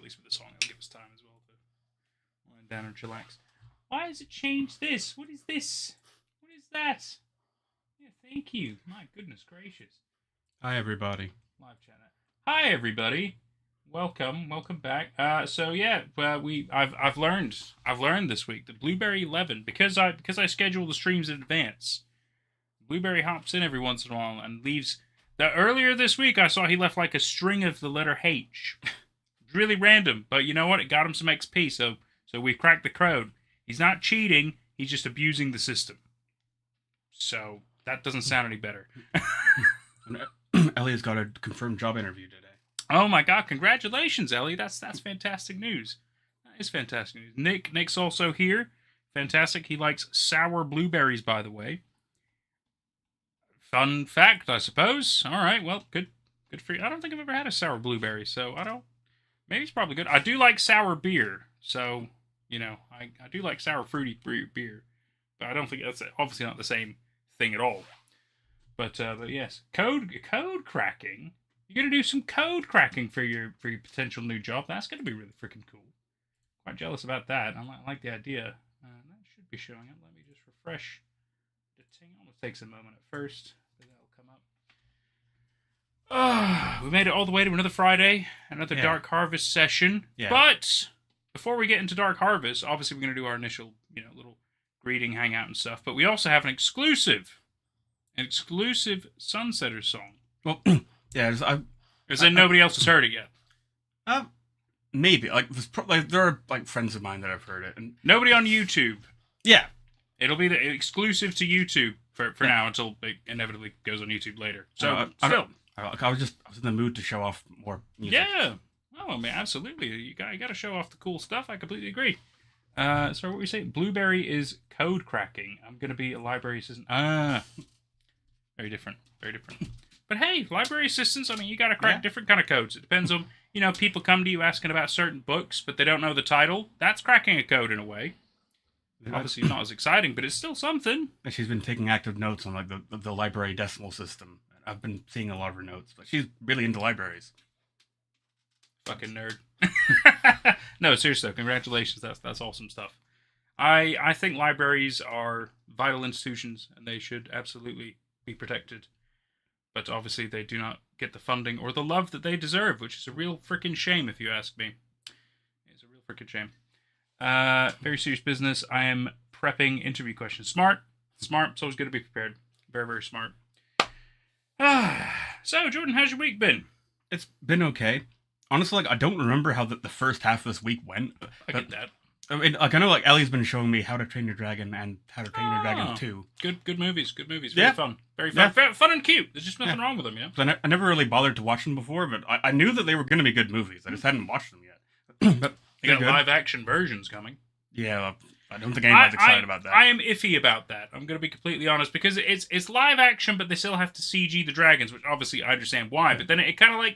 least with the song, it'll give us time as well to wind down and chillax. Why has it changed this? What is this? What is that? Yeah, thank you. My goodness gracious. Hi, everybody. Live chat. Hi, everybody. Welcome back. So yeah, I've learned this week that Blueberry 11, because I schedule the streams in advance. Blueberry hops in every once in a while and leaves. Earlier this week, I saw he left like a string of the letter H. Really random, but you know what? It got him some XP, so we've cracked the code. He's not cheating, he's just abusing the system. So, that doesn't sound any better. Elliot's got a confirmed job interview today. Oh my god, congratulations, Ellie. That's fantastic news. That is fantastic news. Nick's also here. Fantastic. He likes sour blueberries, by the way. Fun fact, I suppose. Alright, well, good for you. I don't think I've ever had a sour blueberry, so I don't... Maybe it's probably good. I do like sour beer, so... You know, I do like sour fruity beer, but I don't think that's obviously not the same thing at all. But yes, code cracking. You're gonna do some code cracking for your potential new job. That's gonna be really freaking cool. Quite jealous about that. I like the idea. That should be showing up. Let me just refresh the thing. Almost takes a moment at first, but that'll come up. We made it all the way to another Friday, another Dark Harvest session. Yeah. But before we get into Dark Harvest, obviously we're going to do our initial, little greeting, hangout, and stuff. But we also have an exclusive Sunsetter song. Well, yeah, Because then nobody else has heard it yet. Maybe there are friends of mine that have heard it, and nobody on YouTube. Yeah, it'll be the exclusive to YouTube for now until it inevitably goes on YouTube later. So still, I was in the mood to show off more music. Yeah. Oh, I mean, absolutely. You got to show off the cool stuff. I completely agree. So what were you saying? Blueberry is code cracking. I'm going to be a library assistant. Very different. Very different. But hey, library assistants, I mean, you got to crack different kind of codes. It depends on, people come to you asking about certain books, but they don't know the title. That's cracking a code in a way. Obviously not as exciting, but it's still something. She's been taking active notes on the library decimal system. I've been seeing a lot of her notes, but she's really into libraries. Fucking nerd. No, seriously, congratulations. That's awesome stuff. I think libraries are vital institutions and they should absolutely be protected. But obviously they do not get the funding or the love that they deserve, which is a real freaking shame if you ask me. It's a real freaking shame. Very serious business. I am prepping interview questions. Smart. It's always good to be prepared. Very, very smart. So, Jordan, how's your week been? It's been okay. Honestly, I don't remember how the first half of this week went. I get that. I mean, I know, Ellie's been showing me How to Train Your Dragon and How to Train Your Dragon 2. Good movies. Very fun. Very fun. Yeah. Fun and cute. There's just nothing wrong with them, So I never really bothered to watch them before, but I knew that they were going to be good movies. I just hadn't watched them yet. But you got live-action versions coming. Yeah, I don't think anybody's excited about that. I am iffy about that. I'm going to be completely honest, because it's live action, but they still have to CG the dragons, which obviously I understand why, but then it kind of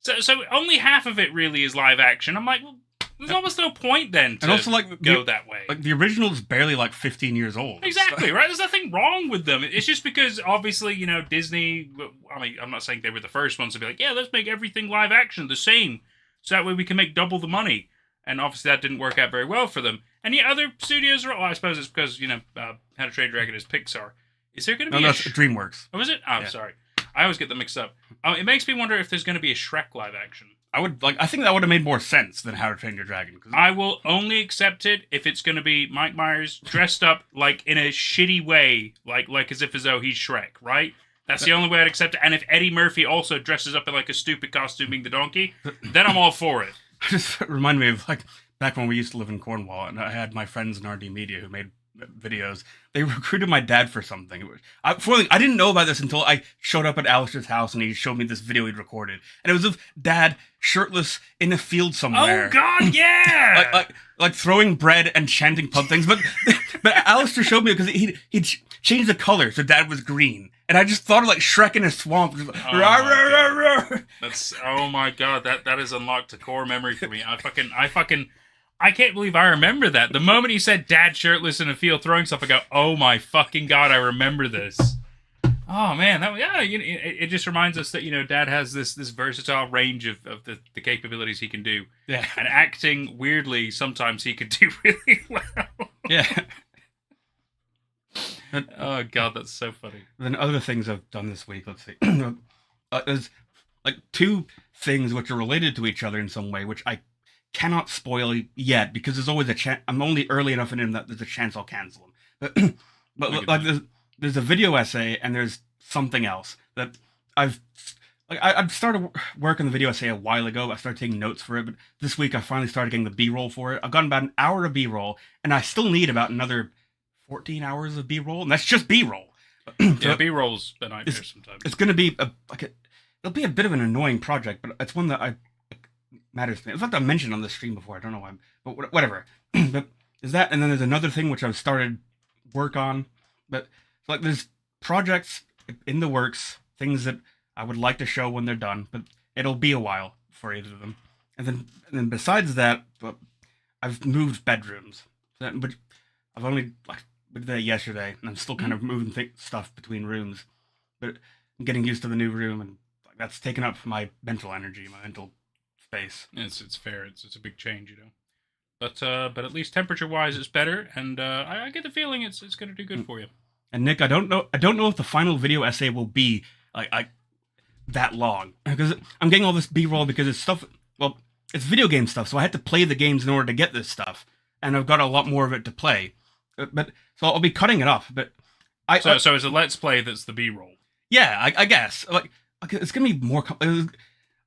So only half of it really is live action. I'm like, well, there's almost no point then to go that way. Like, the original is barely 15 years old. Exactly, right? There's nothing wrong with them. It's just because, obviously, Disney, I mean, I'm not saying they were the first ones to be like, yeah, let's make everything live action the same, so that way we can make double the money. And obviously that didn't work out very well for them. And yet other studios are, well, I suppose it's because, How to Train Your Dragon is Pixar. Is there going to be that's DreamWorks. Oh, is it? Oh, I'm sorry. I always get them mixed up. It makes me wonder if there's going to be a Shrek live action. I think that would have made more sense than How to Train Your Dragon. I will only accept it if it's going to be Mike Myers dressed up in a shitty way, like as though he's Shrek, right? That's the only way I'd accept it. And if Eddie Murphy also dresses up in a stupid costume being the donkey, then I'm all for it. Just remind me of back when we used to live in Cornwall, and I had my friends in RD Media who made videos. They recruited my dad for something. I didn't know about this until I showed up at Alistair's house and he showed me this video he'd recorded, and it was of Dad shirtless in a field somewhere. Oh God, yeah! like throwing bread and chanting pub things. But Alistair showed me because he'd changed the color so Dad was green. And I just thought of Shrek in a swamp. That's oh my god, that is unlocked a core memory for me. I can't believe I remember that. The moment he said Dad shirtless in a field throwing stuff, I go, oh my fucking god, I remember this. Oh man, it just reminds us that Dad has this versatile range of the capabilities he can do, Yeah. and acting weirdly sometimes he could do really well. Yeah. Oh god, that's so funny. Then other things I've done this week. Let's see. There's like two things which are related to each other in some way, which I cannot spoil yet because there's always a chance. I'm only early enough in them that there's a chance I'll cancel them. But like there's a video essay and there's something else that I've started work on the video essay a while ago. I started taking notes for it, but this week I finally started getting the B-roll for it. I've gotten about an hour of B-roll, and I still need about another 14 hours of B-roll, and that's just B-roll. Yeah, B-roll's a nightmare sometimes. It's going to be it'll be a bit of an annoying project, but it's one that matters to me. In fact, I mentioned on the stream before. I don't know why, but whatever. But is that, and then there's another thing which I've started work on. But like there's projects in the works, things that I would like to show when they're done, but it'll be a while for either of them. And then besides that, I've moved bedrooms, but I've only did that yesterday, and I'm still kind of moving stuff between rooms. But I'm getting used to the new room, and that's taken up my mental energy, my mental space. It's fair. It's a big change, But at least temperature wise, it's better, and I get the feeling it's going to do good for you. And Nick, I don't know if the final video essay will be like that long, because I'm getting all this B-roll because it's stuff. Well, it's video game stuff, so I had to play the games in order to get this stuff, and I've got a lot more of it to play. But so I'll be cutting it off. But so it's a let's play that's the B-roll. Yeah, I guess it's gonna be more. I'm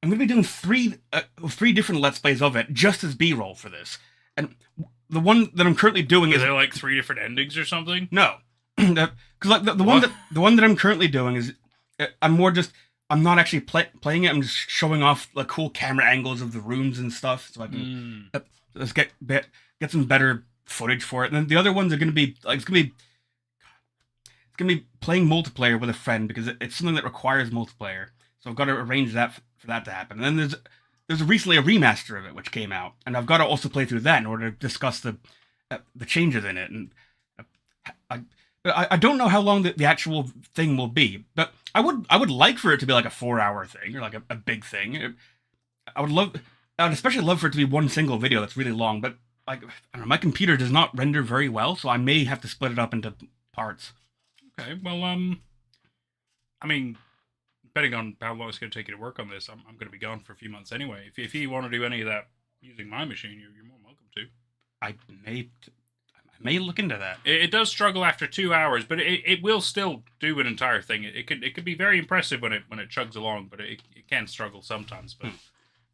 gonna be doing three different let's plays of it just as B-roll for this, and the one that I'm currently doing is there like 3 different endings or something? No, because like the one that I'm currently doing is I'm not actually playing it. I'm just showing off like cool camera angles of the rooms and stuff, so I can let's get some better footage for it. And then the other ones are going to be like it's going to be playing multiplayer with a friend because it's something that requires multiplayer. So I've got to arrange that for that to happen. And then there's recently a remaster of it which came out, and I've got to also play through that in order to discuss the changes in it. And I don't know how long the actual thing will be, but I would like for it to be like a 4-hour thing or like a big thing. I'd especially love for it to be one single video that's really long, but like I don't know, my computer does not render very well, so I may have to split it up into parts. Okay, well, I mean, depending on how long it's going to take you to work on this, I'm going to be gone for a few months anyway. If you want to do any of that using my machine, you're more than welcome to. I may look into that. It does struggle after 2 hours, but it will still do an entire thing. It could be very impressive when it chugs along, but it can struggle sometimes.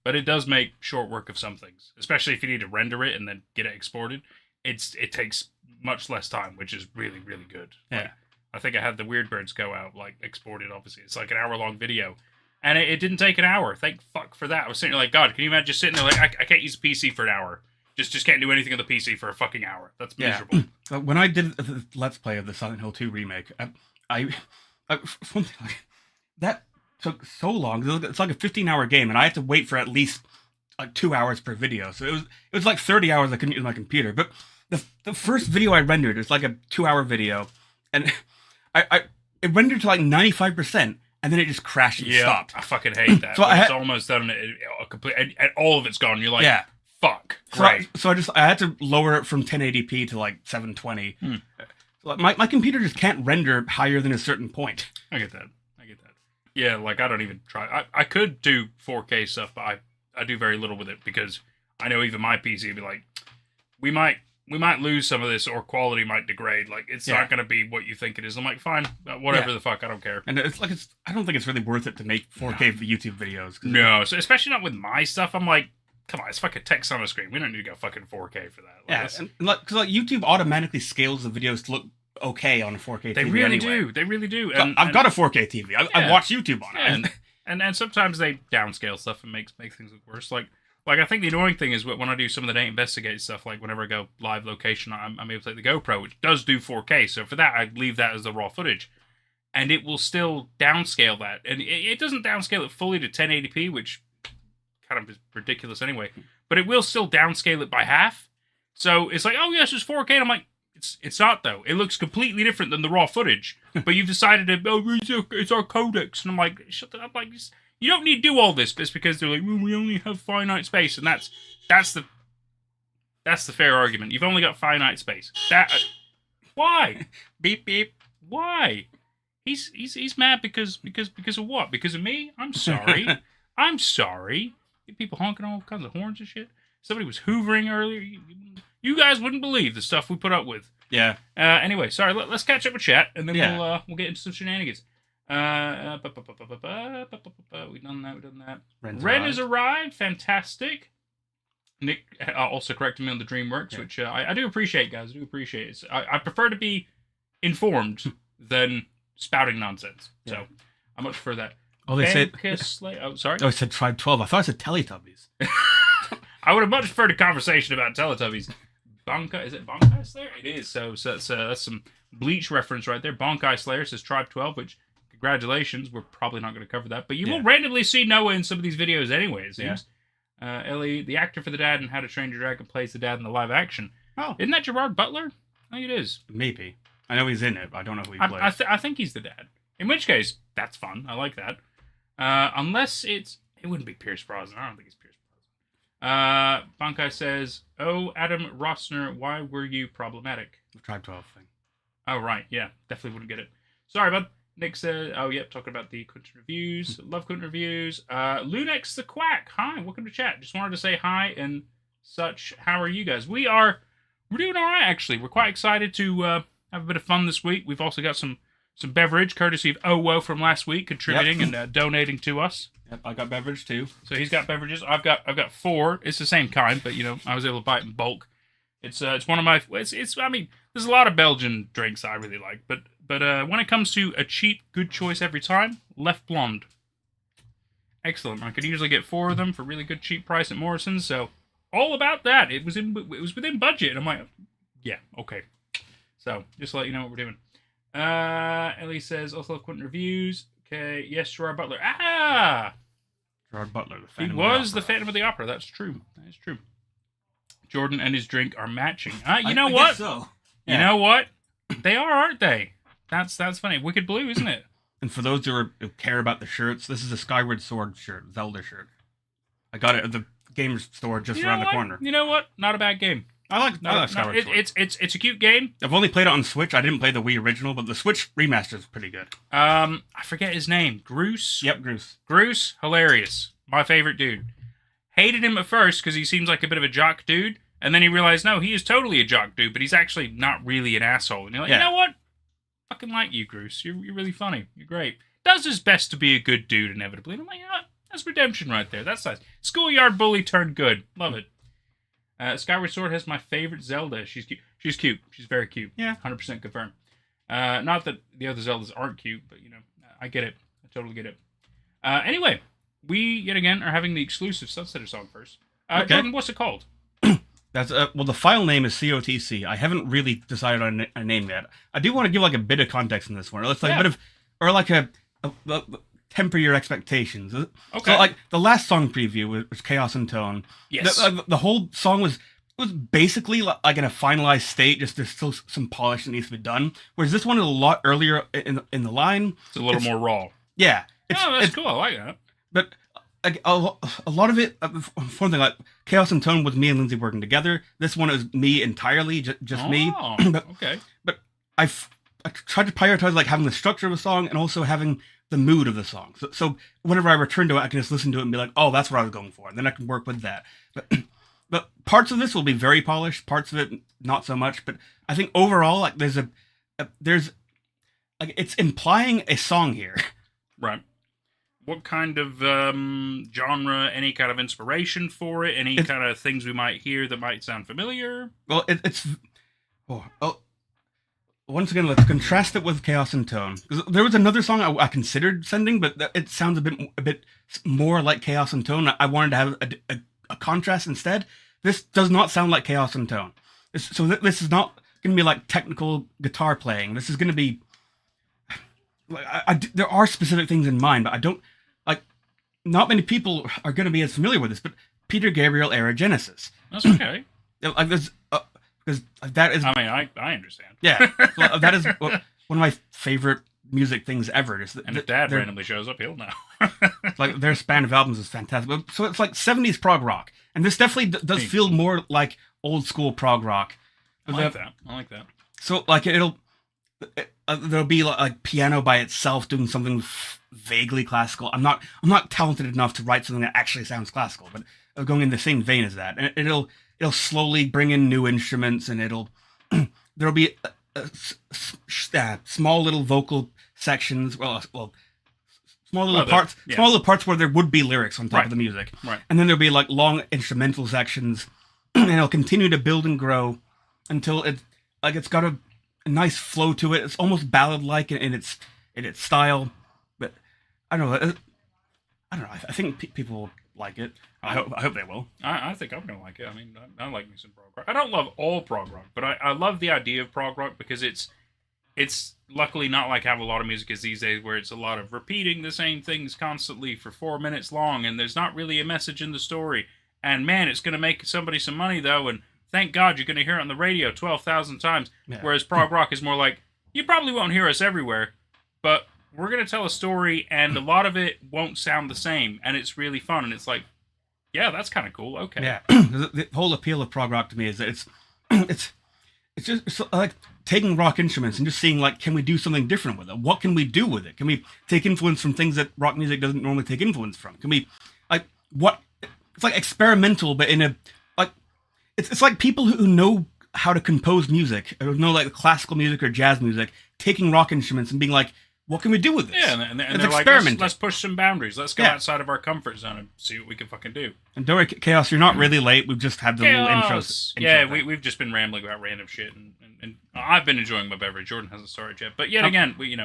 But it does make short work of some things, especially if you need to render it and then get it exported. It takes much less time, which is really, really good. Yeah. Like, I think I had the Weird Birds go out, like, exported, obviously. It's like an hour-long video. And it didn't take an hour. Thank fuck for that. I was sitting there like, God, can you imagine just sitting there like, I can't use a PC for an hour. Just can't do anything on the PC for a fucking hour. That's miserable. Yeah. When I did the Let's Play of the Silent Hill 2 remake, that took so long. It's like a 15-hour game, and I had to wait for at least like 2 hours per video. So it was like 30 hours I couldn't use my computer. But the first video I rendered is like a 2-hour video, and it rendered to like 95%, and then it just crashed and stopped. I fucking hate that. So it's almost done a complete, and all of it's gone. You're like, yeah. Fuck. Great. So I had to lower it from 1080p to like 720. So my computer just can't render higher than a certain point. I get that. Yeah, like I don't even try. I could do 4K stuff, but I do very little with it because I know even my PC would be like, we might lose some of this or quality might degrade. Like it's not going to be what you think it is. I'm like, fine, whatever the fuck, I don't care. And I don't think it's really worth it to make 4K YouTube videos. No, so especially not with my stuff. I'm like, come on, it's fucking text on the screen. We don't need to go fucking 4K for that. Yeah, because YouTube automatically scales the videos to look okay on a 4K TV. They really do. And I've got a 4K TV. I watch YouTube on it. And sometimes they downscale stuff and make things look worse. Like I think the annoying thing is when I do some of the Date Investigate stuff, like whenever I go live location, I'm able to take the GoPro, which does do 4K. So for that, I leave that as the raw footage. And it will still downscale that. And it doesn't downscale it fully to 1080p, which kind of is ridiculous anyway. But it will still downscale it by half. So it's like, oh, yes, it's 4K. And I'm like, It's not though. It looks completely different than the raw footage. But you've decided to it's our codex, and I'm like, shut the up, like you don't need to do all this. But it's because they're like, well, we only have finite space, and that's the fair argument. You've only got finite space. Why? Beep beep. Why? He's mad because of what? Because of me? I'm sorry. I'm sorry. People honking all kinds of horns and shit. Somebody was hoovering earlier. You guys wouldn't believe the stuff we put up with. Yeah. Anyway, sorry. Let's catch up with chat, and then we'll get into some shenanigans. We've done that. Ren has arrived. Fantastic. Nick also corrected me on the DreamWorks, which I do appreciate, guys. I do appreciate it. I prefer to be informed than spouting nonsense. So I much prefer that. Oh, they said. Oh, sorry. Oh, I said Tribe 12. I thought I said Teletubbies. I would have much preferred a conversation about Teletubbies. Is it Bonkai Slayer? It is. So that's some Bleach reference right there. Bonkai Slayer says Tribe 12, which, congratulations. We're probably not going to cover that. But you will randomly see Noah in some of these videos anyway, it seems. Ellie, the actor for the dad in How to Train Your Dragon, plays the dad in the live action. Oh. Isn't that Gerard Butler? I think it is. Maybe. I know he's in it, but I don't know who he plays. I think he's the dad. In which case, that's fun. I like that. Unless it wouldn't be Pierce Brosnan. I don't think it's Pierce Brosnan. Bankai says, "Oh, Adam Rossner, why were you problematic?" The Tribe 12 thing. Oh, right. Yeah, definitely wouldn't get it. Sorry, bud. Nick said, oh, yep, talking about the Quentin reviews. Love Quentin reviews. Lunex the Quack. Hi, welcome to chat. Just wanted to say hi and such. How are you guys? We're doing all right, actually. We're quite excited to have a bit of fun this week. We've also got some beverage, courtesy of Owo from last week, contributing and donating to us. Yep, I got beverage too. So he's got beverages. I've got 4. It's the same kind, but I was able to buy it in bulk. It's one of my. I mean, there's a lot of Belgian drinks I really like, but when it comes to a cheap, good choice every time, Left Blonde. Excellent. I could usually get 4 of them for really good cheap price at Morrison's. So all about that. It was within budget. And I'm like, yeah, okay. So just to let you know what we're doing. Ellie says also Quentin reviews. Okay, yes, Gerard Butler. Gerard Butler, the Phantom. He was the Phantom of the Opera. That's true. That is true. Jordan and his drink are matching. You know what? Guess so. Yeah. You know what? They are, aren't they? That's funny. Wicked Blue, isn't it? And for those who care about the shirts, this is a Skyward Sword shirt, Zelda shirt. I got it at the game store just around the corner. You know what? Not a bad game. I like Skyward Sword. It's a cute game. I've only played it on Switch. I didn't play the Wii original, but the Switch remaster is pretty good. I forget his name. Groose? Yep, Groose. Groose, hilarious. My favorite dude. Hated him at first because he seems like a bit of a jock dude, and then he realized, no, he is totally a jock dude, but he's actually not really an asshole. And you're like, you know what? Fucking like you, Groose. You're really funny. You're great. Does his best to be a good dude, inevitably. And I'm like, that's redemption right there. That's nice. Schoolyard bully turned good. Love it. Skyward Sword has my favorite Zelda. She's cute. She's cute. She's very cute. Yeah. 100% confirmed. Not that the other Zeldas aren't cute, but, I get it. I totally get it. Anyway, we, yet again, are having the exclusive Sunsetter song first. Okay. Jordan, what's it called? That's well, the file name is COTC. I haven't really decided on a name yet. I do want to give like a bit of context in this one. Let's like a bit of, or like a temper your expectations. Okay. So like the last song preview was Chaos and Tone. Yes. The whole song was basically like in a finalized state. Just there's still some polish that needs to be done. Whereas this one is a lot earlier in the line. It's a little more raw. Yeah. That's cool. I like that. But like a lot of it, for one thing, like Chaos and Tone was me and Lindsay working together. This one is me entirely, just me. Okay. But I tried to prioritize like having the structure of a song and also having the mood of the song. So whenever I return to it, I can just listen to it and be like, oh, that's what I was going for. And then I can work with that. But parts of this will be very polished. Parts of it, not so much. But I think overall, like there's like it's implying a song here. Right. What kind of genre, any kind of inspiration for it? Any kind of things we might hear that might sound familiar? Well, it's... once again, let's contrast it with Chaos and Tone. There was another song I considered sending, but it sounds a bit more like Chaos and Tone. I wanted to have a contrast instead. This does not sound like Chaos and Tone. This is not going to be like technical guitar playing. This is going to be... there are specific things in mind, but I don't... Not many people are going to be as familiar with this, but Peter Gabriel era Genesis. That's okay. Like there's because that is. I mean, I understand. Yeah, so that is one of my favorite music things ever. And if Dad randomly shows up, he'll know. Like their span of albums is fantastic. So it's like 70s prog rock, and this definitely does feel more like old school prog rock. I like that. So like there'll be like piano by itself doing something vaguely classical. I'm not talented enough to write something that actually sounds classical, but going in the same vein as that, and it'll slowly bring in new instruments, and there'll be small little vocal sections. Small little parts. Yeah. Small little parts where there would be lyrics on top of the music, right? And then there'll be like long instrumental sections, and it'll continue to build and grow until it's got a nice flow to it. It's almost ballad-like in its style, but I don't know. I think people will like it. I hope they will. I think I'm gonna like it. I mean, I like me some prog rock. I don't love all prog rock, but I love the idea of prog rock because it's luckily not like how a lot of music is these days, where it's a lot of repeating the same things constantly for 4 minutes long, and there's not really a message in the story. And man, it's gonna make somebody some money though, and thank God you're gonna hear it on the radio 12,000 times. Yeah. Whereas prog rock is more like, you probably won't hear us everywhere, but we're gonna tell a story, and a lot of it won't sound the same, and it's really fun, and it's like, yeah, that's kind of cool. Okay. Yeah, the whole appeal of prog rock to me is that it's just like taking rock instruments and just seeing like, can we do something different with it? What can we do with it? Can we take influence from things that rock music doesn't normally take influence from? Can we like what? It's like experimental, but in a like it's like people who know how to compose music, or know like classical music or jazz music, taking rock instruments and being like, what can we do with this? Yeah, and they're like, let's push some boundaries. Let's go outside of our comfort zone and see what we can fucking do. And don't worry, Chaos, you're not really late. We've just had the little intros. Yeah, we've just been rambling about random shit, and I've been enjoying my beverage. Jordan hasn't started yet. But yet again, we do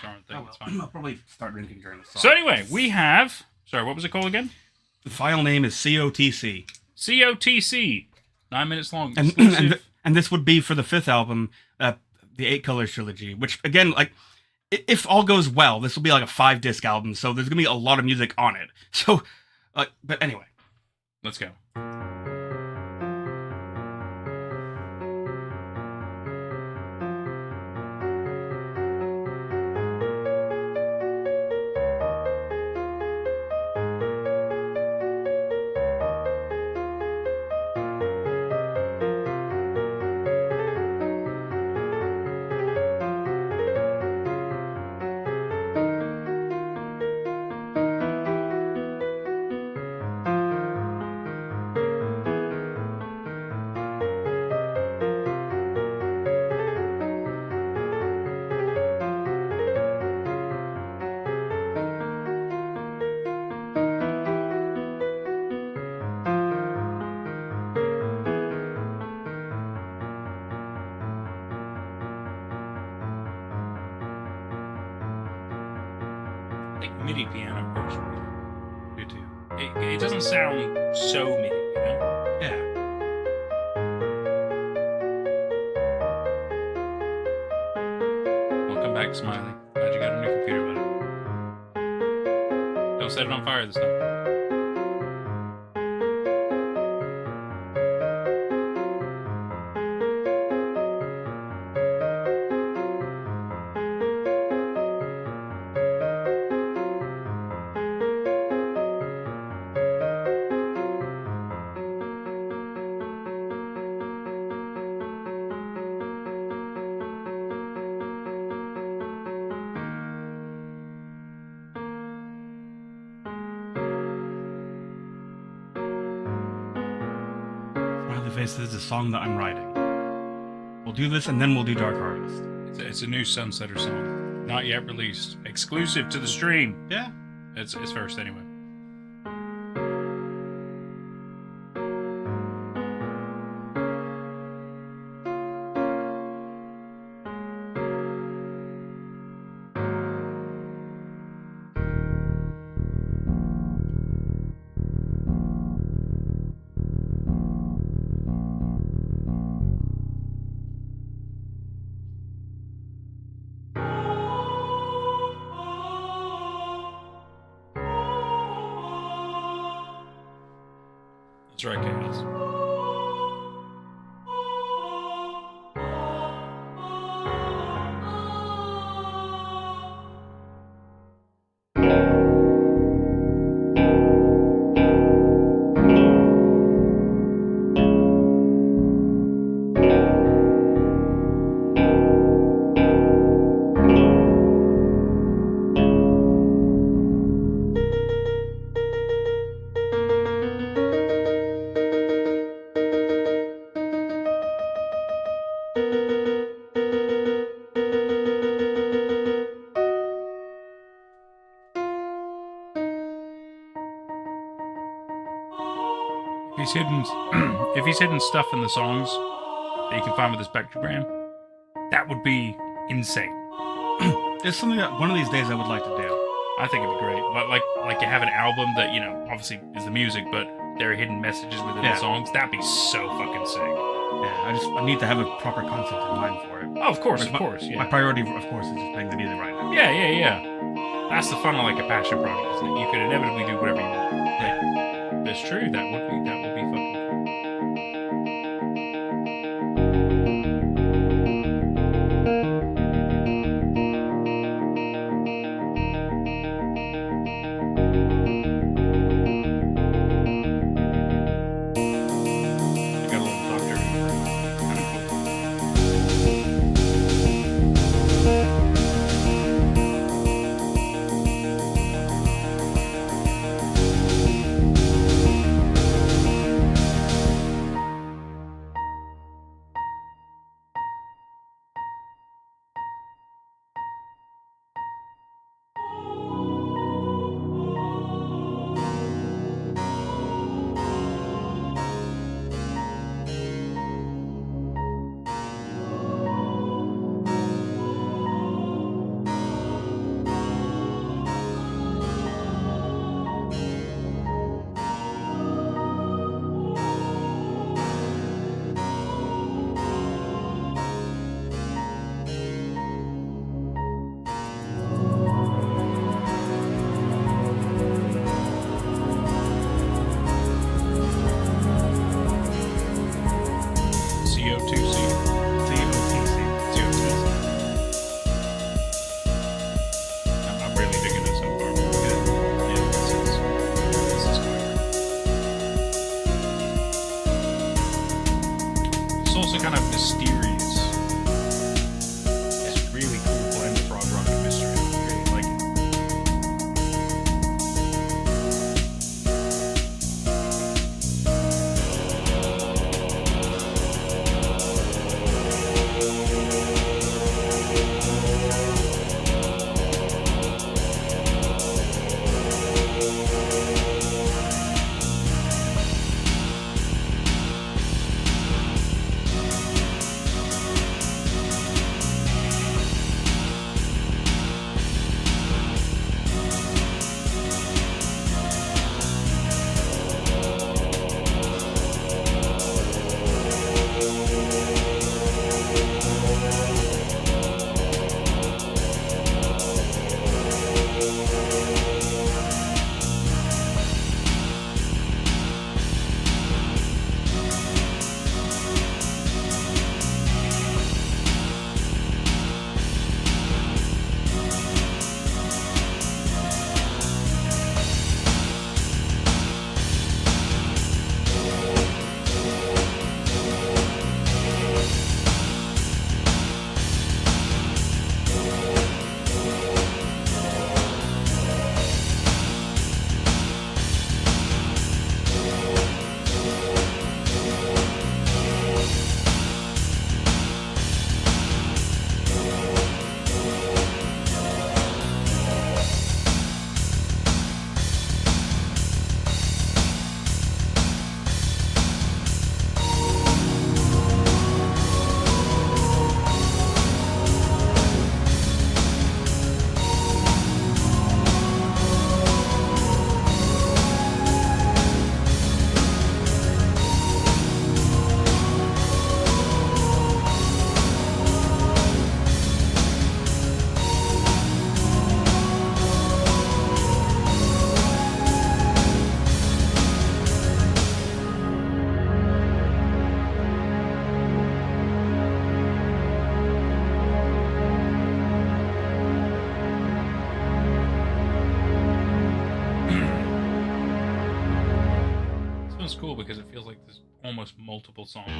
our own thing. It's fine. I'll probably start drinking during the song. So anyway, we have... Sorry, what was it called again? The file name is COTC. COTC. 9 minutes long. And this would be for the fifth album, the 8 Colors Trilogy, which, again, like... If all goes well, this will be like a 5-disc album, so there's gonna be a lot of music on it. So, but anyway, let's go. MIDI piano works really too. It doesn't sound so MIDI, you know? Yeah. Welcome back, Smiley. Glad you got a new computer, buddy. Don't set it on fire this time. This is a song that I'm writing. We'll do this, and then we'll do Dark Harvest. It's a new Sunsetter song, not yet released, exclusive to the stream. Yeah, it's first anyway. That's right, Chaos. hidden, if he's hidden stuff in the songs that you can find with his spectrogram, that would be insane. It's something that one of these days I would like to do. I think it'd be great. But like you have an album that, you know, obviously is the music, but there are hidden messages within the songs. That'd be so fucking sick. Yeah, I need to have a proper concept in mind for it. Oh, of course, Yeah. My priority, of course, is just playing the music right now. Yeah. That's the fun of like a passion project, is that you could inevitably do whatever you want. Yeah. That's true. That would be fucking cool. You got a little doctor. Kind of cool. CO2C. COTC. I'm really digging this so far. Good. Yeah, this is cool. It's also kind of mysterious. It's really cool blend of prog rock and mystery. I really like it. This one's cool because it feels like there's almost multiple songs.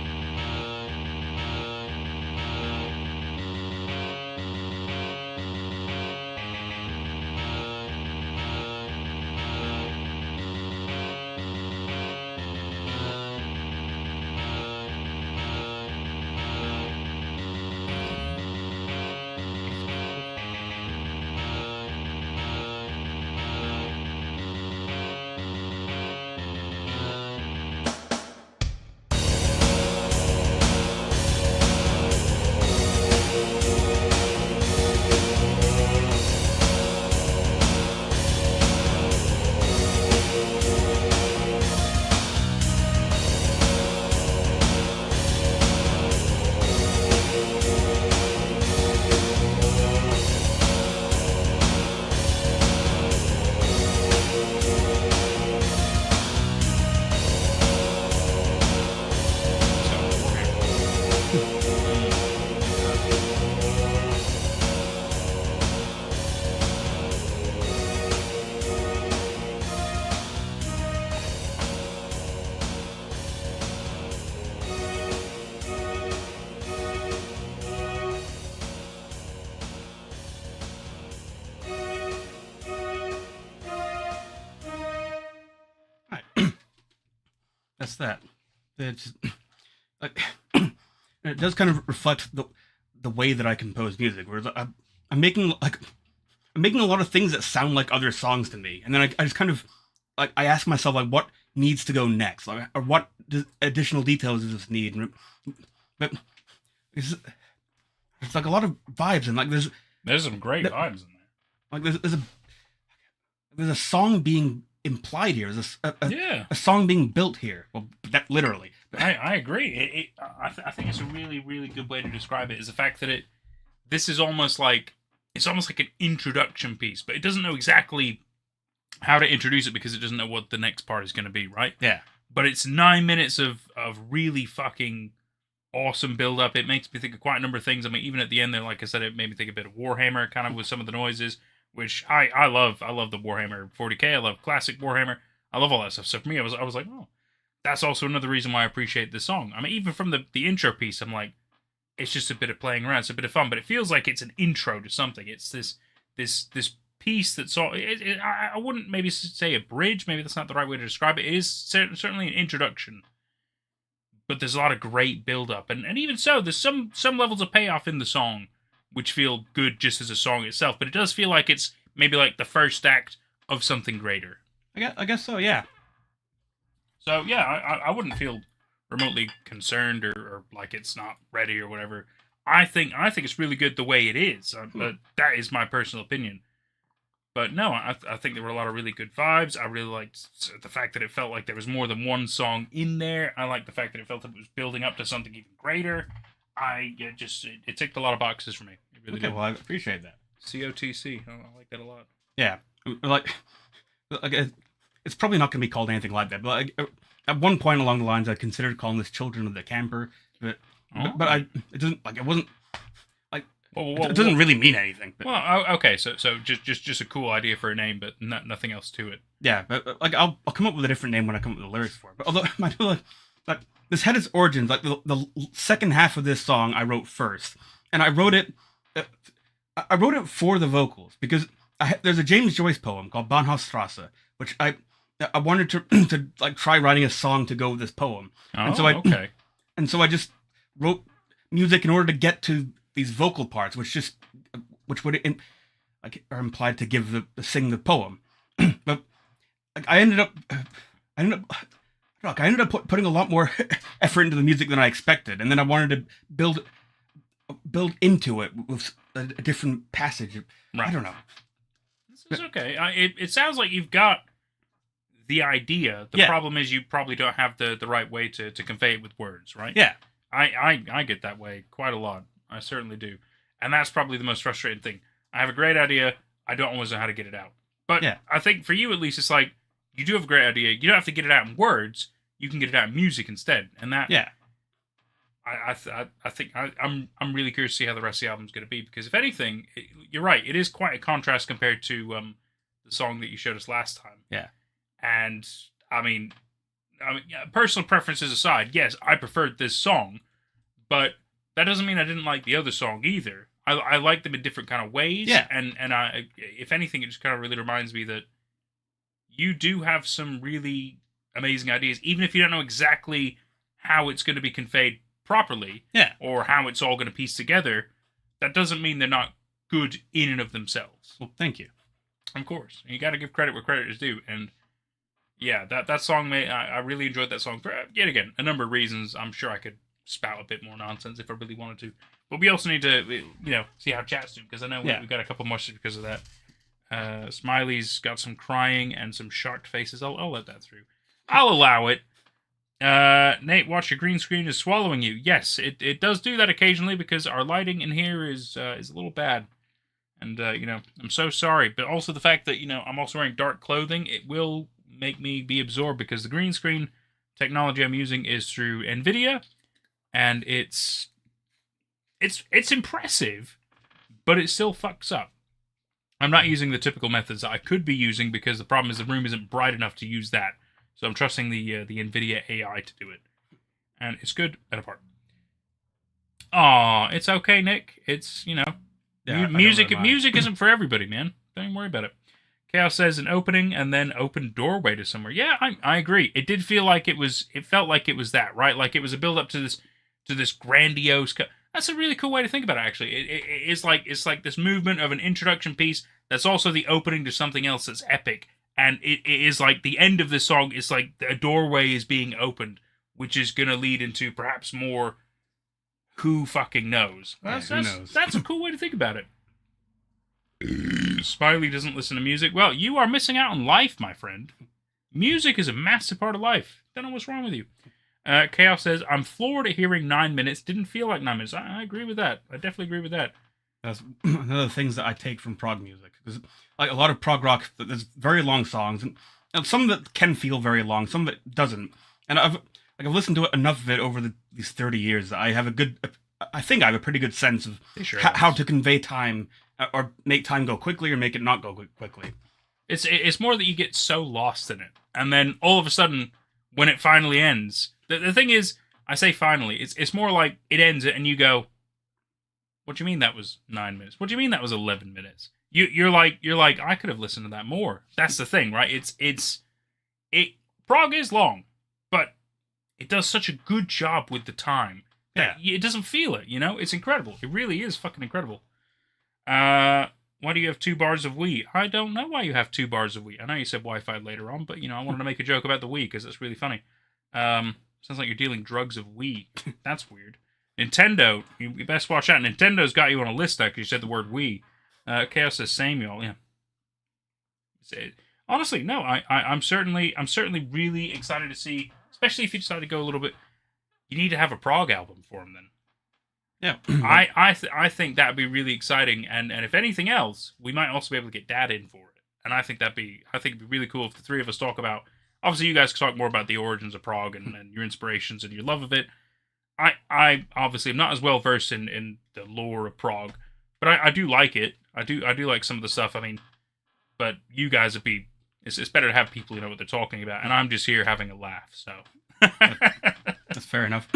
that's that. It's like it does kind of reflect the way that I compose music. Where I'm making a lot of things that sound like other songs to me, and then I just kind of like I ask myself like what needs to go next, like, or what additional details does this need? But it's like a lot of vibes, and like there's some great vibes in there. Like there's a song being implied here. There's a song being built here. Well, that literally. I agree. I think it's a really, really good way to describe it. Is the fact that this is almost like an introduction piece, but it doesn't know exactly how to introduce it because it doesn't know what the next part is going to be, right? Yeah. But it's 9 minutes of really fucking awesome build up. It makes me think of quite a number of things. I mean, even at the end there, like I said, it made me think a bit of Warhammer, kind of with some of the noises, which I love. I love the Warhammer 40k. I love classic Warhammer. I love all that stuff. So for me, I was like, oh, that's also another reason why I appreciate this song. I mean, even from the intro piece, I'm like, it's just a bit of playing around. It's a bit of fun, but it feels like it's an intro to something. It's this piece that's all. I wouldn't maybe say a bridge. Maybe that's not the right way to describe it. It is certainly an introduction. But there's a lot of great build-up. And even so, there's some levels of payoff in the song, which feel good just as a song itself. But it does feel like it's maybe like the first act of something greater. I guess so, yeah. So, yeah, I wouldn't feel remotely concerned or like it's not ready or whatever. I think it's really good the way it is. But that is my personal opinion. But no, I think there were a lot of really good vibes. I really liked the fact that it felt like there was more than one song in there. I liked the fact that it felt that it was building up to something even greater. It ticked a lot of boxes for me. It really did. Well, I appreciate that. COTC. I like that a lot. Yeah, like it's probably not going to be called anything like that. But like, at one point along the lines, I considered calling this "Children of the Camper," but it doesn't like it wasn't. It doesn't really mean anything. But. Well, okay, so just a cool idea for a name, but nothing else to it. Yeah, but like I'll come up with a different name when I come up with the lyrics for it. But although like this had its origins, like the second half of this song I wrote first, and I wrote it for the vocals because there's a James Joyce poem called Bahnhofstrasse, which I wanted to like try writing a song to go with this poem, and so I just wrote music in order to get to these vocal parts, which are implied to give sing the poem. But I ended up putting a lot more effort into the music than I expected, and then I wanted to build into it with a different passage. Right. I don't know. This is okay. It sounds like you've got the idea. The problem is you probably don't have the right way to convey it with words, right? Yeah. I get that way quite a lot. I certainly do. And that's probably the most frustrating thing. I have a great idea. I don't always know how to get it out. But I think for you, at least, it's like, you do have a great idea. You don't have to get it out in words. You can get it out in music instead. And that... Yeah. I think I'm really curious to see how the rest of the album's going to be. Because if anything, you're right. It is quite a contrast compared to the song that you showed us last time. Yeah. And, I mean, personal preferences aside, yes, I preferred this song. But... that doesn't mean I didn't like the other song either. I like them in different kind of ways. Yeah. And if anything, it just kind of really reminds me that you do have some really amazing ideas, even if you don't know exactly how it's going to be conveyed properly. Yeah. Or how it's all going to piece together. That doesn't mean they're not good in and of themselves. Well, thank you. Of course. You got to give credit where credit is due. And yeah, that song, I really enjoyed that song for, yet again, a number of reasons. I'm sure I could spout a bit more nonsense if I really wanted to, but we also need to see how chat's doing, because I know we've got a couple more because of that. Smiley's got some crying and some shocked faces. I'll let that through. I'll allow it. Nate, watch, your green screen is swallowing you. Yes, it does do that occasionally because our lighting in here is a little bad, and I'm so sorry. But also the fact that I'm also wearing dark clothing, it will make me be absorbed, because the green screen technology I'm using is through NVIDIA. And it's impressive, but it still fucks up. I'm not using the typical methods that I could be using, because the problem is the room isn't bright enough to use that. So I'm trusting the NVIDIA AI to do it. And it's good and apart. Aw, it's okay, Nick. It's, music isn't for everybody, man. Don't even worry about it. Chaos says an opening and then open doorway to somewhere. Yeah, I agree. It did feel like it was. It felt like it was that, right? Like it was a build up to this grandiose. That's a really cool way to think about it. Actually, it's like this movement of an introduction piece that's also the opening to something else that's epic, and it is like the end of this song. It's like a doorway is being opened, which is going to lead into perhaps more. Who fucking knows? Who knows? That's a cool way to think about it. Smiley doesn't listen to music. Well, you are missing out on life, my friend. Music is a massive part of life. Don't know what's wrong with you. Chaos says, I'm floored at hearing 9 minutes. Didn't feel like 9 minutes. I agree with that. I definitely agree with that. That's one of the things that I take from prog music. There's like a lot of prog rock, there's very long songs, and some of it can feel very long, some of it doesn't. And I've listened to enough of it over these 30 years. I think I have a pretty good sense of how to convey time, or make time go quickly, or make it not go quickly. It's more that you get so lost in it, and then all of a sudden, when it finally ends, the thing is, I say finally, it's more like it ends it, and you go, "What do you mean that was 9 minutes? What do you mean that was 11 minutes?" You're like I could have listened to that more. That's the thing, right? Prog is long, but it does such a good job with the time that it doesn't feel it. You know, it's incredible. It really is fucking incredible. Why do you have 2 bars of Wii? I don't know why you have 2 bars of Wii. I know you said Wi-Fi later on, but, I wanted to make a joke about the Wii because it's really funny. Sounds like you're dealing drugs of Wii. That's weird. Nintendo, you best watch out. Nintendo's got you on a list because you said the word Wii. Chaos says Samuel, yeah. Honestly, no, I'm certainly really excited to see, especially if you decide to go a little bit, you need to have a prog album for him then. Yeah, I think that'd be really exciting, and if anything else, we might also be able to get Dad in for it. And I think it'd be really cool if the 3 of us talk about. Obviously, you guys can talk more about the origins of prog and your inspirations and your love of it. I obviously am not as well versed in the lore of prog, but I do like it. I do like some of the stuff. I mean, but you guys would be. It's better to have people who know what they're talking about, and I'm just here having a laugh. So that's fair enough.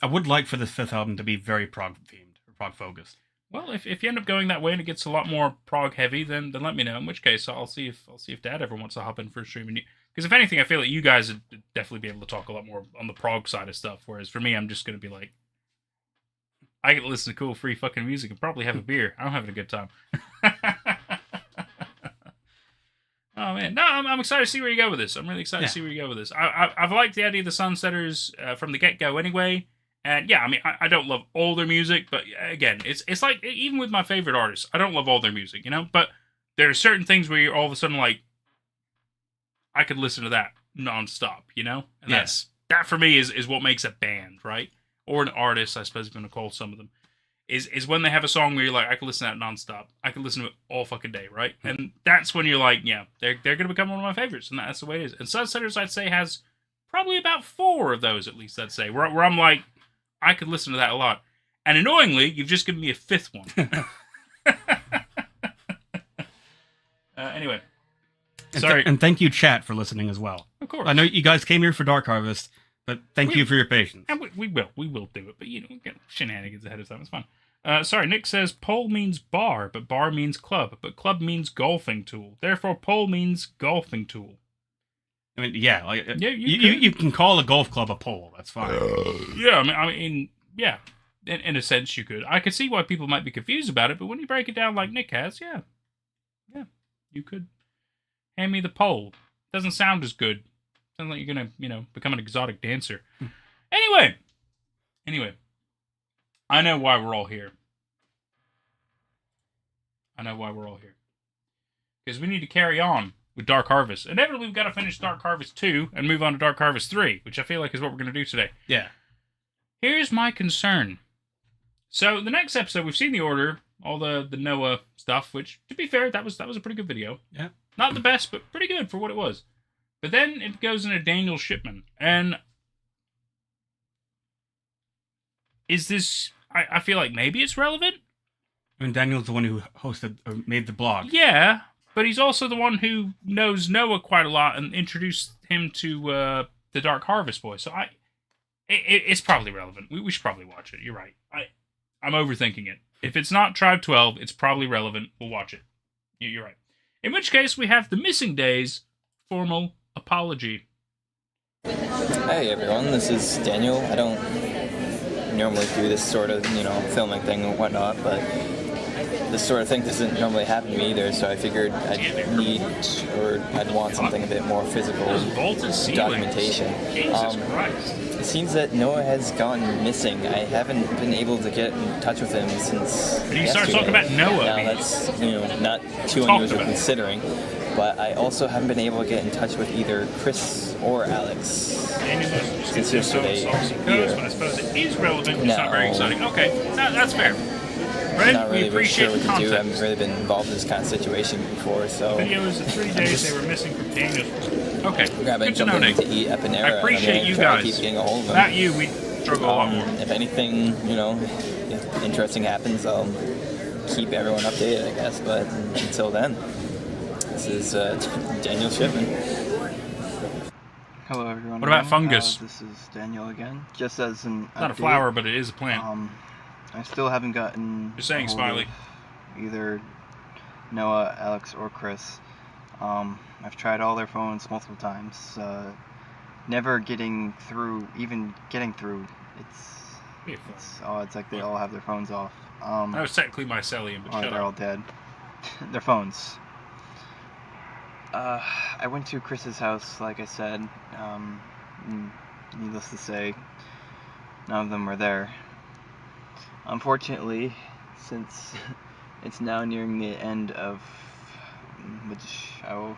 I would like for this 5th album to be very prog themed or prog focused. Well, if you end up going that way and it gets a lot more prog heavy, then let me know. In which case, I'll see if Dad ever wants to hop in for a stream. Because if anything, I feel like you guys would definitely be able to talk a lot more on the prog side of stuff. Whereas for me, I'm just going to be like, I get to listen to cool free fucking music and probably have a beer. I'm having a good time. Oh man, no, I'm excited to see where you go with this. I'm really excited to see where you go with this. I've liked the idea of the Sunsetters from the get go anyway. And yeah, I mean, I don't love all their music, but again, it's like, even with my favorite artists, I don't love all their music, but there are certain things where you're all of a sudden like, I could listen to that nonstop, and that for me is what makes a band, right? Or an artist, I suppose, if you want to call some of them, is when they have a song where you're like, I could listen to that nonstop. I could listen to it all fucking day, right? And that's when you're like, yeah, they're going to become one of my favorites, and that's the way it is. And Sunsetters, I'd say, has probably about 4 of those, at least, I'd say, where I'm like, I could listen to that a lot. And annoyingly, you've just given me a 5th one. Anyway. Sorry. And thank you, chat, for listening as well. Of course. I know you guys came here for Dark Harvest, but thank you for your patience. And we will do it. But, get shenanigans ahead of time. It's fine. Sorry, Nick says pole means bar, but bar means club. But club means golfing tool. Therefore, pole means golfing tool. I mean, yeah, like you can call a golf club a pole. That's fine. Yeah, I mean, yeah. In a sense, you could. I could see why people might be confused about it, but when you break it down like Nick has, yeah, you could. Hand me the pole. Doesn't sound as good. Sounds like you're gonna, become an exotic dancer. Anyway, I know why we're all here. Because we need to carry on with Dark Harvest. Inevitably, we've got to finish Dark Harvest 2 and move on to Dark Harvest 3, which I feel like is what we're going to do today. Yeah. Here's my concern. So, the next episode, we've seen the order, all the Noah stuff, which, to be fair, that was a pretty good video. Yeah. Not the best, but pretty good for what it was. But then it goes into Daniel Shipman. And is this... I feel like maybe it's relevant. I mean, Daniel's the one who hosted or made the blog. Yeah, but he's also the one who knows Noah quite a lot and introduced him to the Dark Harvest boy. So it's probably relevant. We should probably watch it. You're right. I'm overthinking it. If it's not Tribe 12, it's probably relevant. We'll watch it. You're right. In which case, we have the Missing Days formal apology. Hey everyone, this is Daniel. I don't normally do this sort of, filming thing and whatnot, but this sort of thing doesn't normally happen to me either, so I figured I'd want something a bit more physical documentation. Jesus Christ. It seems that Noah has gone missing. I haven't been able to get in touch with him since When you start talking about Noah, now that's, not too unusual considering. But I also haven't been able to get in touch with either Chris or Alex since yesterday either. I suppose it is relevant, it's not very exciting. Okay, that's fair. I'm not really sure what to do. I haven't really been involved in this kind of situation before, so... Video is the 3 days they were missing from Daniel. Okay, good to know, Nick. To eat up in I appreciate you guys. Keep getting a hold of them. Without you, we'd struggle a lot more. If anything, if interesting happens, I'll keep everyone updated, I guess. But until then, this is Daniel Shipman. Hello, everyone. What about fungus? This is Daniel again. Just as an It's not a flower, but it is a plant. I still haven't gotten Just saying, Smiley. either Noah, Alex, or Chris. I've tried all their phones multiple times. Never getting through. Even getting through, it's like they all have their phones off. That was technically mycelium, but shut they're up. all dead. Their phones. I went to Chris's house, like I said. Needless to say, none of them were there. Unfortunately, since it's now nearing the end of which I will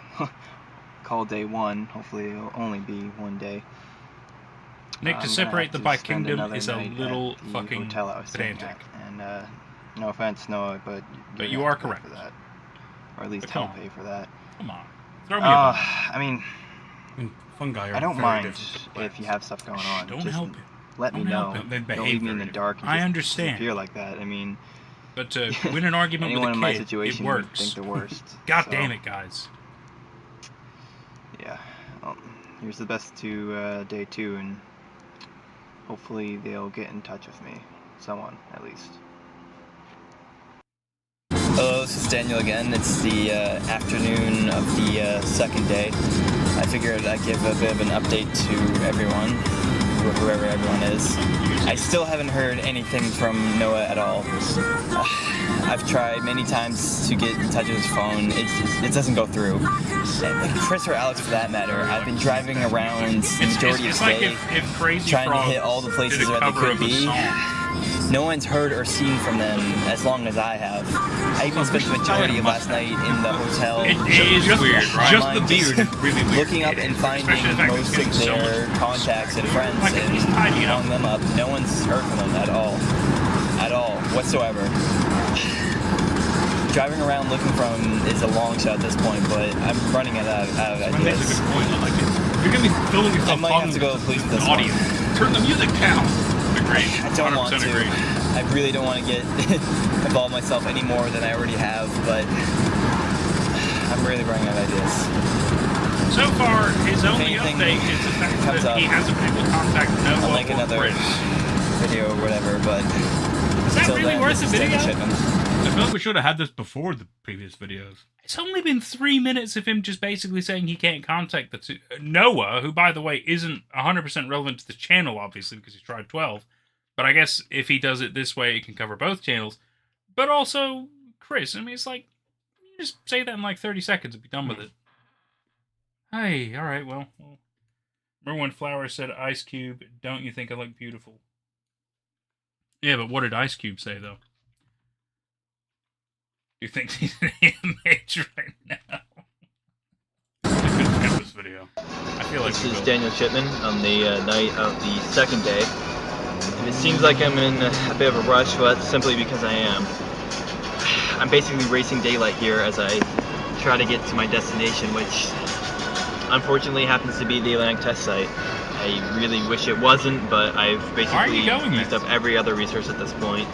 call day one, hopefully it'll only be one day. Nick, to separate the by kingdom is a little fucking pedantic. And no offense, Noah, but you are correct for that, or at least help pay for that. Come on, throw me a bone. I mean, fungi are I don't very mind different if you have stuff going on. Don't just help it. Let me know. They Don't behave leave me in the very dark. And I just understand. disappear like that. I mean, But to win an argument with anyone a in my kid, situation it would works. think the worst. God so, damn it, guys. Yeah. Well, here's the best to day 2, and hopefully they'll get in touch with me. Someone, at least. Hello, this is Daniel again. It's the afternoon of the second day. I figured I'd give a bit of an update to everyone, whoever everyone is. I still haven't heard anything from Noah at all. I've tried many times to get in touch with his phone. It doesn't go through. And Chris or Alex, for that matter, I've been driving around the majority of the like day if Crazy trying Frog to hit all the places did a where they cover could of a be. song. No one's heard or seen from them as long as I have. I even spent the majority of last night in the hotel. It is weird, right? Just the beard is really weird. Looking up and finding Especially the fact that most it's of getting so their contacts and friends Like, and he's tidying up. calling them up. No one's heard from them at all. At all, whatsoever. Driving around looking for them is a long shot at this point, but I'm running out of That's a ideas. good point. I like it. You're gonna be filming I yourself might have to go to the police with this one. audio. Turn the music down. Agreed. I don't want 100% to. agree. I really don't want to get involve myself any more than I already have, but I'm really running out of ideas. So far, his only anything update is the fact comes that he up, hasn't been able to contact Noah I'll make or another Chris. video or whatever, but Is that until really then, worth this a is Daniel video? Shipman. I feel like we should have had this before the previous videos. It's only been 3 minutes of him just basically saying he can't contact the two. Noah, who, by the way, isn't 100% relevant to the channel, obviously, because he's tried 12. But I guess if he does it this way, it can cover both channels. But also, Chris. I mean, it's like, you just say that in like 30 seconds and be done with it. Hey, alright, well. Remember when Flower said, Ice Cube, don't you think I look beautiful? Yeah, but what did Ice Cube say, though? Do you think he's an AMH right now? I could skip this video. I feel like This we is will. Daniel Shipman on the night of the second day. If it seems like I'm in a bit of a rush, well, that's simply because I am. I'm basically racing daylight here as I try to get to my destination, which unfortunately happens to be the Atlantic test site. I really wish it wasn't, but I've Why are you basically going used there? up every other resource at this point.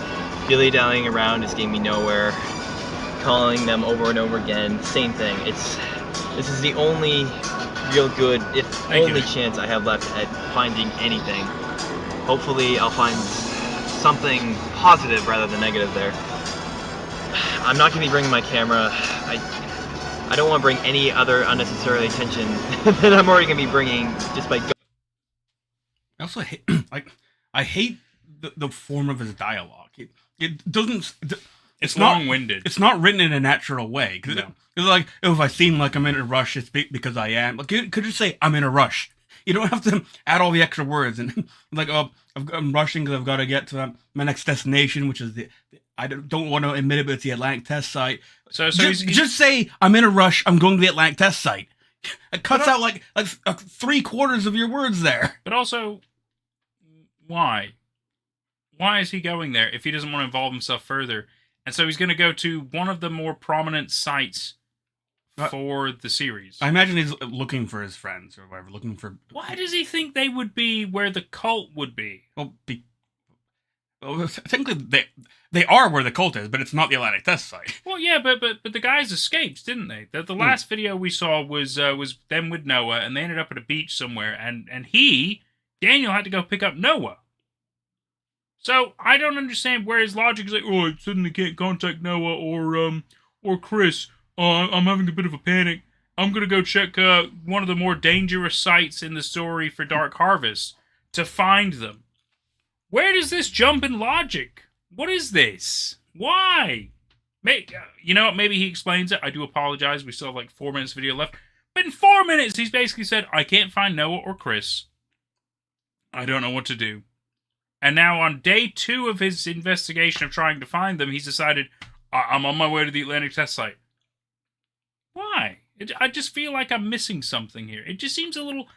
Dilly-dallying around is getting me nowhere. Calling them over and over again, same thing. This is the only real good, if Thank you, only Nick. chance I have left at finding anything. Hopefully I'll find something positive rather than negative there. I'm not going to be bringing my camera. I don't want to bring any other unnecessary attention that I'm already gonna be bringing just by. I also hate, I hate the form of his dialogue. It doesn't. It's not long-winded. It's not written in a natural way. Because like, if I seem like I'm in a rush, it's because I am. Like, could you say I'm in a rush? You don't have to add all the extra words and like, oh, I'm rushing because I've got to get to my next destination, which is I don't want to admit it, but it's the Atlantic Test Site. So just say I'm in a rush. I'm going to the Atlantic Test Site. It cuts out like 3/4 of your words there. But also, why? Why is he going there if he doesn't want to involve himself further? And so he's going to go to one of the more prominent sites for the series. I imagine he's looking for his friends or whatever, looking for... Why does he think they would be where the cult would be? Well, technically, they are where the cult is, but it's not the Atlantic Test Site. Well, yeah, but the guys escaped, didn't they? The last video we saw was them with Noah, and they ended up at a beach somewhere, and Daniel had to go pick up Noah. So I don't understand where his logic is like, oh, I suddenly can't contact Noah or Chris. I'm having a bit of a panic. I'm gonna go check one of the more dangerous sites in the story for Dark Harvest to find them. Where does this jump in logic? What is this? Why? You know what? Maybe he explains it. I do apologize. We still have like 4 minutes of video left. But in 4 minutes, he's basically said, I can't find Noah or Chris. I don't know what to do. And now on day 2 of his investigation of trying to find them, he's decided, I'm on my way to the Atlantic Test Site. Why? I just feel like I'm missing something here. It just seems a little...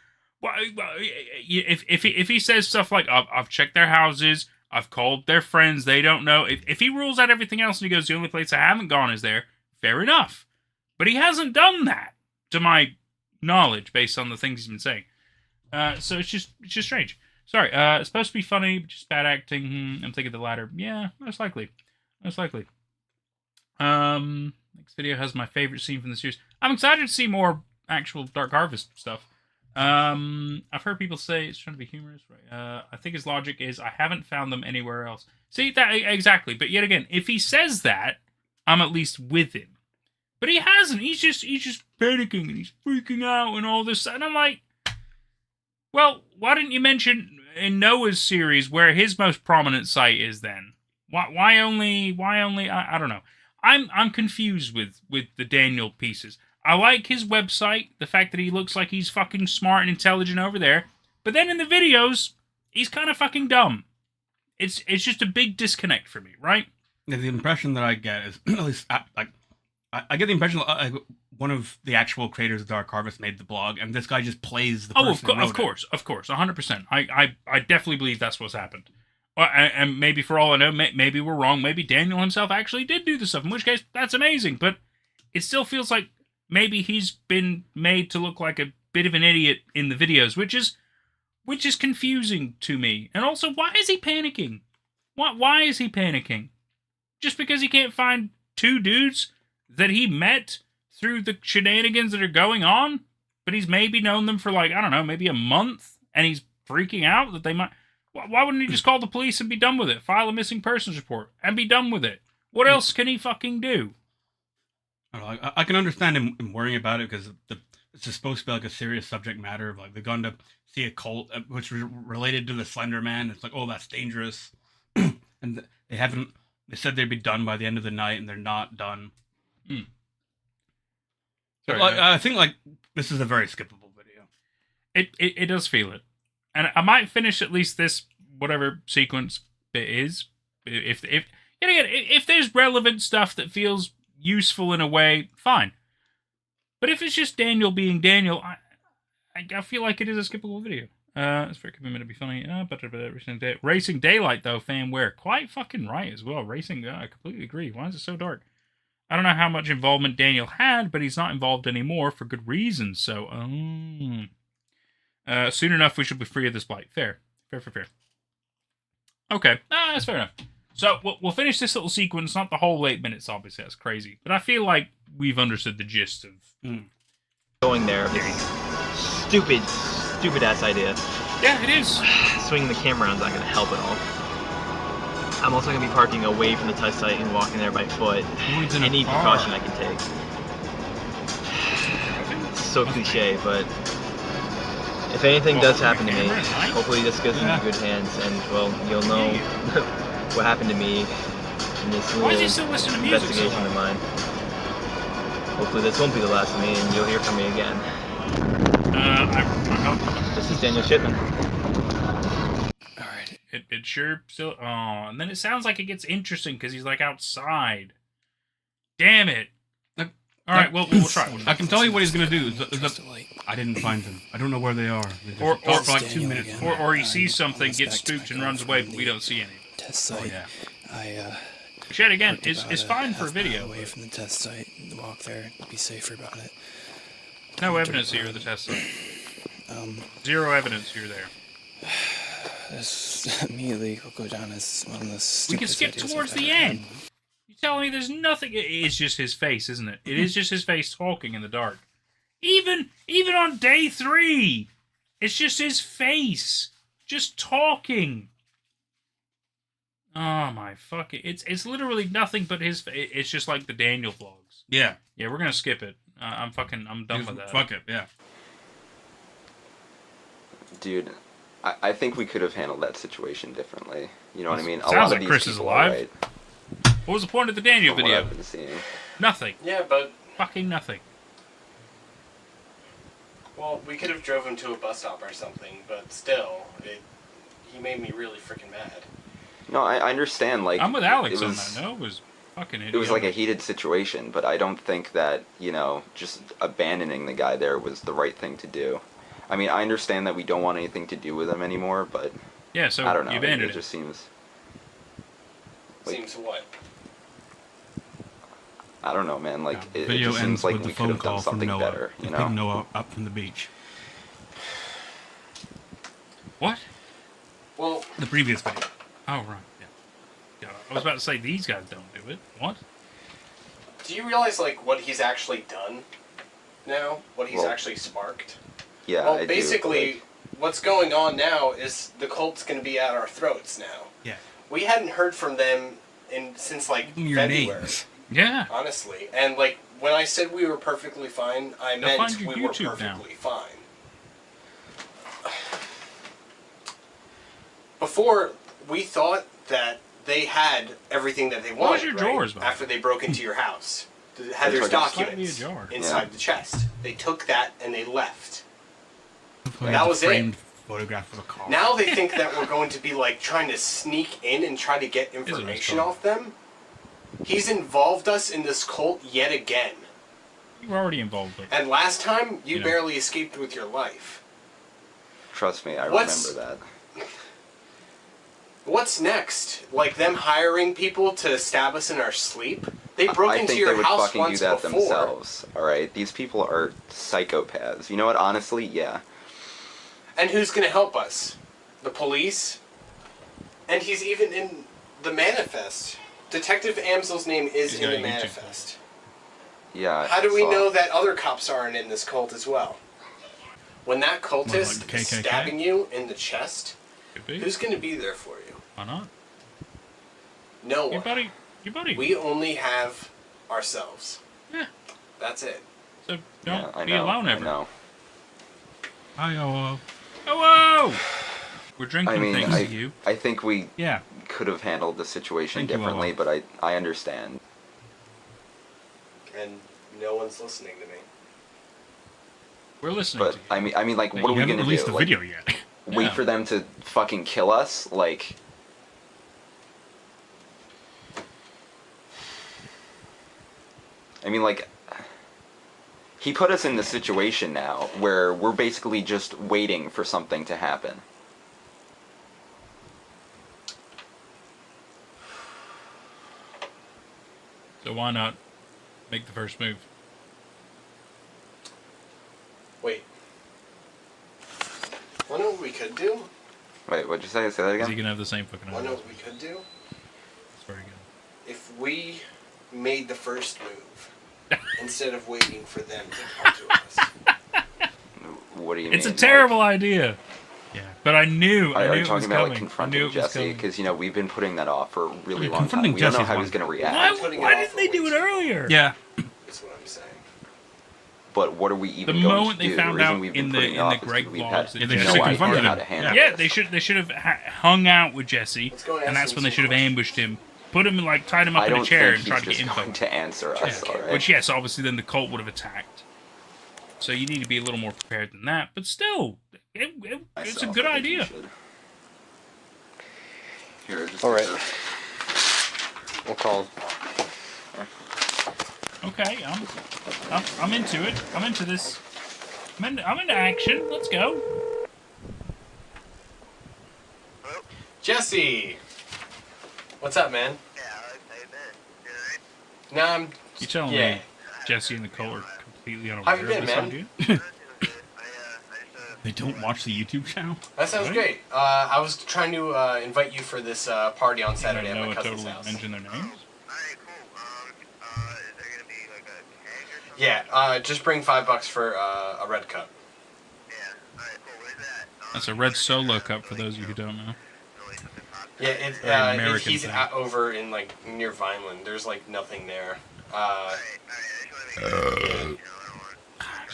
If he says stuff like, I've checked their houses, I've called their friends, they don't know. If he rules out everything else and he goes, the only place I haven't gone is there, fair enough. But he hasn't done that, to my knowledge, based on the things he's been saying. So it's just strange. Sorry, it's supposed to be funny, but just bad acting. I'm thinking the latter. Yeah, most likely. Most likely. Next video has my favorite scene from the series. I'm excited to see more actual Dark Harvest stuff. I've heard people say it's trying to be humorous, right? I think his logic is I haven't found them anywhere else. See, that exactly. But yet again, if he says that, I'm at least with him. But he hasn't. He's just panicking and he's freaking out and all this. And I'm like, well, why didn't you mention in Noah's series where his most prominent site is then? Why only? I don't know. I'm confused with the Daniel pieces. I like his website, the fact that he looks like he's fucking smart and intelligent over there, but then in the videos, he's kind of fucking dumb. It's just a big disconnect for me, right? Yeah, the impression that I get is, at least, I get the impression that one of the actual creators of Dark Harvest made the blog, and this guy just plays the person who wrote it. Of course, 100%. I definitely believe that's what's happened. And maybe for all I know, maybe we're wrong. Maybe Daniel himself actually did do this stuff, in which case, that's amazing. But it still feels like maybe he's been made to look like a bit of an idiot in the videos, which is confusing to me. And also, why is he panicking? Why is he panicking? Just because he can't find 2 dudes that he met through the shenanigans that are going on? But he's maybe known them for like, I don't know, maybe a month, and he's freaking out that they might... Why wouldn't he just call the police and be done with it? File a missing persons report and be done with it. What else can he fucking do? I can understand him worrying about it because it's supposed to be like a serious subject matter of like they're going to see a cult which was related to the Slender Man. It's like, oh, that's dangerous, and they haven't. They said they'd be done by the end of the night, and they're not done. Sorry, I think like this is a very skippable video. It does feel it, and I might finish at least this whatever sequence it is. If there's relevant stuff that feels useful in a way, fine. But if it's just Daniel being Daniel, I feel like it is a skippable video. It's very commitment to be funny. Racing Daylight, though, fanware. Quite fucking right as well. Racing, I completely agree. Why is it so dark? I don't know how much involvement Daniel had, but he's not involved anymore for good reasons. So, soon enough, we should be free of this blight. Fair. Okay, that's fair enough. So, we'll finish this little sequence, not the whole 8 minutes, obviously, that's crazy. But I feel like we've understood the gist of... Going there. Stupid-ass idea. Yeah, it is. Swinging the camera around is not going to help at all. I'm also going to be parking away from the test site and walking there by foot. Any precaution I can take. so cliche, but if anything does happen to me, hopefully this goes into good hands, and well, you'll know what happened to me in this little investigation of mine. Hopefully this won't be the last of me, and you'll hear from me again. I hope. This is Daniel Shipman. Alright. It sure still... Oh, and then it sounds like it gets interesting because he's like outside. Damn it. Alright, well, we'll try. I can tell you what he's gonna do. I didn't find them. I don't know where they are. Or for like 2 minutes. Or he sees something, gets spooked, and runs away, but we don't see any. Test site. Shed again is fine for a video. Away from the test site, walk there, be safer about it. No evidence here of the test site. Zero evidence you're there. This immediately will go down as one of the We can skip towards the end. You telling me there's nothing? It's just his face, isn't it? It is just his face talking in the dark. Even on day 3, it's just his face, just talking. Oh my fucking! It's literally nothing but his. It's just like the Daniel vlogs. Yeah. Yeah, we're gonna skip it. I'm done with that. Fuck it. Yeah. Dude, I think we could have handled that situation differently. You know what I mean? Sounds like Chris is alive. What was the point of the Daniel From video? what I've been seeing. Nothing. Yeah, but Fucking nothing. well, we could have drove him to a bus stop or something, but still, he made me really freaking mad. No, I understand. Like, I'm with Alex it on was, that. No, it was fucking idiotic. It was like a heated situation, but I don't think that, just abandoning the guy there was the right thing to do. I mean, I understand that we don't want anything to do with him anymore, but Yeah, so I don't know. you abandoned It just seems. Like, Seems what? I don't know, man. Like, it Video just ends seems like with we the could phone have done call from something Noah. better. To pick Noah up from the beach. What? Well, The previous video. Oh, right. Yeah. God, I was about to say, these guys don't do it. What? do you realize, like, what he's actually done now? What he's Well, actually sparked? Yeah, Well, I basically, do, what's going on now is the cult's going to be at our throats now. Yeah. We hadn't heard from them since, like, Your February. names. Yeah. Honestly. And, like, when I said we were perfectly fine, I They'll meant find your we were YouTube now. perfectly fine. Before, we thought that they had everything that they wanted, was your drawers, right? Bob? After they broke into your house. Had their It's like documents slightly ajar. inside the chest. They took that and they left. Like That a was it. framed photograph of a car. Now they think that we're going to be like trying to sneak in and try to get information car. off them. He's involved us in this cult yet again. You were already involved with it. And last time, you Yeah. barely escaped with your life. Trust me, I What's- remember that. What's next? Like them hiring people to stab us in our sleep? They broke I into think your they would house fucking do once that before. themselves. All right, these people are psychopaths. You know what? Honestly, yeah. And who's going to help us? The police? And he's even in the manifest. Detective Amsel's name is He's in got the a YouTube manifest. Yeah. How do we I saw know it. that other cops aren't in this cult as well? When that cultist like the is KKK? stabbing you in the chest, Could be. who's going to be there for you? Why not? No Your one. buddy. Your buddy. We only have ourselves. Yeah. That's it. So Yeah, don't I be know, alone I ever. know. Hi, oh. Oh, whoa! We're drinking I mean, things to you. I think we Yeah. could have handled the situation Thank you, differently, Wawa. but I understand. And no one's listening to me. We're listening But to you. I mean, like, You what are we haven't gonna released do? the Like, video yet. wait Yeah. for them to fucking kill us? Like, I mean, like, he put us in the situation now where we're basically just waiting for something to happen. So why not make the first move? Wait. Wanna know what we could do? Wait, what'd you say? Say that Is he again? gonna have the same fucking Wanna know idea? what we could do? That's very good. If we made the first move instead of waiting for them to come to us. What do you It's a mean? terrible idea. Yeah, but I knew. I Are knew you it was talking about coming. like I knew confronting it was Jesse? coming. Because we've been putting that off for a really Yeah, long time. confronting We don't know Jesse's how one he's gonna thing. react. Putting it Why off didn't for they do way it too long. earlier? Yeah. That's what I'm saying. But what are we even The going moment to do? they found reason out we've in been the putting it in the off is Greg 'cause we've vlogs had that they no should Jesse have idea confronted how him. to handle Yeah, this. they should have hung out with Jesse, Let's go and and ask that's him when they some should have questions. ambushed him, put him like tied him up I in a don't chair think and he's tried to get just info. going to answer us, Yeah. alright? Which yes, obviously then the cult would have attacked. So you need to be a little more prepared than that. But still, it's a Myself, good I think we idea. should. Here, just All get right. the- We'll call him. Okay, I'm into it. I'm into this. I'm into action. Let's go. Jesse! What's up, man? No, I'm... You telling Yeah. me Jesse and the cult are completely How unaware you of been, this man? idea? They don't watch the YouTube channel. That sounds Right. great. I was trying to invite you for this party on Saturday at my Noah cousin's totally house. mentioned their names. Yeah, just bring $5 for a red cup. That's a red Solo cup for those of you who don't know. Yeah, Very American he's thing. out over in like near Vineland. There's like nothing there.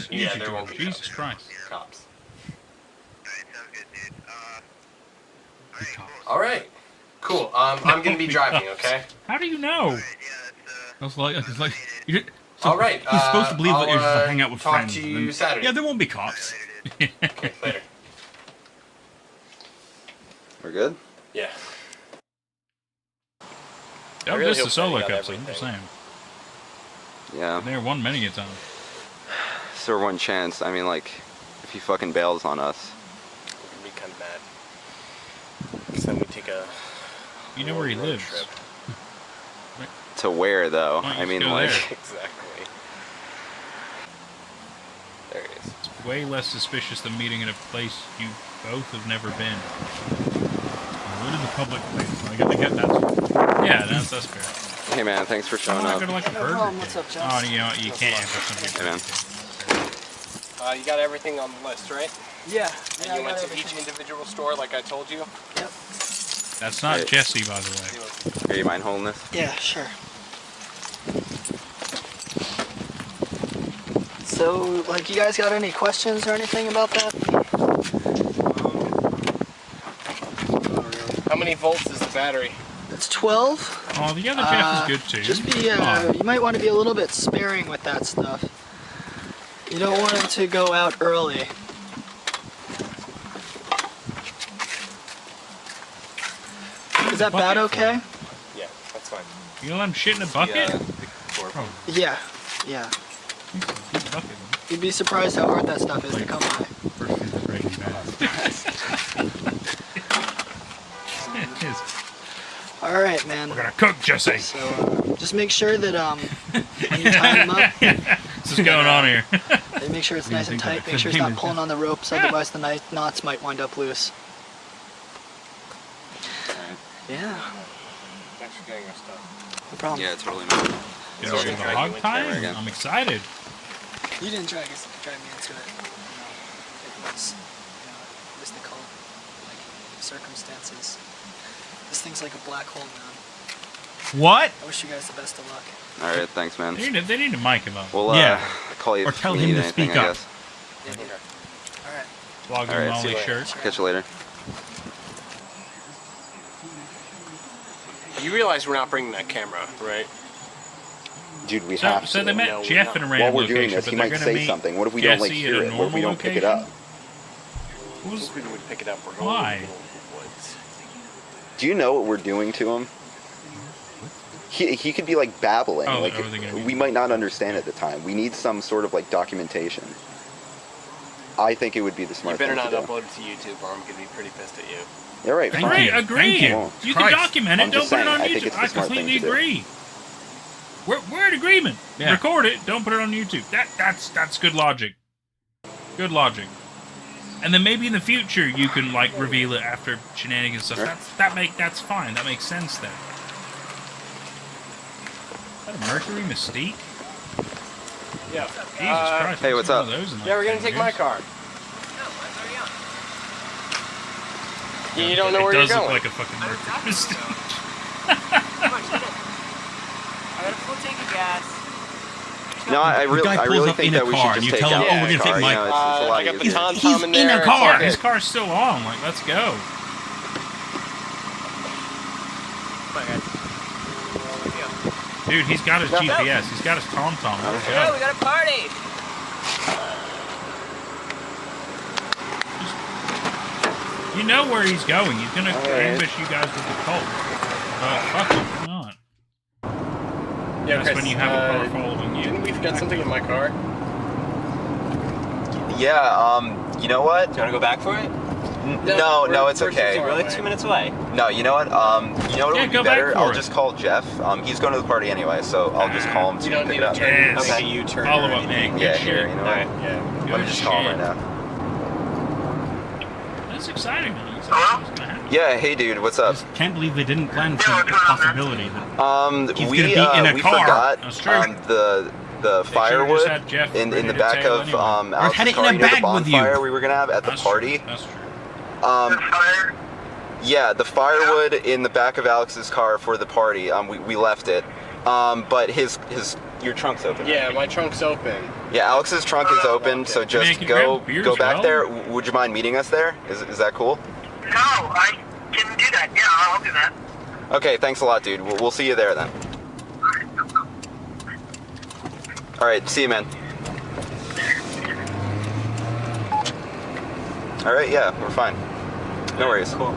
Yeah, there won't be Jesus cops. Christ. Cops. Cops. All right, cool. I'm gonna be driving. Okay. How do you know? It's like you did, All right. He's supposed to believe that I'll, you're just to hang out with talk friends. to and you then- Saturday. Yeah, there won't be cops. Okay, later. We're good? Yeah. Don't really miss the hope Solo that he got cups, I'm just everything. saying. Yeah. They're one many a time. So one chance. I mean, like, if he fucking bails on us. I'm gonna be kind of mad. Because then we take a. You know where he road lives. trip. To where, though? Why don't you I mean, just go like... there? Exactly. There he is. It's way less suspicious than meeting in a place you both have never been. Well, it is a public place, so I get that. Yeah, that's fair. Hey, man, thanks for I'm showing not up. going to like a No burger. problem. What's King. up, Josh? Oh, you know what? You can't ambush something. Hey, man. You got everything on the list, right? Yeah. And you went to each individual store like I told you? Yep. That's not Hey. Jesse, by the way. Here, you mind holding this? Yeah, sure. So, like, you guys got any questions or anything about that? How many volts is the battery? It's 12. Oh, the other Jeff is good too. Just be, Come on. you might want to be a little bit sparing with that stuff. You don't want it to go out early. Is that bat Bucket okay? Yeah, that's fine. You gonna let him shit in a bucket? Oh. Yeah. Yeah. Big bucket. You'd be surprised how hard that stuff is to come by. First thing is Breaking Bad. It is. All right, man. We're gonna cook, Jesse. So just make sure that when you tie them up, What's going on here? make sure it's nice and think of tight. it. Make sure it's not Containment. pulling on the ropes, otherwise the knots might wind up loose. Yeah, Thanks for getting our stuff. no problem. Yeah, totally, man. Get Sorry over to the drag hog you into tie? camera again. I'm excited. You didn't drag me into it. It was, what is it called? Like circumstances. This thing's like a black hole, man. What? I wish you guys the best of luck. All right, thanks, man. They need to mic him up. We'll Yeah. call you Or if tell we him need to anything, speak I up. guess. All right. Vlogging All right, Molly see you later. shirt. Catch you later. You realize we're not bringing that camera, right? Dude, we So, have so to. they met No, we're Jeff not. in a While random we're doing location, this, but he they're might gonna say meet something. What if we don't like Jesse hear at a it? What if we normal don't pick it up? Who's- We would pick it up. We're going Why? to the woods. Do you know what we're doing to him? He could be like babbling. Oh, like are they gonna be- we might not understand at the time. We need some sort of like documentation. I think it would be the You smart better thing not to do. upload it to YouTube or I'm going to be pretty pissed at you. You're right. Thank fine. you. Agree. Thank you. You can Christ. document it. I'm Don't just put it saying, on I think YouTube. it's the I smart thing completely to do. agree. We're in agreement. Yeah. Record it. Don't put it on YouTube. That's good logic. Good logic. And then maybe in the future you can like reveal it after shenanigans and stuff. Sure. That's fine. That makes sense then. Is that a Mercury Mystique? Yeah. Jesus Christ. hey, I've what's seen one up? of those in, like, Yeah, we're going 10 to take my years. car. You don't know It where you're does look going. like a fucking Mercury Mystique. I got a full tank of gas. Just No, I The guy pulls really up think in a that we car, should and just you take tell him, out "Oh, we're his gonna take car, Mike." you know, it's a lot I got the easier. Tom in there. in a it's car. all His good. car's still on. Like, let's go. Dude, he's got his GPS. He's got his TomTom. Let's go. we got a party. You know where he's going. He's gonna ambush you guys with the Colt. Fuck him. Come on. Yeah, That's Chris, when you have a car following you. Didn't we forget something in my car? Yeah, you know what? Do you want to go back for it? No, it's we're okay. too far Really, away. 2 minutes away. No, you know what? You know what Yeah, would go be back better? for I'll it. just call Jeff. He's going to the party anyway, so I'll just call him You to don't pick need it up. to turn. Yes. Okay, you turn. Follow or up, anything. man. Yeah, Good here, shit. you know All what? right. Yeah. Let me just call him right now. That's exciting. Though. It's gonna happen. Yeah, hey dude, what's up? Just can't believe they didn't plan for the possibility that We He's gonna be in a we car. forgot That's true. The They should've firewood just had Jeff in ready the to back tail of anyway. Alex's had it in car, a you know, the bag with you. bonfire we were gonna have at the That's party. True. That's true. Yeah, the firewood in the back of Alex's car for the party. We left it. But your trunk's open. right? Yeah, my trunk's open. Yeah, Alex's trunk is open, so Man, just can you go grab beer go as back well? there. Would you mind meeting us there? Is that cool? No, I can do that. Yeah, I'll do that. Okay, thanks a lot, dude. We'll see you there then. All right, see you, man. All right, yeah, we're fine. No worries. Cool.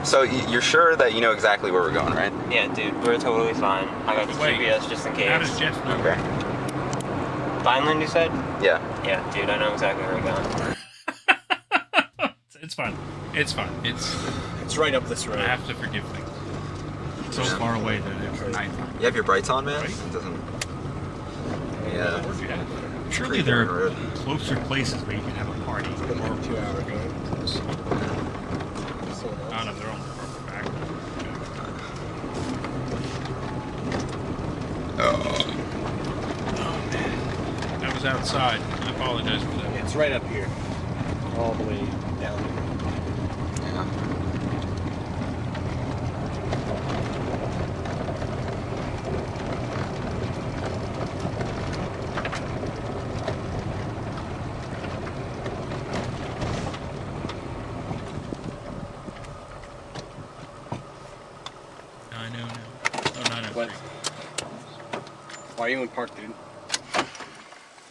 So you're sure that you know exactly where we're going, right? Yeah, dude, we're totally fine. I got the Wait. GPS just in case. How does Jeff know? Okay. Vineland, you said? Yeah. Yeah, dude, I know exactly where we're going. It's fine. It's fine. It's right up this road. I have to forgive things. so far away that it's nighttime. You have your brights on, man? Right. It doesn't. Yeah. Where'd you have? Surely there are closer places where you can have a party. It's been like 2 hours ago. Oh no, they're on the back. Oh man, that was outside. I apologize for that. It's right up here. All the way down. Yeah. I know now. Oh, 903. What? Why are you in park, dude?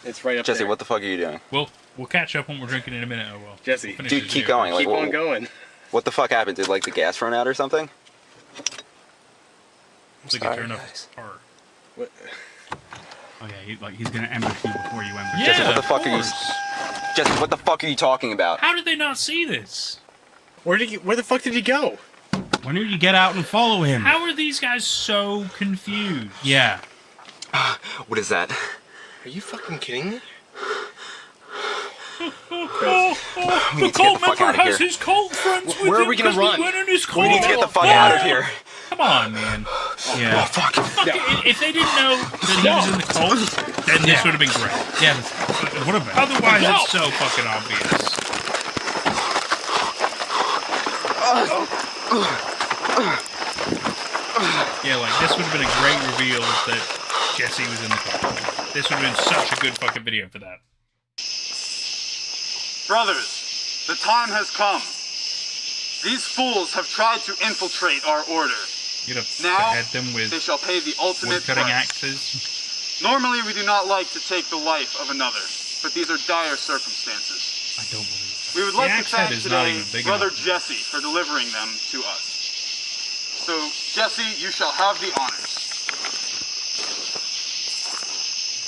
It's right up Jesse, there. what the fuck are you doing? We'll catch up when we're drinking in a minute. Oh well. Jesse, We'll finish Dude, this keep here. going. Like, keep on going. What the fuck happened? Did like the gas run out or something? So you can turn off his car. What? Oh yeah, he's gonna ambush you before you ambush. Yeah, Jesse, what the of fuck are you? course. Jesse, what the fuck are you talking about? How did they not see this? Where the fuck did he go? When did you get out and follow him? How are these guys so confused? Yeah. What is that? Are you fucking kidding me? The need to get cult the fuck member outta has here. his cult friends with Where are him we gonna 'cause run? We went in his car. We need to get the fuck Oh, out of here. Come on, man. Yeah. Oh fuck. If they didn't know that he was in the cult, then this would have been great. Yeah. What about? Otherwise, it's so fucking obvious. Yeah, like, this would have been a great reveal that Jesse was in the cult. This would have been such a good fucking video for that. Brothers, the time has come. These fools have tried to infiltrate our order. You'd have Now, behead them with they shall pay the ultimate wood-cutting price. axes. Normally, we do not like to take the life of another, but these are dire circumstances. I don't believe that. We would The like to axe head thank is not today even big Brother enough. Jesse for delivering them to us. So, Jesse, you shall have the honors.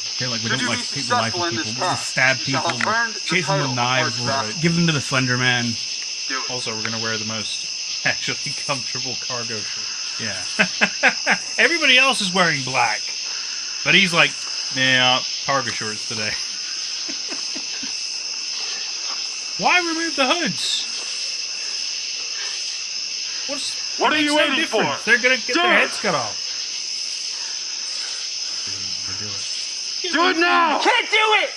I feel like we Should don't you like be to take the life successful of in people. this We just task, stab you shall people, have earned the chase them title with of knives, Arch Valley. give them to the Slender Man. Do it. Also, we're gonna wear the most actually comfortable cargo shorts. Yeah. Everybody else is wearing black, but he's like, yeah, cargo shorts today. Why remove the hoods? What are makes you no waiting difference? for? They're gonna get Do their it. heads cut off. Do it now! Can't do it!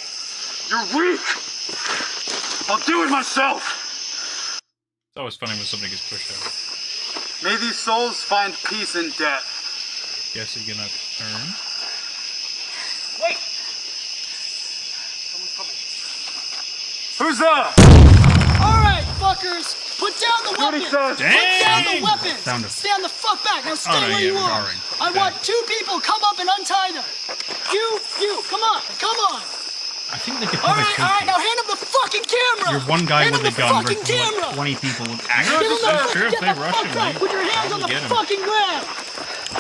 You're weak! I'll do it myself! It's always funny when somebody gets pushed over. May these souls find peace in death. Guess you're gonna turn. Who's up? Alright, fuckers! Put down the weapon! Damn. Put down the weapon! Sound of- Stand the fuck back! Now stay Oh, no, where yeah, you are! jarring. I want 2 people, come up and untie them! You, come on! I think they could probably take Alright, you. now hand him the fucking camera! You're one guy Hand with him a the gun fucking versus like camera! 20 people with You know, axes. this is true. If Get they the rush fuck him, back! we Put your hands on the get him. fucking ground!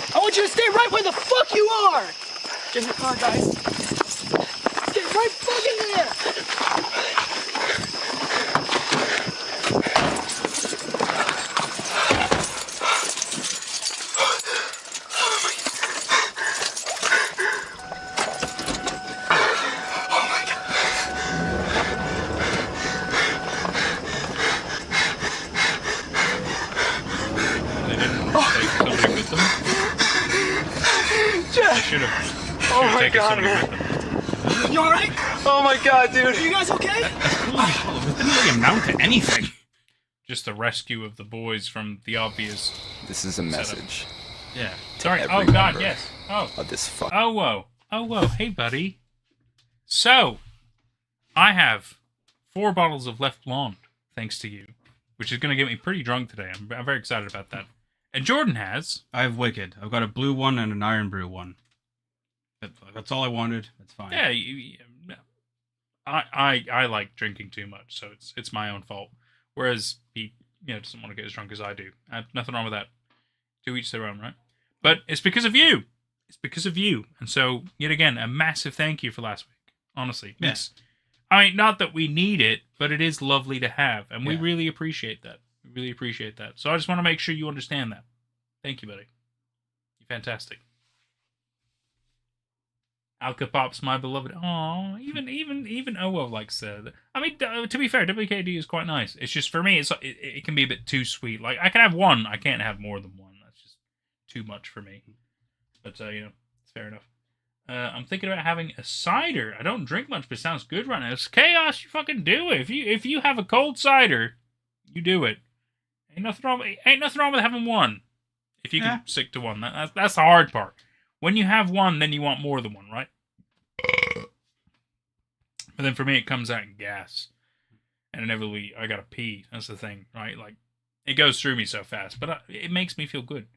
I want you to stay right where the fuck you are! Get in the car, guys. Stay right fucking there! They didn't take somebody with them. They should have taken somebody with them. You alright? Oh my god, dude. You guys okay? It didn't really amount to anything. Just the rescue of the boys from the obvious. This is a message Yeah. Sorry. every Oh God. member Yes. Oh. of this fuck. Oh whoa. Oh whoa. Hey buddy. So, I have 4 bottles of Left Blonde, thanks to you, which is going to get me pretty drunk today. I'm very excited about that. And Jordan has. I have Wicked. I've got a blue one and an Iron Brew one. That's all I wanted. That's fine. Yeah. I like drinking too much, so it's my own fault. Whereas he, doesn't want to get as drunk as I do. Nothing wrong with that. To each their own, right? But it's because of you. It's because of you. And so, yet again, a massive thank you for last week. Honestly. Yeah. I mean, not that we need it, but it is lovely to have. And we Yeah. really appreciate that. We really appreciate that. So I just want to make sure you understand that. Thank you, buddy. You're fantastic. Alka Pops, my beloved. Oh, even Owo likes that. I mean, to be fair, WKD is quite nice. It's just for me, it can be a bit too sweet. Like I can have one, I can't have more than one. That's just too much for me. But it's fair enough. I'm thinking about having a cider. I don't drink much, but it sounds good right now. It's chaos. You fucking do it. If you have a cold cider, you do it. Ain't nothing wrong with having one. If you can stick to one, that's the hard part. When you have one, then you want more than one, right? But then for me, it comes out in gas, and inevitably I gotta pee. That's the thing, right? Like it goes through me so fast, but it makes me feel good.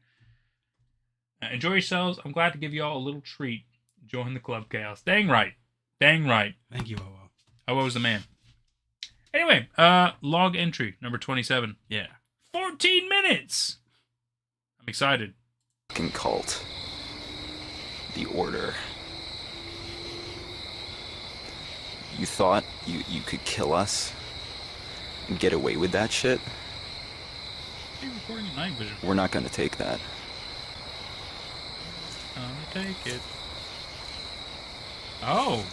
Enjoy yourselves. I'm glad to give you all a little treat. Join the club, Chaos. Dang right. Thank you, Owo. Owo's the man. Anyway, log entry number 27. Yeah. 14 minutes. I'm excited. Fucking cult. The Order. You thought you could kill us and get away with that shit? Are you recording at night vision? We're not gonna take that. Gonna take it. Oh.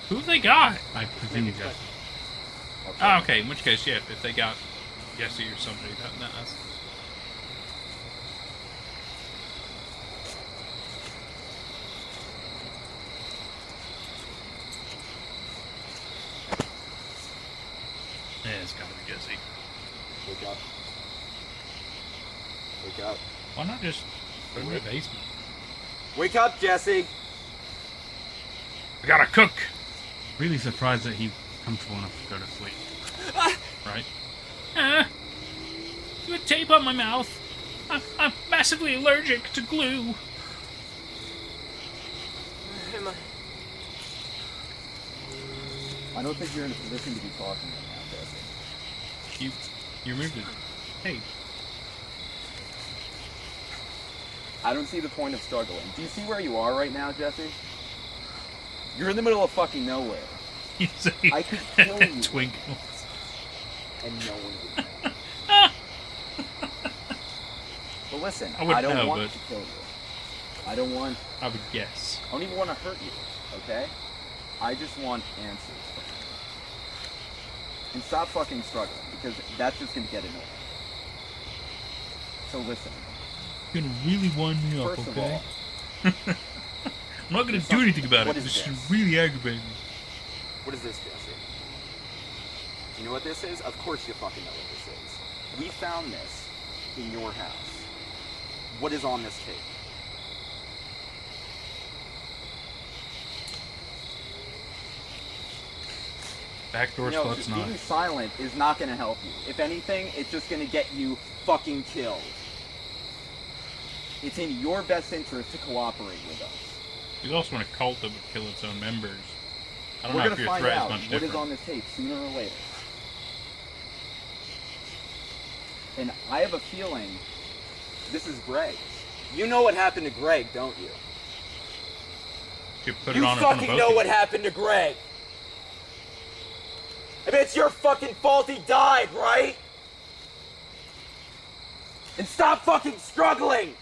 Who they got? I presume you guys. Oh, okay. In which case, yeah, if they got Jesse or somebody, that's... Yeah, it's gotta be Jesse. Wake up. Wake up. Why not just put him in the basement? Wake up, Jesse! I gotta cook! Really surprised that he's comfortable enough to go to sleep. Right? You had tape on my mouth. I'm massively allergic to glue. I don't think you're in a position to be talking right now, Jesse. You removed it. Hey. I don't see the point of struggling. Do you see where you are right now, Jesse? You're in the middle of fucking nowhere. You say I could kill you. Twinkles. And no one would know. But listen, I wouldn't don't know, want but- to kill you. I don't want... I would guess. I don't even want to hurt you, okay? I just want answers. And stop fucking struggling, because that's just going to get annoying. So listen. You're gonna really wind me up, First of okay? all, I'm not gonna do anything about it. What is This this? should really aggravate me. what is this, Jesse? Do you know what this is? Of course you fucking know what this is. We found this in your house. What is on this tape? Backdoor You know, sluts not. being silent is not going to help you. If anything, it's just going to get you fucking killed. It's in your best interest to cooperate with us. He's also in a cult that would kill its own members. I don't We're know going if to your find threat out is much what different. is on this tape sooner or later. And I have a feeling this is Greg. You know what happened to Greg, don't you? You put it You on in front of fucking both know of what you. happened to Greg. I mean, it's your fucking fault he died, right? And stop fucking struggling!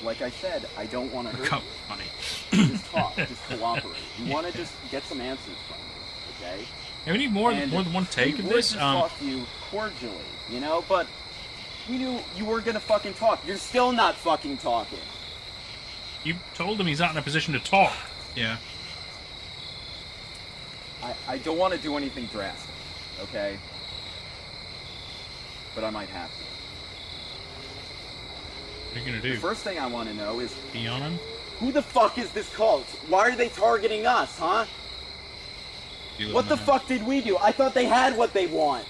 Like I said, I don't want to hurt Come, you. honey. Just talk, just cooperate. We want to just get some answers from you, okay? Yeah, we need more And than one take we of would this. just talk to you cordially, you know? But we knew you weren't gonna fucking talk. You're still not fucking talking. You told him he's not in a position to talk. Yeah. I don't want to do anything drastic, okay? But I might have to. What are you gonna The do? first thing I want to know is, Pee on him? who the fuck is this cult? Why are they targeting us, huh? Do you What the let him know? fuck did we do? I thought they had what they want.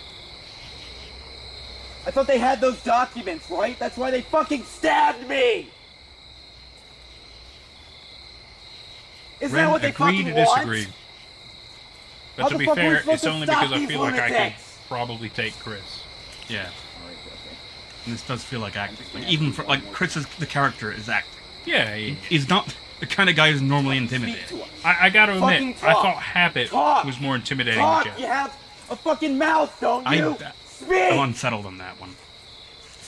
I thought they had those documents, right? That's why they fucking stabbed me! Isn't that Ren, what they agree fucking to want? disagree. But How to the be fuck are we fair, supposed it's to only stop because I these feel like I could lunatics? probably take Chris. Yeah. Alright, okay. And this does feel like acting. just Like, gonna even ask for you one like more Chris is the character is acting. Yeah, yeah. He's not the kind of guy who's normally intimidated. Speak to us. I gotta admit, Fucking I talk. thought Habit Talk. was more intimidating Talk! than You Jeff. have a fucking mouth, don't I- you? I'm Speak! unsettled on that one.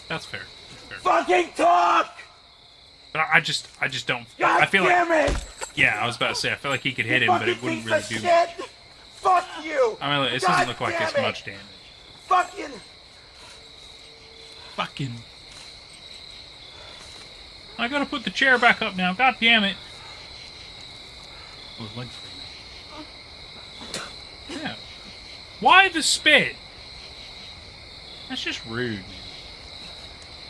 That's fair. That's fair. Fucking talk! But I just don't. God I feel damn like, it! yeah, I was about to say, I feel like he could hit You him, but it fucking wouldn't really piece do of much. shit! Fuck you! I mean, this God doesn't look like damn it's it. much damage. Fucking... Fucking. I gotta put the chair back up now. God damn it. Oh, his legs free. Yeah. Why the spit? That's just rude, man.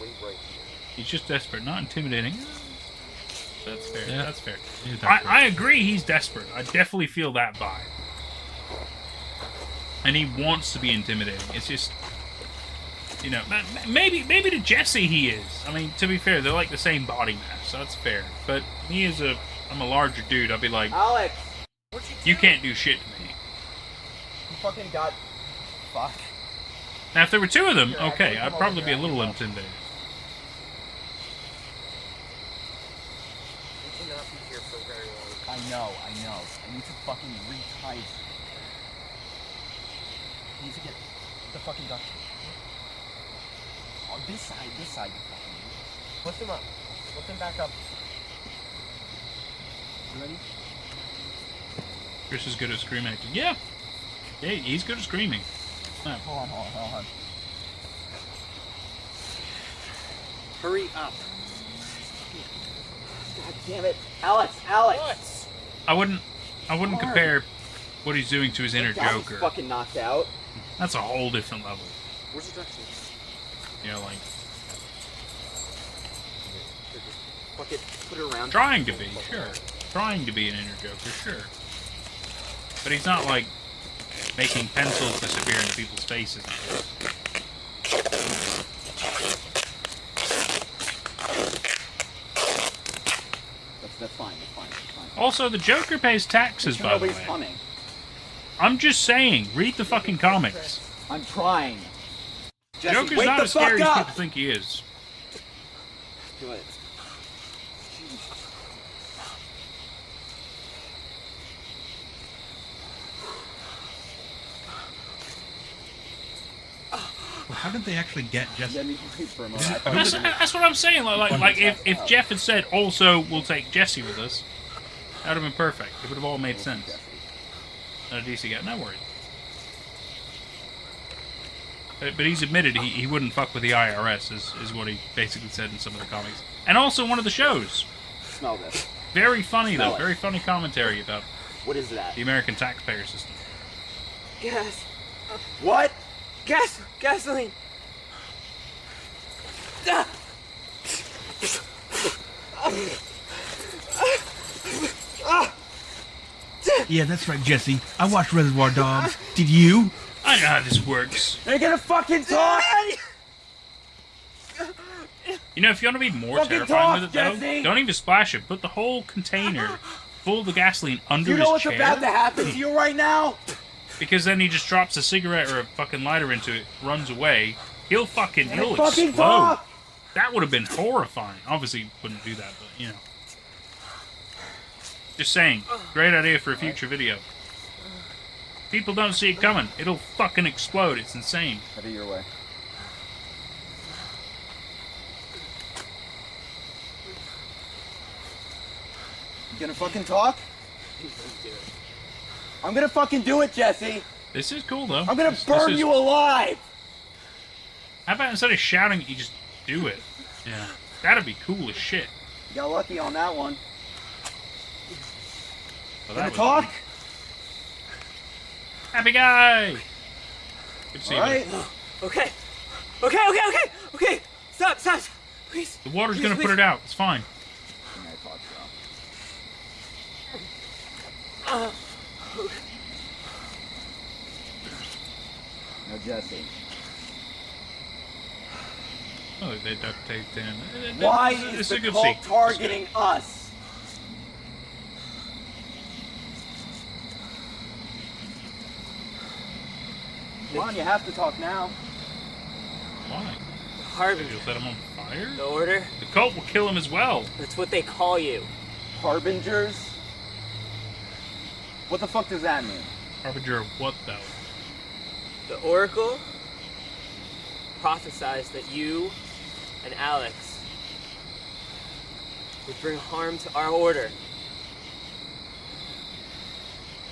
Wait right here. He's just desperate, not intimidating. That's fair. Yeah. That's fair. He's desperate. I agree he's desperate. I definitely feel that vibe. And he wants to be intimidating. It's just, you know, maybe to Jesse he is. I mean, to be fair, they're like the same body mass, so that's fair. But me I'm a larger dude, I'd be like, Alex! you can't do shit to me. You fucking got... Fuck. Now, if there were two of them, Here, okay, actually, I'd come probably over be a here. little intimidated. We cannot be here for very long. I know. I need to fucking retie you. I need to get the fucking duct tape. On this side, you fucking... Lift him up. Lift him back up. You ready? Chris is good at scream acting. Yeah. Yeah, he's good at screaming. No. Hold on. Hurry up. God damn it. Alex! What? I wouldn't Hard. compare what he's doing to his inner God, he's Joker. fucking knocked out. That's a whole different level. Where's the duct tape? You know, like, Fuck it. Put it around. trying to be, sure. Trying to be an inner Joker, sure. But he's not, like, making pencils disappear into people's faces. That's fine. Also, the Joker pays taxes, by the Nobody's way. coming. I'm just saying, read the fucking comics. I'm trying. Jesse, Joker's wake not the as scary as fuck people up! think he is. Do it. Well, how did they actually get Jesse? Let me breathe for a moment. That's what I'm saying. Like if Jeff had said, also, we'll take Jesse with us, that would have been perfect. It would have all made sense. Not a DC guy. No worries. But he's admitted he wouldn't fuck with the IRS, is what he basically said in some of the comics. And also one of the shows. Smell this. Very funny, Smell though. it. Very funny commentary about What is that? the American taxpayer system. Gas. What? Gasoline. Yeah, that's right, Jesse. I watched Reservoir Dogs. Did you? I know how this works. They're gonna fucking talk! You know, if you want to be more Fucking terrifying talk, with it, though, Jesse! don't even splash it. Put the whole container full of the gasoline under You know his what's chair. about to happen to you right now? Because then he just drops a cigarette or a fucking lighter into it, runs away. He'll fucking explode. talk! That would have been horrifying. Obviously, he wouldn't do that, but, you know. Just saying. Great idea for a future video. People don't see it coming. It'll fucking explode. It's insane. Have it your way. You gonna fucking talk? I'm gonna fucking do it, Jesse. This is cool, though. I'm gonna burn you alive. How about instead of shouting, you just do it? Yeah. That'd be cool as shit. You got lucky on that one. Well, Gonna that talk? Happy guy! Good to see you. Alright. Okay. Stop. Please. The water's Please, gonna put it out. It's fine. No, Jesse. Oh, they duct taped in. Why It's is a the good cult sequence. targeting us? Come on, you have to talk now. Why? Harbinger. You'll set him on fire? The Order? The cult will kill him as well. That's what they call you. Harbingers? What the fuck does that mean? Harbinger of what, though? The Oracle prophesied that you and Alex would bring harm to our Order.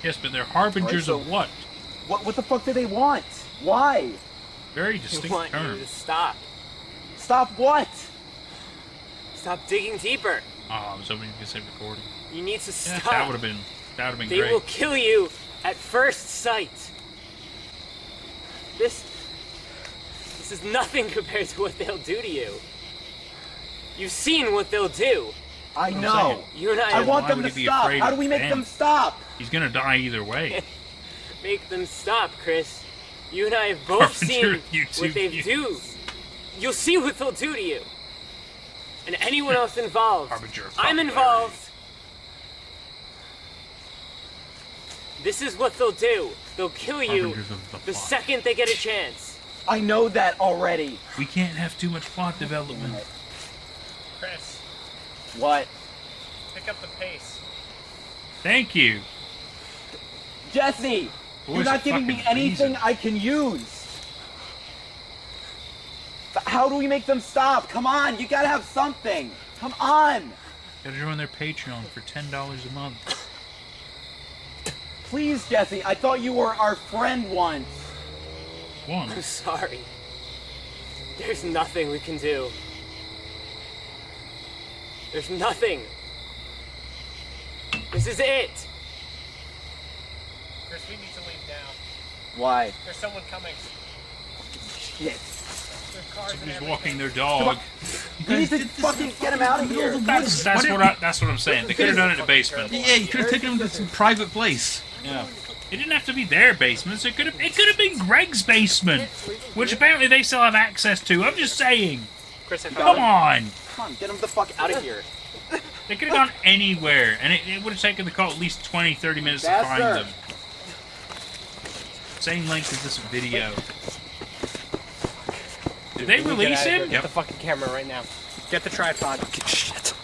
Yes, but they're harbingers so- of what? What the fuck do they want? Why? They Very distinct want term. you to stop. Stop what? Stop digging deeper. Oh, I was hoping you could say recording. You need to Yeah, stop. that would have been They great. will kill you at first sight. This is nothing compared to what they'll do to you. You've seen what they'll do. I know. You and I want Why them would to he be stop. afraid How of do we make Ben? them stop? He's gonna die either way. Make them stop, Chris. You and I have both Harbinger seen YouTube what they views. do. You'll see what they'll do to you. And anyone else involved. Harbinger of I'm popularity. involved. This is what they'll do. They'll kill you Harbingers of the the plot. second they get a chance. I know that already. We can't have too much plot development. Chris, What? pick up the pace. Thank you. Jesse! Boy's You're a not giving me fucking anything reason. I can use. How do we make them stop? Come on, you gotta have something. Come on. Gotta join their Patreon for $10 a month. Please, Jesse, I thought you were our friend once. One. I'm sorry. There's nothing we can do. There's nothing. This is it. Chris, we need to leave now. Why? There's someone coming. Shit. There's cars and Somebody's everything. walking their dog. We need to fucking get him out of here. That's what I'm saying. They could have done it in the basement. Yeah, you could have taken him to some private place. Yeah. It didn't have to be their basements. It could have been Greg's basement, which apparently they still have access to. I'm just saying. Chris, I Come found on. Come on, get him the fuck out of here. They could have gone anywhere, and it would have taken the cult at least 20, 30 minutes to find Faster. them. Same length as this video. Did they release him? Get the fucking camera right now. Get the tripod. Shit.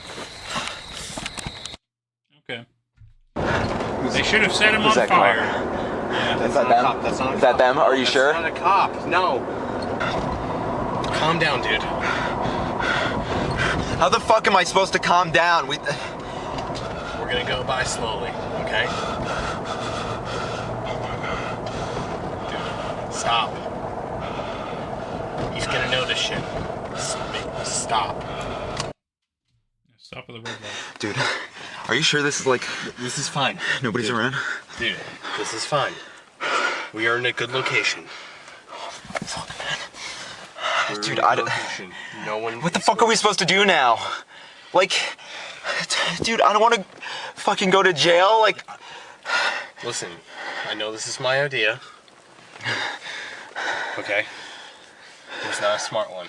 Okay. They should have set him Who's on that car? fire. Yeah. Is that them? Cop, that's not a Is that cop. them? Are you That's sure? not a cop. No. Calm down, dude. How the fuck am I supposed to calm down? We're gonna go by slowly, okay? Dude, stop. He's gonna know this shit. Stop. Stop at the red light. Dude, are you sure this is like This is fine. nobody's Dude. around? Dude, this is fine. We are in a good location. Fuck, man. We're Dude, in a I good don't. location. No one. What the fuck are we supposed to do now? Like, dude, I don't want to fucking go to jail. Like, Listen, I know this is my idea. Okay? It was not a smart one.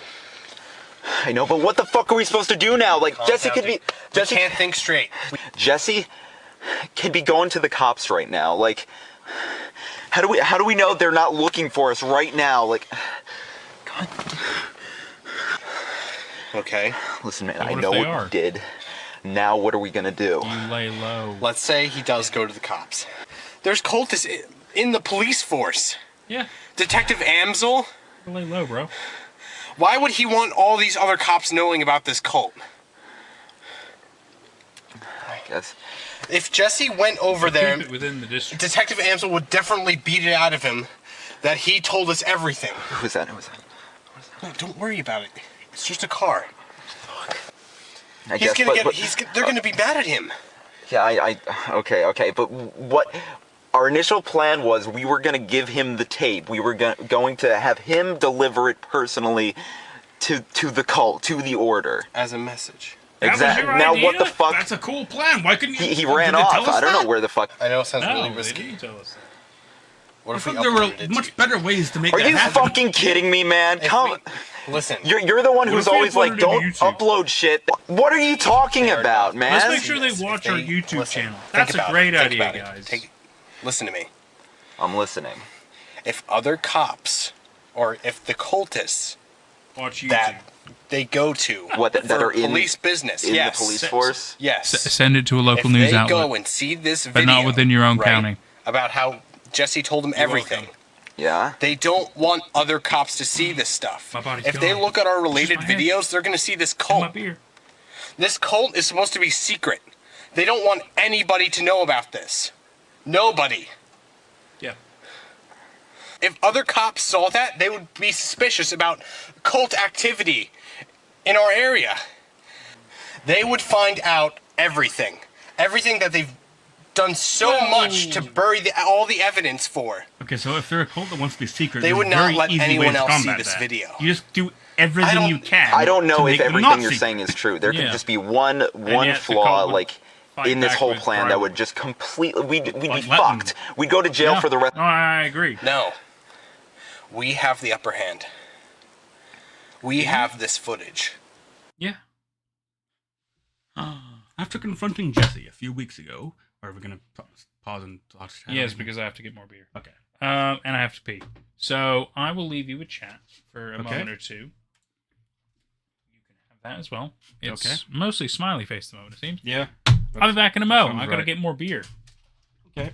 I know, but what the fuck are we supposed to do now? Like, Calm Jesse down, could be... dude. Jesse can't think straight. Jesse could be going to the cops right now. Like, how do we know they're not looking for us right now? Like, God. Okay. Listen, man, But I what if know they what are? you did. Now what are we gonna do? You lay low. Let's say he does go to the cops. There's cultists in the police force. Yeah. Detective Amsel? Lay low, bro. Why would he want all these other cops knowing about this cult? I guess. If Jesse went over there, Keep it within the district. Detective Amsel would definitely beat it out of him that he told us everything. Who's that? Who's that? No, don't worry about it. It's just a car. I guess, They're gonna be mad at him. Yeah, okay, but what... Our initial plan was we were going to give him the tape. We were going to have him deliver it personally to the cult, to the order. As a message. Exactly. Now what the fuck? That's a cool plan. Why couldn't you? He ran off. I don't know where the fuck. I know it sounds No, really they risky. didn't tell us that. What I if we thought there were uploaded it much to- better ways to make Are that you happen. fucking kidding me, man? If Come. Listen. You're the one What who's if we always like, uploaded it to don't YouTube? upload shit. What are you talking about, man? Let's make sure they If watch they- our YouTube listen, channel. think That's a about it. great Think idea, about it. guys. Listen to me. I'm listening. If other cops, or if the cultists Watch YouTube. that they go to What, that for are in- police business, In yes, the police force? yes. Send it to a local if news they outlet. go and see this video, But not within your own right, county. about how Jesse told them everything. welcome. Yeah? They don't want other cops to see this stuff. My body's If they going. look at our related Just my hand. videos, they're going to see this My cult. beer. This cult is supposed to be secret. They don't want anybody to know about this. Nobody. Yeah. If other cops saw that, they would be suspicious about cult activity in our area. They would find out everything. Everything that they've done so much to bury all the evidence for. Okay, so if they're a cult that wants to be secret, They there's would a not very let easy anyone way to else see combat this that. video. You just do everything you can. I don't know to if make them everything not you're secret. saying is true. There Yeah. could just be one yet the flaw, cult would like, fight in this back whole with plan that bribery. would just completely... We'd be Like, let fucked. them. We'd go to jail Yeah. for the rest... No, I agree. No. We have the upper hand. We have this footage. Yeah. After confronting Jesse a few weeks ago, are we going to pause and talk? Yes, because I have to get more beer. Okay. And I have to pee. So I will leave you with chat for a Okay. moment or two. You can have that as well. It's Okay. mostly smiley face at the moment, it seems. Yeah. I'll be back in a mo. sounds I gotta right. get more beer. Okay.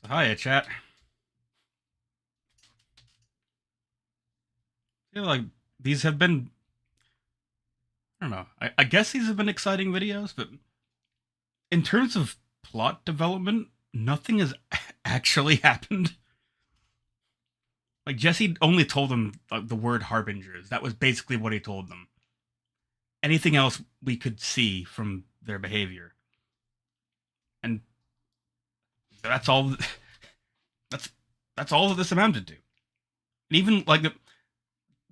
So, hiya, chat. I feel like these have been... I don't know. I guess these have been exciting videos, but in terms of plot development, nothing has actually happened. Like, Jesse only told them the word harbingers. That was basically what he told them. Anything else we could see from their behavior. And that's all... That's all that this amounted to. And even, like,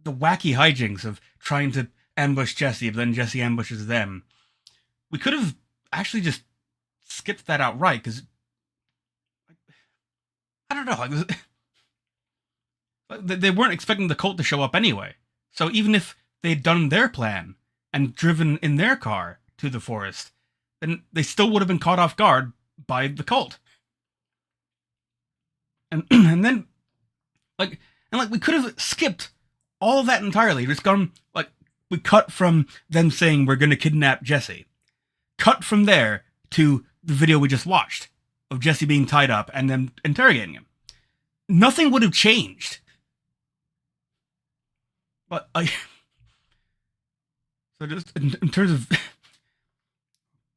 the wacky hijinks of trying to ambush Jesse, but then Jesse ambushes them. We could have actually just skipped that outright, because... I don't know, they weren't expecting the cult to show up anyway. So even if they'd done their plan and driven in their car to the forest, then they still would have been caught off guard by the cult. And and then we could have skipped all of that entirely. Just gone, like, we cut from them saying we're gonna kidnap Jesse. Cut from there to the video we just watched of Jesse being tied up and then interrogating him. Nothing would have changed. But so just in terms of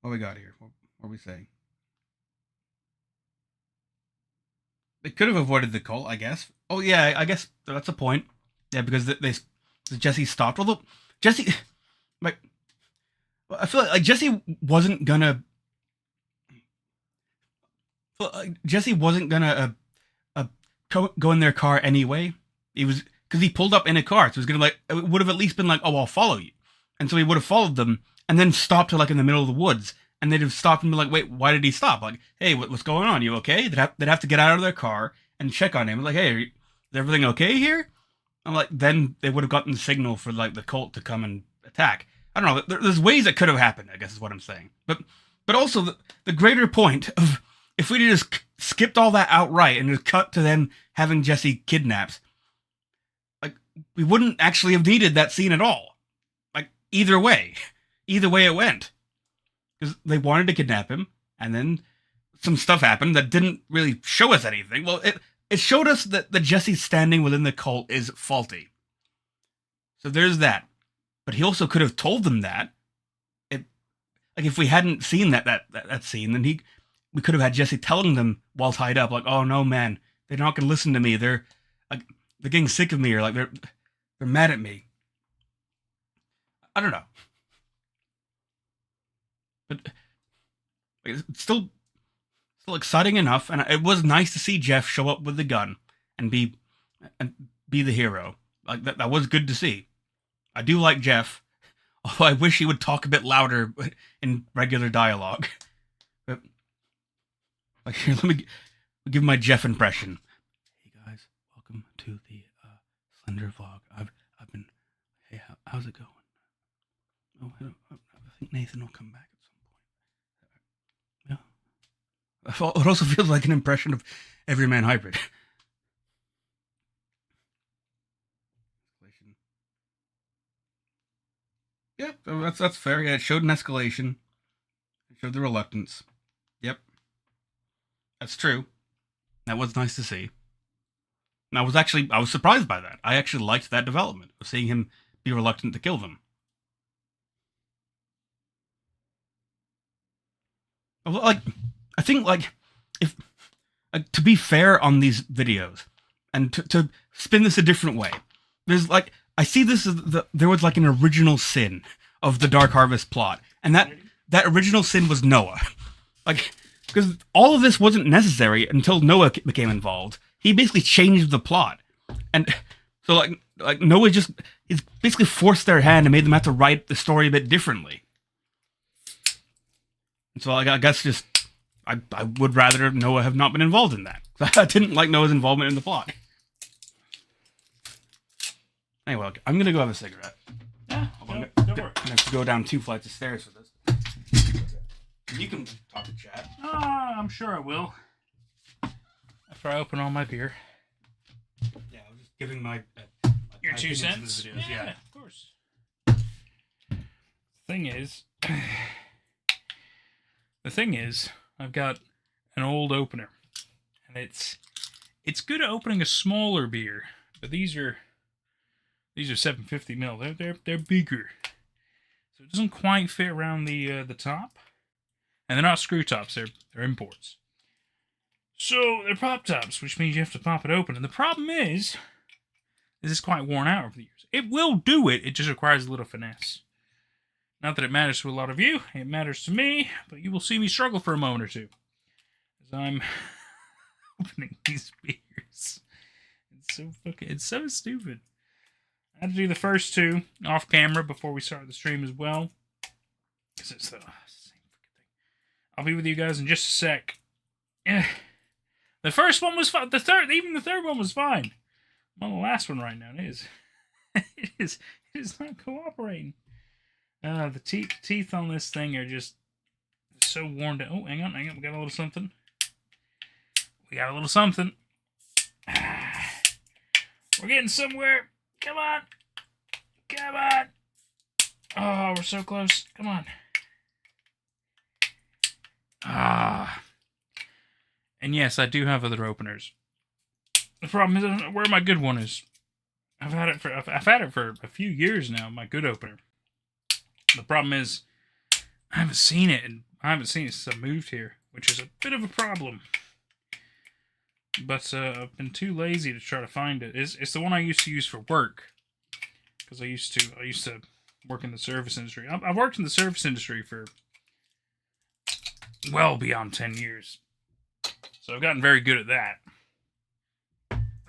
what we got here, what are we saying? They could have avoided the cult, I guess. Oh yeah, I guess that's a point. Yeah, because Jesse stopped. Although Jesse, like, I feel like Jesse wasn't gonna. Jesse wasn't gonna go in their car anyway. because he pulled up in a car, so he's gonna like it would have at least been like, oh, I'll follow you, and so he would have followed them and then stopped to like in the middle of the woods, and they'd have stopped and be like, wait, why did he stop? Like, hey, what's going on? You okay? They'd have to get out of their car and check on him, like, hey, is everything okay here? And like then they would have gotten the signal for like the cult to come and attack. I don't know. There's ways it could have happened, I guess is what I'm saying. But also the greater point of if we just skipped all that outright and just cut to them having Jesse kidnapped, like we wouldn't actually have needed that scene at all. Like either way it went, because they wanted to kidnap him, and then some stuff happened that didn't really show us anything. Well, it showed us that the Jesse's standing within the cult is faulty. So there's that. But he also could have told them that. Like if we hadn't seen that scene, then we could have had Jesse telling them while tied up, like, "Oh no, man, they're not gonna listen to me. They're getting sick of me, or like they're mad at me." I don't know, but it's still exciting enough, and it was nice to see Jeff show up with the gun and be the hero. Like that was good to see. I do like Jeff. Although I wish he would talk a bit louder in regular dialogue. But, like, here, let me give my Jeff impression. Hey guys, welcome to the Slender vlog. I've been. Hey, how's it going? Oh, I think Nathan will come back at some point. Yeah. It also feels like an impression of Everyman Hybrid. Yeah, that's fair. Yeah, it showed an escalation. It showed the reluctance. Yep. That's true. That was nice to see. And I was surprised by that. I actually liked that development of seeing him be reluctant to kill them. Like, I think, like, if to be fair on these videos, and to spin this a different way, there's like, I see this as there was like an original sin of the Dark Harvest plot, and that original sin was Noah. Like, because all of this wasn't necessary until Noah became involved. He basically changed the plot, and so like Noah he's basically forced their hand and made them have to write the story a bit differently. And so I guess just I would rather Noah have not been involved in that. I didn't like Noah's involvement in the plot. Anyway, I'm going to go have a cigarette. Yeah, I'm go for it. I have to go down 2 flights of stairs for this. You can talk to chat. I'm sure I will. After I open all my beer. Yeah, I was just giving my Your my 2 opinions cents? of the videos, yeah. Of course. The thing is, I've got an old opener. And it's good at opening a smaller beer, but these are 750 mil. They're bigger, so it doesn't quite fit around the top. And they're not screw tops. They're imports. So they're pop tops, which means you have to pop it open. And the problem is, this is quite worn out over the years. It will do it. It just requires a little finesse. Not that it matters to a lot of you. It matters to me, but you will see me struggle for a moment or two as I'm opening these beers. It's so stupid. I had to do the first 2 off camera before we start the stream as well. Because it's the same freaking thing. I'll be with you guys in just a sec. The first one was fine. The third one was fine. I'm on the last one right now. It is not cooperating. The teeth on this thing are just so worn down. Oh, hang on. We got a little something. We're getting somewhere. Come on. Oh, we're so close. Come on. And yes, I do have other openers. The problem is where my good one is. I've had it for a few years now, my good opener. The problem is I haven't seen it since I moved here, which is a bit of a problem. But I've been too lazy to try to find it. It's the one I used to use for work, because I used to work in the service industry. I've worked in the service industry for well beyond 10 years, so I've gotten very good at that.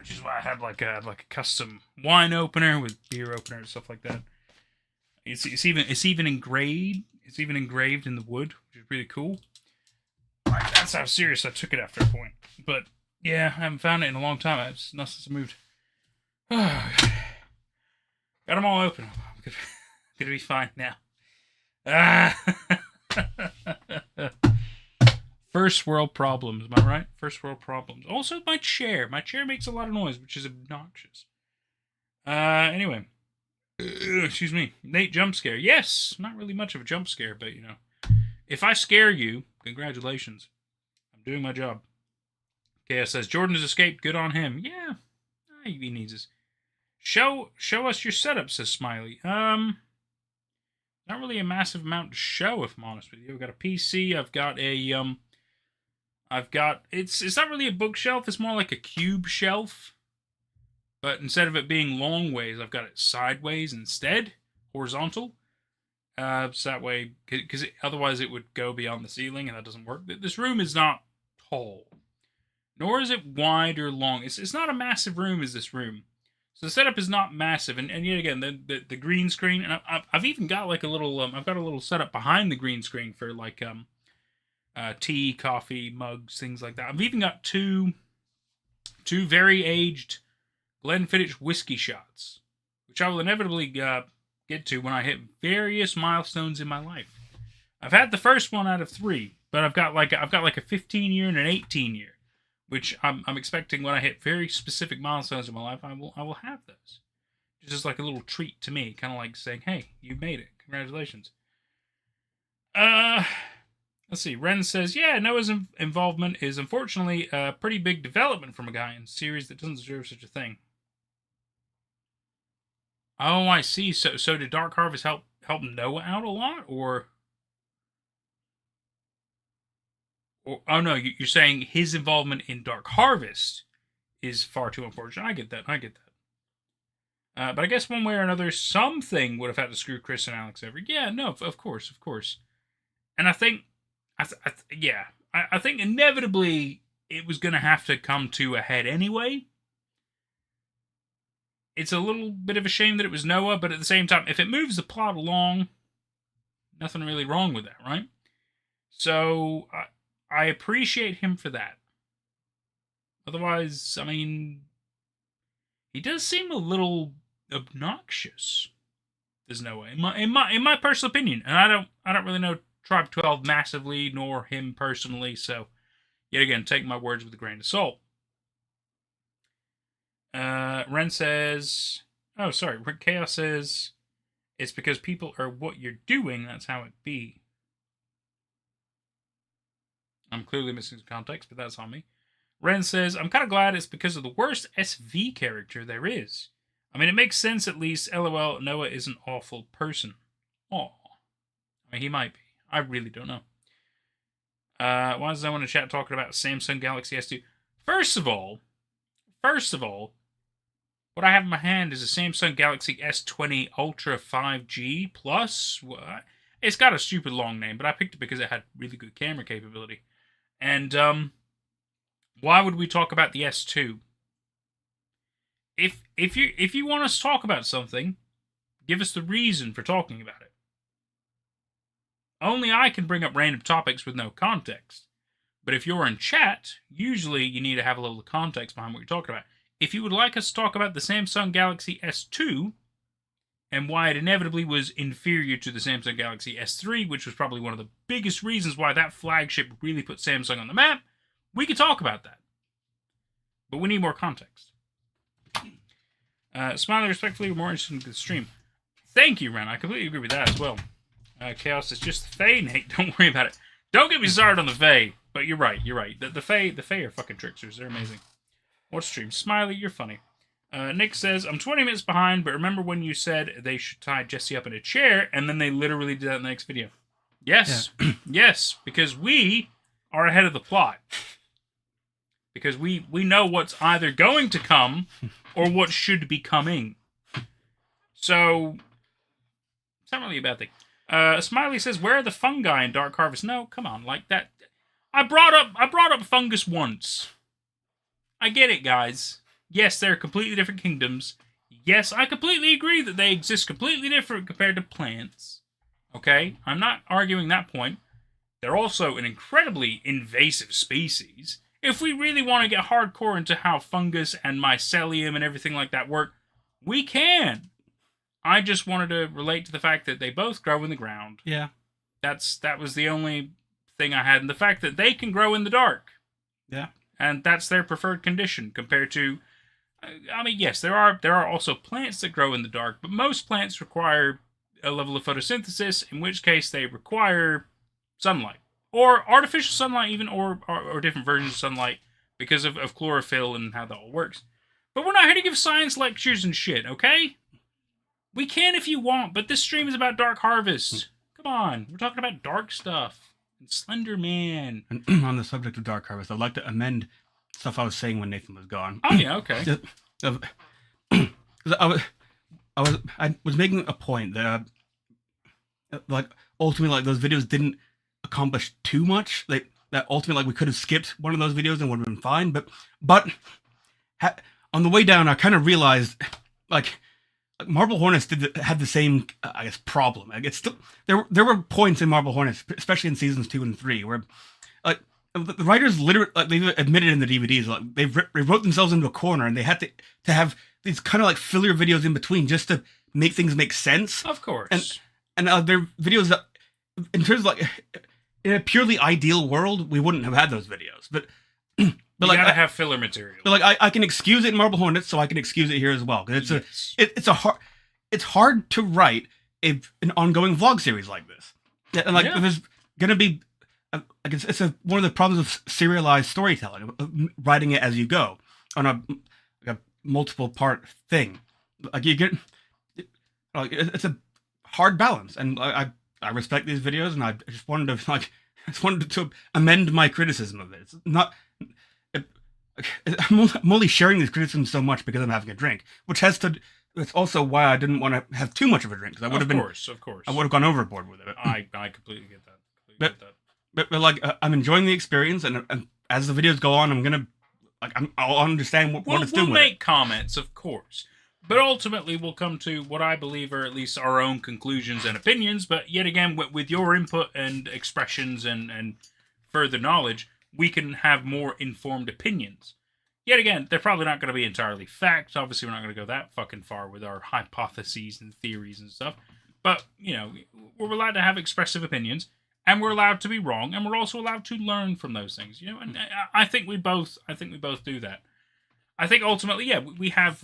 which is why I have like a custom wine opener with beer opener and stuff like that. It's even engraved. It's even engraved in the wood, which is really cool. Like, that's how serious I took it after a point. But yeah, I haven't found it in a long time. It's not since I moved. Got them all open. I'm gonna be fine now. First world problems, am I right? First world problems. Also, my chair. My chair makes a lot of noise, which is obnoxious. Anyway. Excuse me. Nate, jump scare. Yes, not really much of a jump scare, but you know. If I scare you, congratulations. I'm doing my job. KS says, Jordan has escaped. Good on him. Yeah. He needs us. Show us your setup, says Smiley. Not really a massive amount to show, if I'm honest with you. I've got a PC. I've got it's not really a bookshelf. It's more like a cube shelf. But instead of it being long ways, I've got it sideways instead, horizontal. So that way, because otherwise it would go beyond the ceiling, and that doesn't work. This room is not tall, nor is it wide or long. It's not a massive room as this room. So the setup is not massive, and yet again, the green screen, and I've even got like a little, I've got a little setup behind the green screen for like tea, coffee, mugs, things like that. I've even got two very aged Glenfiddich whiskey shots, which I will inevitably get to when I hit various milestones in my life. I've had the first one out of 3, but I've got like a 15-year and an 18-year, which I'm expecting when I hit very specific milestones in my life. I will have those. It's just like a little treat to me, kind of like saying, "Hey, you made it! Congratulations." Let's see. Ren says, "Yeah, Noah's involvement is unfortunately a pretty big development from a guy in a series that doesn't deserve such a thing." Oh, I see. So did Dark Harvest help Noah out a lot, or oh no, you're saying his involvement in Dark Harvest is far too unfortunate. I get that. But I guess one way or another, something would have had to screw Chris and Alex over. Yeah, no, of course. And I think, I think inevitably it was going to have to come to a head anyway. It's a little bit of a shame that it was Noah, but at the same time, if it moves the plot along, nothing really wrong with that, right? So, I appreciate him for that. Otherwise, I mean, he does seem a little obnoxious. There's no way, in my personal opinion, and I don't really know Tribe 12 massively, nor him personally. So, yet again, take my words with a grain of salt. Ren says, oh, sorry, Chaos says, it's because people are what you're doing, that's how it be. I'm clearly missing some context, but that's on me. Ren says, I'm kind of glad it's because of the worst SV character there is. I mean, it makes sense at least, LOL, Noah is an awful person. Aw. I mean, he might be. I really don't know. Why is someone in chat talking about Samsung Galaxy S2? First of all, what I have in my hand is a Samsung Galaxy S20 Ultra 5G Plus. It's got a stupid long name, but I picked it because it had really good camera capability. And why would we talk about the S2? If you want us to talk about something, give us the reason for talking about it. Only I can bring up random topics with no context. But if you're in chat, usually you need to have a little context behind what you're talking about. If you would like us to talk about the Samsung Galaxy S2 and why it inevitably was inferior to the Samsung Galaxy S3, which was probably one of the biggest reasons why that flagship really put Samsung on the map, we could talk about that. But we need more context. Smiley, respectfully, we're more interested in the stream. Thank you, Ren. I completely agree with that as well. Chaos is just the Fae, Nate. Don't worry about it. Don't get me started on the Fae. But you're right. The Fae are fucking tricksters. They're amazing. What stream? Smiley, you're funny. Nick says, I'm 20 minutes behind, but remember when you said they should tie Jesse up in a chair, and then they literally did that in the next video. Yes. Yeah. Yes, because we are ahead of the plot. Because we know what's either going to come or what should be coming. So, it's not really a bad thing. Smiley says, where are the fungi in Dark Harvest? No, come on, like that. I brought up fungus once. I get it, guys. Yes, they're completely different kingdoms. Yes, I completely agree that they exist completely different compared to plants. Okay? I'm not arguing that point. They're also an incredibly invasive species. If we really want to get hardcore into how fungus and mycelium and everything like that work, we can. I just wanted to relate to the fact that they both grow in the ground. Yeah. That was the only thing I had. And the fact that they can grow in the dark. Yeah. And that's their preferred condition compared to... I mean, yes, there are also plants that grow in the dark, but most plants require a level of photosynthesis, in which case they require sunlight. Or artificial sunlight even, or different versions of sunlight because of chlorophyll and how that all works. But we're not here to give science lectures and shit, okay? We can if you want, but this stream is about Dark Harvest. Come on, we're talking about dark stuff. And Slender Man. And on the subject of Dark Harvest, I'd like to amend stuff I was saying when Nathan was gone. Oh yeah, okay. I was making a point that like ultimately like those videos didn't accomplish too much. That ultimately like we could have skipped one of those videos and would have been fine. But on the way down, I kind of realized like Marble Hornets had the same I guess problem. Like it's still there were points in Marble Hornets, especially in seasons 2 and 3, where like the writers literally like they admitted in the DVDs like they wrote themselves into a corner and they had to have these kind of like filler videos in between just to make things make sense. Of course. And they're videos that, in terms of like, in a purely ideal world, we wouldn't have had those videos. But you like, gotta have filler material. But like, I can excuse it in Marble Hornets, so I can excuse it here as well. Because it's hard to write an ongoing vlog series like this. And like, there's gonna be, it's one of the problems of serialized storytelling, writing it as you go on a multiple part thing. Like you get, like it's a hard balance, and I respect these videos, and I just wanted to amend my criticism of it. It's not. I'm only sharing these criticisms so much because I'm having a drink, which has to. It's also why I didn't want to have too much of a drink, because I would have been. Of course. I would have gone overboard with it. I completely get that. But like I'm enjoying the experience, and as the videos go on, I'm gonna I'll understand what it's doing. We'll make comments, of course. But ultimately, we'll come to what I believe are at least our own conclusions and opinions. But yet again, with your input and expressions and further knowledge, we can have more informed opinions. Yet again, they're probably not going to be entirely facts. Obviously, we're not going to go that fucking far with our hypotheses and theories and stuff. But, you know, we're allowed to have expressive opinions, and we're allowed to be wrong, and we're also allowed to learn from those things. You know, and I think we both do that. I think ultimately, yeah, we have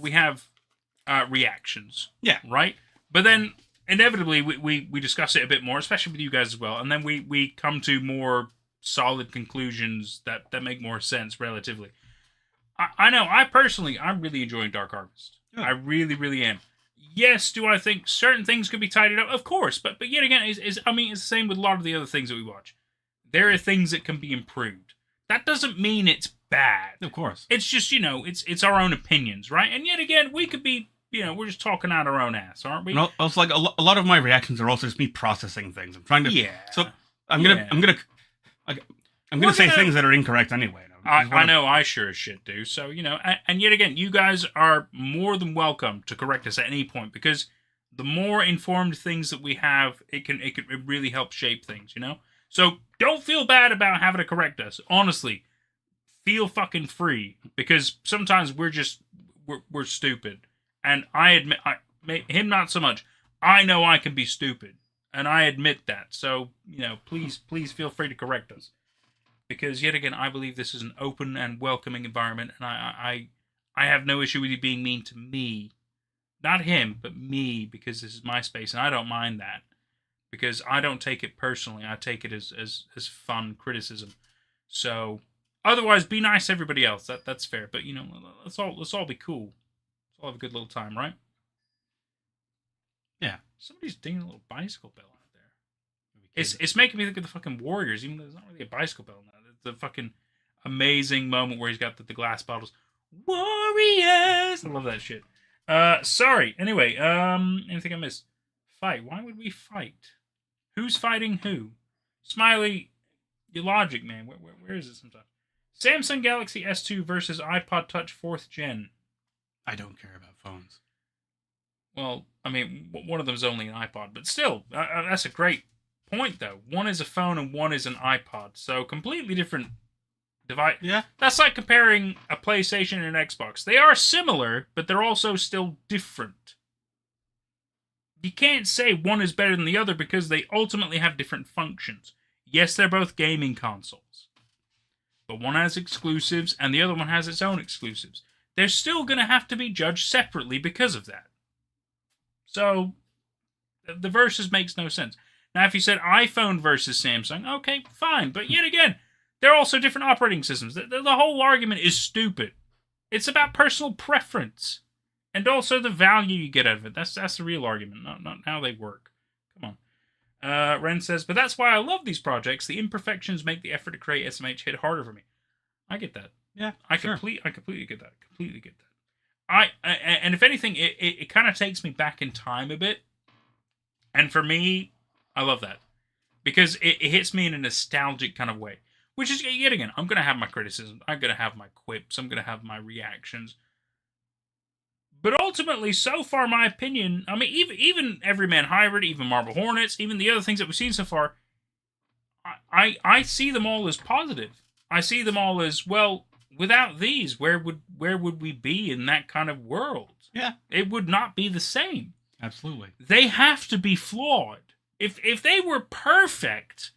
reactions. Yeah. Right? But then, inevitably, we discuss it a bit more, especially with you guys as well. And then we come to more solid conclusions that make more sense relatively. I know, I'm really enjoying Dark Harvest. Yeah. I really, really am. Yes, do I think certain things could be tidied up? Of course. But yet again, it's the same with a lot of the other things that we watch. There are things that can be improved. That doesn't mean it's bad. Of course. It's just, it's our own opinions, right? And yet again, we could be, we're just talking out our own ass, aren't we? No, it's like a lot of my reactions are also just me processing things. I'm trying to. Yeah. So I'm gonna say things that are incorrect anyway. I know I sure as shit do. So, and yet again, you guys are more than welcome to correct us at any point, because the more informed things that we have, it really help shape things, So don't feel bad about having to correct us. Honestly, feel fucking free, because sometimes we're stupid. And I admit, him not so much. I know I can be stupid, and I admit that. So, please feel free to correct us. Because, yet again, I believe this is an open and welcoming environment, and I have no issue with you being mean to me. Not him, but me, because this is my space, and I don't mind that. Because I don't take it personally. I take it as fun criticism. So, otherwise, be nice to everybody else. That's fair. But, let's all be cool. Let's all have a good little time, right? Yeah. Somebody's dinging a little bicycle bell out there. It's making me think of the fucking Warriors, even though there's not really a bicycle bell now. The fucking amazing moment where he's got the glass bottles. Warriors! I love that shit. Sorry. Anyway, anything I missed? Fight. Why would we fight? Who's fighting who? Smiley, your logic, man. Where is it sometimes? Samsung Galaxy S2 versus iPod Touch 4th Gen. I don't care about phones. Well, I mean, one of them's only an iPod, but still, that's a great point, though. One is a phone and one is an iPod, so completely different device. Yeah. That's like comparing a PlayStation and an Xbox. They are similar, but they're also still different. You can't say one is better than the other because they ultimately have different functions. Yes, they're both gaming consoles, but one has exclusives and the other one has its own exclusives. They're still going to have to be judged separately because of that. So, the versus makes no sense. Now, if you said iPhone versus Samsung, okay, fine. But yet again, they're also different operating systems. The whole argument is stupid. It's about personal preference. And also the value you get out of it. That's the real argument, not how they work. Come on. Ren says, but that's why I love these projects. The imperfections make the effort to create SMH hit harder for me. I get that. Yeah, I completely get that. Completely get that. And if anything, it kind of takes me back in time a bit. And for me, I love that. Because it hits me in a nostalgic kind of way. Which is, yet again, I'm going to have my criticisms. I'm going to have my quips. I'm going to have my reactions. But ultimately, so far, my opinion, I mean, even Everyman Hybrid, even Marble Hornets, even the other things that we've seen so far, I see them all as positive. I see them all as, well, without these, where would we be in that kind of world? Yeah. It would not be the same. Absolutely. They have to be flawed. If they were perfect,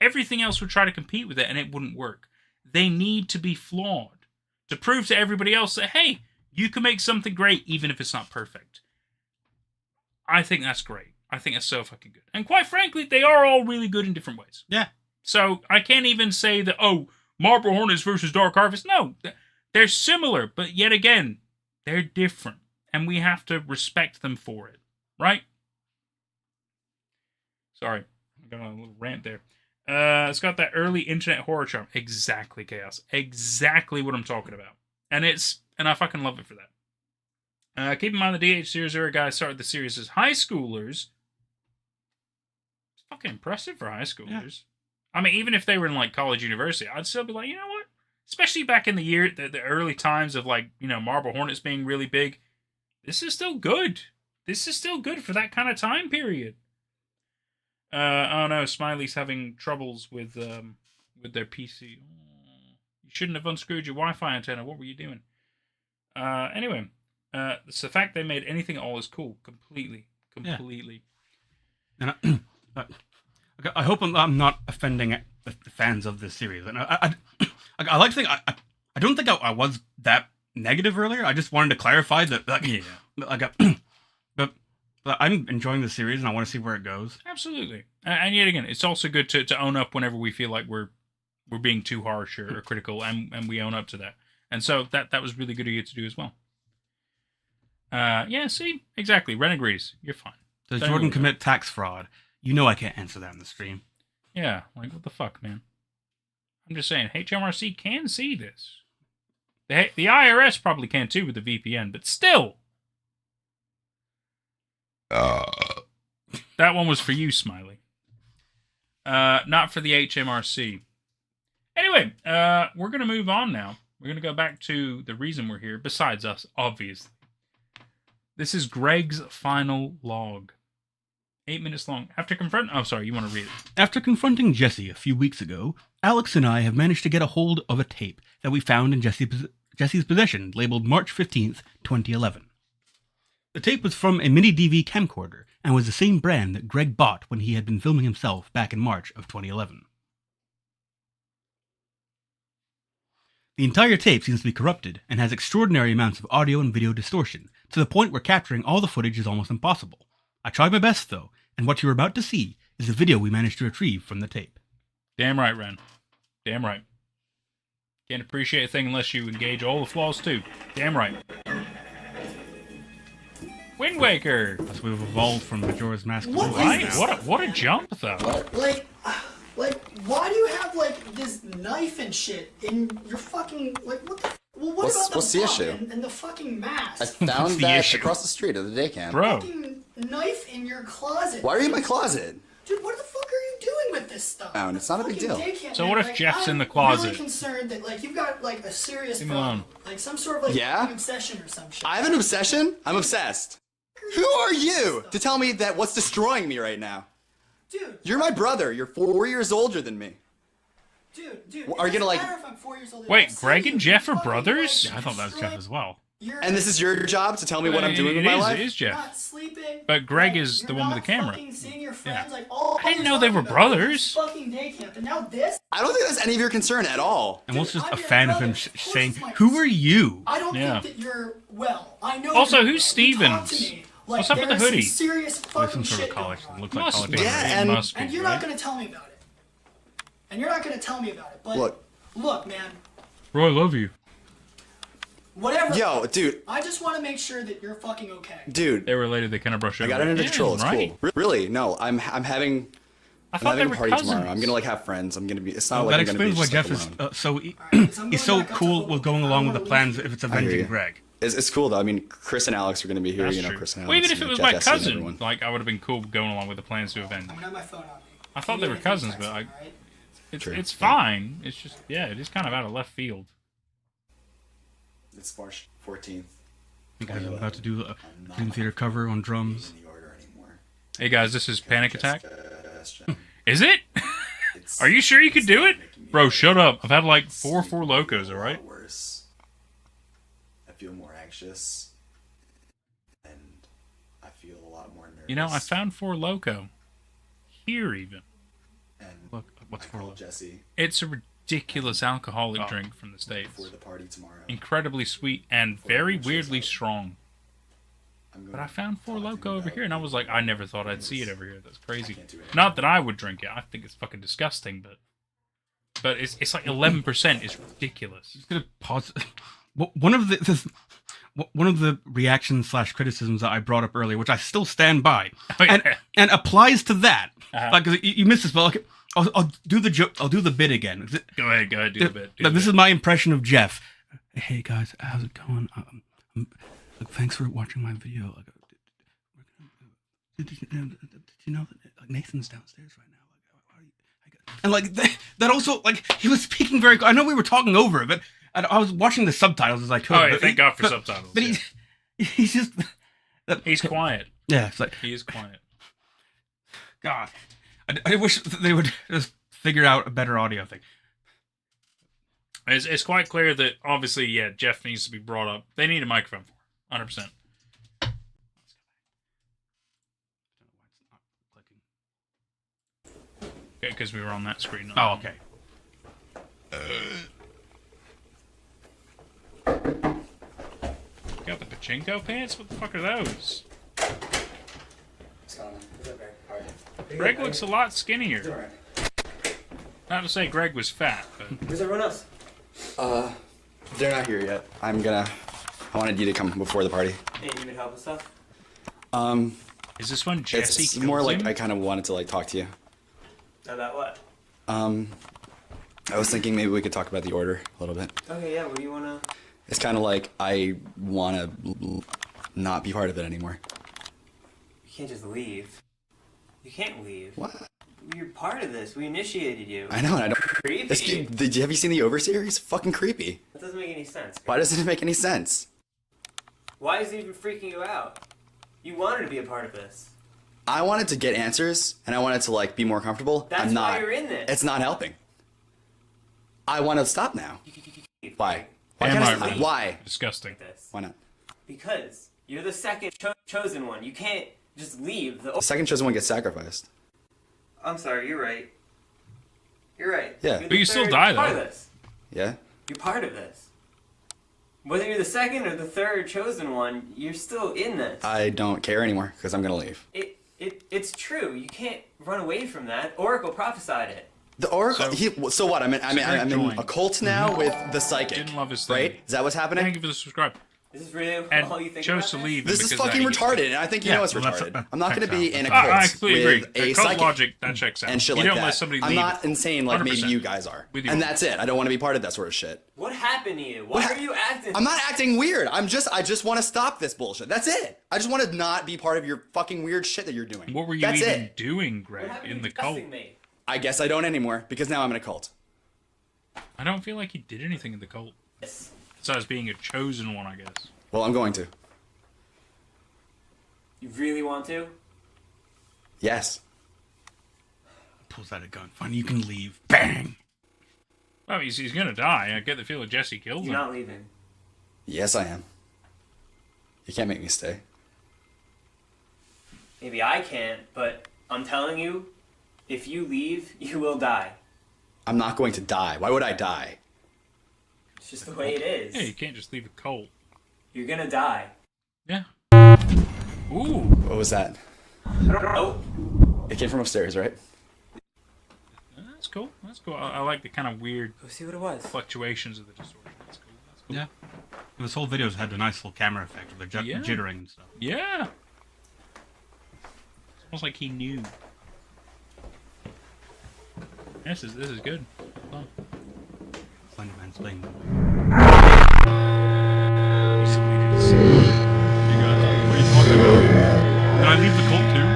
everything else would try to compete with it and it wouldn't work. They need to be flawed to prove to everybody else that, hey, you can make something great even if it's not perfect. I think that's great. I think that's so fucking good. And quite frankly, they are all really good in different ways. Yeah. So I can't even say that, oh, Marble Hornets versus Dark Harvest. No, they're similar, but yet again, they're different. And we have to respect them for it. Right? Sorry. I got a little rant there. It's got that early internet horror charm. Exactly, Chaos. Exactly what I'm talking about. And I fucking love it for that. Keep in mind the DH00 guys started the series as high schoolers. It's fucking impressive for high schoolers. Yeah. I mean, even if they were in like college, university, I'd still be like, you know what? Especially back in the early times of like, Marble Hornets being really big. This is still good. This is still good for that kind of time period. Oh no, Smiley's having troubles with their PC. You shouldn't have unscrewed your Wi-Fi antenna. What were you doing? Anyway, it's the fact they made anything at all is cool. Completely. And I hope I'm not offending the fans of this series. And I like to think I don't think I was that negative earlier. I just wanted to clarify that. But I'm enjoying the series and I want to see where it goes. Absolutely. And yet again, it's also good to own up whenever we feel like we're being too harsh or critical, and we own up to that. And so that was really good of you to do as well. Yeah, see? Exactly. Ren agrees. You're fine. Does Jordan commit tax fraud? You know I can't answer that in the stream. Yeah, like what the fuck, man? I'm just saying, HMRC can see this. The IRS probably can too with the VPN, but still. That one was for you, Smiley. Not for the HMRC. Anyway, we're going to move on now. We're going to go back to the reason we're here, besides us, obviously. This is Greg's final log. 8 minutes long. Oh, sorry, you want to read it. After confronting Jesse a few weeks ago, Alex and I have managed to get a hold of a tape that we found in Jesse's possession, labeled March 15th, 2011. The tape was from a mini DV camcorder and was the same brand that Greg bought when he had been filming himself back in March of 2011. The entire tape seems to be corrupted and has extraordinary amounts of audio and video distortion, to the point where capturing all the footage is almost impossible. I tried my best though, and what you're about to see is the video we managed to retrieve from the tape. Damn right, Ren. Damn right. Can't appreciate a thing unless you engage all the flaws too. Damn right. Wind Waker! As we've evolved from Majora's Mask. What a jump though. Like, why do you have like this knife and shit in your fucking what the? Well, what's the issue? And the fucking mask? I found that across the street at the day camp. Bro. Fucking knife in your closet. Why are you in my closet? Dude, what the fuck are you doing with this stuff. It's not a big deal. So what if Jeff's in the closet? I'm really concerned that like you've got like a serious Leave me problem, alone. like some sort of like Yeah? obsession or some shit. I have an obsession? I'm obsessed. Who are you to tell me that what's destroying me right now? Dude. You're my brother. You're 4 years older than me. Dude. Are you gonna like... If I'm 4 years older, Wait, Greg and Jeff are brothers? Yeah, I thought that was Jeff as well. And this is your job to tell me what I'm doing with my life? It is Jeff. Not sleeping, But Greg is the one with the camera. fucking seeing your friends, Yeah. like all I didn't know they were brothers. fucking day camp, and now this. I don't think that's any of your concern at all. And what's just a fan of him saying, "Who are you?" I don't think that you're well. I know. Also, you're who's well. You talk Stevens? to me like What's up with the there's some hoodie? serious fucking Some sort shit of college. going on. Looks like Must college. be. Yeah, It must be, And you're right? not gonna tell me about it. And you're not gonna tell me about it. But look, man. Bro, I love you. Whatever. Yo, dude. I just want to make sure that you're fucking okay. Dude. They're related. They kind of brush I over. got it under Yeah, control. It's right. cool. Really? No, I'm having... I'm thought they having were a party cousins. tomorrow. I'm gonna like have friends. I'm gonna be... It's not Oh, like that I'm gonna be explains why just Jeff like, is alone. he's so cool with going along with the plans if it's I hear avenging you. Greg. It's cool though. I mean, Chris and Alex are gonna be here. That's you know, true. Chris and Well, Alex. even if it and was Jeff, my Jesse, and cousin, everyone. like I would have been cool going along with the plans to avenge. I'm gonna have my phone on me. I thought they were cousins, but True. it's fine. It's just it is kind of out of left field. It's March 14th. You guys are about to do a Dream Theater cover on drums. Hey guys, this is Panic Attack. Is it? Are you sure you could do it? Bro, shut up. I've had like four locos, alright? Worse. I feel more anxious. And I feel a lot more nervous. You know, I found Four Loco. Here even. And look, what's Four Loco? Jesse. It's a ridiculous alcoholic drink from the States. For the party tomorrow. Incredibly sweet and very weirdly strong. But I found Four Loco over here, and I was like, I never thought I'd see it over here. That's crazy. Not that I would drink it. I think it's fucking disgusting, but it's like 11%. It's ridiculous. Just gonna pause. One of the reactions / criticisms that I brought up earlier, which I still stand by, and applies to that. Like you missed this, but like, I'll do the joke. I'll do the bit again. Go ahead, do the bit. This is my impression of Jeff. Hey guys, how's it going? Thanks for watching my video. Did you know that Nathan's downstairs right now? And like that also, like, he was speaking very. I know we were talking over it, but I was watching the subtitles as I could. Oh, yeah, thank God for subtitles. But he's just he's quiet. Yeah, it's like he is quiet. God, I wish they would just figure out a better audio thing. It's quite clear that obviously, Jeff needs to be brought up. They need a microphone for 100%. Okay, because we were on that screen. Oh, okay. Got the pachinko pants? What the fuck are those? Greg looks a lot skinnier. Not to say Greg was fat, but... Where's everyone else? They're not here yet. I wanted you to come before the party. Hey, you need help with stuff? Is this when Jesse It's kills more like him? I kind of wanted to like talk to you. About what? I was thinking maybe we could talk about the order a little bit. Okay, yeah, what do you wanna... It's kind of like I want to not be part of it anymore. You can't just leave. You can't leave. What? You're part of this. We initiated you. I know, and I don't. Creepy. Have you seen the Overseer? He's fucking creepy. That doesn't make any sense. Why doesn't it make any sense? Why is it even freaking you out? You wanted to be a part of this. I wanted to get answers, and I wanted to like be more comfortable. That's I'm not. why you're in this. It's not helping. I want to stop now. Why? Why? Am Can't I I stop? right? Why? Disgusting. Why not? Because you're the second chosen one. You can't just leave. The second chosen one gets sacrificed. I'm sorry, you're right. You're right. Yeah. You're But you still third die, part though. of this. Yeah. You're part of this. Whether you're the second or the third chosen one, you're still in this. I don't care anymore because I'm gonna leave. It's true. You can't run away from that. Oracle prophesied it. The Oracle. So what? I'm in a cult now with the psychic. Didn't love his thing. Right? Is that what's happening? Thank you for the subscribe. Is this really And all you think chose about to leave. This is because fucking that he- retarded, and I think you know it's well, that's- retarded. I'm not going to be in a I cult completely with agree. a The cult psychic logic, that checks out. and shit You like don't let that. somebody I'm leave. not insane like maybe 100%. you guys are, With you. and that's it. I don't want to be part of that sort of shit. What happened to you? Why are you acting? I'm not acting weird. I just want to stop this bullshit. That's it. I just want to not be part of your fucking weird shit that you're doing. What were you That's even it. doing, What Greg, happened in to the cult? discussing me? I guess I don't anymore, because now I'm in a cult. I don't feel like he did anything in the cult. Besides being a chosen one, I guess. Well, I'm going to. You really want to? Yes. Pulls out a gun. Fine, you can leave. Bang! Well, he's gonna die. I get the feeling Jesse killed him. You're not leaving. Yes, I am. You can't make me stay. Maybe I can't, but I'm telling you, if you leave, you will die. I'm not going to die. Why would I die? It's just the way it is. Yeah, you can't just leave a cult. You're gonna die. Yeah. Ooh. What was that? I don't know. It came from upstairs, right? That's cool. That's cool. I like the kind of weird Go see what it was. fluctuations of the distortion. That's cool. That's cool. Yeah. This whole video's had a nice little camera effect with the Yeah. jittering and stuff. Yeah. It's almost like he knew. This is good. Oh. Slenderman's playing. Can I leave the cult too?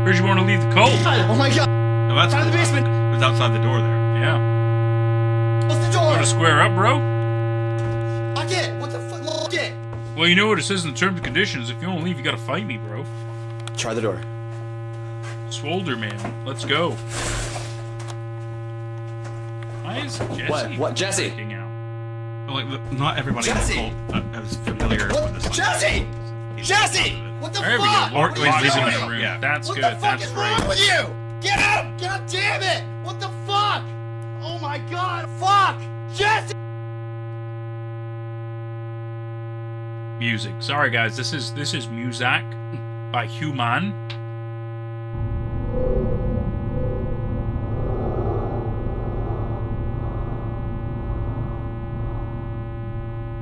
Where'd you want to leave the cult? Oh my god! No, that's Out of the basement! It was outside the door there. Yeah. Close the door! Want to square up, bro? Lock it! What the fuck? Lock it! Well, you know what it says in the terms and conditions. If you want to leave, you gotta fight me, bro. Try the door. Swolder, man. Let's go. Why is Jesse? What? Jesse? Freaking out? Well, like, not everybody Jesse! in the cult is familiar What? with this. Jesse! Jesse! What the There we fuck? go. Or What he's are you leaving doing? the room. Yeah. That's What good. the fuck That's is great. wrong with you? Get out! God damn it! What the fuck? Oh my god! Fuck! Jesse! Music. Sorry, guys. This is Muzak by Human.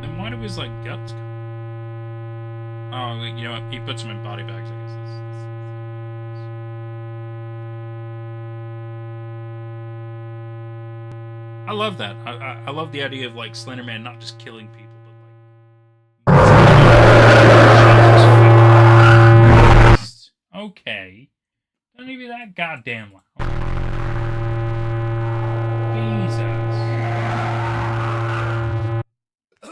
Then why do his like guts come? Oh, you know what? He puts them in body bags. I guess that's I love that. I love the idea of like Slender Man not just killing people, but like. Okay. Don't even be that goddamn loud. Jesus.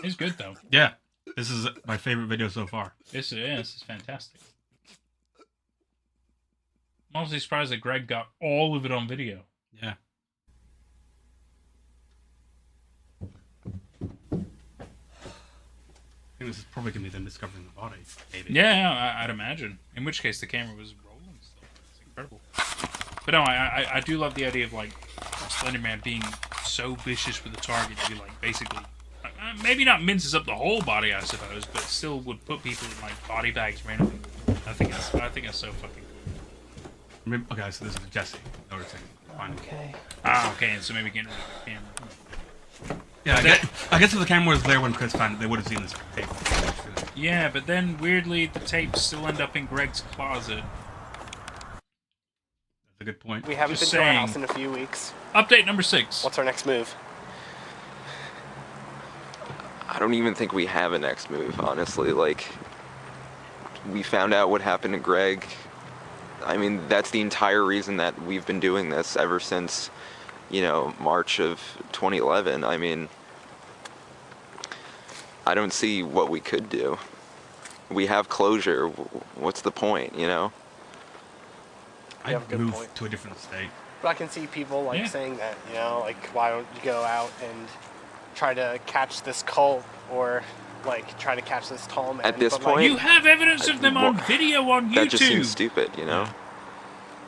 It's good though. Yeah. This is my favorite video so far. This is fantastic. I'm honestly surprised that Greg got all of it on video. Yeah. I think this is probably going to be them discovering the body. Maybe. Yeah, I'd imagine. In which case, the camera was rolling still. It's incredible. But no, I do love the idea of like Slender Man being so vicious with the target to be like basically, maybe not minces up the whole body, I suppose, but still would put people in like body bags randomly. I think that's so fucking cool. Okay, so this is Jesse. Okay. Ah, okay, and so maybe getting rid of the camera. Yeah, I guess if the camera was there when Chris found it, they would have seen this tape. Yeah, but then weirdly the tapes still end up in Greg's closet. That's a good point. We haven't Just been to our saying. house in a few weeks. Update number 6. What's our next move? I don't even think we have a next move, honestly. Like, we found out what happened to Greg. I mean, that's the entire reason that we've been doing this ever since, you know, March of 2011. I mean, I don't see what we could do. We have closure. What's the point, you know? I'd move to a different state. But I can see people like saying that, you know, like why don't you go out and try to catch this cult or like try to catch this tall man? At this But, like, point, You have evidence of them on video on YouTube. that just seems stupid, you know?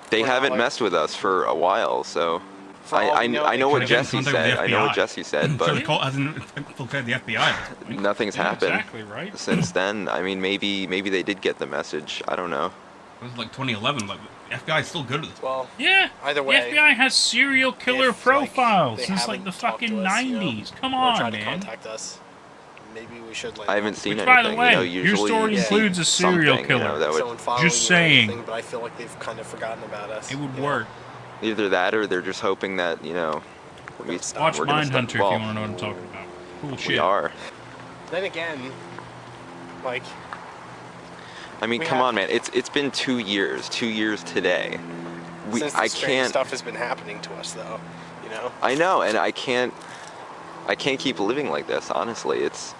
They haven't messed with us for a while, so I know what Jesse said. I know what Jesse said, So but the cult hasn't infiltrated the FBI. nothing's happened exactly right. since then. I mean, maybe they did get the message. I don't know. It was like 2011. Like the FBI is still good at this. Well, Yeah. either way, the FBI has serial killer profiles they since like haven't the talked to fucking us, you know, 90s. Come or on, tried to man. contact us. Maybe we should like. I haven't seen Which, anything. by the way, you know, your usually story you see includes a serial something, you know, killer. that Someone would, following Just you or saying. anything, but I feel like they've kind of forgotten about us. It would you know? work. either that or they're just hoping that, you know, Watch we're gonna Mindhunter if you well, want to know what I'm talking about. Cool shit. We are. Then again, like. I mean, We come have- on, man. It's been 2 years. 2 years today. Since the strange stuff has been happening to us, though, you know. I know, and I can't keep living like this. Honestly, it's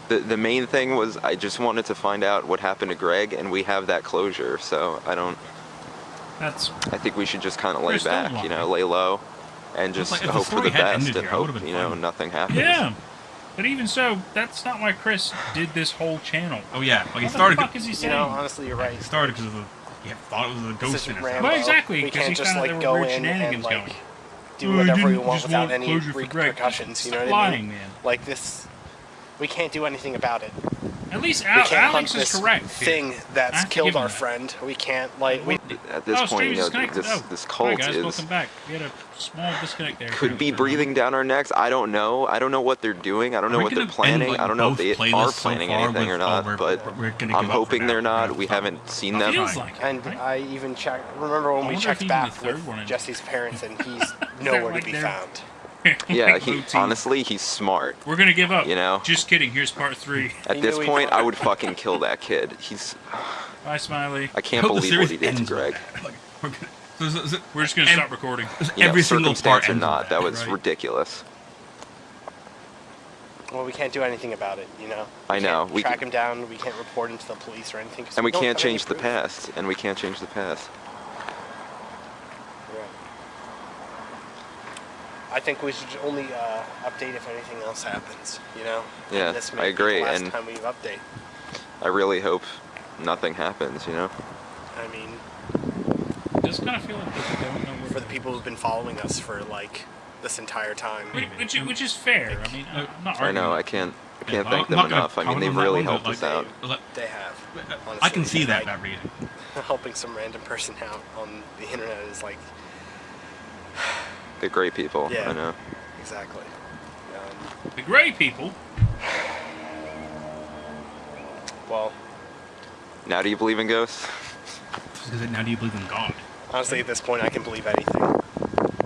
the main thing was I just wanted to find out what happened to Greg, and we have that closure. So I think we should just kind of lay back, you know, lay low, and just hope for the best, and hope nothing happens. Yeah. But even so, that's not why Chris did this whole channel. Oh yeah, like he What started. the fuck is he saying? You know, honestly, you're right. He started because of the. He thought it was a ghost This is in Rambo. Well, exactly, We 'cause can't he just kinda- like there were go weird in and shenanigans like going. do whatever we didn't want just without want any closure for Greg. repercussions. You know Stop what I lying, mean? man. Like this, we can't do anything about it. At least We can't Alex hunt is this correct. thing I that's have to killed give him our that. friend. We can't like we. At this point, stream you know, disconnected. this Hi cult guys, is welcome back. We had a small disconnect there. could be breathing down our necks. I don't know. I don't know what they're doing. I don't know what they're planning. I don't know if they are planning anything or not. But I'm hoping they're not. We haven't seen them. And I even checked. Remember when we wonder if checked even back the third with one is- Jesse's parents, and he's nowhere to be found. Yeah, honestly, he's smart. We're gonna give up. You know? Just kidding. Here's part 3. At this point, I would fucking kill that kid. He's. Bye, Smiley. I can't believe what he did to Greg. We're just gonna stop recording. You know, circumstance or not, that was ridiculous. Well, we can't do anything about it, you know. I know. We can't track him down. We can't report him to the police or anything. 'Cause And we don't can't have any change the proof. past. And we can't change the past. I think we should only update if anything else happens, you know? Yeah, And this may I be agree, the last and- time we update. I really hope nothing happens, you know? I mean, It does kind of feel like they don't know for the people who've been following us for, like, this entire time. which is fair. I mean, I'm not I arguing. know, I can't Yeah, thank I'm them not gonna enough. I mean, comment they've on that really one, but, helped like, us out. They have. I can Honestly, see that like, reading. helping some random person out on the internet is like, They're great people, yeah, I know. exactly. The gray people. Well, Now do you believe in ghosts? Now do you believe in God? honestly, at this point, I can believe anything. Well,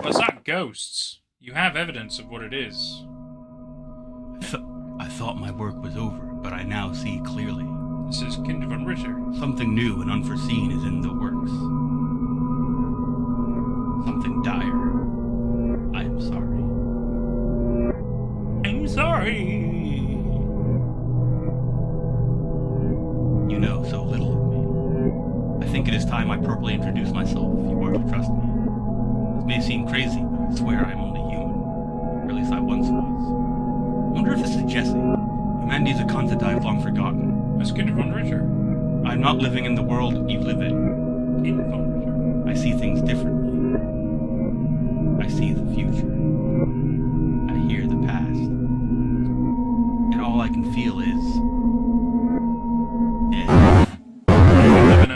it's not ghosts. You have evidence of what it is. I thought my work was over, but I now see clearly. This is Kinder von Ritter. Something new and unforeseen is in the works. Something dire. I am sorry. I'm sorry. You know so little of me. I think it is time I properly introduce myself if you are to trust me. This may seem crazy, but I swear I am only human. Or at least I once was. I wonder if this is Jesse. Humanity is a concept I have long forgotten. That's Kinder von Ritter. I'm not living in the world you live in. Kinder von Ritter. I see things differently. I see the future. I hear the past. And all I can feel is death.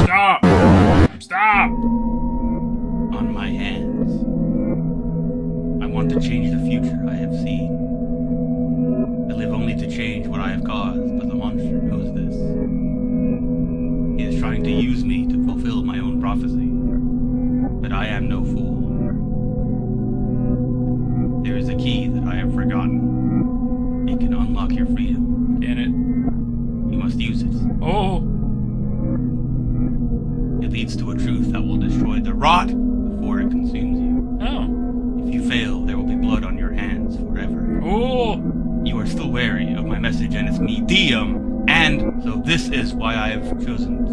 Stop! Stop! On my hands. I want to change the future I have seen. I live only to change what I have caused, but the monster knows this. He is trying to use me to fulfill my own prophecy. But I am no fool. There is a key that I have forgotten. It can unlock your freedom. Can it? You must use it. Oh! It leads to a truth that will destroy the rot before it consumes you. Oh. If you fail, there will be blood on your hands forever. Oh! You are still wary of my message and its medium, and so this is why I have chosen.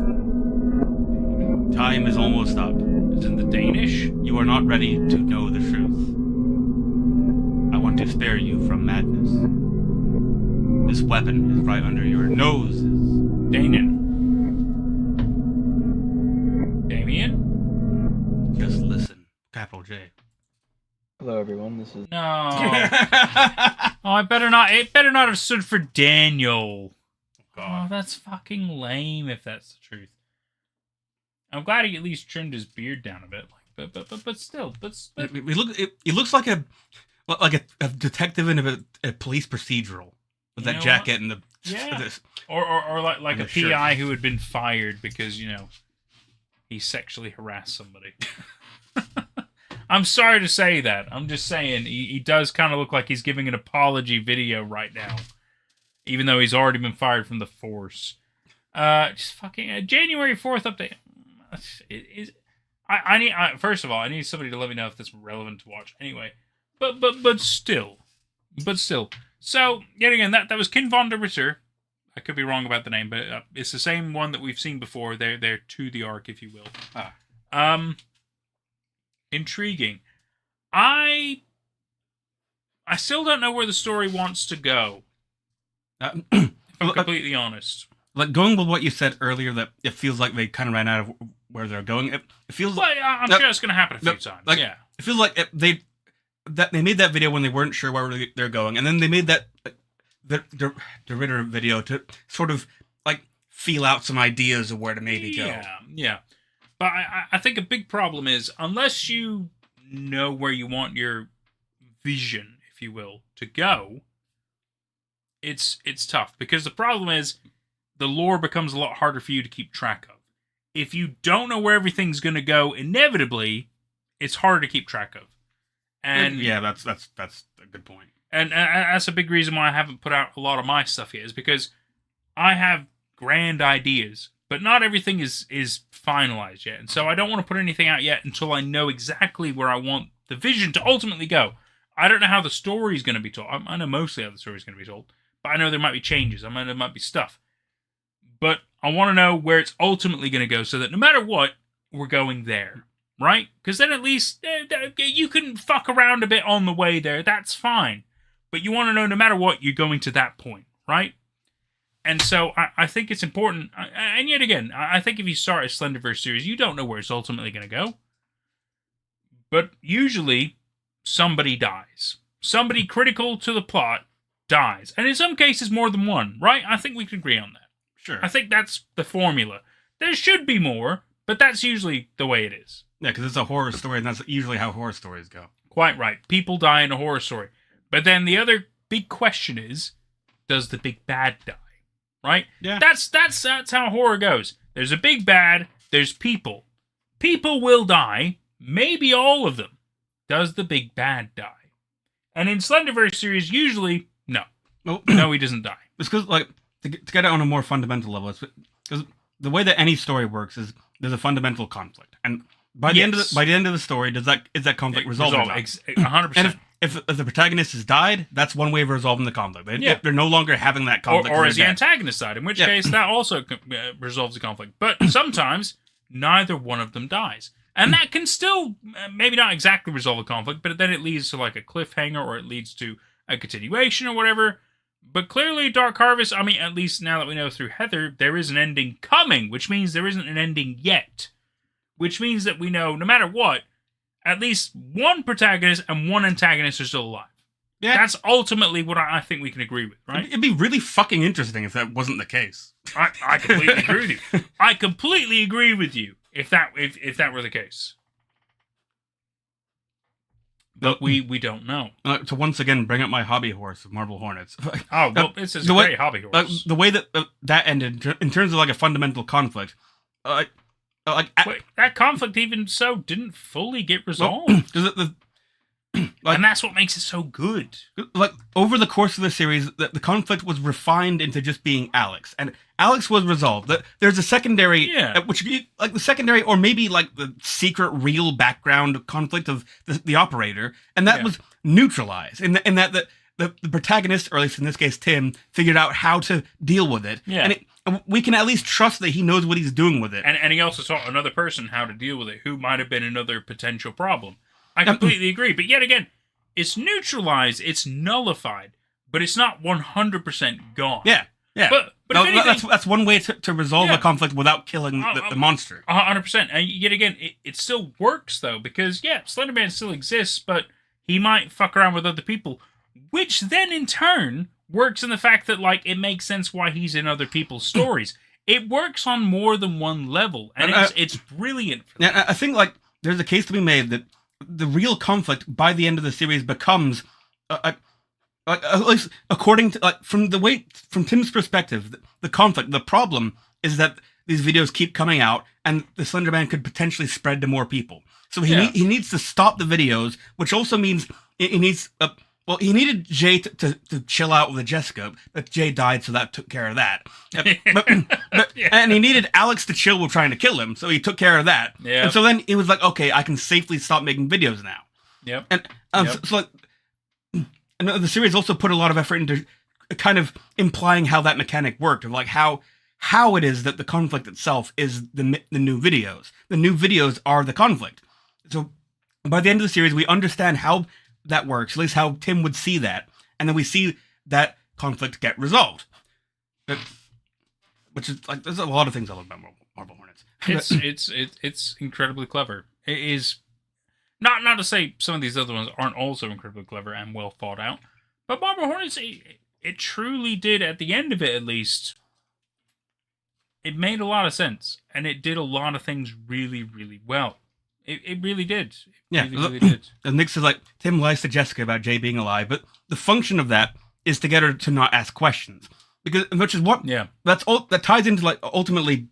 Time is almost up. Is it the Danish? You are not ready to know the truth. I want to spare you from madness. This weapon is right under your noses. Damien. Damien? Just listen. Capital J. Hello, everyone. This is. No. Oh, it better not have stood for Daniel. Oh, that's fucking lame if that's the truth. I'm glad he at least trimmed his beard down a bit, but still, He looks like a detective in a police procedural with You that know jacket what? and the Yeah. Or like and a the shirt. PI who had been fired because, you know, he sexually harassed somebody. I'm sorry to say that. I'm just saying he does kind of look like he's giving an apology video right now. even though he's already been fired from the Force. Just fucking January 4th update. I need first of all, I need somebody to let me know if this is relevant to watch. Anyway, but still. So yet again, that was Kin Von der Ritter. I could be wrong about the name, but it's the same one that we've seen before. They're to the Ark, if you will. Intriguing. I still don't know where the story wants to go. If I'm completely honest. Like, going with what you said earlier, that it feels like they kind of ran out of where they're going. It feels like... I'm sure it's going to happen a few times, yeah. It feels like they made that video when they weren't sure where they're going, and then they made that the Ritter video to sort of, like, feel out some ideas of where to maybe go. Yeah. But I think a big problem is, unless you know where you want your vision, if you will, to go, it's tough. Because the problem is, the lore becomes a lot harder for you to keep track of. If you don't know where everything's going to go, inevitably, it's harder to keep track of. And yeah, that's a good point. And that's a big reason why I haven't put out a lot of my stuff yet, is because I have grand ideas, but not everything is finalized yet. And so I don't want to put anything out yet until I know exactly where I want the vision to ultimately go. I don't know how the story is going to be told. I know mostly how the story is going to be told, but I know there might be changes. I know there might be stuff. But I want to know where it's ultimately going to go, so that no matter what, we're going there, right? Because then at least you can fuck around a bit on the way there. That's fine. But you want to know no matter what, you're going to that point, right? And so I think it's important. And yet again, I think if you start a Slenderverse series, you don't know where it's ultimately going to go. But usually, somebody dies. Somebody critical to the plot dies. And in some cases, more than one, right? I think we can agree on that. Sure. I think that's the formula. There should be more, but that's usually the way it is. Yeah, because it's a horror story, and that's usually how horror stories go. Quite right. People die in a horror story. But then the other big question is, does the big bad die? Right? Yeah. That's how horror goes. There's a big bad, there's people. People will die, maybe all of them. Does the big bad die? And in Slenderverse series, usually, no. No, he doesn't die. It's because, like, to get it on a more fundamental level, it's because the way that any story works is there's a fundamental conflict, and by the end of the story, is that conflict resolved? 100%. And if the protagonist has died, that's one way of resolving the conflict. If they're no longer having that conflict, or as the antagonist died, in which case that also resolves the conflict. But sometimes neither one of them dies, and that can still maybe not exactly resolve the conflict, but then it leads to like a cliffhanger, or it leads to a continuation or whatever. But clearly, Dark Harvest, I mean, at least now that we know through Heather, there is an ending coming, which means there isn't an ending yet. Which means that we know, no matter what, at least one protagonist and one antagonist are still alive. Yeah. That's ultimately what I think we can agree with, right? It'd be really fucking interesting if that wasn't the case. I completely agree with you. I completely agree with you if that were the case. But we don't know. To once again bring up my hobby horse of Marble Hornets. Oh, well, it's a great hobby horse. The way that that ended, in terms of like a fundamental conflict, wait, that conflict even so didn't fully get resolved. And that's what makes it so good. Like, over the course of the series, the conflict was refined into just being Alex. And Alex was resolved. There's a secondary, which like the secondary, or maybe like the secret real background conflict of the operator. And that was neutralized. In that the protagonist, or at least in this case Tim, figured out how to deal with it. Yeah. And we can at least trust that he knows what he's doing with it. And he also taught another person how to deal with it, who might have been another potential problem. I completely agree. But yet again, it's neutralized, it's nullified, but it's not 100% gone. Yeah. But if anything, that's one way to resolve a conflict without killing the monster. 100%. And yet again, it still works, though, because, Slender Man still exists, but he might fuck around with other people, which then, in turn, works in the fact that, like, it makes sense why he's in other people's stories. It works on more than one level, and it's brilliant. Yeah, I think, like, there's a case to be made that the real conflict by the end of the series becomes, at least according to, from Tim's perspective, the conflict, the problem is that these videos keep coming out, and the Slender Man could potentially spread to more people. So he needs to stop the videos, which also means he needs Well, he needed Jay to chill out with Jessica, but Jay died, so that took care of that. And he needed Alex to chill with trying to kill him, so he took care of that. Yeah. And so then he was like, okay, I can safely stop making videos now. Yep. And so like, and the series also put a lot of effort into kind of implying how that mechanic worked, or like how it is that the conflict itself is the new videos. The new videos are the conflict. So by the end of the series, we understand how that works, at least how Tim would see that, and then we see that conflict get resolved. Which is like, there's a lot of things I love about Marble Hornets. It's incredibly clever. It is not to say some of these other ones aren't also incredibly clever and well thought out, but Marble Hornets, it truly did, at the end of it at least, it made a lot of sense, and it did a lot of things really, really well. It really did. Yeah, really did. And Nick says, like, Tim lies to Jessica about Jay being alive, but the function of that is to get her to not ask questions. Because, which is what, that ties into, like, ultimately,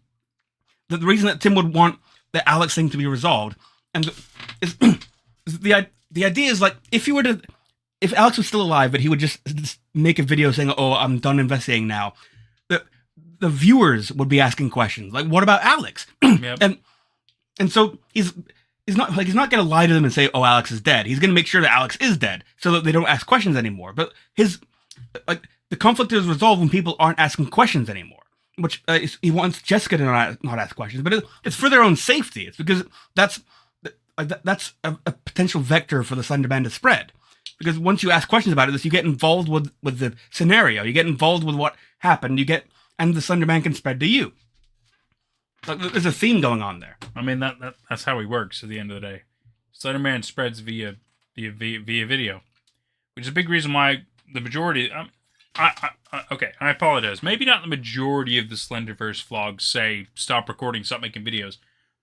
the reason that Tim would want the Alex thing to be resolved, and is the idea is, like, if Alex was still alive, but he would just make a video saying, oh, I'm done investigating now, the viewers would be asking questions, like, what about Alex? Yep. And so he's not going to lie to them and say, oh, Alex is dead. He's going to make sure that Alex is dead so that they don't ask questions anymore. But the conflict is resolved when people aren't asking questions anymore, which he wants Jessica to not ask questions, but it's for their own safety. It's because that's a potential vector for the Slender Man to spread. Because once you ask questions about it, you get involved with the scenario, you get involved with what happened, and the Slender Man can spread to you. Like, there's a theme going on there. I mean, that's how he works at the end of the day. Slender Man spreads via video, which is a big reason why the majority... okay, I apologize. Maybe not the majority of the Slenderverse vlogs say, stop recording, stop making videos.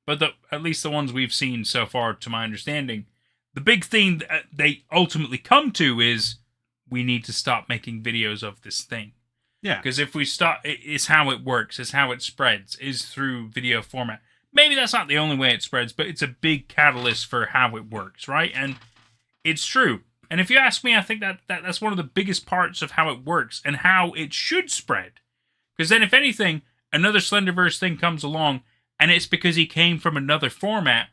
But at least the ones we've seen so far, to my understanding, the big theme that they ultimately come to is, we need to stop making videos of this thing. Yeah. Because if we stop, it's how it works, it's how it spreads, is through video format. Maybe that's not the only way it spreads, but it's a big catalyst for how it works, right? And it's true. And if you ask me, I think that's one of the biggest parts of how it works and how it should spread. Because then, if anything, another Slenderverse thing comes along, and it's because he came from another format,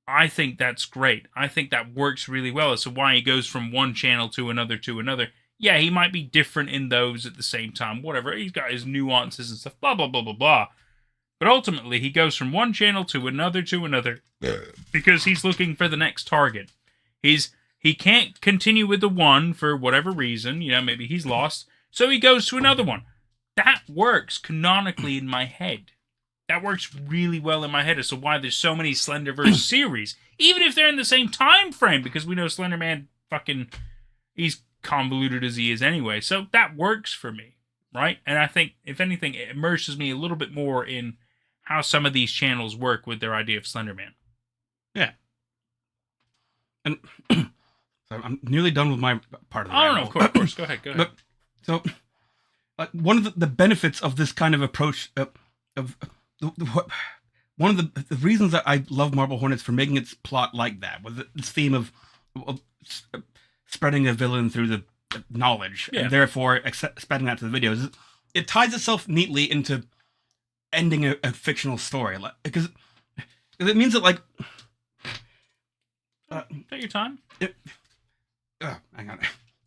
I think that's great. I think that works really well as to why he goes from one channel to another to another. Yeah, he might be different in those at the same time, whatever. He's got his nuances and stuff, blah, blah, blah, blah, blah. But ultimately, he goes from one channel to another because he's looking for the next target. He can't continue with the one for whatever reason. Maybe he's lost. So he goes to another one. That works canonically in my head. That works really well in my head as to why there's so many Slenderverse series. Even if they're in the same time frame, because we know Slender Man he's convoluted as he is anyway. So that works for me, right? And I think, if anything, it immerses me a little bit more in how some of these channels work with their idea of Slender Man. Yeah. And so I'm nearly done with my part of the ramble. Of course. Go ahead. But, so, one of the benefits of this kind of approach one of the reasons that I love Marble Hornets for making its plot like that, with this theme of spreading a villain through the knowledge, and therefore spreading that to the videos, it ties itself neatly into ending a fictional story, because it means that, like, take your time. Hang on,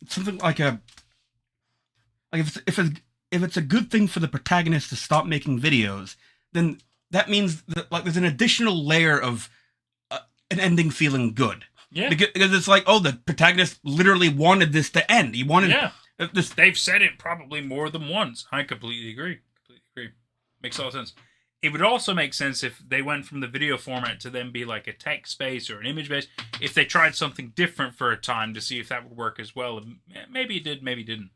something like if it's a good thing for the protagonist to stop making videos, then that means that, like, there's an additional layer of an ending feeling good. Yeah. Because it's like, oh, the protagonist literally wanted this to end. He wanted this. They've said it probably more than once. I completely agree. Makes all sense. It would also make sense if they went from the video format to then be like a text-based or an image-based. If they tried something different for a time to see if that would work as well. Maybe it did, maybe it didn't.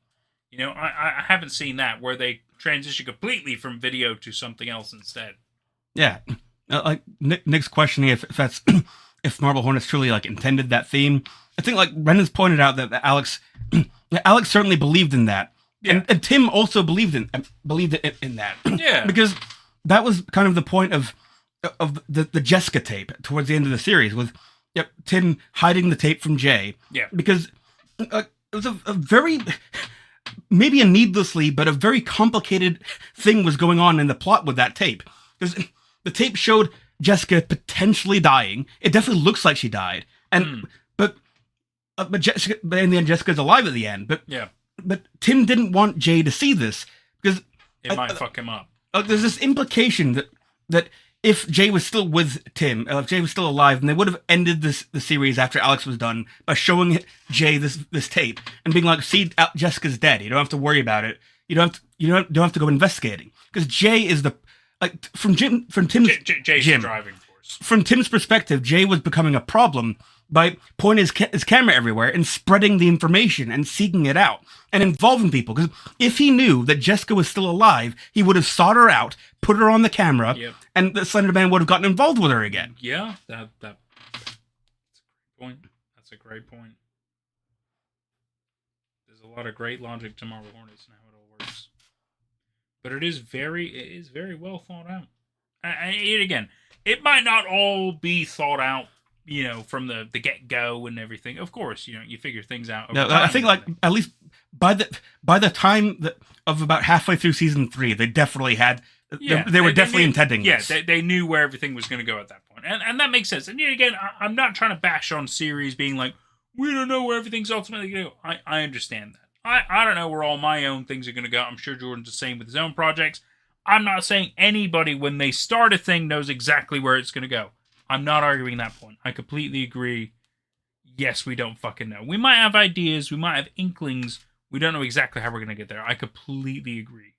I haven't seen that, where they transition completely from video to something else instead. Yeah. Like, Nick's questioning if that's... if Marble Hornets truly, like, intended that theme. I think, like, Brennan's pointed out that Alex certainly believed in that. Yeah. And Tim also believed in that. Yeah. Because that was kind of the point of the Jessica tape towards the end of the series, with Tim hiding the tape from Jay. Yeah. Because a very, maybe a needlessly, but a very complicated thing was going on in the plot with that tape. Because the tape showed Jessica potentially dying. It definitely looks like she died, and but Jessica, but in the end, Jessica's alive at the end. But Tim didn't want Jay to see this because it might fuck him up. There's this implication that if Jay was still with Tim, if Jay was still alive, then they would have ended the series after Alex was done by showing Jay this tape and being like, "See, Jessica's dead. You don't have to worry about it. You don't have to go investigating." Because Jay is from Tim's Jay's the driving force. From Tim's perspective, Jay was becoming a problem by pointing his camera everywhere and spreading the information and seeking it out and involving people. Because if he knew that Jessica was still alive, he would have sought her out, put her on the camera, and the Slender Man would have gotten involved with her again. Yeah, that's a great point. That's a great point. There's a lot of great logic to Marvel Hornets and how it all works, but it is very well thought out. Again, it might not all be thought out, from the get-go and everything. Of course, you figure things out. No, I think at least by the time of about halfway through season 3, they definitely had. They were definitely intending this. Yeah, they knew where everything was going to go at that point, and that makes sense. And yet again, I'm not trying to bash on series being like, we don't know where everything's ultimately going to go. I understand that. I don't know where all my own things are going to go. I'm sure Jordan's the same with his own projects. I'm not saying anybody, when they start a thing, knows exactly where it's going to go. I'm not arguing that point. I completely agree. Yes, we don't fucking know. We might have ideas. We might have inklings. We don't know exactly how we're going to get there. I completely agree.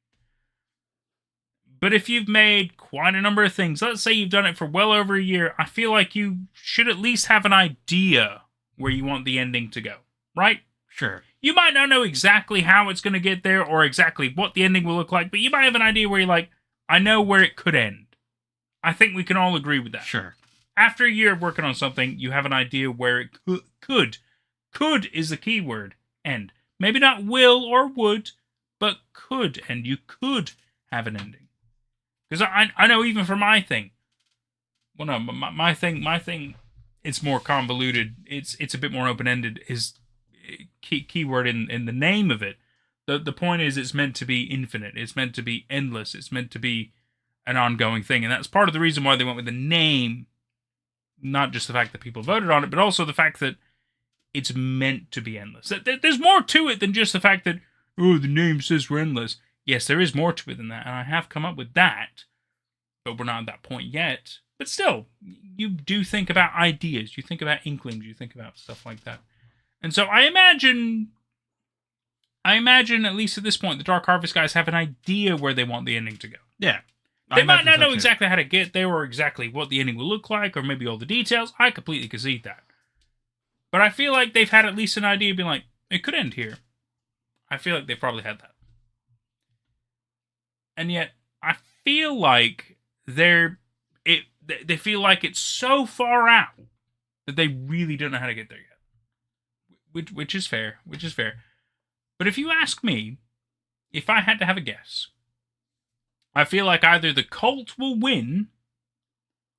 But if you've made quite a number of things, let's say you've done it for well over a year, I feel like you should at least have an idea where you want the ending to go, right? Sure. You might not know exactly how it's going to get there or exactly what the ending will look like, but you might have an idea where you're like, I know where it could end. I think we can all agree with that. Sure. After a year of working on something, you have an idea where it could. Could is the key word. End. Maybe not will or would, but could. And you could have an ending. Because I know even for my thing. Well, no, my thing, it's more convoluted. It's a bit more open-ended. Is keyword in the name of it. The point is it's meant to be infinite. It's meant to be endless. It's meant to be an ongoing thing. And that's part of the reason why they went with the name. Not just the fact that people voted on it, but also the fact that it's meant to be endless. There's more to it than just the fact that, the name says we're endless. Yes, there is more to it than that, and I have come up with that, but we're not at that point yet. But still, you do think about ideas, you think about inklings, you think about stuff like that. And so I imagine, at least at this point, the Dark Harvest guys have an idea where they want the ending to go. Yeah. They might not know exactly how to get there or exactly what the ending will look like or maybe all the details. I completely concede that. But I feel like they've had at least an idea of being like, it could end here. I feel like they probably had that. And yet, I feel like they feel like it's so far out that they really don't know how to get there yet. Which is fair. But if you ask me, if I had to have a guess, I feel like either the cult will win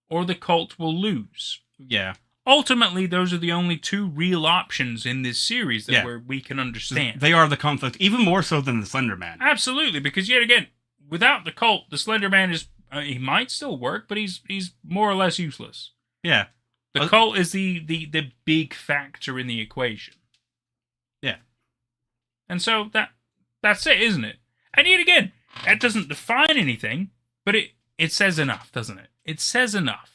or the cult will lose. Yeah. Ultimately, those are the only two real options in this series where we can understand. They are the conflict, even more so than the Slender Man. Absolutely, because yet again, without the cult, the Slender Man is he might still work, but he's more or less useless. Yeah. The cult is the big factor in the equation. Yeah. And so that's it, isn't it? And yet again, that doesn't define anything, but it says enough, doesn't it? It says enough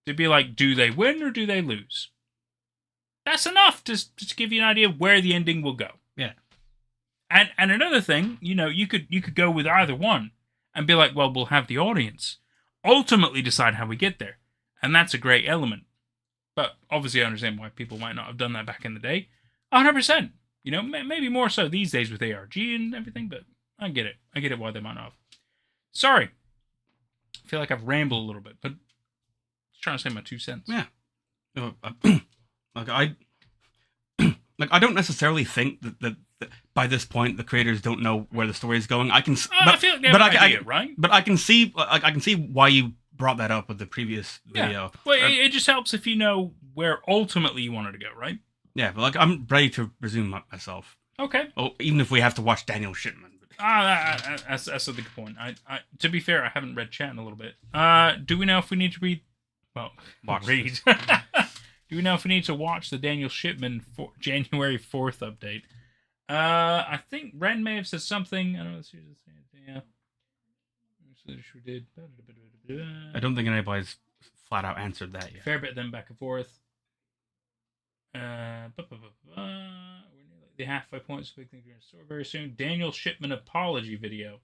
to be like, do they win or do they lose? That's enough to give you an idea of where the ending will go. Yeah. And another thing, you could go with either one and be like, well, we'll have the audience ultimately decide how we get there. And that's a great element. But obviously I understand why people might not have done that back in the day. 100%. Maybe more so these days with ARG and everything, but I get it. I get it why they might not have. Sorry. I feel like I've rambled a little bit, but just trying to say my 2 cents. Yeah. I don't necessarily think that by this point the creators don't know where the story is going. I feel like they have an idea, right? But I can see why you brought that up with the previous video. Well, it just helps if you know where ultimately you wanted to go, right? Yeah, but like I'm ready to resume myself. Okay. Oh, even if we have to watch Daniel Shipman. That's a good point. To be fair, I haven't read chat in a little bit. Do we know if we need to read? Well, read. Do we know if we need to watch the Daniel Shipman January 4th update? I think Ren may have said something. I don't know. Yeah. We did. I don't think anybody's flat out answered that yet. Fair bit of them back and forth. We're near the halfway point, so big things are going to store very soon. Daniel Shipman apology video.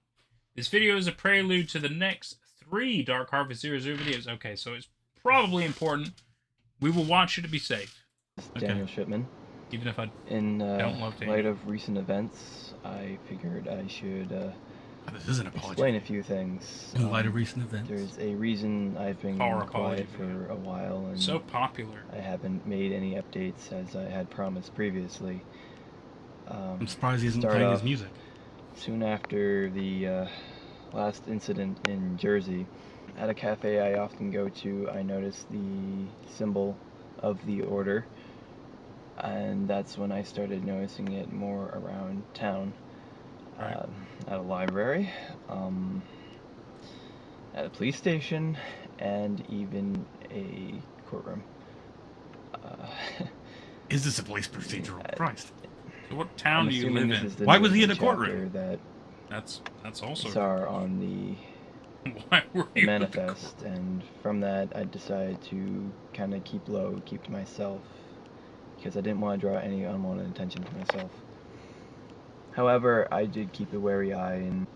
This video is a prelude to the next 3 DarkHarvest00 videos. Okay, so it's probably important. We will watch it to be safe. Daniel Shipman. Even if I don't love Daniel. light of recent events, I figured I should this is an apology. Explain a few things. In light of recent events. There's a reason I've been quiet for a while, and so popular. I haven't made any updates as I had promised previously. I'm surprised he isn't playing his music. Soon after the last incident in Jersey, at a cafe I often go to, I noticed the symbol of the order, and that's when I started noticing it more around town. Right. At a library, at a police station, and even a courtroom. Is this a police procedural? Christ. So what town do you live in? Why was he in a courtroom? That's also bizarre on the Why were you manifest, and from that I decided to kind of keep low, keep to myself, because I didn't want to draw any unwanted attention to myself. However, I did keep a wary eye, and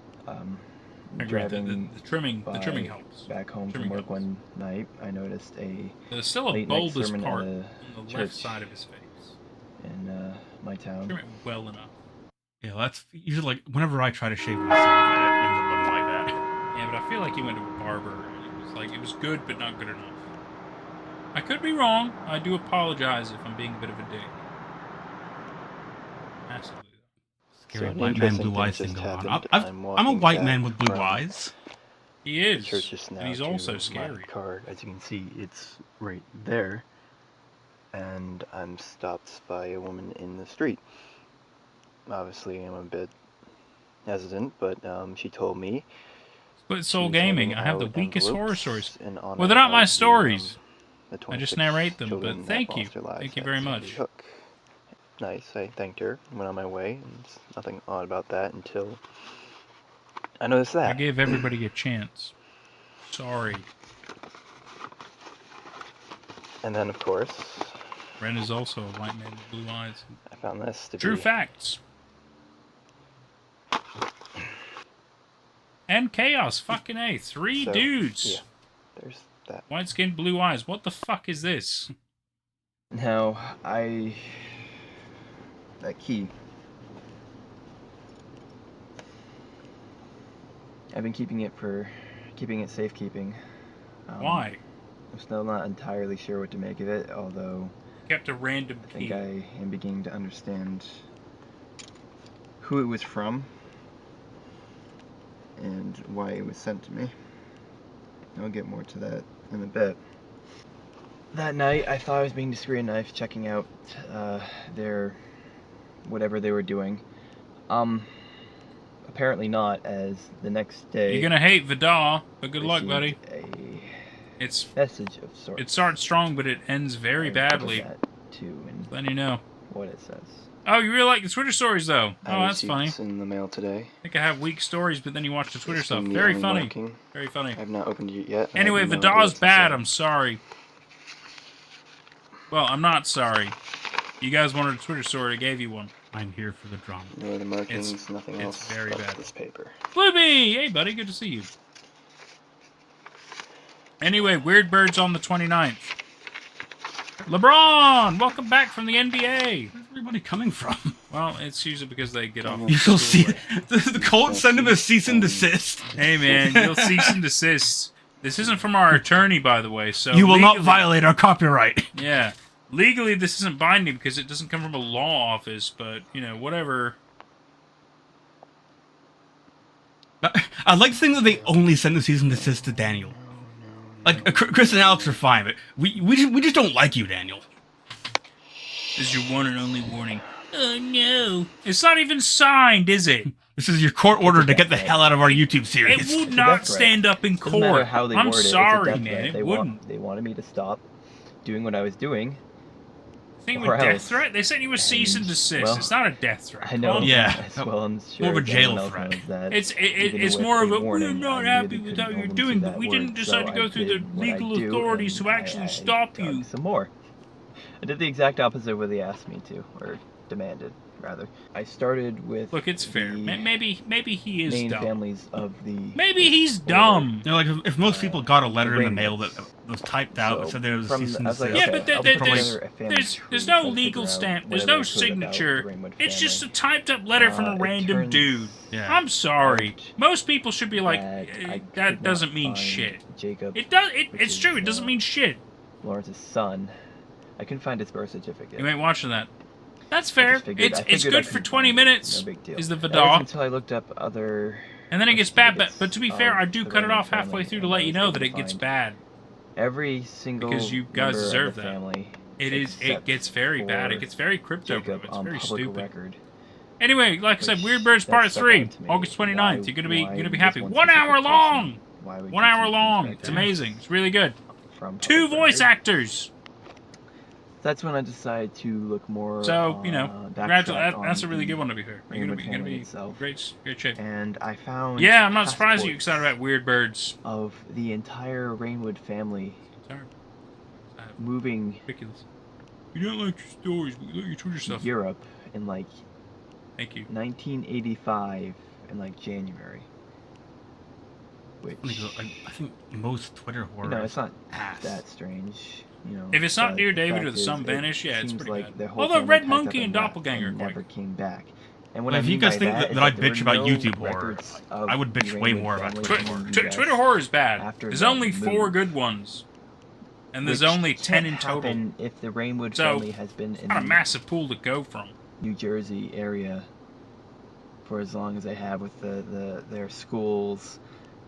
driving the trimming helps. Back home from work one night, I noticed there's still a bulbous part on the left side of his face in my town. Trim it well enough. Yeah, that's usually like whenever I try to shave myself, I end up looking like that. Yeah, but I feel like he went to a barber, and it was good, but not good enough. I could be wrong. I do apologize if I'm being a bit of a dick. Massively. Scary white man, blue eyes thing going on. I'm a white man with blue eyes. He is. Church just now, and he's also scary. Card, as you can see, it's right there, and I'm stopped by a woman in the street. Obviously, I'm a bit hesitant, but she told me. Split Soul Gaming. I have the weakest horror stories. Well, they're not my stories. I just narrate them, but thank you. Thank you very much. Nice. I thanked her, went on my way, and there's nothing odd about that until I noticed that. I gave everybody a chance. Sorry. And then, of course, Ren is also a white man with blue eyes. I found this to True be facts. And Chaos, fucking A. 3 dudes. Yeah, there's that. White skin, blue eyes. What the fuck is this? Now, that key. I've been keeping it safekeeping. Why? I'm still not entirely sure what to make of it, although kept a random key. I think I am beginning to understand who it was from and why it was sent to me. I'll get more to that in a bit. That night, I thought I was being discreet enough, checking out their whatever they were doing. Apparently not, as the next day... You're gonna hate Vidal, but good luck, buddy. It's message of sorts. It starts strong, but it ends very badly. Too, and letting you know what it says. Oh, you really like the Twitter stories, though. Oh, that's funny. In the mail today. I think I have weak stories, but then you watch the Twitter stuff. Very funny. Very funny. I've not opened it yet. Anyway, Vidal's bad. I'm sorry. Well, I'm not sorry. You guys wanted a Twitter story. I gave you one. I'm here for the drama. No, the markings, nothing else. It's very bad. This paper. Fluby! Hey, buddy. Good to see you. Anyway, Weird Birds on the 29th. LeBron! Welcome back from the NBA. Where's everybody coming from? Well, it's usually because they get off. You'll see. The Colts send him a cease and desist. Hey, man. You'll cease and desist. This isn't from our attorney, by the way. So you will not violate our copyright. Yeah. Legally, this isn't binding because it doesn't come from a law office, but, you know, whatever. I like to think that they only send the cease and desist to Daniel. Like, Chris and Alex are fine, but we just don't like you, Daniel. This is your one and only warning. Oh no. It's not even signed, is it? This is your court order to get the hell out of our YouTube series. It would not stand up in Doesn't matter court. how they I'm word it, it's a sorry, death man. threat. It They wouldn't. They wanted me to stop doing what I was doing. Thing or with death else. threat? They sent you a cease and desist. well, it's not a death threat. I know. Calm Yeah. down. As well, I'm sure More of a jail everyone else threat. knows that It's even more with of a warning, we're not I happy really with how couldn't you're hold them to doing, but that we word, didn't decide so to go I through the did what I legal do, authorities and to actually I stop dug you. some more. I did the exact opposite of what they asked me to, or demanded, rather. I started with Look, it's fair. the Maybe he is main dumb. families of the Maybe he's dumb. You know, like if most people got a letter in the mail that Rainbows. was typed out that So said there was a from cease the- and I was like, desist. Yeah, okay, but I'll put probably- together a family there's tree, no try to legal figure out stamp. There's whatever no I could about signature. the Rainwood It's just a family. typed up letter from a It random turns dude. Yeah. I'm sorry. out Most people should be like, that I that could doesn't not mean find shit. Jacob, It does. which It's is, true. It doesn't mean shit. Lawrence's son. I couldn't find his birth certificate. You ain't watching that. That's I fair. just figured- I It's figured I good for couldn't 20 find it. minutes. No big deal. Is the That Vidal. wasn't until I looked up other. And then it gets birth bad, certificates but to be fair, of I do the cut it Raymond off halfway family, through to and let I you was know able that to it gets find bad. Every single Because you guys member deserve of the that. family. It except gets very bad. It for gets very crypto. Jacob It's on very public stupid. record. Anyway, like I said, Which Weird Birds that Part stuck 3, out to me. August 29th. You're Why gonna be this happy. one 1 specific hour person? long. Why would 1 you hour choose long. that It's guy amazing. It's really good. from 2 public voice record? actors. That's when I decided to look more. So backtrack that's a on really the good one to be fair. You're Raymond gonna family be itself. great shape. And I found. Yeah, I'm not surprised you're passports excited about Weird Birds. Of the entire Rainwood family Sorry. moving Ridiculous. You don't like your stories, but you told to yourself. Europe in like Thank you. 1985 in like January. Which I think most Twitter horror. it's not ass. that strange. If it's not but Dear the David fact or the is, Sun it Vanish, yeah, it's seems pretty like bad. their whole Although family Red packed Monkey up and left Doppelganger and are never quite came back. And what Well, I if you mean guys by think that that I'd is there bitch were about no YouTube horror, records of I would bitch the way Rainwood more about family Twitter in horror. the US Twitter horror is bad. after There's that only move, 4 good ones. And there's which only 10 in can't total. happen if the Rainwood So, family has been in not a the massive pool to go from. New Jersey area for as long as they have with their schools.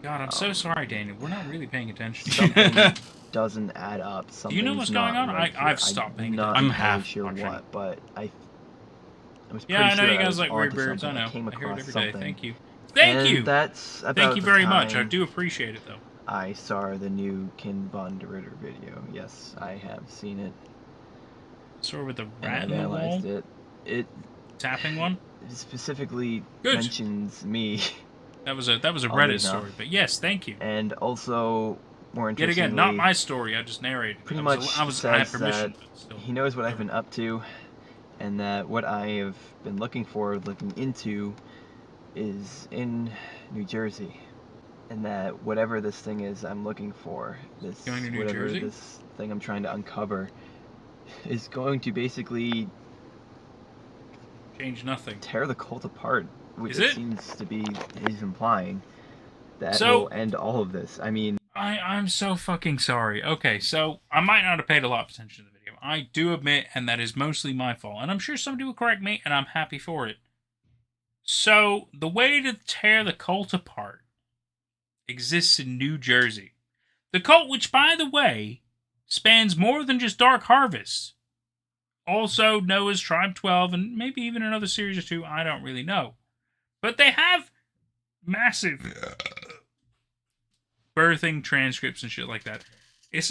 God, I'm so sorry, Daniel. We're not really paying attention. Something doesn't add up. Do you know what's going on? I've stopped paying attention. I'm I'm not half sure watching. what, but I was pretty Yeah, I know sure you guys was like Weird onto Birds. I something. know. Came I hear it across every day. something. Thank you. Thank And you. That's about Thank you the very much. I time do appreciate it, though. I saw the new Kin Von der Ritter video. Yes, I have seen it. Sort of with the And rat I've in the wall. analyzed it. It Tapping one. specifically Good. mentions me. That was a Oddly Reddit enough. story. But yes, thank you. And also, more Yet interestingly, again, not my story. I just narrated. pretty I much was I had says permission. that But still. he knows what I've been up to, and that what I have been looking into, is in New Jersey, and that whatever this thing is I'm looking for, Going to New whatever Jersey? this thing I'm trying to uncover, is going to basically Change nothing. tear the cult apart, which Is it it? seems to be he's implying. That So- will end all of this. I mean, I'm so fucking sorry. Okay, so I might not have paid a lot of attention to the video. I do admit, and that is mostly my fault. And I'm sure somebody will correct me, and I'm happy for it. So, the way to tear the cult apart exists in New Jersey. The cult, which, by the way, spans more than just Dark Harvest. Also Noah's Tribe 12, and maybe even another series or 2, I don't really know. But they have massive birthing transcripts and shit like that. It's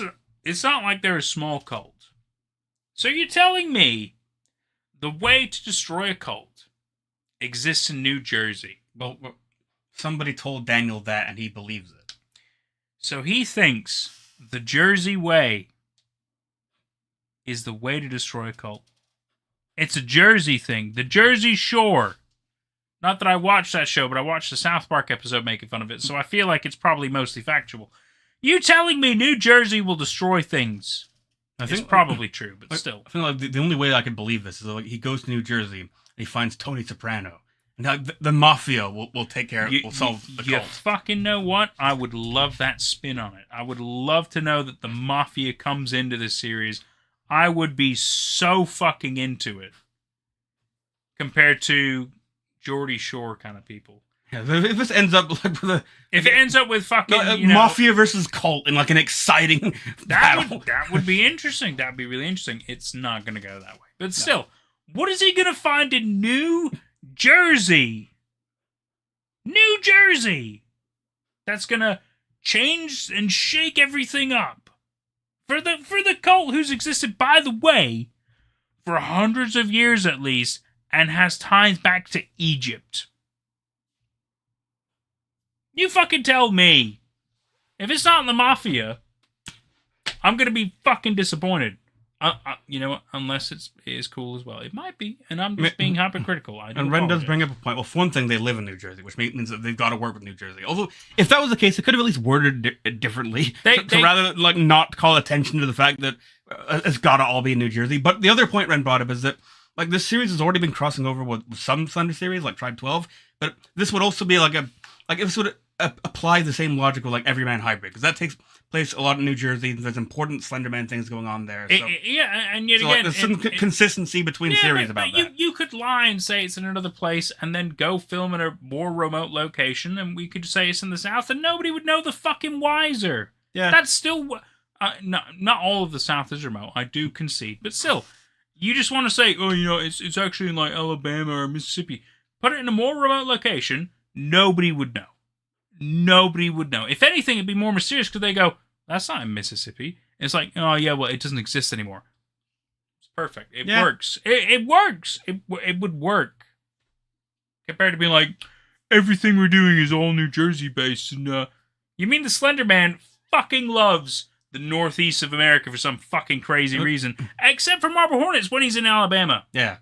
not like they're a small cult. So you're telling me the way to destroy a cult exists in New Jersey. Well, somebody told Daniel that, and he believes it. So he thinks the Jersey way is the way to destroy a cult. It's a Jersey thing. The Jersey Shore. Not that I watched that show, but I watched the South Park episode making fun of it, so I feel like it's probably mostly factual. You telling me New Jersey will destroy things? It's probably true, but still. I feel like the only way I could believe this is like he goes to New Jersey and he finds Tony Soprano, and the mafia will take care. Will solve the You cult. fucking know what? I would love that spin on it. I would love to know that the mafia comes into this series. I would be so fucking into it. Compared to Geordie Shore kind of people. Yeah, if this ends up like with if it ends up with fucking mafia versus cult in like an exciting battle, that would be interesting. That'd be really interesting. It's not going to go that way, but still, what is he going to find in New Jersey? New Jersey, that's going to change and shake everything up for the cult who's existed, by the way, for hundreds of years at least, and has ties back to Egypt. You fucking tell me. If it's not in the mafia, I'm going to be fucking disappointed. You know what? Unless it is cool as well. It might be, and I'm just being hypocritical. And Ren does bring up a point. Well, for one thing, they live in New Jersey, which means that they've got to work with New Jersey. Although, if that was the case, they could have at least worded it differently to rather like not call attention to the fact that it's got to all be in New Jersey. But the other point Ren brought up is that like this series has already been crossing over with some Slender series, like Tribe 12, but this would also be this would apply the same logic with like Everyman Hybrid, because that takes place a lot in New Jersey. There's important Slenderman things going on there. So, and yet so again, there's some consistency between series about that. You could lie and say it's in another place, and then go film in a more remote location, and we could say it's in the South, and nobody would know the fucking wiser. Yeah, that's still not all of the South is remote. I do concede, but still, you just want to say, oh, you know, it's actually in like Alabama or Mississippi. Put it in a more remote location, nobody would know. Nobody would know. If anything, it'd be more mysterious because they go, that's not in Mississippi. It's like, oh yeah, well, it doesn't exist anymore. It's perfect. It works. It works. It would work. Compared to being like, everything we're doing is all New Jersey based. And you mean the Slender Man fucking loves the Northeast of America for some fucking crazy reason, except for Marble Hornets when he's in Alabama. Yeah.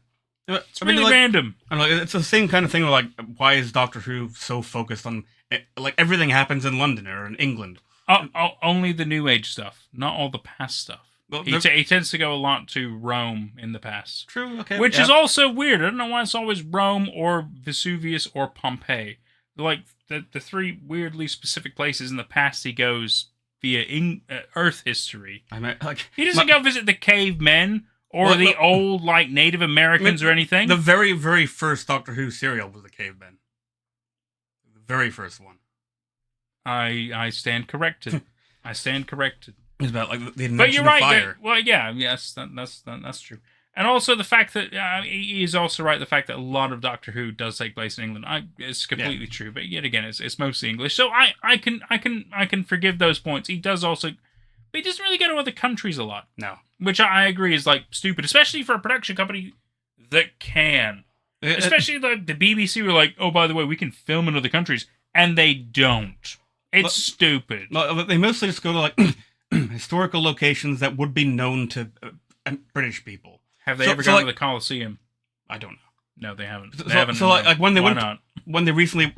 It's really random. It's the same kind of thing. Like, why is Doctor Who so focused on like everything happens in London or in England? Only the New Age stuff, not all the past stuff. Well, he tends to go a lot to Rome in the past. True. Okay. Which is also weird. I don't know why it's always Rome or Vesuvius or Pompeii. Like the three weirdly specific places in the past he goes via Earth history. I mean, like he doesn't go visit the cavemen. Or the old, like, Native Americans or anything? The very, very first Doctor Who serial was the Cavemen. The very first one. I stand corrected. I stand corrected. It's about, like, the invention but you're right. of fire. Well, yeah, yes, that's true. And also the fact that, he is also right, the fact that a lot of Doctor Who does take place in England. It's completely true. But yet again, it's mostly English. So I can forgive those points. He does also... But he doesn't really go to other countries a lot. No. Which I agree is, like, stupid. Especially for a production company that can. Especially the BBC were like, oh, by the way, we can film in other countries. And they don't. It's stupid. They mostly just go to, like, historical locations that would be known to British people. Have they ever gone to the Colosseum? I don't know. No, they haven't. Like when they Why went, not? When they recently,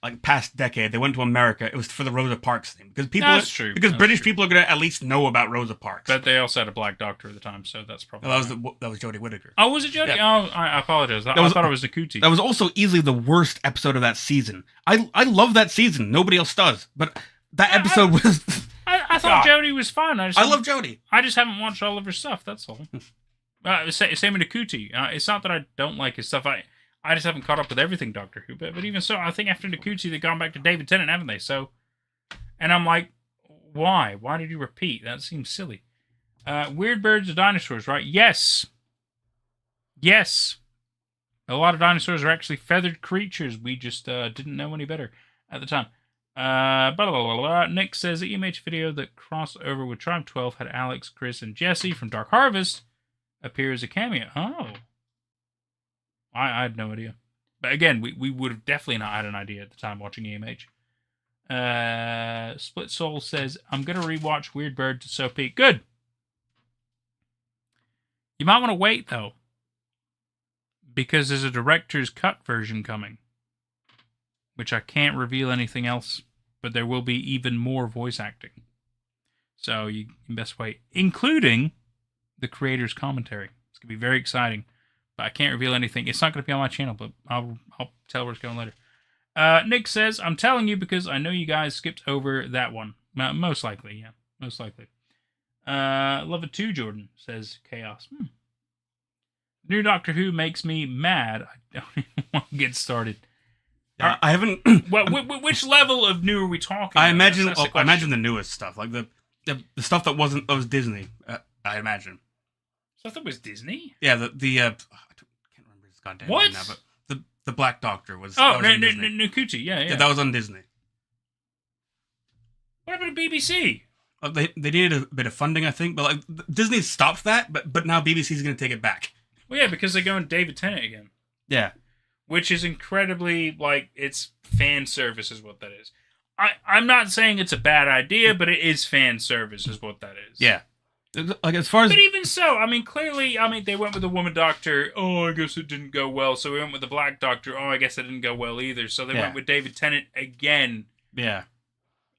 like past decade, they went to America. It was for the Rosa Parks thing because people. That's true. Because British people are going to at least know about Rosa Parks. But they also had a black doctor at the time, so that's probably. That was Jodie Whittaker. Oh, was it Jodie? Yeah. Oh, I apologize. I thought it was Nakuti. That was also easily the worst episode of that season. I love that season. Nobody else does, but that episode was. I thought Jodie was fun. I love Jodie. I just haven't watched all of her stuff. That's all. Same with Nakuti. It's not that I don't like his stuff. I just haven't caught up with everything Doctor Who. But even so, I think after Nakuti, they've gone back to David Tennant, haven't they? So, and I'm like, why? Why did you repeat? That seems silly. Weird birds are dinosaurs, right? Yes. Yes. A lot of dinosaurs are actually feathered creatures. We just didn't know any better at the time. Blah, blah, blah, blah. Nick says the image video that crossed over with Tribe 12 had Alex, Chris, and Jesse from Dark Harvest appear as a cameo. Oh. I had no idea. But again, we would have definitely not had an idea at the time watching EMH. Split Soul says, I'm going to rewatch Weird Bird to Soapy. Good. You might want to wait, though. Because there's a director's cut version coming. Which I can't reveal anything else. But there will be even more voice acting. So you can best wait. Including the creator's commentary. It's going to be very exciting. I can't reveal anything. It's not going to be on my channel, but I'll tell where it's going later. Nick says, I'm telling you because I know you guys skipped over that one. Most likely, yeah. Most likely. Love it too, Jordan, says Chaos. New Doctor Who makes me mad. I don't even want to get started. I haven't. Well, which level of new are we talking? I about? imagine. That's the I imagine question. the newest stuff, like the stuff that was Disney. I imagine. So I thought it was Disney. Yeah, I can't remember his goddamn What? name now, but the Black Doctor was. Oh, that was on Disney. Nakuti. Yeah. That was on Disney. What happened to BBC? They needed a bit of funding, I think, but like Disney stopped that, but now BBC's going to take it back. Well, yeah, because they're going David Tennant again. Yeah. Which is incredibly, like, it's fan service is what that is. I'm not saying it's a bad idea, but it is fan service is what that is. Yeah. Like, as far as... But even so, I mean, clearly, they went with the woman doctor. Oh, I guess it didn't go well. So we went with the black doctor. Oh, I guess it didn't go well either. So they went with David Tennant again. Yeah.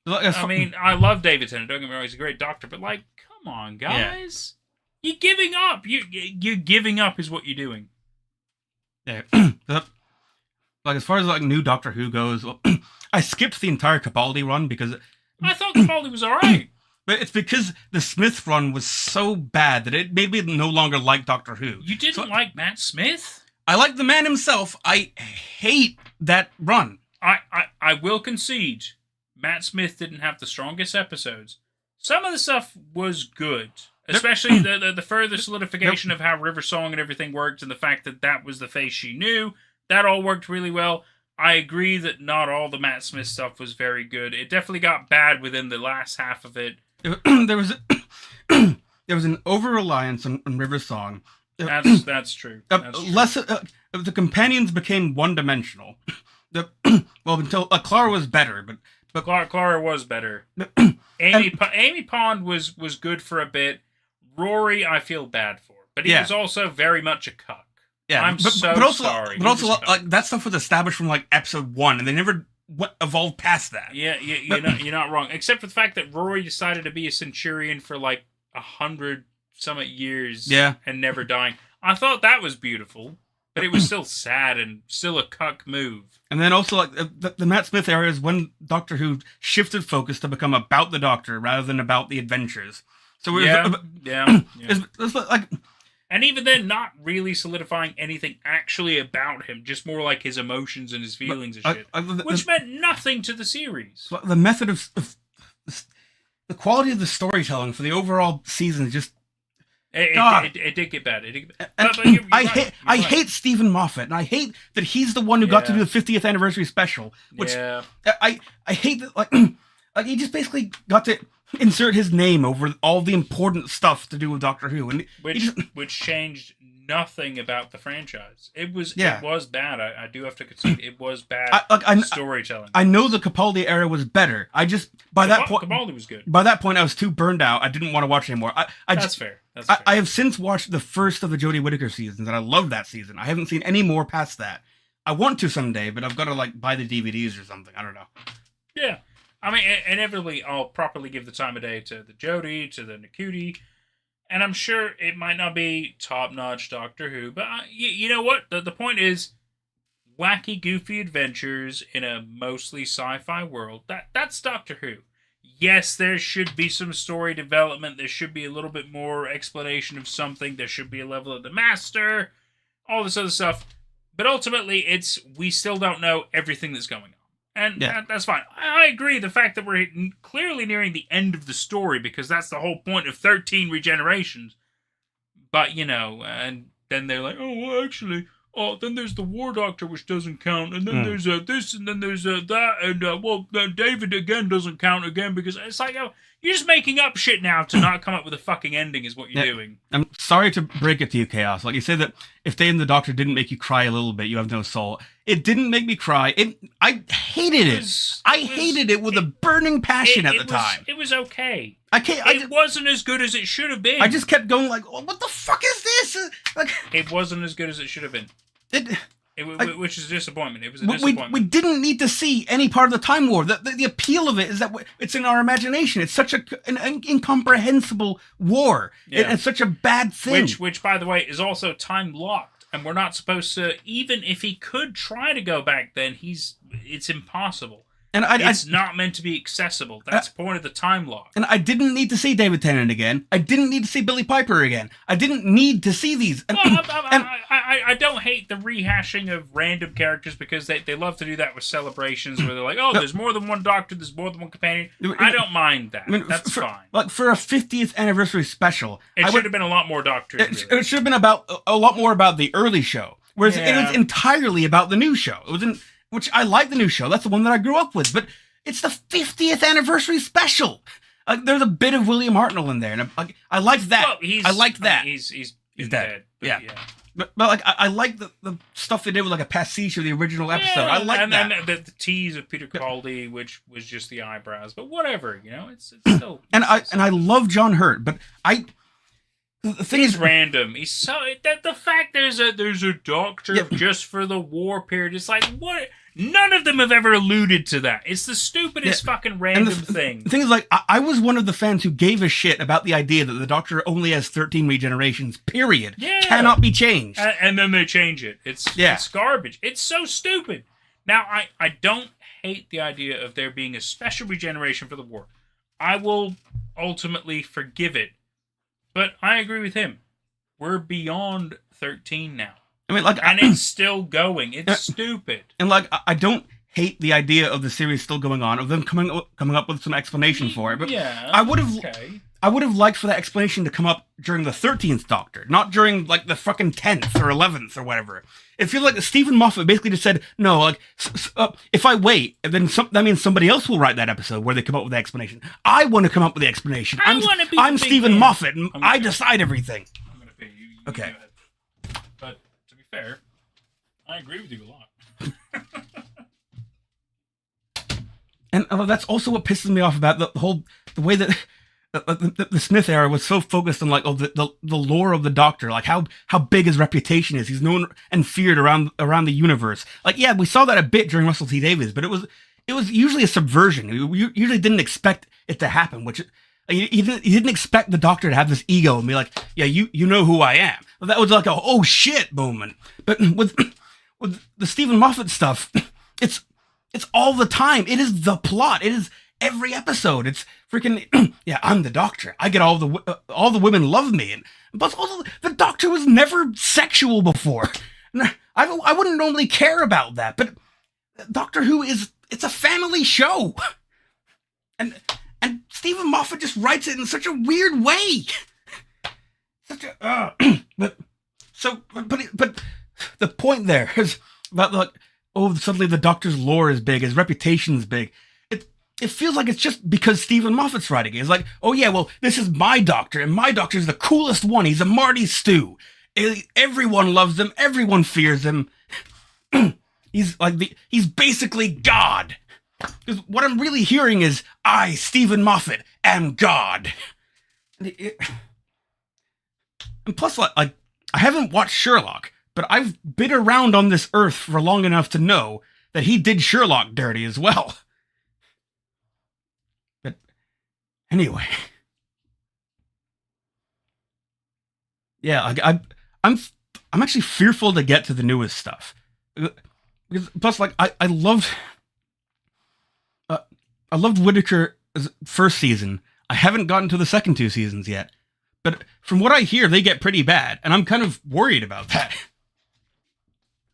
I love David Tennant. Don't get me wrong, he's a great doctor. But, like, come on, guys. Yeah. You're giving up. You're giving up is what you're doing. Yeah. Like, as far as, like, new Doctor Who goes, well, I skipped the entire Capaldi run because... I thought Capaldi was alright. But it's because the Smith run was so bad that it made me no longer like Doctor Who. You didn't like Matt Smith? I like the man himself. I hate that run. I will concede, Matt Smith didn't have the strongest episodes. Some of the stuff was good. Especially the further solidification of how River Song and everything worked and the fact that that was the face she knew. That all worked really well. I agree that not all the Matt Smith stuff was very good. It definitely got bad within the last half of it. There was an over-reliance on River Song. That's true. The companions became one-dimensional. Until Clara was better, but Clara was better. Amy Pond was good for a bit. Rory, I feel bad for, but he was also very much a cuck. Yeah, I'm sorry. But also, like that stuff was established from like episode 1, and they never evolved past that. Yeah, you're not wrong. Except for the fact that Rory decided to be a Centurion for like 100 some years, and never dying. I thought that was beautiful, but it was still sad and still a cuck move. And then also, like the Matt Smith era is when Doctor Who shifted focus to become about the Doctor rather than about the adventures. So it's like. And even then, not really solidifying anything actually about him, just more like his emotions and his feelings and shit, which meant nothing to the series. The method of the quality of the storytelling for the overall season is just it did get bad. I hate Stephen Moffat, and I hate that he's the one who got to do the 50th anniversary special. Which I hate that like he just basically got to insert his name over all the important stuff to do with Doctor Who, and which changed nothing about the franchise. It was bad. I do have to concede it was bad storytelling. I know the Capaldi era was better. By that point Capaldi was good. By that point, I was too burned out. I didn't want to watch anymore. That's fair. That's fair. I have since watched the first of the Jodie Whittaker seasons, and I love that season. I haven't seen any more past that. I want to someday, but I've got to like buy the DVDs or something. I don't know. Yeah. I mean, inevitably, I'll properly give the time of day to the Jodie, to the Nakuti, and I'm sure it might not be top-notch Doctor Who, but you know what? The point is, wacky, goofy adventures in a mostly sci-fi world, that's Doctor Who. Yes, there should be some story development, there should be a little bit more explanation of something, there should be a level of the Master, all this other stuff, but ultimately, we still don't know everything that's going on. And that's fine. I agree. The fact that we're clearly nearing the end of the story, because that's the whole point of 13 regenerations. But, and then they're like, oh, well, actually, then there's the War Doctor, which doesn't count. And then there's this, and then there's that. And, David again doesn't count again, because it's like, you're just making up shit now to not come up with a fucking ending is what you're doing. I'm sorry to break it to you, Chaos. Like you say that if Dave and the Doctor didn't make you cry a little bit, you have no soul. It didn't make me cry. I hated it. I hated it with a burning passion at the time. It was okay. It wasn't as good as it should have been. I just kept going like, oh, what the fuck is this? It wasn't as good as it should have been. Which is a disappointment. It was a disappointment. We didn't need to see any part of the Time War. The appeal of it is that it's in our imagination. It's such an incomprehensible war. Yeah. It's such a bad thing. Which, by the way, is also time-locked. And we're not supposed to... Even if he could try to go back then, it's impossible. And it's not meant to be accessible. That's the point of the time lock. And I didn't need to see David Tennant again. I didn't need to see Billy Piper again. I didn't need to see these. And, I don't hate the rehashing of random characters because they love to do that with celebrations where they're like, oh, there's more than one Doctor, there's more than one companion. I don't mind that. That's fine. Like, for a 50th anniversary special... It should have been a lot more Doctors. It should have been about a lot more about the early show. Whereas it was entirely about the new show. It was which I like the new show. That's the one that I grew up with. But it's the 50th anniversary special. There's a bit of William Hartnell in there, and I liked that. Well, I liked that. He's dead. Yeah. But like I like the stuff they did with like a pastiche of the original episode. I like that. And the tease of Peter Capaldi, which was just the eyebrows. But whatever, it's still. And I love John Hurt, but the thing he's is random. He's so the fact there's a Doctor just for the war period. It's like what. None of them have ever alluded to that. It's the stupidest fucking random thing. The thing is, like, I was one of the fans who gave a shit about the idea that the Doctor only has 13 regenerations, period. Yeah. Cannot be changed. And then they change it. It's garbage. It's so stupid. Now, I don't hate the idea of there being a special regeneration for the war. I will ultimately forgive it. But I agree with him. We're beyond 13 now. I mean, like, and it's still going. It's stupid. And like, I don't hate the idea of the series still going on, of them coming up with some explanation for it. But I would have liked for that explanation to come up during the 13th Doctor, not during like the fucking 10th or 11th or whatever. It feels like Stephen Moffat basically just said, no, like, if I wait, then that means somebody else will write that episode where they come up with the explanation. I want to come up with the explanation. I'm Stephen Moffat, and I decide everything. I'm going to pay you. Okay. But to be fair, I agree with you a lot. And that's also what pisses me off about the way that the Smith era was so focused on like the lore of the Doctor, like how big his reputation is. He's known and feared around the universe. Like, yeah, we saw that a bit during Russell T Davies, but it was usually a subversion. We usually didn't expect it to happen, which you didn't expect the Doctor to have this ego and be like, yeah, you know who I am. That was like a oh shit moment. But with the Stephen Moffat stuff, it's all the time. It is the plot. It is every episode. It's freaking yeah. I'm the Doctor. I get all the women love me, but also the Doctor was never sexual before. I wouldn't normally care about that, but Doctor Who it's a family show, and Stephen Moffat just writes it in such a weird way. But the point there is about like, oh, suddenly the Doctor's lore is big, his reputation's big. It feels like it's just because Stephen Moffat's writing it. It's like, oh yeah, well, this is my Doctor, and my Doctor's the coolest one. He's a Marty Stew. Everyone loves him. Everyone fears him. He's basically God. Because what I'm really hearing is, I, Stephen Moffat, am God. And plus, like, I haven't watched Sherlock, but I've been around on this earth for long enough to know that he did Sherlock dirty as well. But anyway, yeah, I'm actually fearful to get to the newest stuff. Because plus, like, I loved Whittaker's first season. I haven't gotten to the second 2 seasons yet, but from what I hear, they get pretty bad, and I'm kind of worried about that.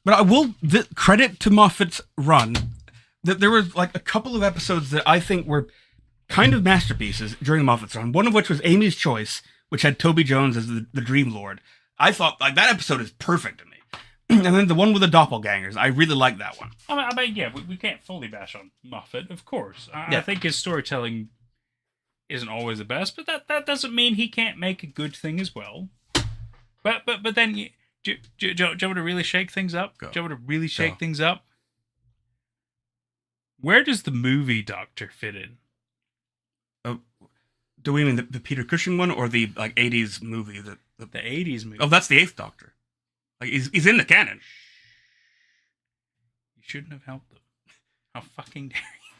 But I will credit to Moffat's run that there was like a couple of episodes that I think were kind of masterpieces during Moffat's run. One of which was Amy's Choice, which had Toby Jones as the Dream Lord. I thought like that episode is perfect to me. And then the one with the doppelgangers, I really like that one. I mean, yeah, we can't fully bash on Moffat, of course. I think his storytelling isn't always the best, but that doesn't mean he can't make a good thing as well. But then, do you want to really shake things up? Go. Do you want to really shake things up? Where does the movie Doctor fit in? Do we mean the Peter Cushing one or the like 80s movie? The 80s movie. Oh, that's the 8th Doctor. Like he's in the canon. You shouldn't have helped them. How fucking dare you?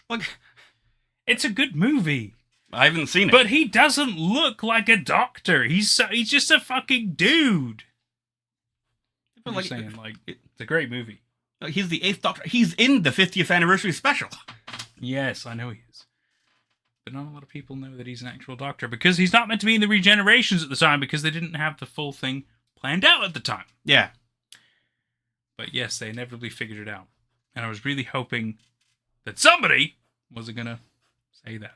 Like, it's a good movie. I haven't seen it. But he doesn't look like a doctor. He's just a fucking dude. I'm just saying, like, it's a great movie. He's the 8th Doctor. He's in the 50th anniversary special. Yes, I know he is. But not a lot of people know that he's an actual Doctor because he's not meant to be in the regenerations at the time because they didn't have the full thing planned out at the time. Yeah. But yes, they inevitably figured it out. And I was really hoping that somebody wasn't going to say that.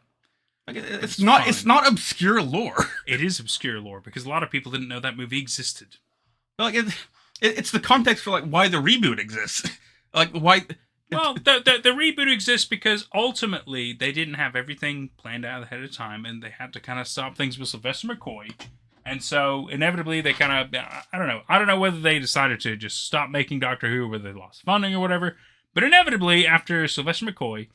Like, it's not obscure lore. It is obscure lore because a lot of people didn't know that movie existed. Like it's the context for like why the reboot exists. Like why. Well, the reboot exists because ultimately they didn't have everything planned out ahead of time, and they had to kind of stop things with Sylvester McCoy, and so inevitably they kind of I don't know whether they decided to just stop making Doctor Who, or whether they lost funding or whatever, but inevitably after Sylvester McCoy,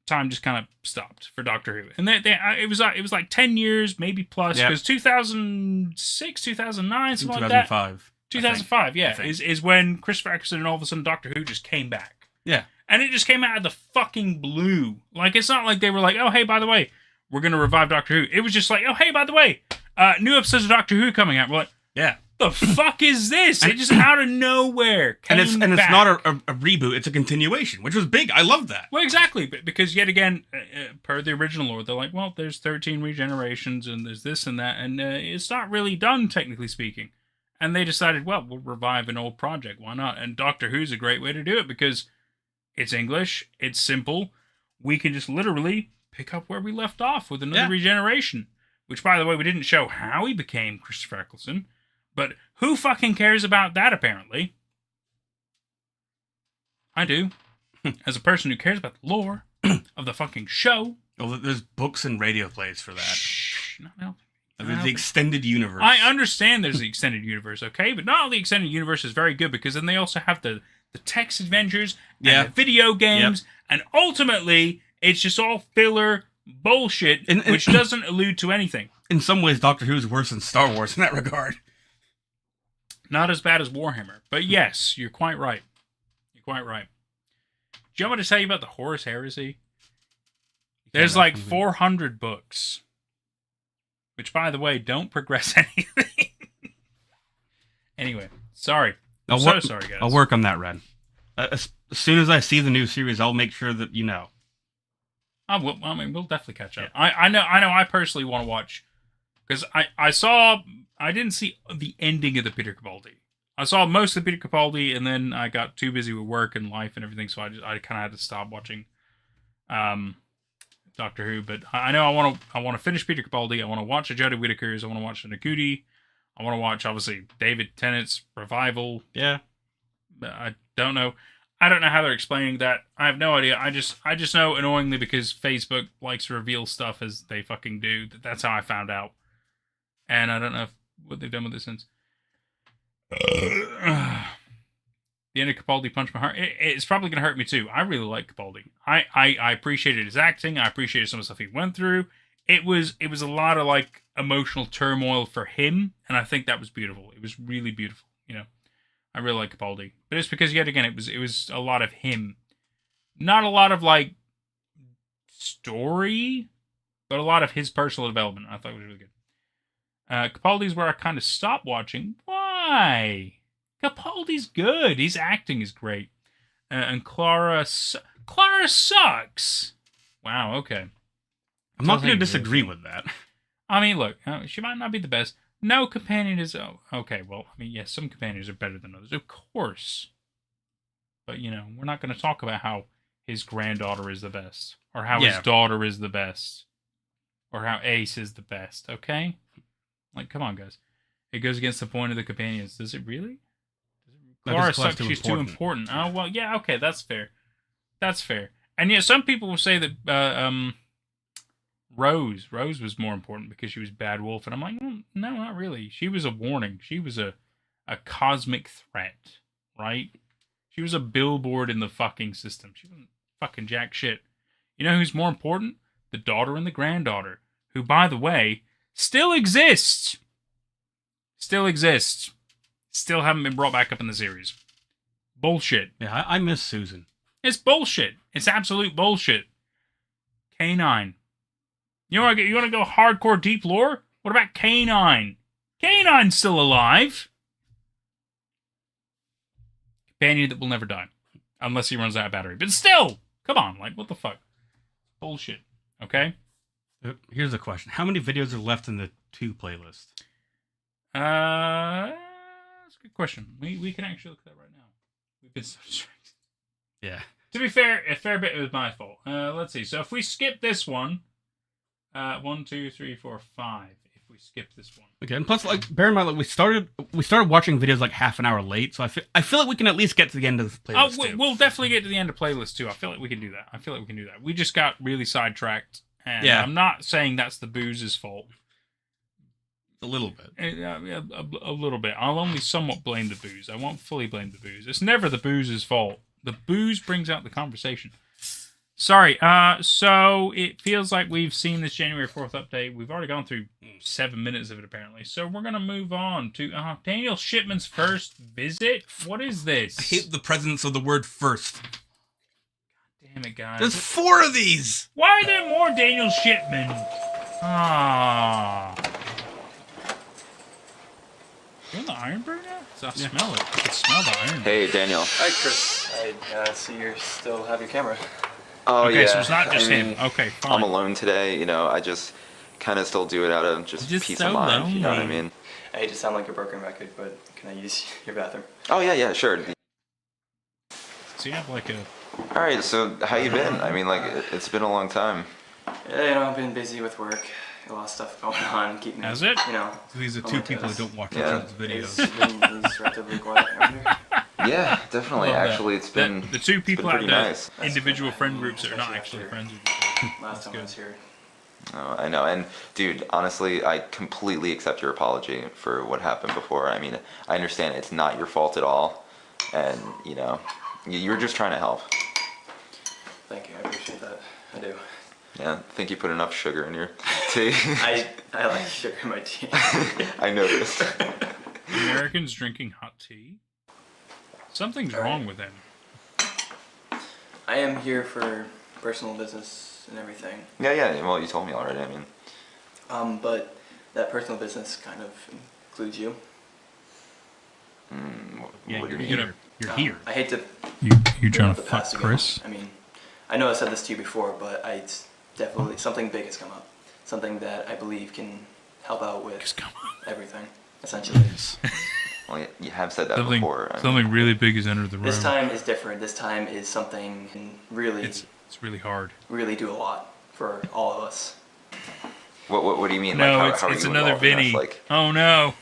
time just kind of stopped for Doctor Who, and it was like 10 years maybe plus because 2006, 2009, something like that. 2005, yeah, is when Christopher Eccleston and all of a sudden Doctor Who just came back. Yeah. And it just came out of the fucking blue. Like, it's not like they were like, oh, hey, by the way, we're going to revive Doctor Who. It was just like, oh, hey, by the way, new episodes of Doctor Who coming out. We're like, yeah. The fuck is this? It just out of nowhere came it's back. not a reboot, it's a continuation, which was big. I love that. Well, exactly. Because yet again, per the original lore, they're like, well, there's 13 regenerations and there's this and that. And it's not really done, technically speaking. And they decided, well, we'll revive an old project. Why not? And Doctor Who's a great way to do it because it's English. It's simple. We can just literally pick up where we left off with another regeneration. Which, by the way, we didn't show how he became Christopher Eccleston. But who fucking cares about that, apparently? I do. As a person who cares about the lore of the fucking show. Well, there's books and radio plays for that. Shh. No. There's the extended universe. I understand there's the extended universe, okay? But not all the extended universe is very good because then they also have the text adventures and the video games, and ultimately it's just all filler bullshit, which doesn't allude to anything. In some ways, Doctor Who is worse than Star Wars in that regard. Not as bad as Warhammer, but yes, you're quite right. You're quite right. Do you want me to tell you about the Horus Heresy? There's like 400 books. Which, by the way, don't progress anything. Anyway, sorry. I'm so sorry, guys. I'll work on that, Red. As soon as I see the new series, I'll make sure that you know. We'll definitely catch up. Yeah. I know. I personally want to watch because I didn't see the ending of the Peter Capaldi. I saw most of the Peter Capaldi, and then I got too busy with work and life and everything, so I kind of had to stop watching Doctor Who. But I know I want to finish Peter Capaldi. I want to watch the Jodie Whittaker's. I want to watch the Nakuti. I want to watch, obviously, David Tennant's Revival. Yeah. I don't know. I don't know how they're explaining that. I have no idea. I just know, annoyingly, because Facebook likes to reveal stuff as they fucking do. That's how I found out. And I don't know what they've done with it since. The end of Capaldi punched my heart. It's probably going to hurt me, too. I really like Capaldi. I appreciated his acting. I appreciated some of the stuff he went through. It was a lot of, like, emotional turmoil for him, and I think that was beautiful. It was really beautiful, you know. I really like Capaldi. But it's because, yet again, it was a lot of him. Not a lot of, like, story, but a lot of his personal development. I thought it was really good. Capaldi's where I kind of stopped watching. Why? Capaldi's good. His acting is great. And Clara sucks. Wow, okay. I'm not going to disagree with that. I mean, look, she might not be the best. No companion is... okay, well, I mean, yes, some companions are better than others, of course. But, you know, we're not going to talk about how his granddaughter is the best. Or how his daughter is the best. Or how Ace is the best, okay? Like, come on, guys. It goes against the point of the companions. Does it really? Clara sucks, she's too important. Oh, well, yeah, okay, that's fair. That's fair. And yeah, some people will say that Rose was more important because she was Bad Wolf. And I'm like, well, no, not really. She was a warning. She was a cosmic threat, right? She was a billboard in the fucking system. She wasn't fucking jack shit. You know who's more important? The daughter and the granddaughter, who, by the way, still exists. Still exists. Still haven't been brought back up in the series. Bullshit. Yeah, I miss Susan. It's bullshit. It's absolute bullshit. K9. You want to go hardcore deep lore? What about K9? K9's still alive. companion that will never die. Unless he runs out of battery. But still! Come on, like, what the fuck? Bullshit. Okay? Here's a question. How many videos are left in the 2 playlist? That's a good question. We can actually look at that right now. We've been so distracted. Yeah. To be fair, a fair bit was my fault. Let's see. So if we skip this one, 1, 2, 3, 4, 5. If we skip this one. Okay, and plus, like, bear in mind, like, we started watching videos like half an hour late, so I feel like we can at least get to the end of the playlist. Oh, we'll definitely get to the end of playlist too. I feel like we can do that. We just got really sidetracked, and Yeah. I'm not saying that's the booze's fault. A little bit. A little bit. I'll only somewhat blame the booze. I won't fully blame the booze. It's never the booze's fault. The booze brings out the conversation. Sorry. So it feels like we've seen this January 4th update. We've already gone through 7 minutes of it, apparently. So we're going to move on to Daniel Shipman's first visit. What is this? I hate the presence of the word first. Damn it, guys. There's 4 of these! Why are there more Daniel Shipman? You want the iron burn now? I smell it. I can smell the iron. Hey, Daniel. Hi, Chris. I see you still have your camera. Oh, Okay, yeah. so it's not just I mean, him. Okay, fine. I'm alone today. You know, I just kind of still do it out of just peace so of mind. You know what I lonely. mean? I hate to sound like a broken record, but can I use your bathroom? Oh, yeah, sure. So you have like a... All right, so how you been? I mean, like, it's been a long time. Yeah, you know, I've been busy with work. A lot of stuff going on. Keeping me, Has it? You know. These are 2 people who don't watch each Yeah. other's videos. It's relatively quiet around here. Yeah, definitely. Well, Actually, it's been the 2 people out pretty there, nice. individual friend groups that are not actually friends with each other. Last time I was here. Oh, I know. And dude, honestly, I completely accept your apology for what happened before. I mean, I understand it's not your fault at all, and you know, you're just trying to help. Thank you. I appreciate that. I do. Yeah, I think you put enough sugar in your tea. I like sugar in my tea. I noticed. Americans drinking hot tea? Something's wrong with them. I am here for personal business and everything. Yeah. Well, you told me already. I mean. But that personal business kind of includes you. Yeah, what do you you're mean? here. I hate to. You trying to the past fuck again. Chris? I mean, I know I said this to you before, but it's definitely something big has come up. Something that I believe can help out with everything, essentially. Well, you have said that Something, before. I mean, something really big has entered the room. This time is different. This time is something can really. It's really hard. Really do a lot for all of us. What do you mean? No, like, how are it's you another involved in this? Vinny. Like, Oh no.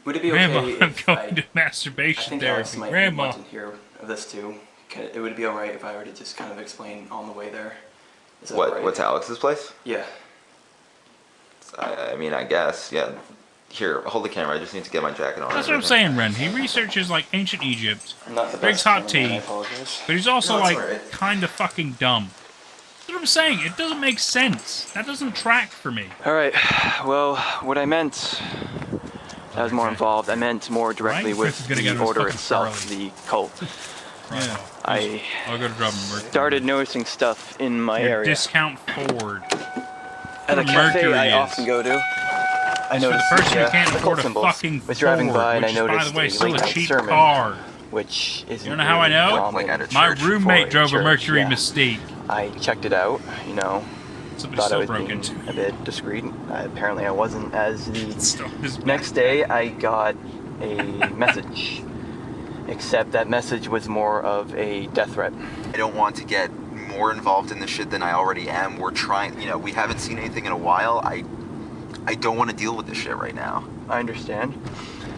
Would it be Grandma, okay I'm if going to masturbation I think Alex therapy. might Grandma. want to hear of this too. It would be alright if I were to just kind of explain on the way there. Is that right? what's Alex's place? Yeah. I mean, I guess. Yeah. Here, hold the camera. I just need to get my jacket on. That's what I'm saying, Ren. He researches like ancient Egypt, I'm not the drinks best hot cameraman, I tea, apologize. but he's also No, it's like alright. kind of fucking dumb. That's what I'm saying. It doesn't make sense. That doesn't track for me. Alright, well, what I meant, that was more involved. I meant more directly Right? with Chris is gonna get the on his order fucking itself, the cult. Yeah. I'll go to drop him Mercury. Started noticing stuff in my Your area. discount Ford. At a cafe Mercury I is. often go to. I It's for the noticed person who can't the afford a cult symbols. fucking Was driving Ford, by and which I is, by noticed the way, a still a late-night cheap sermon, car. which isn't You wanna know how I really know? common Like at a My church roommate for a drove a church, Mercury yeah. Mystique. I checked it out, you know. Somebody Thought I still was broke being into a bit discreet. Apparently I wasn't, as Still the is next day I got a message. Except that message was more of a death threat. I don't want to get more involved in this shit than I already am. We're trying, you know, we haven't seen anything in a while. I don't want to deal with this shit right now. I understand.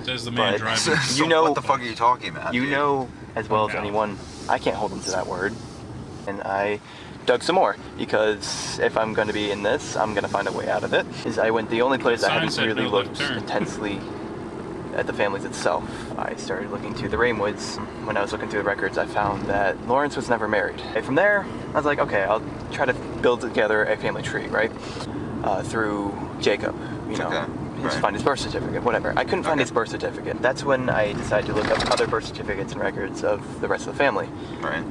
Says the man But driving. So you know, what the fuck are you talking about? you dude? know as well as No. anyone, I can't hold them to that word. And I dug some more, because if I'm going to be in this, I'm going to find a way out of it. Is I went the only place I Sign hadn't said really no left looked turn. intensely at the families itself. I started looking to the Rainwoods. When I was looking through the records, I found that Lawrence was never married. And from there, I was like, okay, I'll try to build together a family tree, right? Through Jacob, you know. Okay, Just right. find his birth certificate, whatever. I couldn't find his birth certificate. That's when I decided to look up other birth certificates and records of the rest of the family. Right.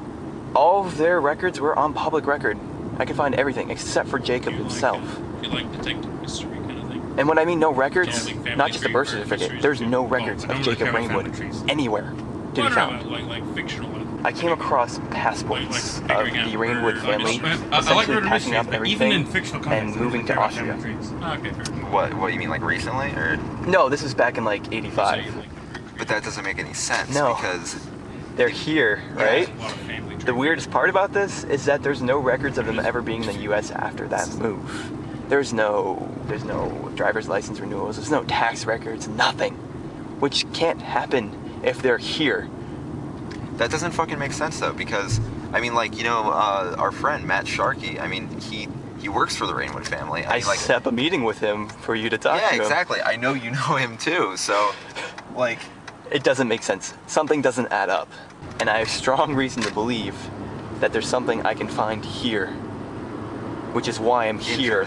All of their records were on public record. I could find everything except for Jacob himself. You like detective mystery kind of thing. And when I mean no records, Yeah, like family not just a tree birth or certificate, mysteries there's too. no Oh, records I of don't really Jacob care about Rainwood family trees. anywhere. to be found. Like fictional. I came across passports of the Rainwood family essentially packing up everything and moving to Austria. Okay, fair. What do you mean, like recently, or? No, this was back in like '85. But that doesn't make any sense No. because they're here, right? The weirdest part about this is that there's no records of them ever being in the U.S. after that move. There's no driver's license renewals. There's no tax records. Nothing, which can't happen if they're here. that doesn't fucking make sense though, because I mean, like, you know, our friend Matt Sharkey. I mean, he works for the Rainwood family. I mean, like, set up a meeting with him for you to talk to him. Yeah, exactly. I know you know him too, so like. It doesn't make sense. Something doesn't add up. And I have strong reason to believe that there's something I can find here, which is why I'm here,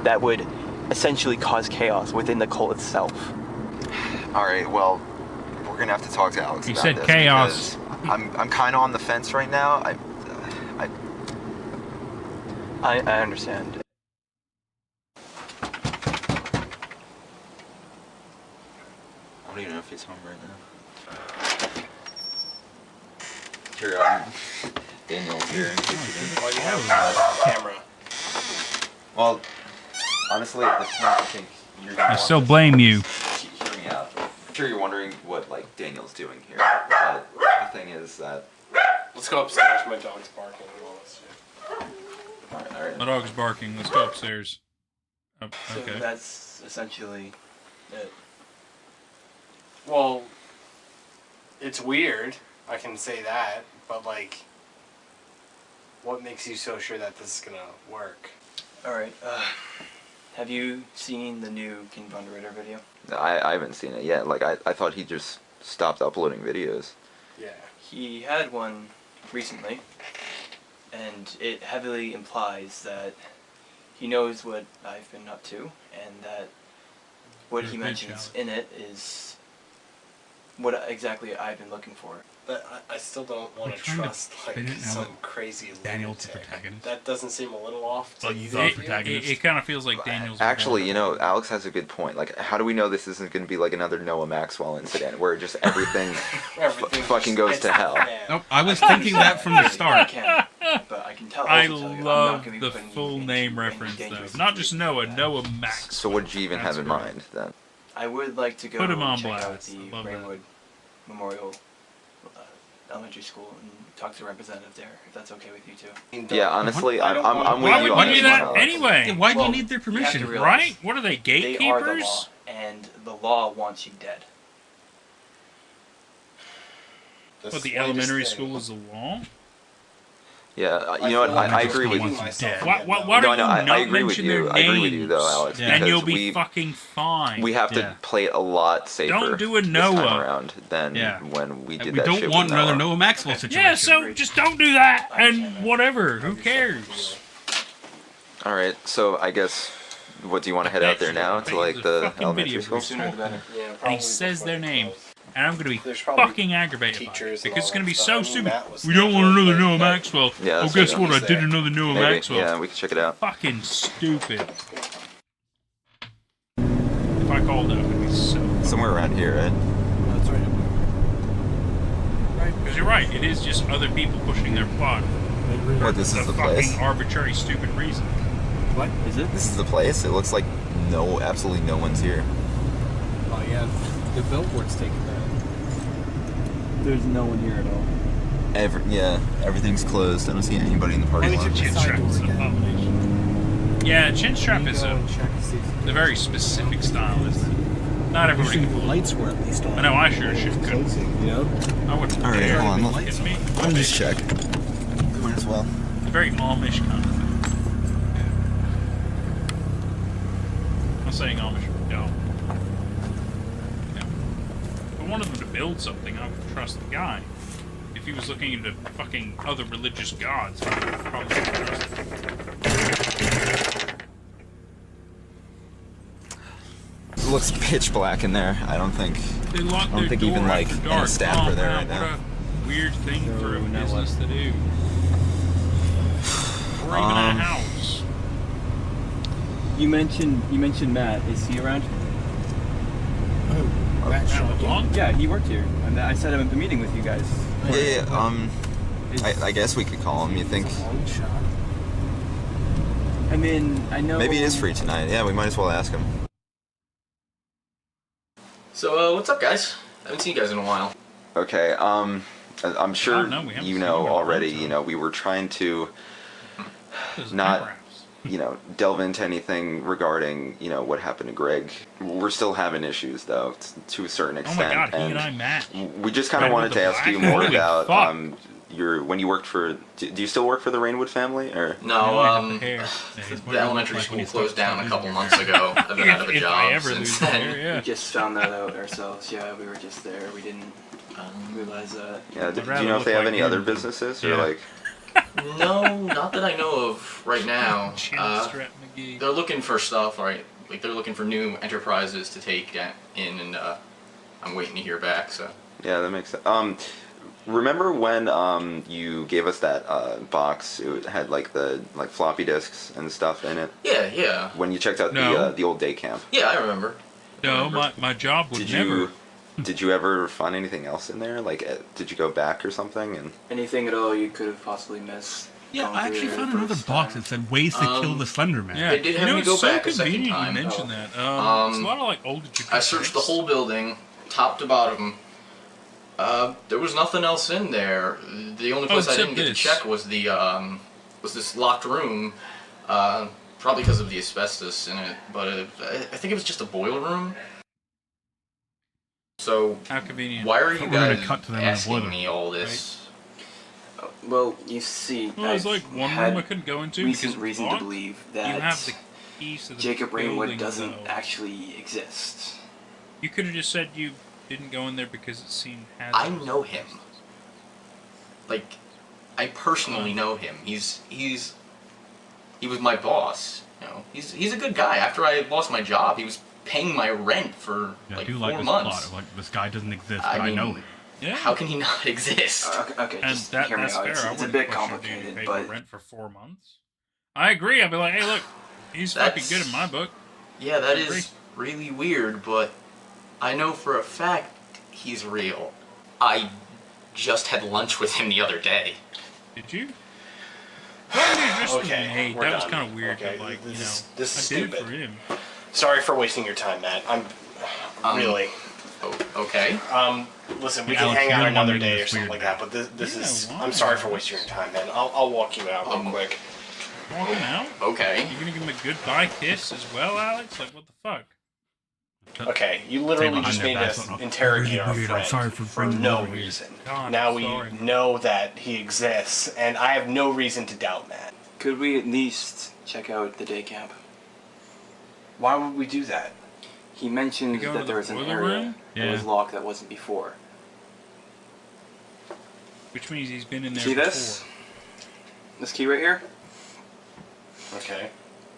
that would essentially cause chaos within the cult itself. All right, well, we're gonna have to talk to Alex He about said this chaos. because I'm kind of on the fence right now. I understand. I don't even know if he's home right now. Here, Daniel's here. Well, you have a camera. Well, honestly, at this point, I think you're gonna I still blame you. hear me out. I'm sure you're wondering what, like, Daniel's doing here. But the thing is that... Let's go upstairs. My dog's barking and all that shit. All right. My dog's barking. Let's go upstairs. Oh, okay. So that's essentially it. Well, it's weird. I can say that, but like, what makes you so sure that this is gonna work? Alright, have you seen the new King Von Ritter video? I haven't seen it yet. Like, I thought he just stopped uploading videos. Yeah. He had one recently, and it heavily implies that he knows what I've been up to, and that what he mentions in it is what exactly I've been looking for. But I still don't want to trying to trust like fit it now some that crazy Daniel's the lunatic. protagonist. That doesn't seem a little off to Well, you. It kind of feels like Daniel's. Actually, you know, Alex has a good point. Like, how do we know this isn't going to be like another Noah Maxwell incident where just everything fucking goes to hell? Nope, I was thinking that from the start. But I can tell. I also tell you, I'm love not gonna be the putting you full into name any reference though. dangerous Not just situations. Noah, Noah Max. So what did you even have in mind then? I would like to go Put him on check out blast. the I love that. Rainwood Memorial Elementary School and talk to the representative there, if that's okay with you two. Yeah, honestly, I'm with Why you would on you this do that one, Alex. anyway? Yeah, why do Well, you need their you have to permission? realize Right? What are they, They are the law, gatekeepers? and the law wants you dead. What, the elementary school is the law? Yeah, you know what? I agree with you. Why No, do I you know, I not agree with mention you. their I agree with you names? though, Alex. And because you'll be fucking fine. we have to play it a lot safer. Don't do a this time Noah. around than Yeah. when we did We that don't shit want with another Noah Maxwell situation. Yeah, so just don't do that, and whatever. Who cares? All right, so I guess what do you want to head out there now to like the fucking elementary video school? And he says their name, and I'm gonna be probably fucking aggravated by it, teachers and because it's all gonna that be stuff. so I mean, stupid. Matt was We don't want thinking, another but- Noah Maxwell. Yeah, Oh, that's guess what what? I he's did there. another Noah Maybe. Maxwell. Yeah, we can check it out. Fucking stupid. If I called it, it would be so. Somewhere around here, right? That's right. Right, because you're right. It is just other people pushing their plot. What, this is A the fucking place? arbitrary, stupid reason. What is it? This is the place? It looks like absolutely no one's here. Oh yeah, the billboard's taken down. There's no one here at all. Everything's closed. I don't see anybody in the parking lot. Chin strap is an abomination. Yeah, chin strap is a very specific style, isn't it? Not everybody can pull it. Lights were at least on. I know I sure should could. You know. I wouldn't. All right, dare. hold on. Are you kidding me? Let me just check. Might as well. It's very Amish kind of thing. I'm not saying Amish are dumb. Yeah. If I wanted them to build something, I would trust the guy. If he was looking into fucking other religious gods, I would probably trust him. It looks pitch black in there. I don't think. They lock I don't their think door even like after any dark. staff are there wow, right now. What a weird thing for a business to do. Or even a house. You mentioned Matt. Is he around? Oh, Matt Yeah, he worked here. And I set him up a meeting with you guys. I guess we could call him. You think? I mean, I know. Maybe he is free tonight. Yeah, we might as well ask him. So, what's up, guys? I haven't seen you guys in a while. Okay. I'm sure you know already. time. You know, we were trying to not, delve into anything regarding, what happened to Greg. We're still having issues, though, to a certain extent. Oh my god, he and I match. We just kind of Right wanted with to the ask you black? more Holy about fuck. when you worked for. Do you still work for the Rainwood family, or? No, the elementary school closed down a couple months ago. I've been out of a job since then. We just found that out ourselves. Yeah, we were just there. We didn't realize that. Yeah. Do you know if they have any other businesses or like? No, not that I know of right now. They're looking for stuff, right? Like they're looking for new enterprises to take in, and I'm waiting to hear back. So. Yeah, that makes sense. Remember when you gave us that box? It had like the floppy disks and stuff in it. Yeah, yeah. When you checked out No. the old day camp. Yeah, I remember. No, my job would never. Did you ever find anything else in there? Like, did you go back or something? And Anything at all you could have possibly missed? Yeah, I actually found another box that said ways to kill the Slender Man. Yeah, They did have me it's go so back a second convenient time. you mentioned that. It's a lot of like old I searched the whole building, top to bottom. There was nothing else in there. The only place I didn't get to check was the was this locked room. Probably because of the asbestos in it, but I think it was just a boiler room. So, how convenient. Why are you guys cut to them asking me all this? Well, you see, Well, there's like one room I couldn't go into because recent reason to locked. believe You that have the keys to the Jacob Rainwood building, doesn't though. actually exist. You could have just said you didn't go in there because it seemed hazardous. I know him. Like, I personally know him. He was my boss. You know, he's a good guy. After I lost my job, he was paying my rent for Yeah, like I do 4 like this months. plot of, like, this guy doesn't exist, but I I mean, know him. Yeah. How can he not exist? Okay, And just that, hear me that's out. fair. It's I a wouldn't bit question complicated, dude who paid but rent for 4 months. I agree. I'd be like, hey, look, he's fucking good in my book. Yeah, that I agree. is really weird, but I know for a fact he's real. I just had lunch with him the other day. Did you? Okay, Hey, we're that was done. kind of weird. Okay, But like, this I is did it stupid. for him. Sorry for wasting your time, Matt. I'm really. Okay. Listen, we Yeah, can Alex, hang you're out the one another making day or this something weird, like that. But this Yeah, is. why? I'm sorry for wasting your time, man. I'll walk you out real quick. Walk him out? Okay. You gonna give him a goodbye kiss as well, Alex? Like, what the fuck? Okay, you literally behind just their made backs, us not- interrogate really our weird. I'm friend sorry for for bringing no over here. reason. God, Now I'm we sorry. know that he exists, and I have no reason to doubt Matt. could we at least check out the day camp? Why would we do that? He mentioned To go to that there the was an boiler area room? that was Yeah. locked that wasn't before. Which means he's been in there See before. this? This key right here? Okay.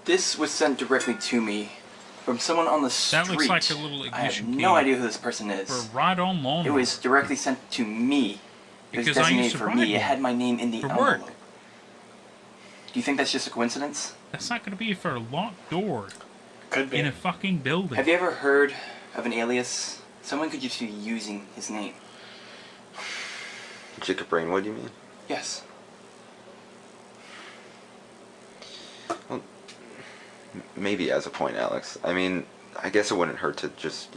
This was sent directly to me from someone on the street. That looks like a little I have ignition no key idea who this person is. For a ride-on lawnmower. It was directly sent to me. It was Because I used designated to for ride me. It one. had my name in the For envelope. work. Do you think that's just a coincidence? That's not gonna be for a locked door. Could be. In a fucking building. Have you ever heard of an alias? Someone could just be using his name. Jacob Rainwood, you mean? Yes. Well, maybe as a point, Alex. I mean, I guess it wouldn't hurt to just,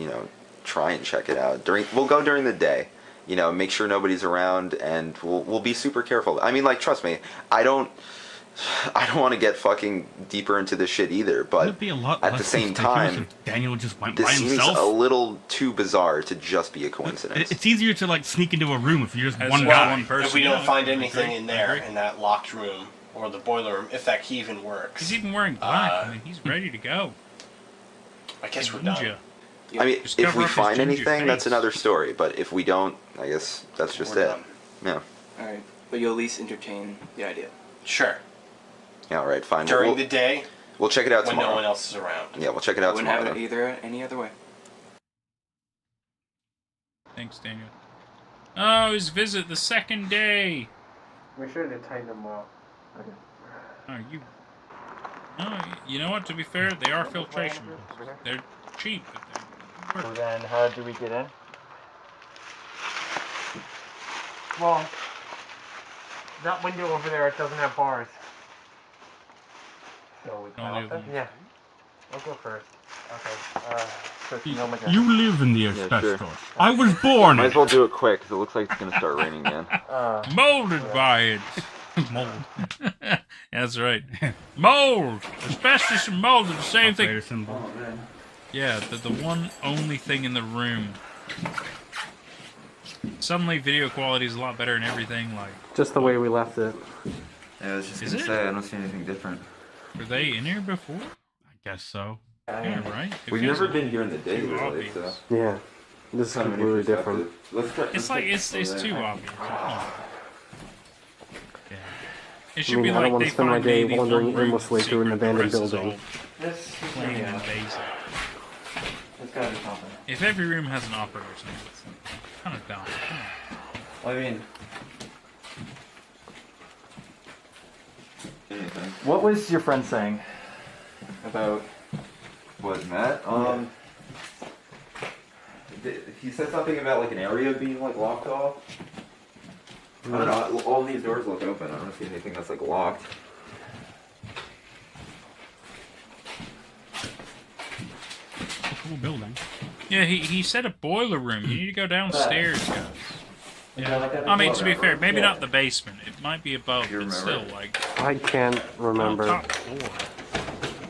try and check it out. We'll go during the day. Make sure nobody's around, and we'll be super careful. I mean, like, trust me, I don't want to get fucking deeper into this shit either, but It'd be a lot at the less same suspicious time, if Daniel just went by this seems himself. a little too bizarre to just be a coincidence. It's easier to like sneak into a room if you're just As one well, guy. one person. If we don't Yeah, find I anything agree. in I there, agree. in that locked room, or the boiler room, if that key even works. He's even wearing black. I mean, he's ready to go. I guess we're Ninja. done. I mean, Just if cover we up his find ginger anything, that's face. another story. But if we don't, I guess that's just We're it. done. Yeah. Alright. But you'll at least entertain the idea. Sure. Yeah. All right. Fine. During we'll, the day, we'll check it out when tomorrow. no one else is around. Yeah, we'll check it I out wouldn't tomorrow. have it either any other way. Thanks, Daniel. Oh, his visit the second day. Make sure to tighten them up. Okay. Oh, you. No, you know what? To be fair, they are filtration. They're cheap, but they work. So then, how do we get in? Well, that window over there, it doesn't have bars. So we climb up there? Yeah. I'll go first. Okay. So you know, like a... You live in the Yeah, asbestos. sure. I was born Might in as well do it quick because it looks like it's gonna start raining again. Molded by it. Mold. That's right. Mold. Asbestos and mold are the same thing. Operator symbol. Oh, man. Yeah, the one only thing in the room. Suddenly, video quality is a lot better and everything. Like Just the way we left it. Yeah, I was just Is gonna it? say I don't see anything different. Were they in here before? I guess so. Yeah, right. It We've feels never like been here in the day, too really. obvious. So. Yeah. This is Kind of a new completely different. perspective. Let's try. It's like it's too obvious. Yeah. It should I mean, be I like don't want they to spend my find day maybe wandering one room aimlessly through an secret, the abandoned rest is building. all This plain and basic. There's gotta be something. If every room has an operator or something, it's kind of dumb. I mean, anything. What was your friend saying about What, Matt? He said something about like an area being like locked off. I don't know. All these doors look open. I don't see anything that's like locked. A cool building. Yeah, he said a boiler room. You need to go downstairs, guys. Yeah. I mean, to be fair, maybe not the basement. It might be above, but still, like... I can't remember. Top floor.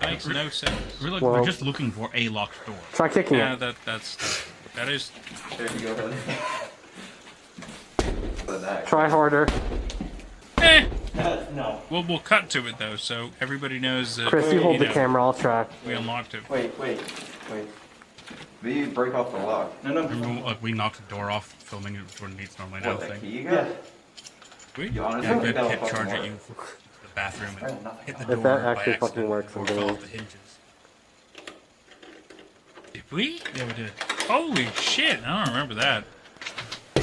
Makes no sense. We're just looking for a locked door. Try kicking Yeah, it. that is... There you go, Heather. Try harder. Eh! No. We'll cut to it, though, so everybody knows that... Chris, you hold the know, camera, I'll try. We unlocked it. Wait. Maybe break off the lock. Remember, like, we knocked the door off, filming it, which wouldn't need normally now What, that thing. key you got? We? You honestly Yeah, think good that'll hit fucking charge at work? you to the bathroom and hit the If door that by actually fucking accident works, I'm before it fell doing off the hinges. Did we? Yeah, we did. Holy shit, I don't remember that. I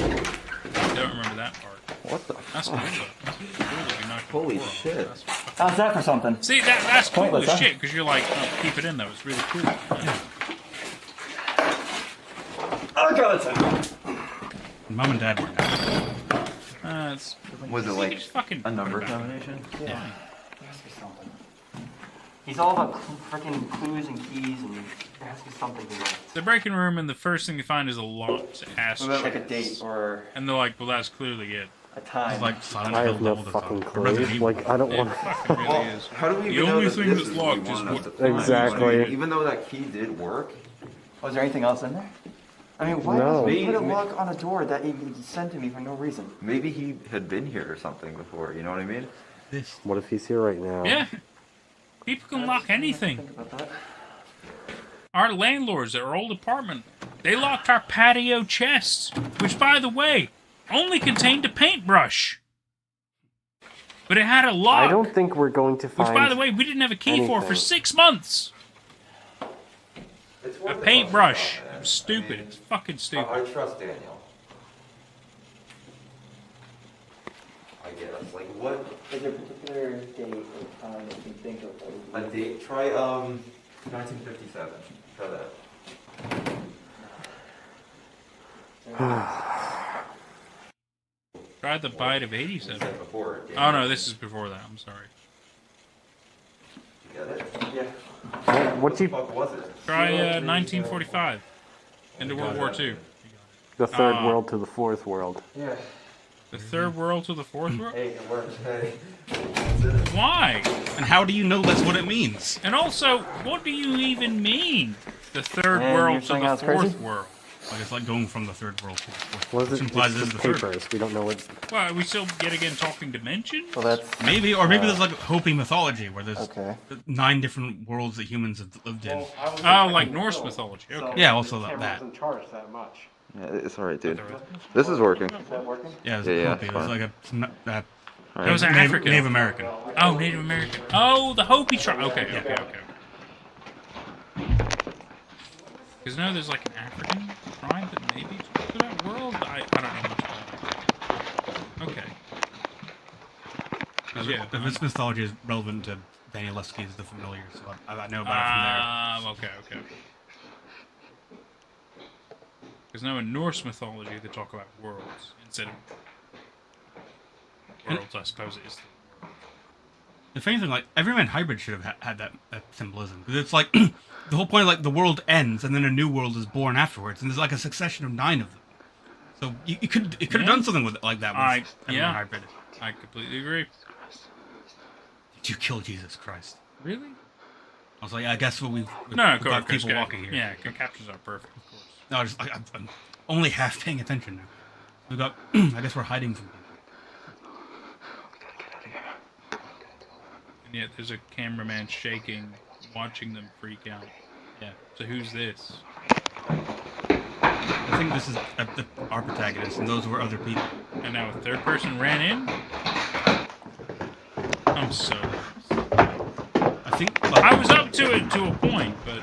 don't remember that part. What the That's cool, though. That's cool that we knocked the Holy door off. shit. How's that for something? See, that's cool Pointless, as huh? shit, because you're like, oh, keep it in, though. It's really cool. Yeah. I got it. Mom and Dad weren't there. It's, Was it you like just fucking a number put it back in. combination? Yeah. He's all about freaking clues and keys, and there has to be something in there. They break in a room, and the first thing they find is a locked ass What about like a chest. date or And they're like, well, that's clearly it. a time? It's like Silent I Hill have no level fucking design. clue. Resident Evil. Like, I don't It want fucking really is. How do we The even know only that thing this that's is what we locked is want us what- to find? Exactly. Even though that key did work. Was there anything else in there? I mean, why No. would we put a Maybe- lock on a door that he sent to me for no reason? Maybe he had been here or something before, you know what I mean? This. What if he's here right now? Yeah. People can lock anything. Think about that. Our landlords at our old apartment, they locked our patio chests, which, by the way, only contained a paintbrush. But it had a lock, I don't think we're going to find. which, by the way, we didn't have a key for anything. 6 months. It's A worth paintbrush. fucking shot, man. It was stupid. I mean, It's fucking stupid. I trust Daniel. I guess. Like, what? Is there a particular date or time that you can think of? That A would be date? Try, 1957. Try that. Try the bite of 87. Said before. Oh, no, this is before that. I'm sorry. You get it? Yeah. What you? What the fuck was it? Try 1945. Into World War II. The third world to the fourth world. Yeah. The third world to the fourth world? Hey, it works. Hey. Why? And how do you know that's what it means? And also, what do you even mean? The third And world you're to saying the that's fourth crazy? world. Like, it's like going from the third world to the fourth What world. is Which it? implies It's this is just the third. papers. We don't know what. Well, are we still yet again talking dimensions? Well, that's Maybe, or maybe there's like Hopi mythology where there's okay. 9 different worlds that humans have lived in. Oh, like Norse mythology. Okay. Yeah, also that. Doesn't charge that much. Yeah, it's alright, dude. This is working. Is that working? Yeah, it's Yeah, yeah, Hopi. it's It's fine. like a That was African. Native American. Oh, Native American. Oh, the Hopi tribe. Okay, okay, okay. Because now there's like an African tribe that maybe talks about world. I don't know much about it. Okay. 'Cause, yeah. If this mythology is relevant to Daniel Leskey's The Familiar, so I know about it from there. Okay. Because now in Norse mythology they talk about worlds instead of worlds, I suppose it is. If anything, like Everyman Hybrid should have had that symbolism, because it's like the whole point. Like the world ends, and then a new world is born afterwards, and there's like a succession of 9 of them. So you could have done something with it like that. With Everyman Hybrid. I completely agree. Did you kill Jesus Christ? Really? I was like, I guess we've No, got people walking here. Yeah, captures are perfect, of course. No, I'm only half paying attention now. We got. I guess we're hiding from people. And yet there's a cameraman shaking, watching them freak out. Yeah. So who's this? I think this is our protagonist, and those were other people. And now a third person ran in? I'm so lost. I think... I was up to it to a point, but...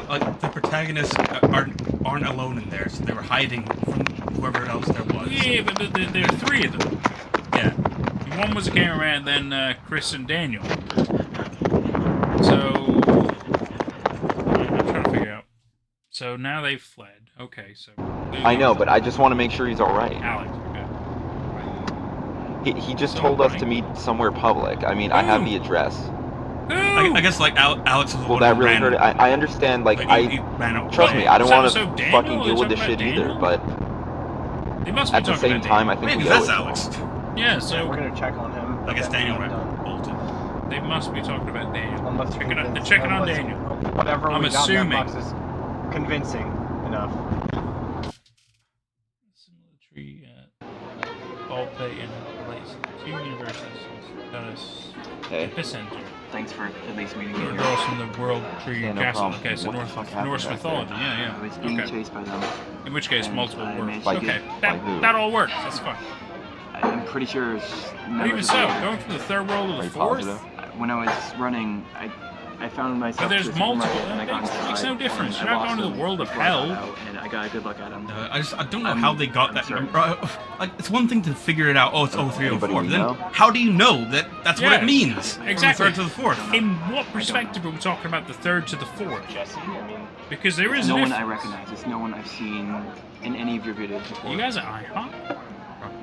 Like, the protagonists aren't alone in there, so they were hiding from whoever else there was. Yeah, but there are 3 of them. Yeah. One was a cameraman, then Chris and Daniel. So... I'm trying to figure out. So now they've fled. Okay, so... I know, but I just want to make sure he's alright. Alex, okay. He just told us to meet somewhere public. I mean, I have the address. I guess, like, Alex was the one that who really ran. hurt it. I understand, like, he ran out. Trust me, I don't want to Daniel? fucking deal Is with that this shit Daniel? either, but They must be at the talking same about time, I Daniel. think we Maybe owe that's it to Alex. him. Yeah, so... We're gonna check on him. I guess Daniel bolted. They must be talking about Daniel. Unless They're checking on unless Daniel. Whatever I'm we got in assuming. that box is convincing enough. Similar tree ball play in place. 2 universities. Dennis. Hey. Epicenter. Thanks for at least meeting me There are here. girls from the World Tree Yeah, no Castle. problem. Okay, so What the fuck happened Norse back mythology. there? Yeah, I was being okay. chased by them. In which case, and multiple I worlds. managed Okay, to- By who? that all works. That's fine. I'm pretty sure it's But never even so, going from the 3rd world to the Are you 4th. positive? when I was running, I found myself. But there's to a multiple. supermarket and I got That makes no inside, difference. and You're I not going to lost the him world of before I got hell. out, and I got a good look at him. I don't know how they got that number. Like, it's one thing to figure it out. Oh, it's 0304. Anybody Then know? how do you know that that's what it means? Exactly. From the 3rd to the 4th. In what perspective are we talking about the 3rd to the 4th? Jesse, I mean, Because there is no a one I difference. recognize. It's no one I've seen in any of your videos before. You guys at IHOP?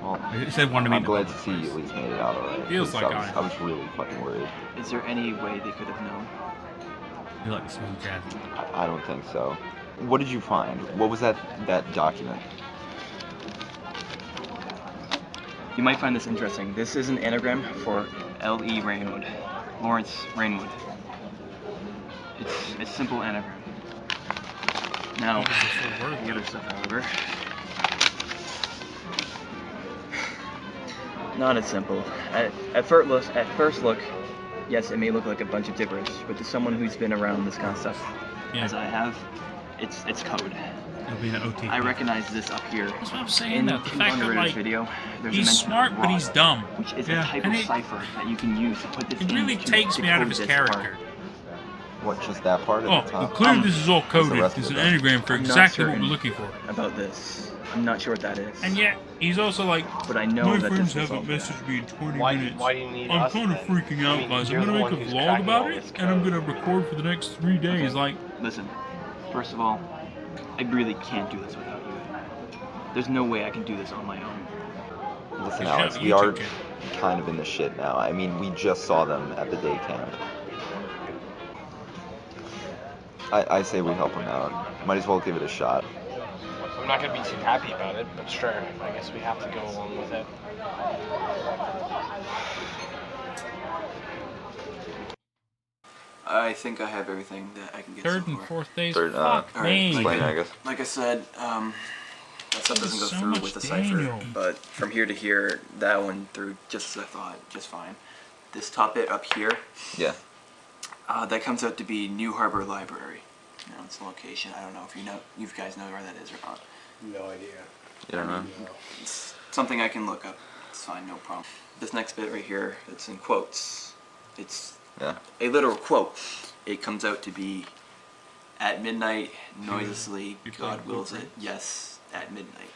Well, He said one to I'm meet. glad to see you at least made it out alright. Feels like I was really fucking worried. Is there any way they could have known? You like the smooth jazz. I don't think so. What did you find? What was that document? You might find this interesting. This is an anagram for L.E. Rainwood, Lawrence Rainwood. It's a simple anagram. Now, the other stuff, however, not as simple. At first look, yes, it may look like a bunch of gibberish, but to someone who's been around this kind of stuff, as I have, it's code. It'll be an OT. I recognize this up here. That's what I'm saying. In Though. The fact that like video, there's a he's mention smart, of but he's rod, dumb. which is Yeah. a type And of it- cipher that you can use to put this It in really to takes me out of decode his this part. character. What, just that part at Oh, the well, top? clearly this is all the coded. rest It's of an it? anagram for I'm not exactly what we're certain looking for. about this. I'm not sure what that is. And yet, he's also like, But I know my that friends this was haven't all messaged me in 20 why minutes. do you need I'm us kind of then? freaking I out, mean, guys. I'm you're gonna the make one a who's vlog cracking about all it, this and I'm code. gonna record for the next 3 days. Like, Listen, first of all, I really can't do this without you. There's no way I can do this on my own. Listen, You Alex, should- we you are took it. kind of in the shit now. I mean, we just saw them at the day camp. I say we help him out. Might as well give it a shot. I'm not gonna be too happy about it, but sure, I guess we have to go along with it. I think I have everything that I can get. 3rd so and far. 4th days. Third, Fuck All right, me. explain it, I guess. Like I said, that stuff doesn't go so through much with the Daniel. cipher, but from here to here, that one through just as I thought, just fine. This top bit up here, Yeah. that comes out to be New Harbor Library. Now it's the location. I don't know if you guys know where that is or not. No idea. You don't know? It's something I can look up. It's fine, no problem. This next bit right here, it's in quotes. It's Yeah. a literal quote. It comes out to be, at midnight, noiselessly, God wills it, yes, at midnight.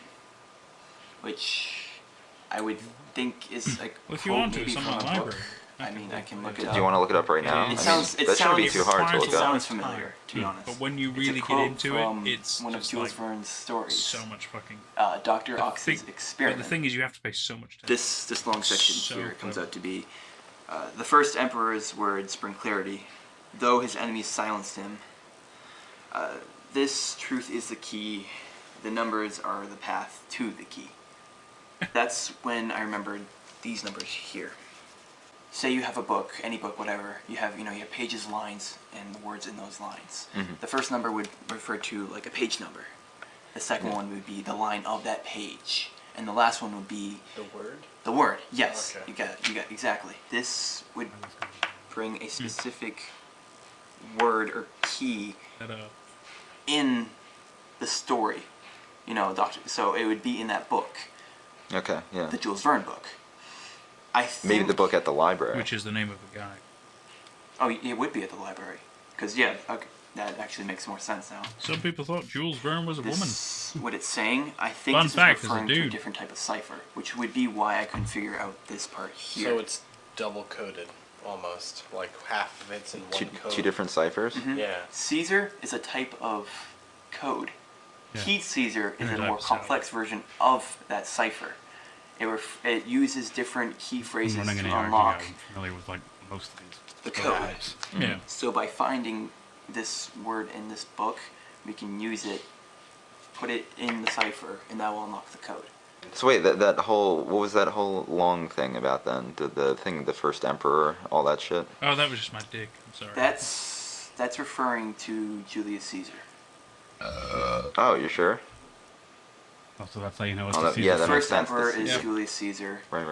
Which I would think is like Well, if you want to, maybe it's on from my a book. library. I mean, I can look it up. Do you want to look it up right now? It sounds. that shouldn't be too hard to look It up. sounds familiar, to be honest. But when you It's a really get quote into from it, it's one of just Jules like Verne's stories. so much fucking. Dr. Ox's But experiment. the thing is, you have to pay so much attention. This long section So here comes clever. out to be the first emperor's words bring clarity, though his enemies silenced him. This truth is the key. The numbers are the path to the key. That's when I remembered these numbers here. Say you have a book, any book, whatever. You have pages, lines, and the words in those lines. The first number would refer to like a page number. The second one would be the line of that page, and the last one would be The word? the word. Yes, Okay. you got exactly. This would bring a specific word or key in the story. So it would be in that book, Okay, yeah. the Jules Verne book. I think, Maybe the book at the library. Which is the name of the guy. Oh, it would be at the library, because okay, that actually makes more sense now. Some people thought Jules Verne was a woman. What it's saying, I think Fun this fact, is as a referring to a dude. different type of cipher, which would be why I couldn't figure out this part here. So it's double coded, almost. Like half of it's in one code. Two different ciphers? Mhm. Yeah. Caesar is a type of code. Yeah. Heat Caesar is Yeah, a more that's complex version of that cipher. It uses different key phrases running to an ARG, unlock I'm familiar with like most of these. the code. guys. Yeah. So by finding this word in this book, we can use it, put it in the cipher, and that will unlock the code. So wait, that whole, what was that whole long thing about then? The thing, the first emperor, all that shit? Oh, that was just my dick. I'm sorry. That's referring to Julius Caesar. Oh, you sure? Oh, so that's how you know it's Oh, the that- Caesar. yeah, that The makes first sense. emperor The is Caesar. Julius Caesar. Right.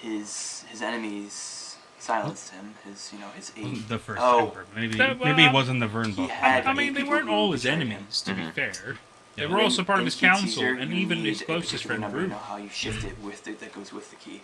His enemies silenced him. His eight. The first Oh, emperor. Maybe That- maybe it wasn't the Verne book. had I mean, eight they people weren't who all his betrayed him. enemies, to be fair. They Yeah. were also part of In his Heat council, Caesar, and you even his need a closest particular friend, number, Group. You know how you shift it that goes with the key.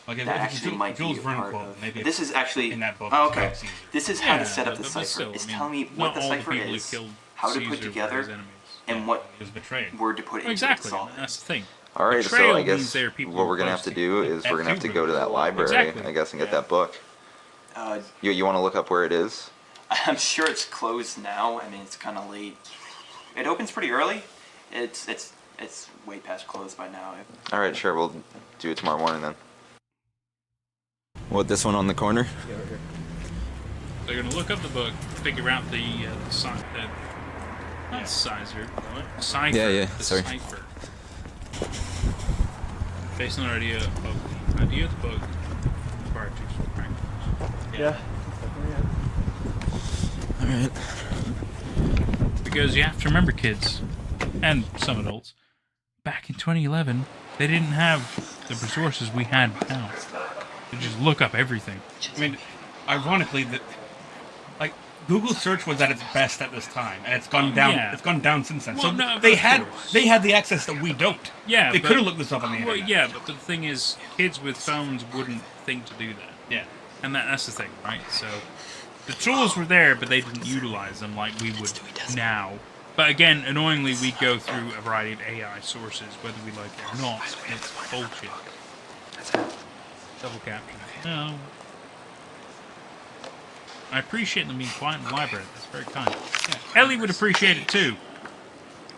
Like That if it's actually might Jules be a Verne part quote, of. maybe This it's is actually in that book. Oh, it's okay. about Caesar. This is how Yeah, to set up the but cipher. still, It's I mean, telling me not what the all cipher people who is, killed how to Caesar put were together, his enemies. and what He was betrayed. word to put into Exactly, it to solve and it. that's the thing. All right, so Betrayal I means guess they're people what who we're gonna are have to close do to is we're gonna have to go to that library, Exactly. I guess, and get that book. Uh, You want to look up where it is? I'm sure it's closed now. I mean, it's kind of late. It opens pretty early. It's way past close by now. All right, sure. We'll do it tomorrow morning then. What, this one on the corner? They're gonna look up the book, figure out the cipher. Cipher. Yeah, The sorry. cipher. Based on the idea of the book. Prior to practice. Yeah. All right. Because you have to remember, kids, and some adults, back in 2011, they didn't have the resources we had now. To just look up everything. I mean, ironically, like Google search was at its best at this time, and it's gone down. Yeah. It's gone down since then. Well, so no, they of had course. the access that we don't. Yeah, they but- could have looked this up on the Well, internet. yeah, but the thing is, kids with phones wouldn't think to do that. Yeah. And that's the thing, right? So, the tools were there, but they didn't utilize them like we would now. But again, annoyingly, we go through a variety of AI sources, whether we like it or not. It's bullshit. Double caption. No. I appreciate them being quiet in the library. That's very kind. Yeah. Ellie would appreciate it too.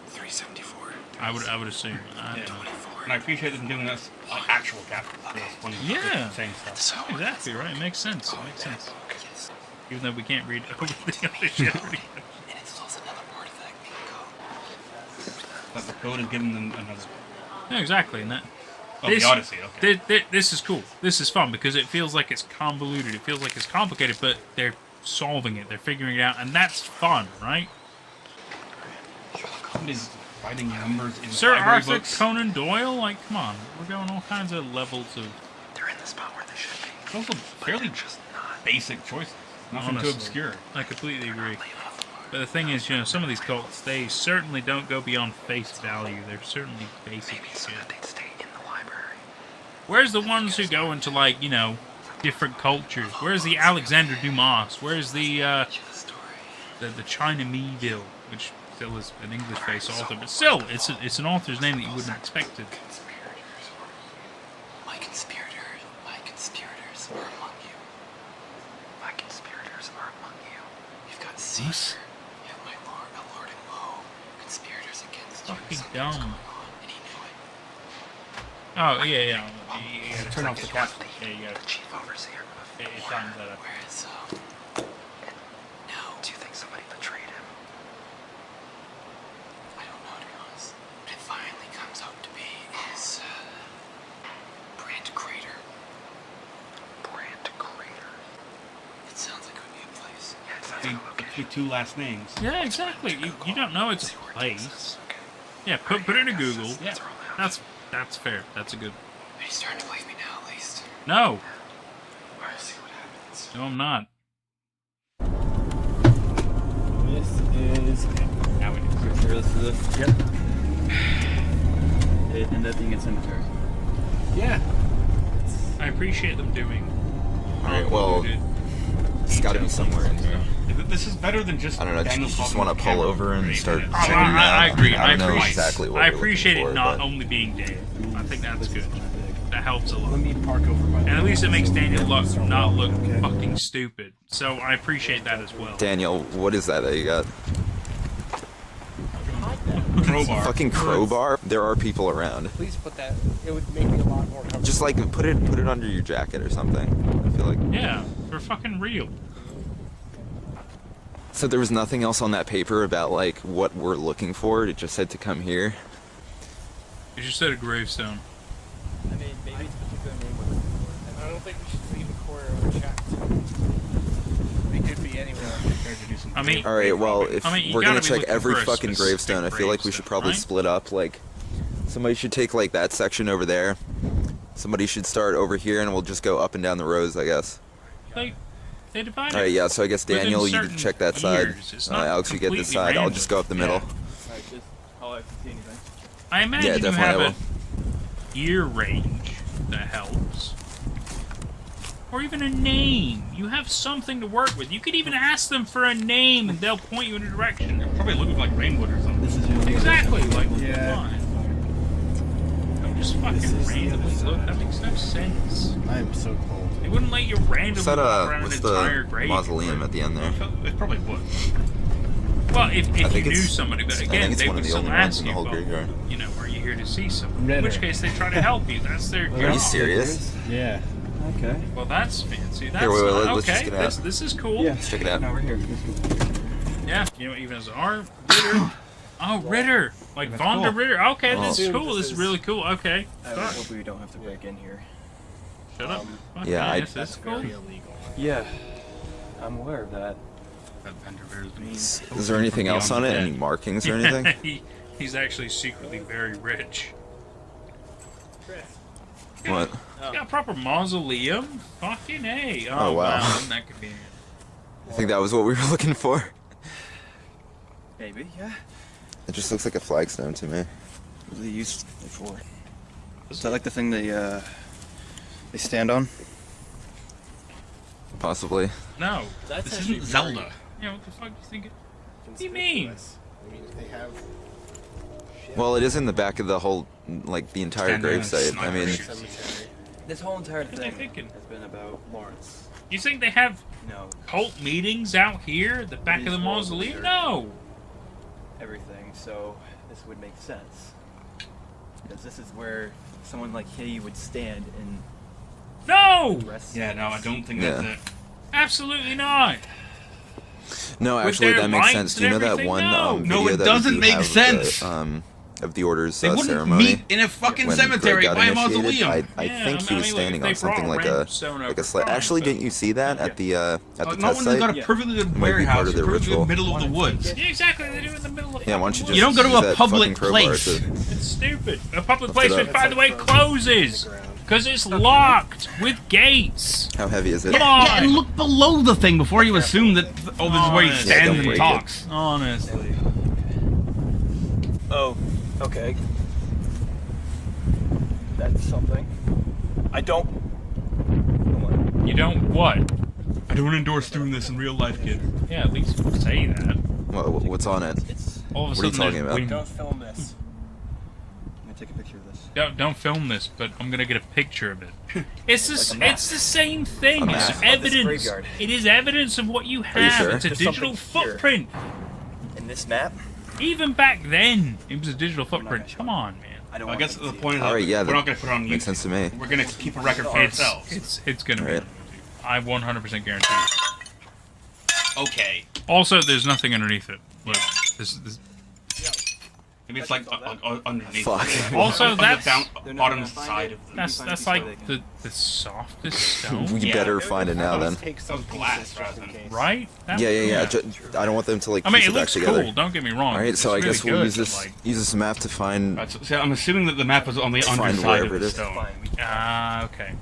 374. I would assume. I don't know. And I appreciate them giving us actual captions for us when Yeah. they're saying stuff. Exactly right. It makes sense. It makes sense. Even though we can't read over the other shit. But the code is giving them another. No, exactly. And that. Oh, the Odyssey, okay. This is cool. This is fun because it feels like it's convoluted. It feels like it's complicated, but they're solving it. They're figuring it out, and that's fun, right? Somebody's writing numbers in Sir library Arthur books. Conan Doyle? Like, come on. We're going all kinds of levels of... They're in the spot where they should be. Those are fairly basic choices. Nothing too honestly. obscure. I completely agree. But the thing is, some of these cults, they certainly don't go beyond face value. They're certainly basic shit. Where's the ones who go into, like, different cultures? Where's the Alexander Dumas? Where's the China Meeville, which still is an English-based author, but still, it's an author's name that you wouldn't expect it. My conspirators are Us? Yeah, my lord, a lord in low. Conspirators against Fucking Jews. dumb. And he knew it. Oh, yeah. You gotta turn off the It's capsule. like Yeah, you gotta. the chief overseer of It's on that. Where is, no. Do you think somebody betrayed him? I don't know, to be honest. But it finally comes out to be his, Brand Crater. Brand Crater. It sounds like it would be a place. Yeah, it sounds like a location. With 2 last names. Yeah, exactly. You don't know it's a place. Yeah, put it in Google. Yeah, that's fair. That's a good. But he's starting to believe me now, at least. No. Alright, see what happens. No, I'm not. This is. Now we do. Sure, this is it. Yep. It ended up being a cemetery. Yeah. I appreciate them doing. Alright, well, it's got to be somewhere in here. This is better than just. I don't know. Do you just want to pull over and start checking Oh, it out? I agree. I don't know exactly what I we're appreciate looking it for, not but- only being dead. I think that's good. That helps a lot. Let me park over by. And at least it makes Daniel not look fucking stupid. So I appreciate that as well. Daniel, what is that you got? Crowbar. Fucking crowbar? There are people around. Please put that. It would make me a lot more comfortable. Just like put it under your jacket or something. I feel like. Yeah, for fucking real. So there was nothing else on that paper about like what we're looking for. It just said to come here. You just said a gravestone. I mean, maybe it's a particular name we're looking for. And I don't think we should leave a corner unchecked. It could be anywhere. I mean, All right. Well, if you we're gonna gotta be check looking every for a fucking specific gravestone, I feel like we should probably right? split up. Like, somebody should take like that section over there. Somebody should start over here, and we'll just go up and down the rows, I guess. They divide. All right. Yeah. So I guess within Daniel, you certain can check that side. years. It's not Alex, you get this completely side. I'll just go up the middle. random. Alright, just call if you see anything. I imagine Yeah, you definitely have a year range that helps. Or even a name. You have something to work with. You could even ask them for a name and they'll point you in a direction. They're probably looking like Rainwood or something. This is your Exactly. Like, Yeah. come on. Don't just fucking randomly look. That makes no sense. I am so cold. They wouldn't let you randomly What's that? walk around What's an entire the grave. mausoleum at the end there? It probably would. Well, if I you think knew it's- somebody, but I again, think it's they one would of the still only ones ask in the you, whole well, graveyard. you know, are you here to see someone? In Ritter. which case, they try to help you. That's their job. Are you serious? Yeah. Okay. Well, that's fancy. That's Here, wait, not, let's just okay. get out. This is cool. Yeah. Check it out. No, we're here. Let's go. Yeah, you know, even as our Ritter. Oh, Ritter. Like That's Vonda cool. Ritter. Okay, Oh. this is cool. This is really cool. Okay. I would hope we don't have to break in here. Shut up. Yeah, I- this is cool. Yeah. I'm aware of that. That vendor bear's been Is there anything else on it? Any markings or anything? He's actually secretly very rich. What? He's got a proper mausoleum. Fucking A. Oh, wow. Isn't that convenient? I think that was what we were looking for. Maybe, yeah. It just looks like a flagstone to me. What do they use it for? Is that like the thing they stand on? Possibly. No. That's This actually isn't Zelda. Yeah, what the fuck do you think? What do you mean? I mean, if they have. Well, it is in the back of the whole, like, the entire Stand there and gravesite. I mean, Cemetery. This whole entire What are they thing thinking? has been about Lawrence. You think they have No, cult meetings out here at the back of the These walls mausoleum? are- No. everything. So this would make sense because this is where someone like he would stand and No. rest. Yeah, no, I don't think Yeah. that's it. Absolutely not. no, With actually, their that makes lights sense. Do you know and that everything? one No. video No, it that doesn't we do make have of sense. of the orders They wouldn't ceremony? meet in a fucking when cemetery Greg got by a initiated? mausoleum. I Yeah, think he was if standing they on something brought like random a stone over, slab. fine, Actually, but- didn't you see that at the Not test when they've site? got a perfectly good Might be warehouse, part of their perfectly ritual. middle of the woods. Yeah, exactly. They do it in the middle of. Yeah, why don't you fucking just You don't go to use a that public fucking crowbar place. to- It's stupid. A public Lift place, it which, up. by the way, closes because it's locked with gates. How heavy is it? Come on. Yeah, and look below the thing before you assume that, oh, this is where he Honest. stands don't and break talks. Honestly. Oh, okay. That's something. I don't. You don't what? I don't endorse doing this in real life, kid. Yeah, at least say that. What's on it? It's. All of a What are you sudden, talking there's about? wind. Don't film this. I'm gonna take a picture of this. Don't film this, but I'm gonna get a picture of it. It's it's the same thing. A It's map of this evidence. graveyard. It is evidence of what you Are you have. sure? It's a There's digital something here. footprint. In this map? Even back then, it was a digital footprint. Come on, man. I guess the point is All right, yeah, we're not going to put it on YouTube. makes sense to me. We're going to keep a record for ourselves. It's gonna be. Right. I 100% guarantee you. Okay. Also, there's nothing underneath it. Look, this. Maybe it's like underneath. Fuck. Also, On the that's bottom side of the... that's like the softest stone. We better find it now then. Some glass rather than... Right? Yeah. I don't want them to like I mean, piece it it back looks together. cool. Don't get me wrong. All right, so I It's guess really we'll good, use but, this map to find. Right, so I'm assuming that the map is on the Find underside wherever of it the is. stone. Ah, okay.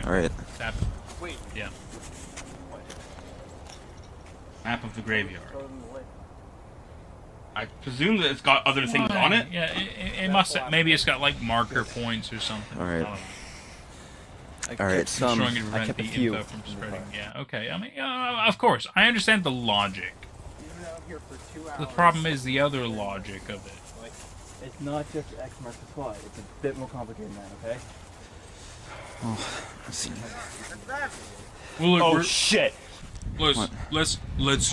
All right. Wait. Yeah. Map of the graveyard. I presume that it's got other things on it. Yeah, it must. Maybe it's got like marker points or something. All right. I don't know. All right. Destroying to I prevent kept a the few. info from spreading. Yeah. Okay. I mean, of course, I understand the logic. The problem is the other logic of it. It's not just X marks the spot. It's a bit more complicated than that, okay? Oh, let's see. Well, look, Oh shit! Let's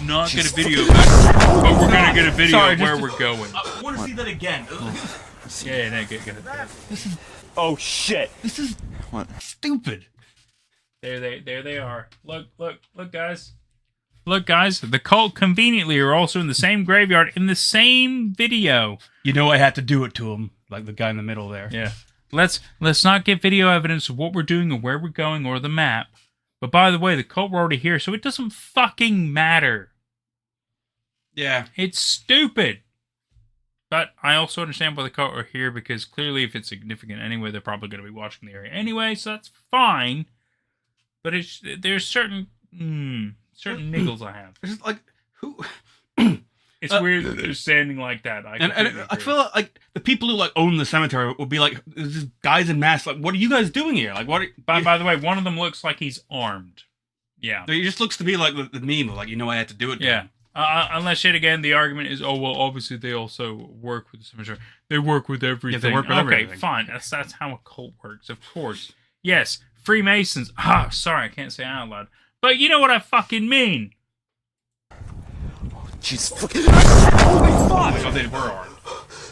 not get a video of that, but we're gonna get a video of where we're going. I want to see that again. Yeah, no, get it. This is... Oh shit! This is... What? Stupid. There they are. Look, guys. Look, guys. The cult conveniently are also in the same graveyard in the same video. You know I had to do it to him, like the guy in the middle there. Yeah. Let's not get video evidence of what we're doing or where we're going or the map. But by the way, the cult were already here, so it doesn't fucking matter. Yeah. It's stupid. But I also understand why the cult are here, because clearly if it's significant anyway, they're probably going to be watching the area anyway, so that's fine. But there's certain niggles I have. It's like, who... It's weird that they're standing like that. And I feel like the people who like own the cemetery would be like, "There's just guys in masks. Like, what are you guys doing here? Like, what?" By the way, one of them looks like he's armed. Yeah, he just looks to be like the meme of like, I had to do it. Yeah. Unless yet again, the argument is, oh well, obviously they also work with the cemetery. They work with everything. Yeah, they work with everything. Okay, fine. That's how a cult works, of course. Yes, Freemasons. Ah, sorry, I can't say it out loud. But you know what I fucking mean. Jeez, Holy fuck! Oh, they were armed.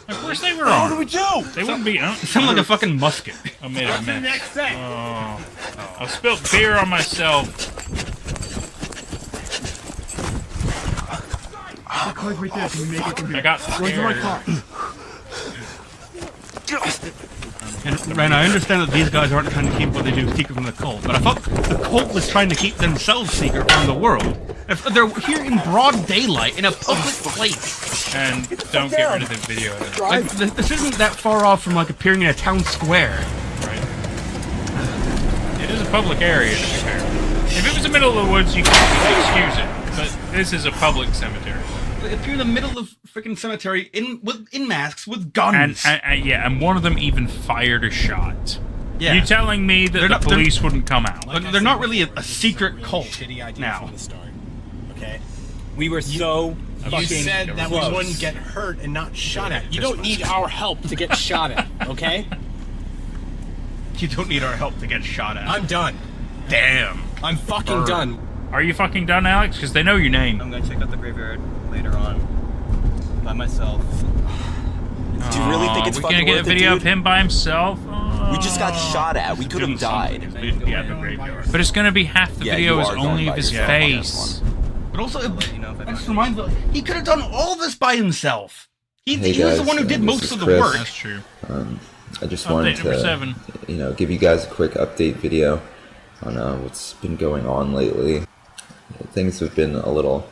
Of course they were armed. What do we do? They wouldn't be. It sounded like a fucking musket. I made a mess. Next thing. Oh, I spilled beer on myself. The car's right there. Can we make it from here? I got Where's scared. my car? And Ren, I understand that these guys aren't trying to keep what they do secret from the cult, but I thought the cult was trying to keep themselves secret from the world. If they're here in broad daylight in a public place. And don't get rid of the video. Like, this isn't that far off from like appearing in a town square. Right. It is a public area, to be fair. If it was the middle of the woods, you could excuse it. But this is a public cemetery. If you're in the middle of the freaking cemetery in masks with guns. And one of them even fired a shot. Yeah. You telling me that the police wouldn't come out? Like they're not really a secret cult now. Okay? We were so fucking You said that we close. wouldn't get hurt and not shot at. You don't need our help to get shot at, okay? You don't need our help to get shot at. I'm done. Damn. I'm fucking done. Are you fucking done, Alex? Because they know your name. I'm gonna check out the graveyard later on by myself. Do you really think it's we fucking gonna get a worth it, video dude? of him by himself? We just got shot at. We could have died. But it's gonna be half the Yeah, video you is are going only by of his yourself on this face. But also, it just reminds me, he could have done all this by himself. He Hey was the guys, one who did this most is of the Chris. work. That's true. I just Update wanted number to, 7. give you guys a quick update video on what's been going on lately. Things have been a little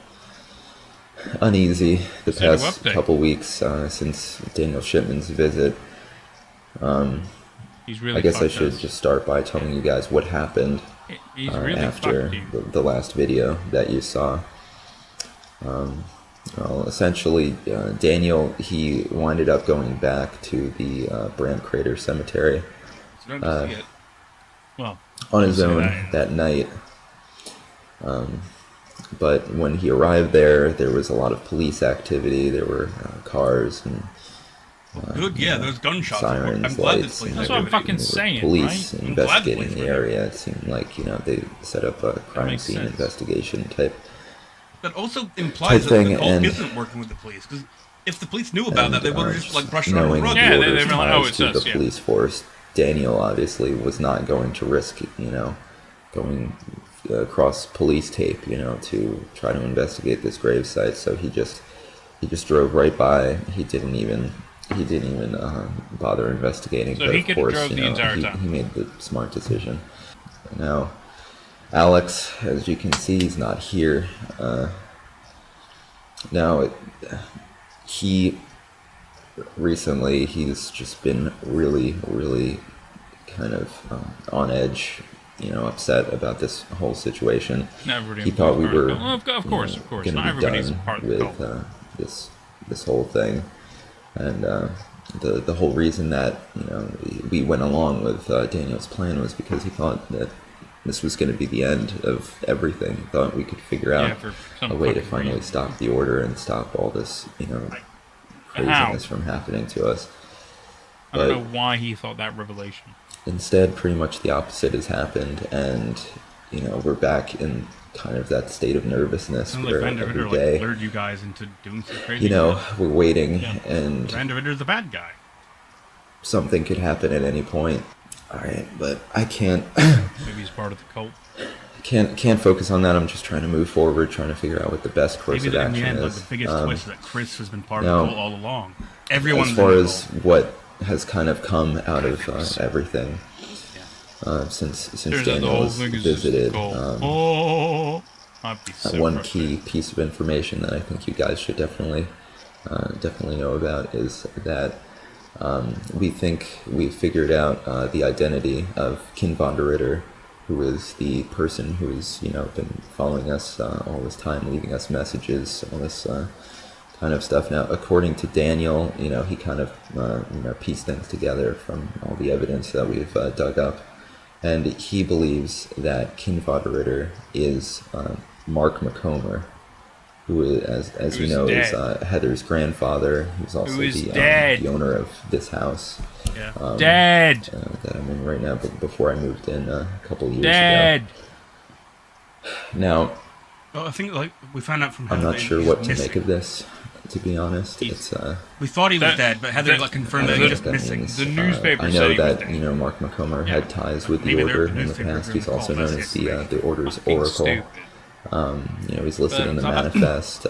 uneasy the past couple weeks since Daniel Shipman's visit. He's really I guess I fucked should us. just start by telling you guys what happened He's really after fucked you. the last video that you saw. Well, essentially, Daniel, he winded up going back to the Brand Crater Cemetery Well, on his we'll see own that night. But when he arrived there was a lot of police activity. There were cars and Good, yeah, those gunshots. Sirens, I'm glad lights. That's what I'm fucking saying, Police right? investigating the area. It seemed like they set up a crime scene sense. investigation type. That also implies that thing, the cult and- isn't working with the police. Because if the police knew about that, they would have just like brushed it knowing under the rug. the orders they were like, oh, ties it's to us, the yeah. police force, Daniel obviously was not going to risk, going across police tape, to try to investigate this gravesite. So he just drove right by. He didn't even bother investigating. So but he of could have course, drove the entire time. He made the smart decision. Now, Alex, as you can see, he's not here. Recently, he's just been really, really kind of on edge, upset about this whole situation. Everybody He thought we were, well, of course. going to Not be everybody's done part of the with cult. this whole thing, and the whole reason that we went along with Daniel's plan was because he thought that this was going to be the end of everything. He thought we could figure out a way to finally stop the order and stop all this, craziness from happening to us. I don't know why he thought that revelation. Instead, pretty much the opposite has happened, and we're back in kind of that state of nervousness Sounds where like Van der every Ritter day, lured you guys into doing some crazy stuff. we're waiting, and Van der Ritter's the bad guy. something could happen at any point. All right, but I can't. Maybe he's part of the cult. Can't focus on that. I'm just trying to move forward, trying to figure out what the best course Maybe of in the action end, is. like the biggest twist is that Chris has been part now, of the cult all along. Everyone's as far in the as cult. what has kind of come out of everything since Turns out the Daniel whole was thing is just a visited, cult. I'd be so one frustrated. key piece of information that I think you guys should definitely know about is that we think we figured out the identity of Kin von der Ritter, who is the person who's been following us all this time, leaving us messages, all this kind of stuff. Now, according to Daniel, he kind of pieced things together from all the evidence that we've dug up, and he believes that Kin von der Ritter is Mark McComber, who, as you know, is Heather's grandfather. He's also the owner of this house. Yeah. Dead. That I'm in right now, but before I moved in a couple years Dead. ago. Now, Well, I think we found out from I'm Heather not sure he's what to missing. make of this. To be honest, it's We thought he was dead, but Heather confirmed that he was missing. The newspaper I said know he was that dead. Mark McComber had ties with the Maybe Order the in the newspapers past. He's didn't also call known this as the Order's being Oracle. stupid. He's listed in the manifest.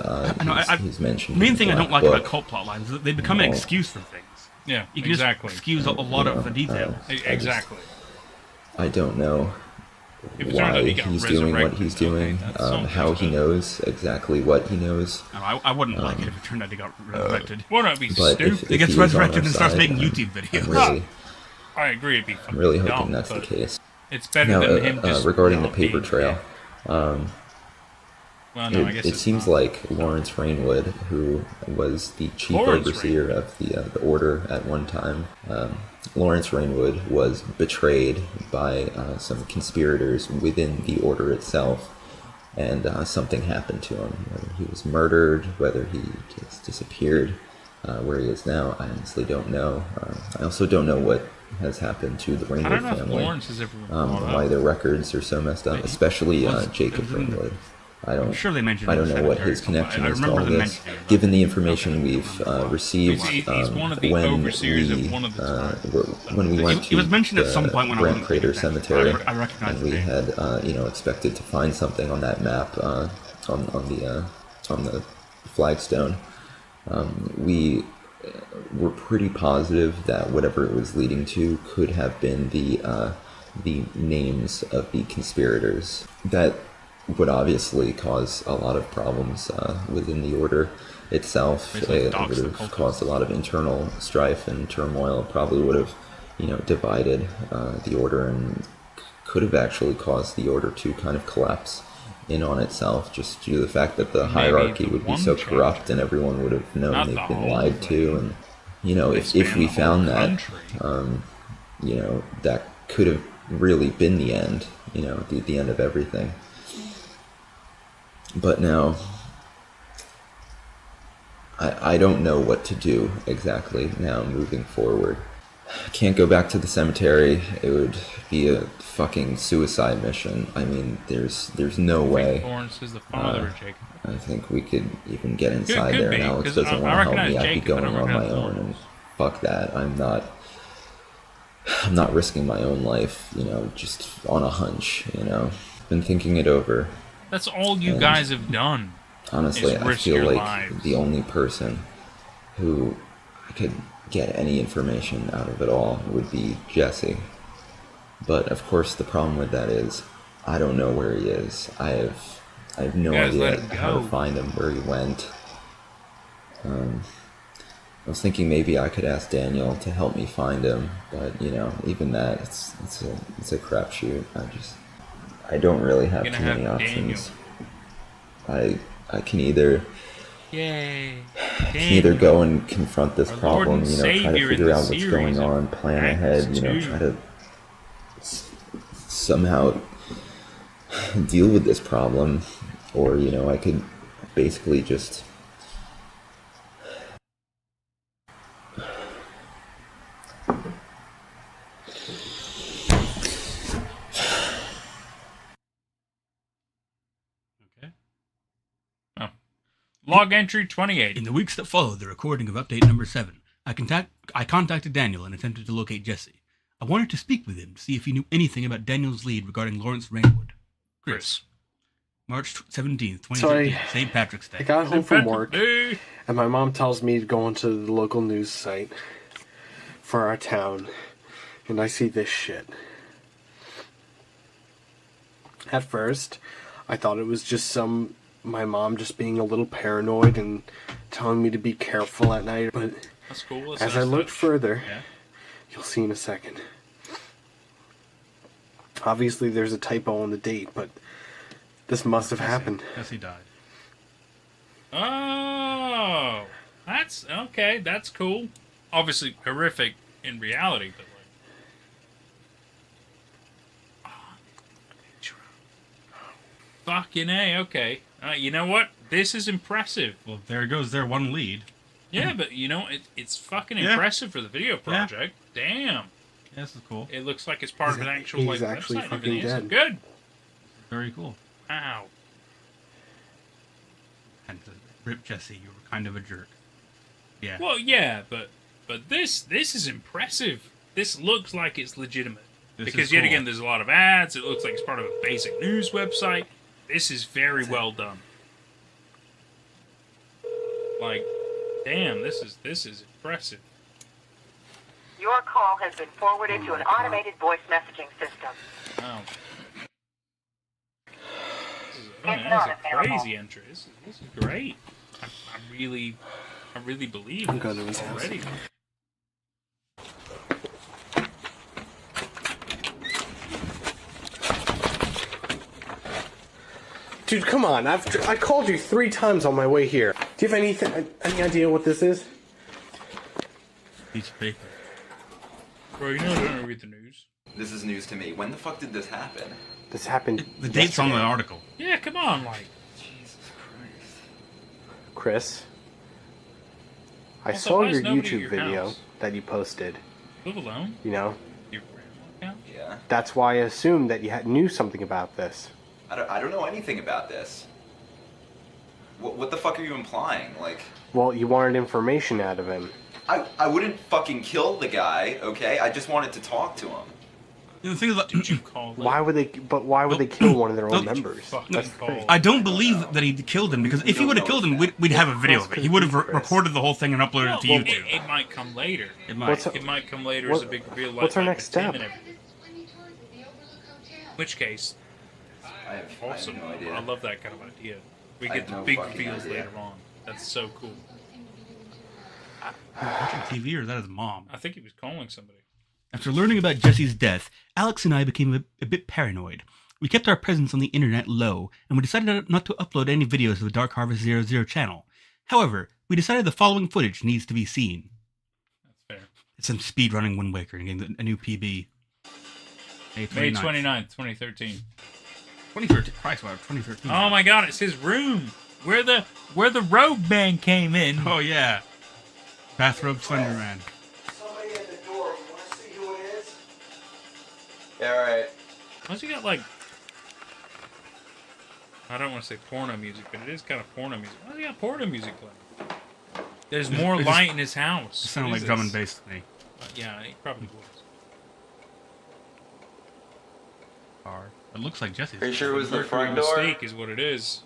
He's mentioned. The main in thing I don't Black like Book. about cult plot lines is that they become an excuse for things. Yeah, you can exactly. just excuse a lot of the details. Exactly. I don't know If it turns out why he got he's doing what resurrected, he's doing, how he knows exactly what he knows. No, I wouldn't like it if it turned out he got resurrected. Wouldn't it be But stupid? if He gets he was on resurrected our and starts side, making I'm- YouTube videos. I'm really, I agree, it'd be I'm really fucking hoping dumb, that's the but case. It's better Now, than him just regarding the not paper being trail, Well, no, I guess it it's seems like Lawrence Rainwood, who was the chief overseer of the Order at one time, Lawrence Rainwood was betrayed by some conspirators within the Order itself, and something happened to him. Whether he was murdered, whether he just disappeared, where he is now, I honestly don't know. I also don't know what has happened to the Rainwood know if family, Lawrence has ever brought why up. their records are so messed up, especially Jacob Rainwood. I'm sure they mentioned I it in don't the know what cemetery his at some point. connection I is to remember all them this. mentioning it. Given the information we've received He's one of the when overseers of we one of the when we went He was mentioned to at some point when I Grant wasn't Crater paying attention. Cemetery, I recognize and we the name. had expected to find something on that map on the flagstone. We were pretty positive that whatever it was leading to could have been the names of the conspirators. That would obviously cause a lot of problems within the Order itself. It would have caused a lot of internal strife and turmoil. Probably would have, divided the Order, and could have actually caused the Order to kind of collapse in on itself, just due to the fact that the hierarchy would be so corrupt, and everyone would have known they've been lied to. And if we found that, that could have really been the end, the end of everything. But now, I don't know what to do exactly now moving forward. I can't go back to the cemetery. It would be a fucking suicide mission. I mean, there's no way. Lawrence is the father of Jacob. I think we could even get inside Could there, be, and Alex 'cause doesn't I want to help recognize me. I'd be Jacob, I going don't on my recognize own, and fuck that. I'm not risking my own life, just on a hunch, Been thinking it over. That's all you and guys have done. Honestly, I risk feel your like lives. the only person who I could get any information out of it all would be Jesse. But of course, the problem with that is I don't know where he is. I have no idea how to find him, where he went. I was thinking maybe I could ask Daniel to help me find him, but even that, it's a crapshoot. I don't really have too many options. I can either go and confront this problem, try to figure out what's going on, plan ahead, try to somehow deal with this problem, or I could basically just Log entry 28. In the weeks that followed the recording of update number 7, I contacted Daniel and attempted to locate Jesse. I wanted to speak with him to see if he knew anything about Daniel's lead regarding Lawrence Rainwood. Chris. March 17th, 2013, St. Patrick's Day. I got home from work, and my mom tells me to go onto the local news site for our town, and I see this shit. At first, I thought it was just my mom just being a little paranoid and telling me to be careful at night, but that's cool. as I looked further, you'll see in a second. Obviously, there's a typo on the date, but this must have happened. Jesse died. Oh, that's okay. That's cool. Obviously horrific in reality, but fucking A. Okay. You know what? This is impressive. Well, there goes their one lead. Yeah, but it's fucking impressive for the video project. Damn. Yeah, this is cool. It looks like it's part of an actual he's actually website. fucking dead. Good. Very cool. Ow. And rip Jesse, you were kind of a jerk. Yeah. Well, yeah, but this is impressive. This looks like it's legitimate. Because yet again, there's a lot of ads. It looks like it's part of a basic news website. This is very well done. Like, damn, this is impressive. Your call has been forwarded to an automated voice messaging system. Wow. That's a crazy entry. This is great. I really believe I'm going to his already. Dude, come on! I called you 3 times on my way here. Do you have any idea what this is? Piece of paper. Bro, you know I don't read the news. This is news to me. When the fuck did this happen? This happened. The date's on the article. Yeah, come on, like. Jesus Christ. Chris, I Also, saw why is your nobody at YouTube your video house? that you posted. Live alone? You know? Your grandma account? Yeah. That's why I assumed that you knew something about this. I don't know anything about this. What the fuck are you implying? Like, Well, you wanted information out of him. I wouldn't fucking kill the guy, okay? I just wanted to talk to him. The thing is, Did you call Why would they? But why would they kill one of their own members? That's crazy. I don't believe that he killed him, because if he would have killed him, we'd have a video of it. He would have recorded the whole thing and uploaded it to YouTube. It might come later. It might. It might come later as a big reveal. Like What's our next step? In which case, I have awesome. no idea. I love that kind of idea. We I get have the no big fucking reveals idea. later on. That's so cool. Watching TV, or is that his mom? I think he was calling somebody. After learning about Jesse's death, Alex and I became a bit paranoid. We kept our presence on the internet low, and we decided not to upload any videos to the DarkHarvest00 channel. However, we decided the following footage needs to be seen. That's fair. It's some speedrunning Wind Waker and getting a new PB. May 29th, 2013. 2013. Christ, wow, 2013. Oh my god, it's his room. Where the robe man came in. Oh yeah, bathrobe Slender Man. Somebody at the door. You want to see who it is? Yeah, alright. Why's he got like? I don't want to say porno music, but it is kind of porno music. Why's he got porno music playing? There's more light in his house. It sounded like drum and bass to me. Yeah, it probably was. Car. It looks like Jesse's. Are you sure it was the Mercury front door? Mistake is what it is.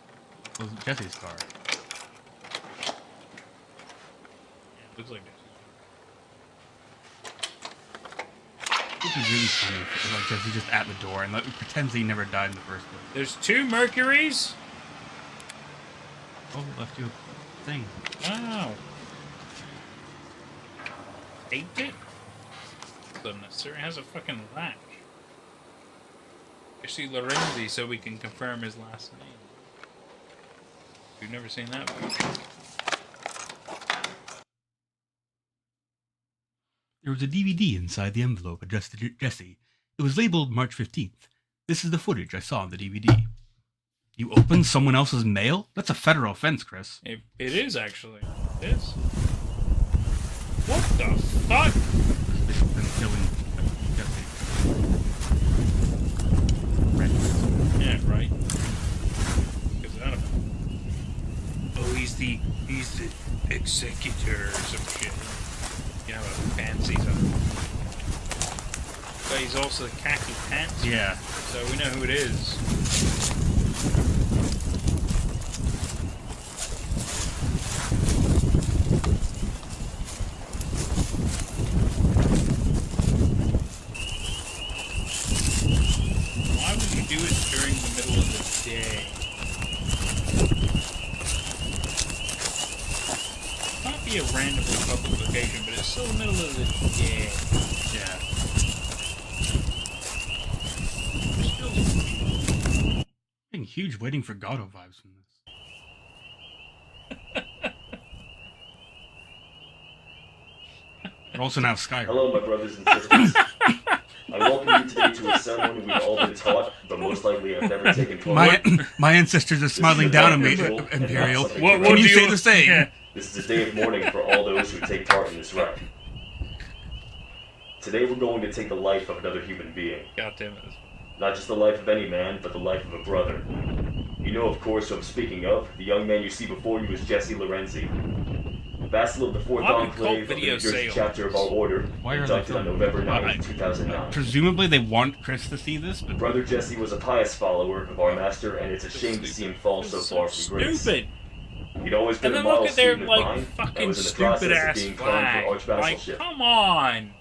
It was Jesse's car. Yeah, it looks like Jesse's. It would be really funny if like Jesse just at the door and pretends he never died in the first place. There's 2 Mercuries. Oh, left you a thing. Wow. Taped it? Doesn't necessarily has a fucking latch. Jesse Lorenzi, so we can confirm his last name. We've never seen that before. There was a DVD inside the envelope addressed to Jesse. It was labeled March 15th. This is the footage I saw on the DVD. You opened someone else's mail? That's a federal offense, Chris. It is actually. It is. What the fuck? They've been killing Jesse. Yeah, right. Because I don't know. Oh, he's the executor or some shit. You know, fancies on him. But he's also the khaki pants. Yeah. So we know who it is. Why would you do it during the middle of the day? It might be a randomly public location, but it's still the middle of the day. Yeah. Getting huge Waiting for Godot vibes from this. We're also now Skyrim. Hello, my brothers and sisters. I welcome you today to a ceremony we've all been taught, but most likely have never taken part in. My ancestors are smiling down at me, Imperial. Can you say the same? Yeah. This is a day of mourning for all those who take part in this rite. Today we're going to take the life of another human being. God damn it. Not just the life of any man, but the life of a brother. You know, of course, who I'm speaking of. The young man you see before you is Jesse Lorenzi. Vassal of the 4th Enclave of the New Jersey chapter of our order, inducted on November 9th, 2009. Presumably they want Chris to see this, but... Brother Jesse was a pious follower of our master, and it's a shame to see him fall so far from grace. Stupid! He'd always been And a then model look at their, student of mine, like, that fucking was in the process of stupid-ass being crowned for flag. Like, archbassalship. come on!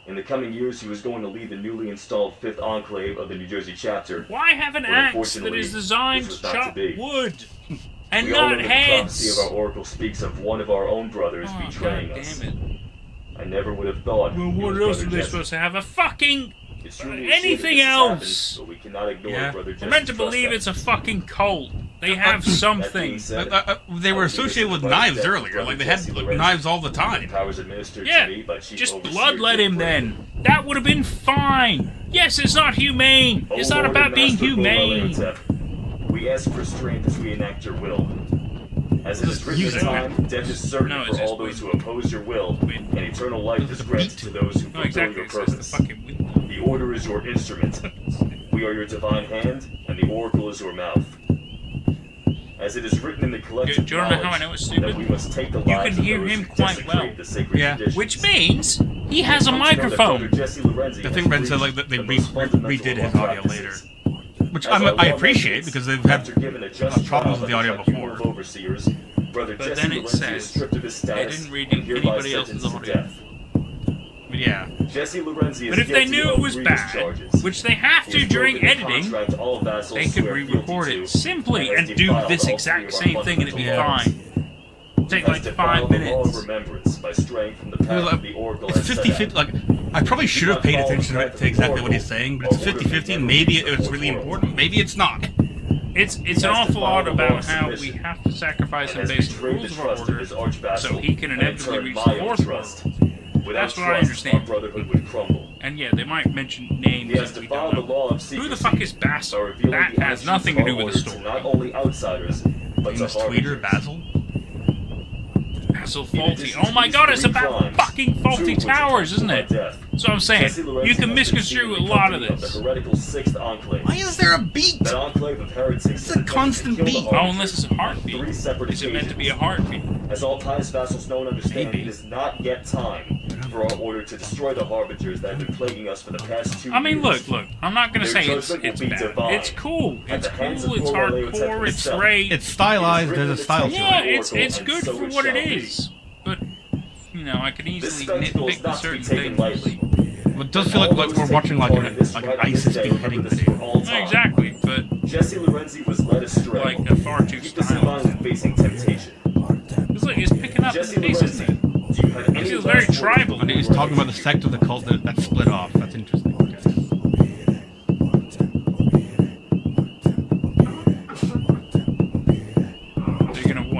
In the coming years, he was going to lead the newly installed 5th Enclave of the New Jersey chapter. Why have an but axe that unfortunately, is designed this to was not chop be. wood? And We all not know that the prophecy heads! of our oracle speaks of one of our own brothers betraying God us. damn it. I never would have thought. Well, he what was else Brother are they Jesse. supposed to have? A fucking... It's truly a shame that anything this has else! happened, but we cannot ignore Yeah. Brother We're Jesse's meant to trust believe that- it's a fucking cult. They have something. They were associated with knives earlier. Like, they had knives all the time. Powers administered Yeah, to me by Chief just Overseer bloodlet him then. That would have been fine. Yes, it's not humane. It's O not Lord about and being Master humane. Gormalantep, we ask for strength as we enact your will. As it is written in time, death is certain for all those who oppose your will, and eternal life is granted to those who fulfill your purpose. The order is your instrument. We are your divine hand, and the oracle is your mouth. As it is written in the collective Do you wanna know how I know it's knowledge stupid? that we must take the You lives can of hear those him who quite desecrate well. the sacred traditions. Which means he has a Come to know that microphone. Brother Jesse Lorenzi I has think Ren said breached like that they the most fundamental redid his of our audio later, practices. which As our I law appreciate mandates, because they've had after giving a just problems trial with the by audio tribunal before. of overseers, Brother But Jesse then it Lorenzi says is stripped of his they status didn't read and hereby anybody else's sentenced to audio. death. Yeah. Jesse Lorenzi is But if they guilty knew of it was grievous bad, charges. which they have He to has during broken the editing, contract all vassals they could swear re-record guilty it to, simply and has and do defiled this all three exact of our same thing and it'd be fundamental laws. fine. Take Has like defiled 5 the law of minutes. remembrance by straying from the path of the oracle It's as set 50-50. out. Like, I probably should have paid attention to exactly what he's saying, but it's 50-50. Maybe it's really important. Maybe it's not. It's an awful lot about how we have to sacrifice him based on the rules of our order, so he can inevitably reach the fourth world. That's what I understand. Our brotherhood would crumble. And yeah, they might mention names He has that we defiled don't the law know. of secrecy. Who the fuck is Bassel? by revealing That the has actions nothing of to our do with the order to story. not only outsiders, but to Famous tweeter, Basil? Basil Faulty. Oh my god, it's about fucking faulty towers, isn't it? That's what I'm saying. You can misconstrue a lot of this. Why is there a beat? It's a constant beat. Oh, unless it's a heartbeat. Is it meant to be a heartbeat? As all Times vassals know and understand, it is not yet time for our order to destroy the Harbingers that have been plaguing us for the past 2 years. I mean, look. I'm not gonna say it's bad. It's cool. It's hardcore. It's great. It's stylized. There's a style to it. Yeah, it's good for what it is. But I could easily nitpick certain things. Well, it does feel like we're watching like an ISIS beheading video. Exactly, but Jesse Lorenzi was led astray. Like a far too stylized. Facing temptation. Look, he's picking up pieces. He feels very tribal. And he's talking about the sect of the cult that split off. That's interesting.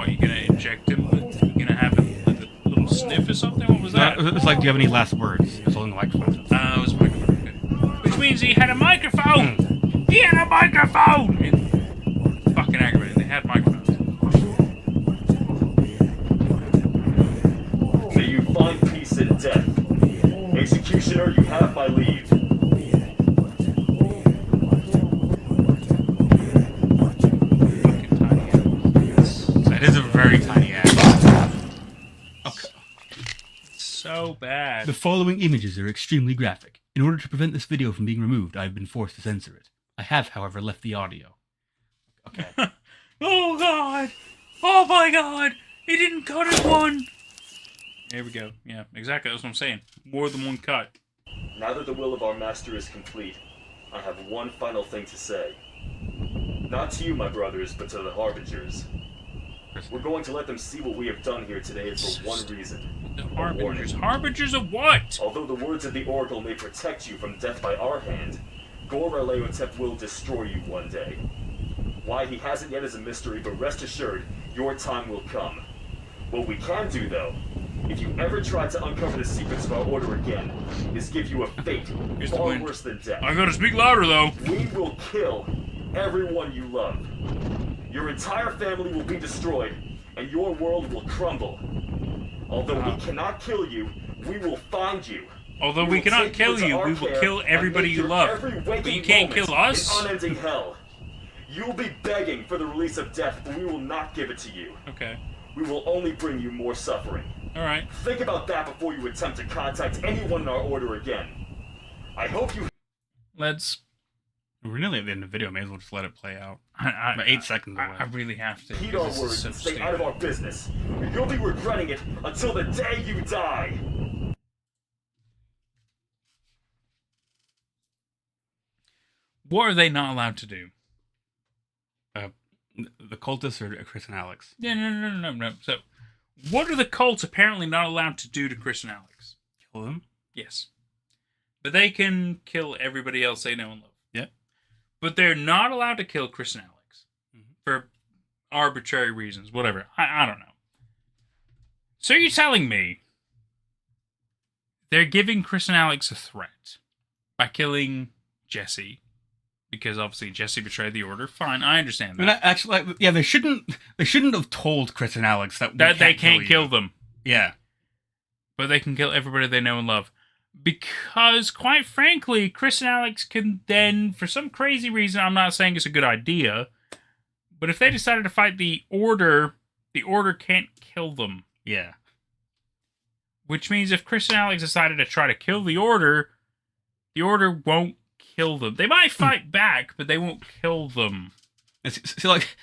You're gonna inject him? You're gonna have him like a little sniff or something? What was that? It's like, do you have any last words? It's only the microphone. It was a microphone. Okay. Which means he had a microphone! He had a microphone! It's fucking aggravating. They had microphones. May you find peace in death. Executioner, you have my leave. That is a very tiny ass. Okay. So bad. The following images are extremely graphic. In order to prevent this video from being removed, I have been forced to censor it. I have, however, left the audio. Okay. Oh god! Oh my god! He didn't cut it one! Here we go. Yeah, exactly. That's what I'm saying. More than one cut. Now that the will of our master is complete, I have one final thing to say. Not to you, my brothers, but to the Harbingers. We're going to let them see what we have done here today for one reason. The Harbingers. Harbingers of what? Although the words of the Oracle may protect you from death by our hand, Gore-Raleotep will destroy you one day. Why he hasn't yet is a mystery, but rest assured, your time will come. What we can do, though, if you ever try to uncover the secrets of our order again, is give you a fate far worse than death. I gotta speak louder, though. We will kill everyone you love. Your entire family will be destroyed, and your world will crumble. Although we cannot kill you, we will find you. Although we cannot kill you, we will kill everybody you love. But you can't kill us? Unending hell. You will be begging for the release of death, but we will not give it to you. Okay. We will only bring you more suffering. Alright. Think about that before you attempt to contact anyone in our order again. I hope you... Let's... We're nearly at the end of the video. May as well just let it play out. About 8 seconds away. I really have to. Heed our words and stay out of our business. You'll be regretting it until the day you die. What are they not allowed to do? The cultists or Chris and Alex? Yeah, no. So, what are the cults apparently not allowed to do to Chris and Alex? Kill them? Yes. But they can kill everybody else they know and love. Yeah. But they're not allowed to kill Chris and Alex. For arbitrary reasons. Whatever. I don't know. So you're telling me they're giving Chris and Alex a threat by killing Jesse, because obviously Jesse betrayed the order. Fine, I understand that. I mean, actually, yeah, they shouldn't have told Chris and Alex that they can't kill them. Yeah. But they can kill everybody they know and love. Because, quite frankly, Chris and Alex can then, for some crazy reason, I'm not saying it's a good idea, but if they decided to fight the order can't kill them. Yeah. Which means if Chris and Alex decided to try to kill the order won't kill them. They might fight back, but they won't kill them. See, like,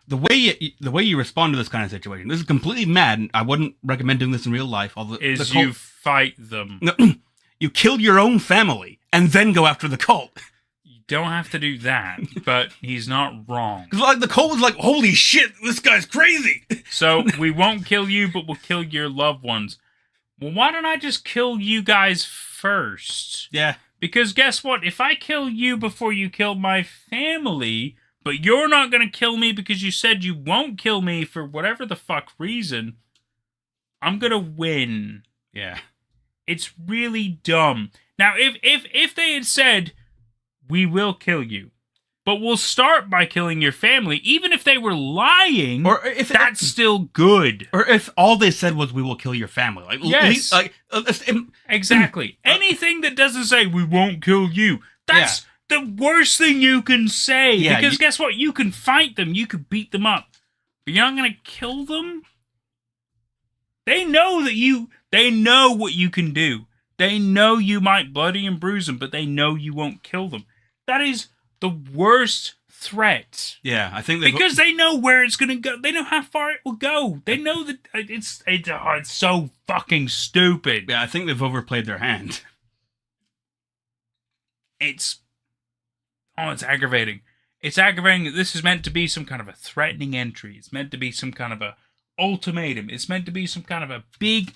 the way you respond to this kind of situation, this is completely mad, and I wouldn't recommend doing this in real life. Although you fight them. No, you kill your own family, and then go after the cult. You don't have to do that, but he's not wrong. Because like, the cult was like, holy shit, this guy's crazy! So, we won't kill you, but we'll kill your loved ones. Well, why don't I just kill you guys first? Yeah. Because guess what? If I kill you before you kill my family, but you're not going to kill me because you said you won't kill me for whatever the fuck reason, I'm going to win. Yeah. It's really dumb. Now, if they had said, we will kill you, but we'll start by killing your family, even if they were lying. Or if that's still good. Or if all they said was, "We will kill your family." Like, yes, exactly. Anything that doesn't say "we won't kill you," that's the worst thing you can say. Yeah, because guess what? You can fight them, you can beat them up, but you're not going to kill them. They know that They know what you can do. They know you might bloody and bruise them, but they know you won't kill them. That is the worst threat. Yeah, I think because they know where it's going to go. They know how far it will go. They know that it's so fucking stupid. Yeah, I think they've overplayed their hand. It's aggravating. It's aggravating that this is meant to be some kind of a threatening entry. It's meant to be some kind of a ultimatum. It's meant to be some kind of a big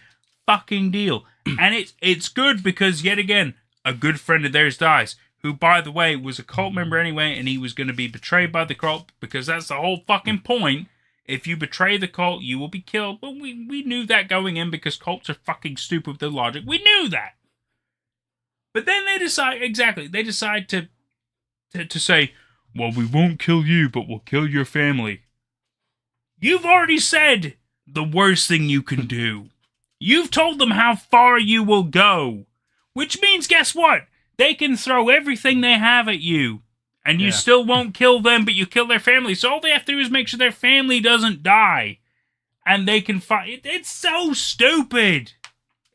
fucking deal. And it's good because, yet again, a good friend of theirs dies, who, by the way, was a cult member anyway, and he was going to be betrayed by the cult, because that's the whole fucking point. If you betray the cult, you will be killed. But we knew that going in, because cults are fucking stupid with their logic. We knew that. But then they decide to say, well, we won't kill you, but we'll kill your family. You've already said the worst thing you can do. You've told them how far you will go. Which means, guess what? They can throw everything they have at you. And you still won't kill them, but you kill their family. So all they have to do is make sure their family doesn't die. And they can fight. It's so stupid.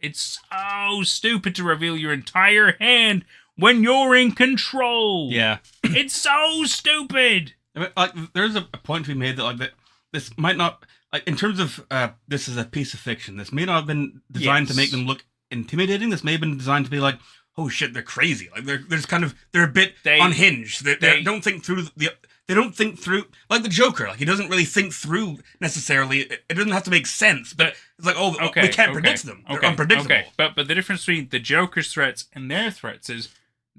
It's so stupid to reveal your entire hand when you're in control. Yeah. It's so stupid. I mean, like, there's a point to be made that this might not, like, in terms of this is a piece of fiction. This may not have been designed to make them look intimidating. This may have been designed to be like, oh shit, they're crazy. Like they're a bit unhinged. They don't think through they don't think through, like the Joker. Like, he doesn't really think through necessarily. It doesn't have to make sense, but it's like, we can't predict them. They're unpredictable. Okay. But the difference between the Joker's threats and their threats is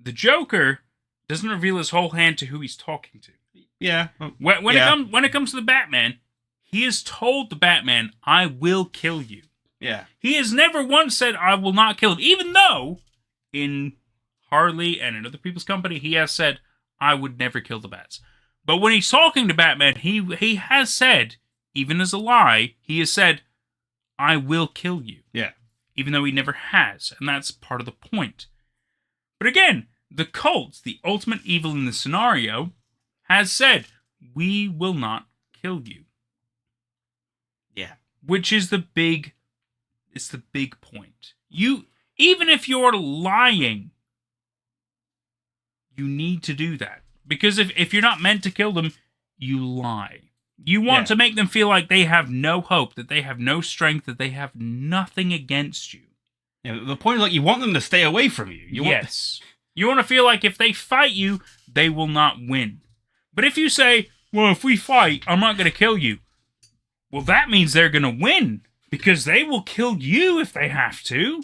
the Joker doesn't reveal his whole hand to who he's talking to. Yeah. When it comes to the Batman, he has told the Batman, "I will kill you." Yeah. He has never once said, "I will not kill him," even though in Harley and in other people's company, he has said, "I would never kill the Bats." But when he's talking to Batman, he has said, even as a lie, he has said, "I will kill you." Yeah. Even though he never has, and that's part of the point. But again, the cult, the ultimate evil in the scenario, has said, "We will not kill you." Yeah. Which is the big point. Even if you're lying, you need to do that. Because if you're not meant to kill them, you lie. You want to make them feel like they have no hope, that they have no strength, that they have nothing against you. Yeah, the point is, like, you want them to stay away from you. You want to feel like if they fight you, they will not win. But if you say, well, if we fight, I'm not going to kill you. Well, that means they're going to win. Because they will kill you if they have to.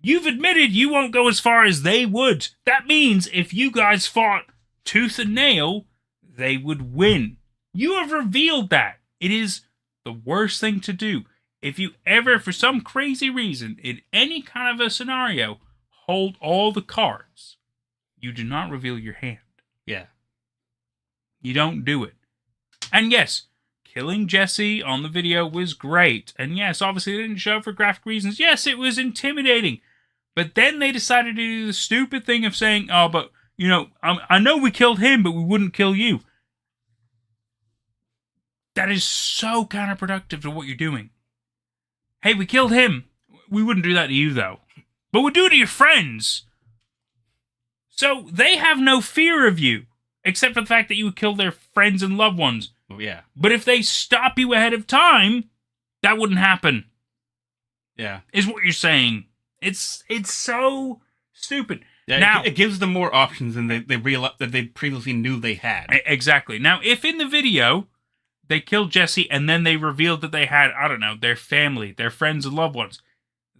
You've admitted you won't go as far as they would. That means if you guys fought tooth and nail, they would win. You have revealed that. It is the worst thing to do. If you ever, for some crazy reason, in any kind of a scenario, hold all the cards, you do not reveal your hand. Yeah. You don't do it. And yes, killing Jesse on the video was great. And yes, obviously they didn't show for graphic reasons. Yes, it was intimidating. But then they decided to do the stupid thing of saying, oh, but, you know, I know we killed him, but we wouldn't kill you. That is so counterproductive to what you're doing. Hey, we killed him. We wouldn't do that to you, though. But we'd do it to your friends. So they have no fear of you, except for the fact that you would kill their friends and loved ones. Oh, yeah. But if they stop you ahead of time, that wouldn't happen. Yeah. Is what you're saying. It's so stupid. Yeah, now, it gives them more options than they realized that they previously knew they had. Exactly. Now, if in the video they killed Jesse and then they revealed that they had, I don't know, their family, their friends and loved ones,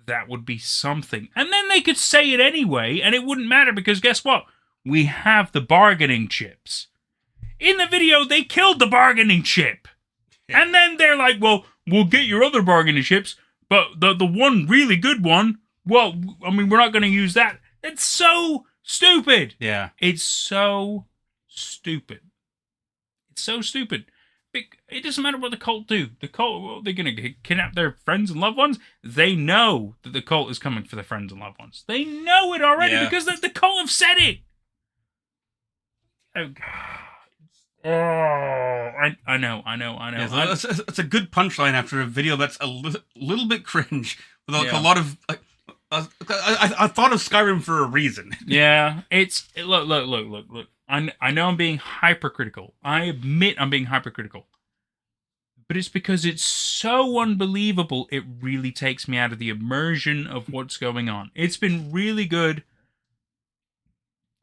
that would be something. And then they could say it anyway, and it wouldn't matter because guess what? We have the bargaining chips. In the video, they killed the bargaining chip. Yeah. And then they're like, well, we'll get your other bargaining chips, but the one really good one, well, I mean, we're not going to use that. It's so stupid. Yeah. It's so stupid. It's so stupid. It doesn't matter what the cult do. The cult, well, they're going to kidnap their friends and loved ones. They know that the cult is coming for their friends and loved ones. They know it already because the cult have said it. Oh, God. Oh, I know. Yeah, so it's a good punchline after a video that's a little bit cringe with a lot of... I thought of Skyrim for a reason. Yeah, it's... Look. I know I'm being hypercritical. I admit I'm being hypercritical. But it's because it's so unbelievable, it really takes me out of the immersion of what's going on. It's been really good.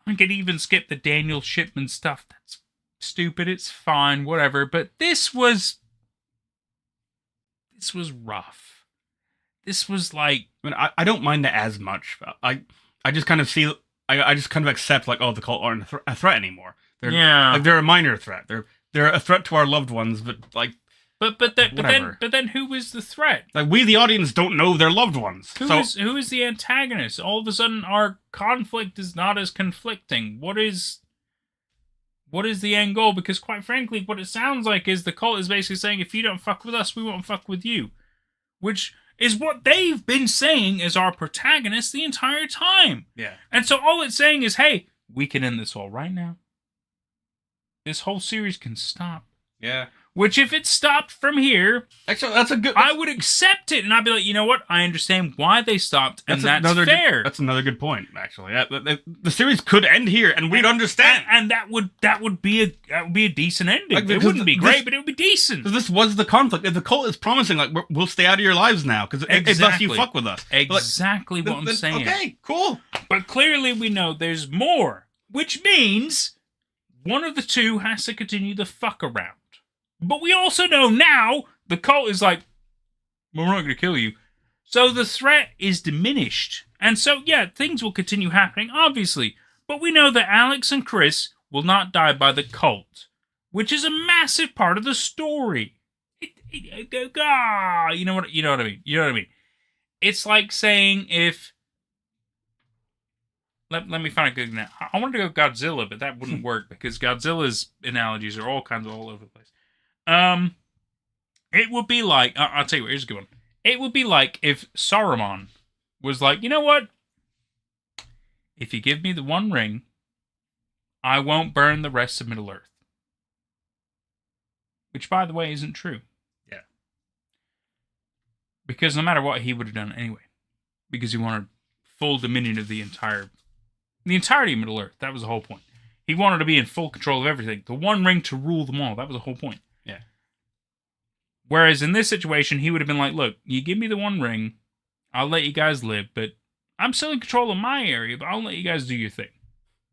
I could even skip the Daniel Shipman stuff. That's stupid. It's fine, whatever. But this was rough. This was like... I mean, I don't mind it as much. I just kind of see... I just kind of accept, like, oh, the cult aren't a threat anymore. They're a minor threat. They're a threat to our loved ones, but like... But then who is the threat? Like, we, the audience, don't know their loved ones. Who is the antagonist? All of a sudden, our conflict is not as conflicting. What is the end goal? Because quite frankly, what it sounds like is the cult is basically saying, if you don't fuck with us, we won't fuck with you. Which is what they've been saying as our protagonist the entire time. Yeah. And so all it's saying is, hey, we can end this all right now. This whole series can stop. Yeah. Which, if it stopped from here, actually, that's a good... I would accept it, and I'd be like, you know what? I understand why they stopped, and that's fair. That's another good point, actually. The series could end here, and we'd understand. And that would be a decent ending. Like, it wouldn't be great, but it would be decent. This was the conflict. If the cult is promising, like, we'll stay out of your lives now, because it's thus you fuck with us. Exactly what I'm saying. Okay, cool. But clearly we know there's more, which means one of the two has to continue the fuck around. But we also know now the cult is like, well, we're not going to kill you. So the threat is diminished. And so, yeah, things will continue happening, obviously. But we know that Alex and Chris will not die by the cult, which is a massive part of the story. You know what I mean? It's like saying if... Let me find a good now. I wanted to go Godzilla, but that wouldn't work because Godzilla's analogies are all over the place. It would be like, I'll tell you what, here's a good one. It would be like if Saruman was like, you know what? If you give me the One Ring, I won't burn the rest of Middle-earth. Which, by the way, isn't true. Yeah. Because no matter what, he would have done it anyway. Because he wanted full dominion of the entirety of Middle-earth. That was the whole point. He wanted to be in full control of everything. The One Ring to rule them all. That was the whole point. Yeah. Whereas in this situation, he would have been like, look, you give me the One Ring, I'll let you guys live, but I'm still in control of my area, but I'll let you guys do your thing.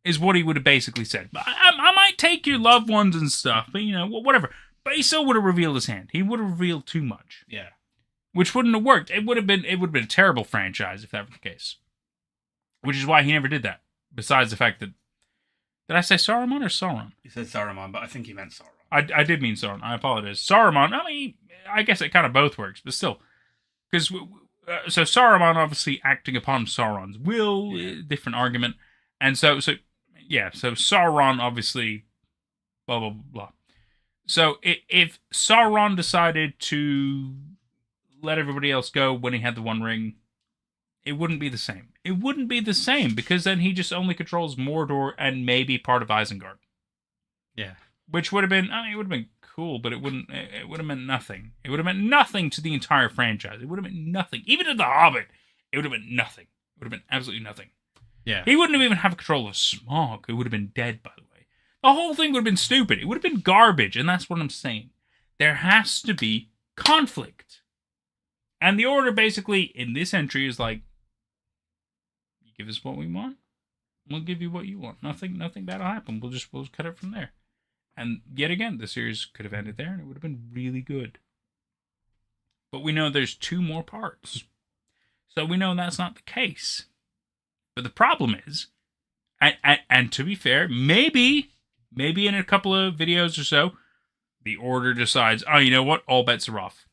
Is what he would have basically said. I might take your loved ones and stuff, but, you know, whatever. But he still would have revealed his hand. He would have revealed too much. Yeah. Which wouldn't have worked. It would have been a terrible franchise if that were the case. Which is why he never did that. Besides the fact that... Did I say Saruman or Sauron? You said Saruman, but I think you meant Sauron. I did mean Sauron. I apologize. Saruman, I mean, I guess it kind of both works, but still. Because, so Saruman obviously acting upon Sauron's will, different argument. And so Sauron obviously, blah, blah, blah. So if Sauron decided to let everybody else go when he had the One Ring, it wouldn't be the same. It wouldn't be the same, because then he just only controls Mordor and maybe part of Isengard. Yeah. Which would have been, it would have been cool, but it would have meant nothing. It would have meant nothing to the entire franchise. It would have meant nothing. Even to The Hobbit, it would have meant nothing. It would have been absolutely nothing. Yeah. He wouldn't have even have control of Smaug, who would have been dead, by the way. The whole thing would have been stupid. It would have been garbage, and that's what I'm saying. There has to be conflict. And the Order basically, in this entry, is like, you give us what we want, we'll give you what you want. Nothing bad will happen. We'll cut it from there. And yet again, the series could have ended there, and it would have been really good. But we know there's 2 more parts. So we know that's not the case. But the problem is, and to be fair, maybe in a couple of videos or so, the Order decides, oh, you know what? All bets are off.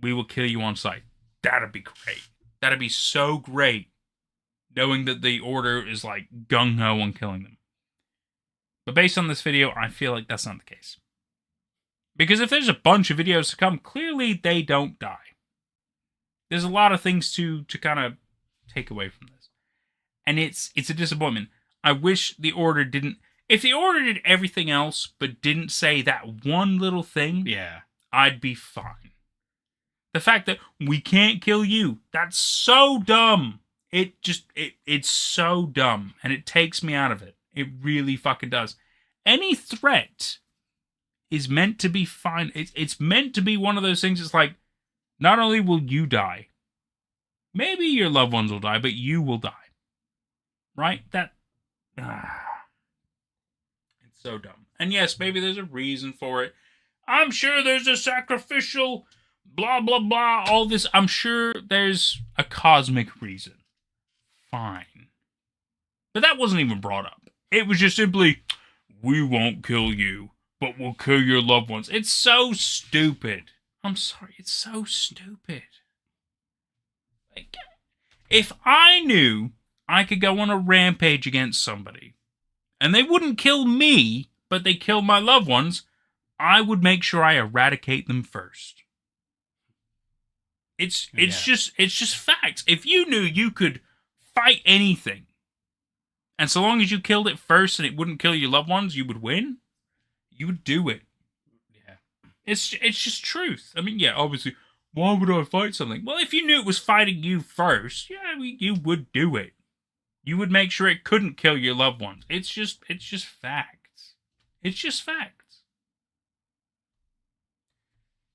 We will kill you on sight. That'd be great. That'd be so great, knowing that the Order is like gung-ho on killing them. But based on this video, I feel like that's not the case. Because if there's a bunch of videos to come, clearly they don't die. There's a lot of things to kind of take away from this. And it's a disappointment. I wish the Order didn't... If the Order did everything else, but didn't say that one little thing, yeah, I'd be fine. The fact that we can't kill you, that's so dumb. It's so dumb. And it takes me out of it. It really fucking does. Any threat is meant to be fine. It's meant to be one of those things. It's like, not only will you die, maybe your loved ones will die, but you will die. Right? It's so dumb. And yes, maybe there's a reason for it. I'm sure there's a sacrificial blah, blah, blah, all this. I'm sure there's a cosmic reason. Fine. But that wasn't even brought up. It was just simply, we won't kill you, but we'll kill your loved ones. It's so stupid. I'm sorry, it's so stupid. Like, if I knew I could go on a rampage against somebody, and they wouldn't kill me, but they kill my loved ones, I would make sure I eradicate them first. It's just facts. If you knew you could fight anything, and so long as you killed it first and it wouldn't kill your loved ones, you would win, you would do it. Yeah. It's just truth. I mean, yeah, obviously, why would I fight something? Well, if you knew it was fighting you first, yeah, you would do it. You would make sure it couldn't kill your loved ones. It's just facts. It's just facts.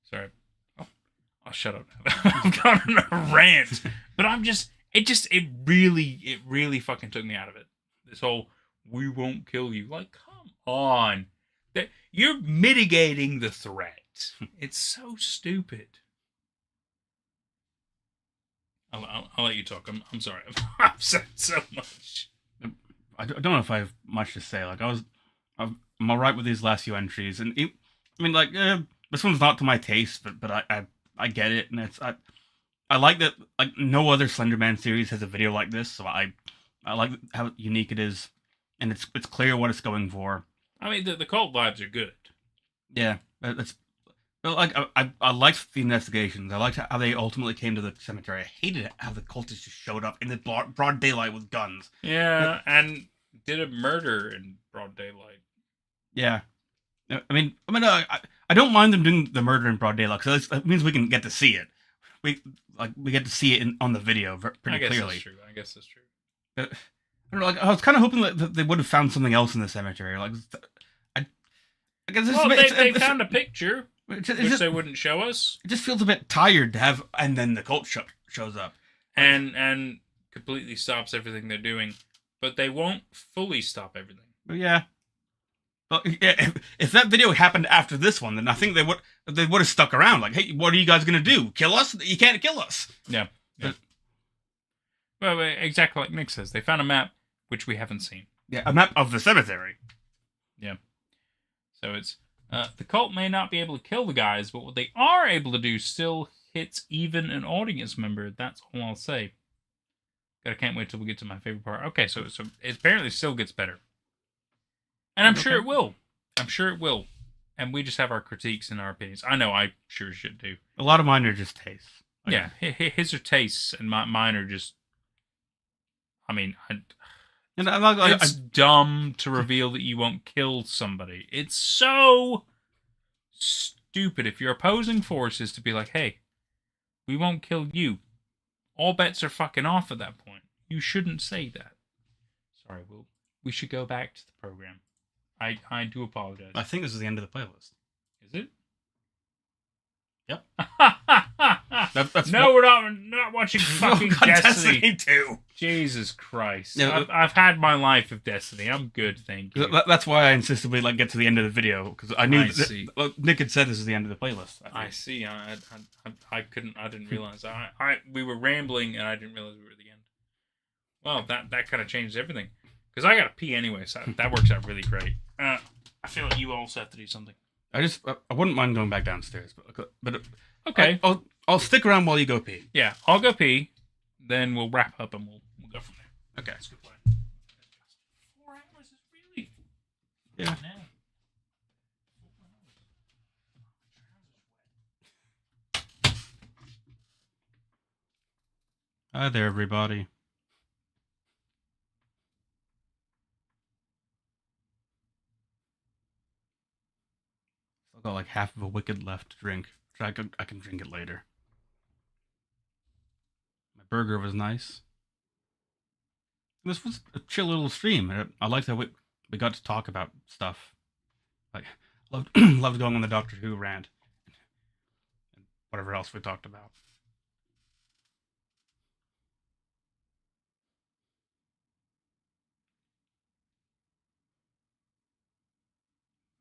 Sorry. I'll shut up now. I've gone on a rant. But it really fucking took me out of it. This whole, we won't kill you. Like, come on. You're mitigating the threat. It's so stupid. I'll let you talk. I'm sorry. I've said so much. I don't know if I have much to say. Like, I'm alright with these last few entries, and this one's not to my taste, but I get it, and I like that. Like, no other Slenderman series has a video like this, so I like how unique it is, and it's clear what it's going for. I mean, the cult vibes are good. Yeah, I liked the investigations. I liked how they ultimately came to the cemetery. I hated how the cultists just showed up in the broad daylight with guns. Yeah, and did a murder in broad daylight. Yeah, I don't mind them doing the murder in broad daylight because that means we can get to see it. We get to see it on the video pretty clearly. I guess that's true. I don't know, I was kind of hoping that they would have found something else in the cemetery. Like, I guess they found a picture. Which they wouldn't show us. It just feels a bit tired to have, and then the cult shows up. And completely stops everything they're doing. But they won't fully stop everything. Yeah. Well, yeah, if that video happened after this one, then I think they would have stuck around. Like, hey, what are you guys going to do? Kill us? You can't kill us. Yeah. Well, exactly like Nick says. They found a map, which we haven't seen. Yeah, a map of the cemetery. Yeah. So it's... the cult may not be able to kill the guys, but what they are able to do still hits even an audience member. That's all I'll say. I can't wait till we get to my favorite part. Okay, so it apparently still gets better. And I'm sure it will. I'm sure it will. And we just have our critiques and our opinions. I know I sure should do. A lot of mine are just tastes. Yeah, his are tastes, and mine are just... I mean, it's dumb to reveal that you won't kill somebody. It's so stupid. If you're opposing forces to be like, hey, we won't kill you. All bets are fucking off at that point. You shouldn't say that. Sorry, we should go back to the program. I do apologize. I think this is the end of the playlist. Is it? Yep. We're not watching fucking Destiny 2. Jesus Christ. Yeah, I've had my life of Destiny. I'm good, thank you. That's why I insisted we get to the end of the video, because I knew Nick had said this is the end of the playlist. I see. I didn't realize. We were rambling and I didn't realize we were at the end. Well, that kind of changed everything. Because I got to pee anyway, so that works out really great. I feel like you also have to do something. I wouldn't mind going back downstairs, but okay. I'll stick around while you go pee. Yeah, I'll go pee. Then we'll wrap up and we'll go from there. Okay, that's a good plan. 4 hours is really Yeah. Hi there, everybody. I've got like half of a wicked left to drink. So I can drink it later. My burger was nice. This was a chill little stream. I liked how we got to talk about stuff. Like, loved going on the Doctor Who rant. And whatever else we talked about.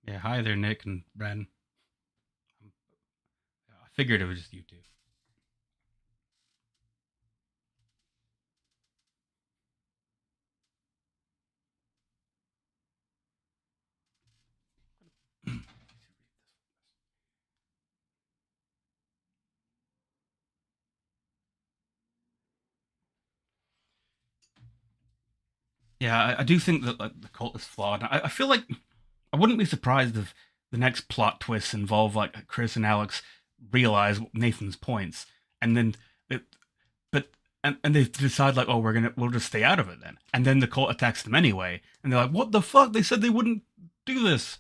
Yeah, hi there, Nick and Bren. I figured it was just you two. Yeah, I do think that like, the cult is flawed. I feel like I wouldn't be surprised if the next plot twists involve like Chris and Alex realize Nathan's points, and then and they decide like, oh, we'll just stay out of it then, and then the cult attacks them anyway, and they're like, what the fuck? They said they wouldn't do this,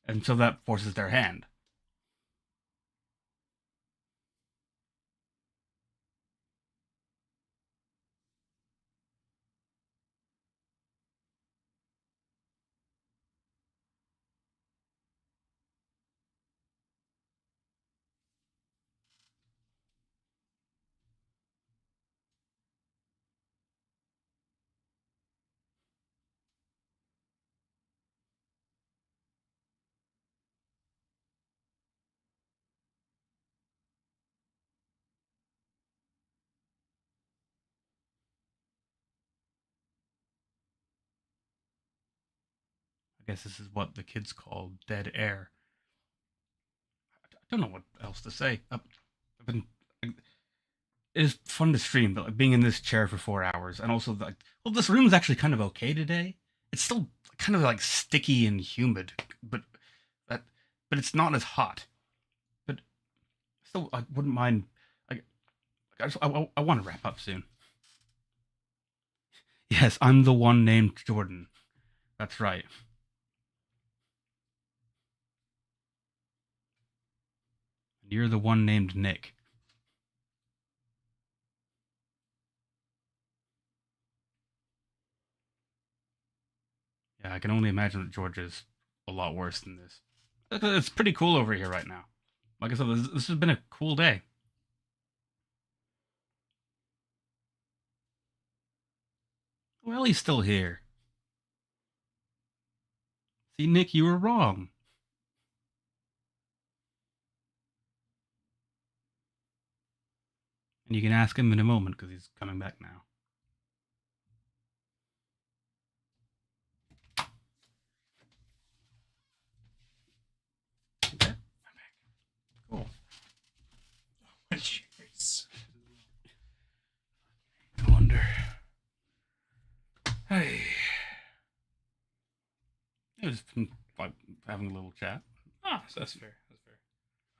and so that forces their hand. I guess this is what the kids call dead air. I don't know what else to say. It is fun to stream, but like being in this chair for 4 hours, and also like, well, this room is actually kind of okay today. It's still kind of like sticky and humid, but it's not as hot. But still, I wouldn't mind. I want to wrap up soon. Yes, I'm the one named Jordan. That's right. And you're the one named Nick. Yeah, I can only imagine that Georgia is a lot worse than this. It's pretty cool over here right now. Like I said, this has been a cool day. Well, he's still here. See, Nick, you were wrong. And you can ask him in a moment because he's coming back now. Okay. Cool. Cheers. I wonder. Hey. It was been like having a little chat. Ah, so that's fair. That's fair.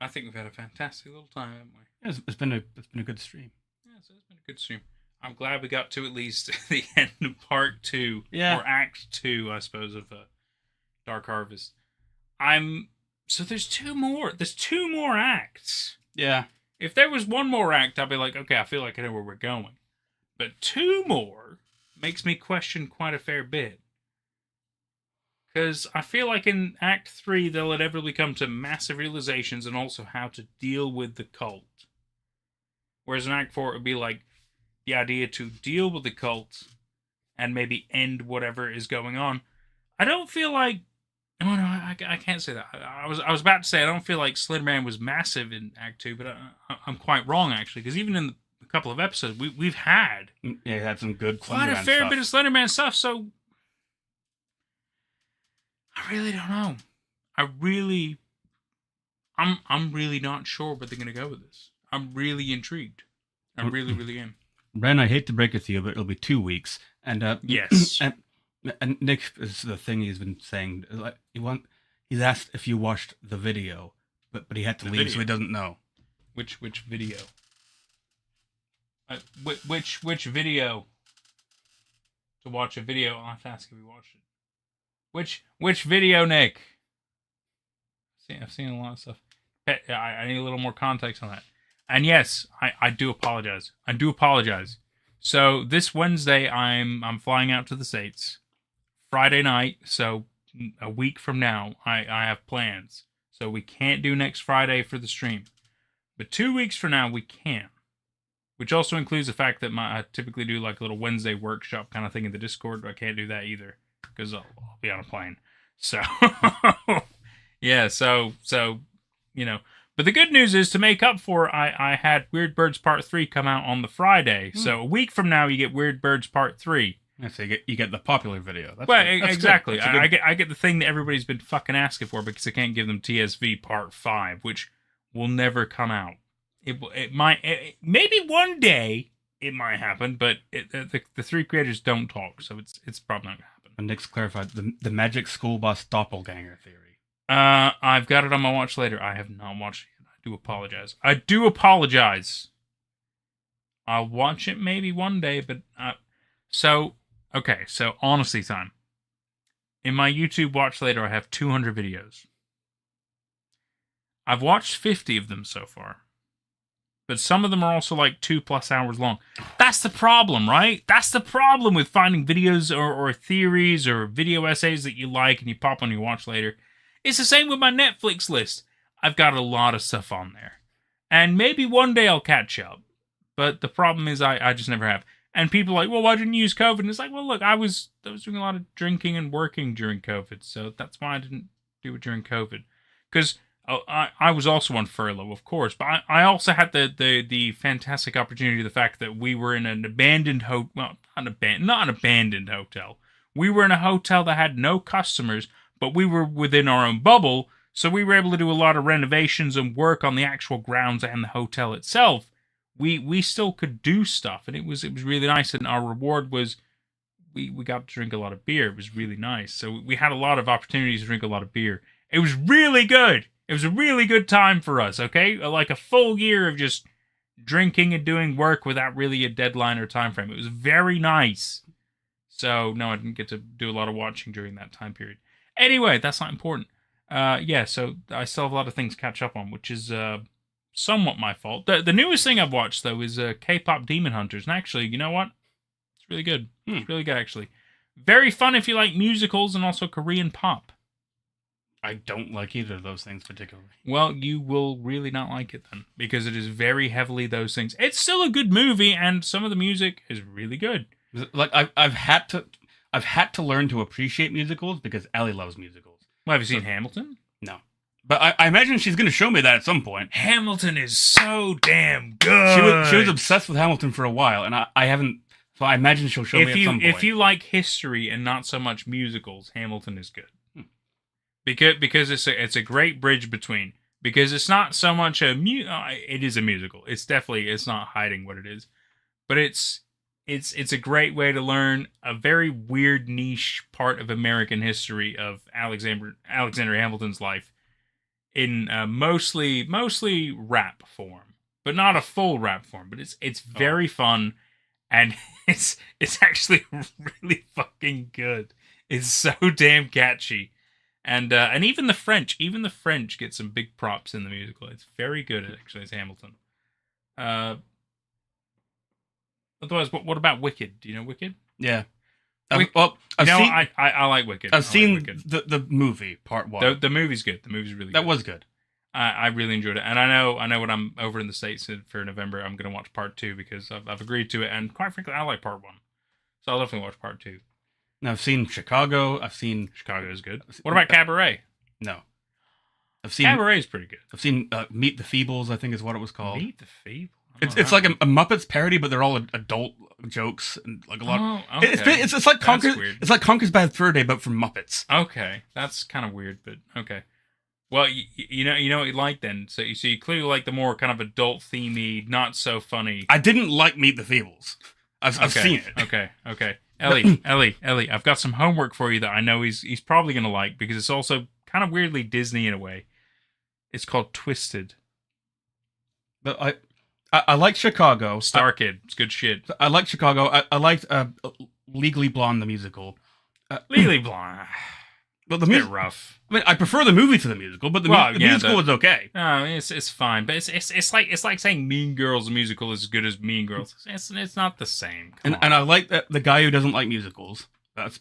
I think we've had a fantastic little time, haven't we? Yeah, it's been a good stream. Yeah, so it's been a good stream. I'm glad we got to at least the end of part 2, yeah, or act 2, I suppose, of Dark Harvest. So there's 2 more. There's 2 more acts. Yeah. If there was 1 more act, I'd be like, okay, I feel like I know where we're going. But 2 more makes me question quite a fair bit. Because I feel like in Act 3, they'll inevitably come to massive realizations and also how to deal with the cult. Whereas in Act 4, it would be like the idea to deal with the cult and maybe end whatever is going on. I don't feel like... Oh, no, I can't say that. I was about to say I don't feel like Slenderman was massive in Act 2, but I'm quite wrong, actually. Because even in a couple of episodes, we've had... Yeah, had some good quite a fair bit of Slenderman stuff, so... I really don't know. I'm really not sure where they're going to go with this. I'm really intrigued. I really am. Ren, I hate to break it to you, but it'll be 2 weeks. And yes. And And Nick is the thing he's been saying. Like he's asked if you watched the video, but he had to leave, so he doesn't know. Which video? Which video? To watch a video, I'll have to ask if we watched it. Which video, Nick? I've seen a lot of stuff. I need a little more context on that. And yes, I do apologize. I do apologize. So this Wednesday, I'm flying out to the States. Friday night, so a week from now, I have plans. So we can't do next Friday for the stream. But 2 weeks from now, we can. Which also includes the fact that I typically do like a little Wednesday workshop kind of thing in the Discord, but I can't do that either because I'll be on a plane. So, yeah, so you know. But the good news is, to make up for, I had Weird Birds Part 3 come out on the Friday. So a week from now, you get Weird Birds Part 3. Yeah, so you get the popular video. That's exactly. Good. I get the thing that everybody's been fucking asking for because I can't give them TSV Part 5, which will never come out. It might, maybe one day it might happen, but the three creators don't talk, so it's probably not gonna happen. And Nick's clarified the Magic School Bus doppelganger theory. I've got it on my watch later. I have not watched it yet. I do apologize. I'll watch it maybe one day, but so honesty time. In my YouTube watch later, I have 200 videos. I've watched 50 of them so far. But some of them are also like 2+ hours long. That's the problem, right? That's the problem with finding videos or theories or video essays that you like and you pop on your watch later. It's the same with my Netflix list. I've got a lot of stuff on there. And maybe one day I'll catch up. But the problem is I just never have. And people are like, well, why didn't you use COVID? And it's like, well, look, I was doing a lot of drinking and working during COVID. So that's why I didn't do it during COVID. Because I was also on furlough, of course, but I also had the fantastic opportunity, the fact that we were in an abandoned hotel. Well, not an abandoned hotel. We were in a hotel that had no customers, but we were within our own bubble, so we were able to do a lot of renovations and work on the actual grounds and the hotel itself. We still could do stuff, and it was really nice. And our reward was we got to drink a lot of beer. It was really nice. So we had a lot of opportunities to drink a lot of beer. It was really good. It was a really good time for us, okay? Like a full year of just drinking and doing work without really a deadline or time frame. It was very nice. So, no, I didn't get to do a lot of watching during that time period. Anyway, that's not important. So I still have a lot of things to catch up on, which is somewhat my fault. The newest thing I've watched, though, is K-pop Demon Hunters. And actually, you know what? It's really good. It's really good, actually. Very fun if you like musicals and also Korean pop. I don't like either of those things particularly. Well, you will really not like it then, because it is very heavily those things. It's still a good movie, and some of the music is really good. Like I've had to learn to appreciate musicals because Allie loves musicals. Well, have you seen Hamilton? No, but I imagine she's going to show me that at some point. Hamilton is so damn good. She was obsessed with Hamilton for a while, and I haven't. So I imagine she'll show me at some point. If you like history and not so much musicals, Hamilton is good. Because it's a great bridge between, because it's not so much it is a musical. It's not hiding what it is, but it's a great way to learn a very weird niche part of American history of Alexander Hamilton's life in mostly rap form, but not a full rap form. But it's very fun, and it's actually really fucking good. It's so damn catchy. And even the French get some big props in the musical. It's very good, actually, as Hamilton. Otherwise, what about Wicked? Do you know Wicked? Yeah. I like Wicked. I've seen the movie, part 1. The movie's good. The movie's really good. That was good. I really enjoyed it. And I know when I'm over in the States for November, I'm going to watch part 2 because I've agreed to it. And quite frankly, I like part 1. So I'll definitely watch part 2. Now, I've seen Chicago. Chicago is good. What about Cabaret? No. Cabaret is pretty good. I've seen Meet the Feebles, I think is what it was called. Meet the Feebles? It's like a Muppets parody, but they're all adult jokes and like a lot. Oh, okay. It's like Conker's Bad Fur Day, but for Muppets. Okay, that's kind of weird, but okay. Well, you know what you like then. So you clearly like the more kind of adult themey, not so funny. I didn't like Meet the Feebles. I've seen it. Okay. Ellie, I've got some homework for you that I know he's probably gonna like because it's also kind of weirdly Disney in a way. It's called Twisted. But I like Chicago. Star Kid. It's good shit. I like Chicago. I liked Legally Blonde the musical. Legally Blonde. Well, the music rough. I mean, I prefer the movie to the musical, but the musical was okay. No, it's fine, but it's like saying Mean Girls the musical is as good as Mean Girls. It's not the same. And I like that the guy who doesn't like musicals. That's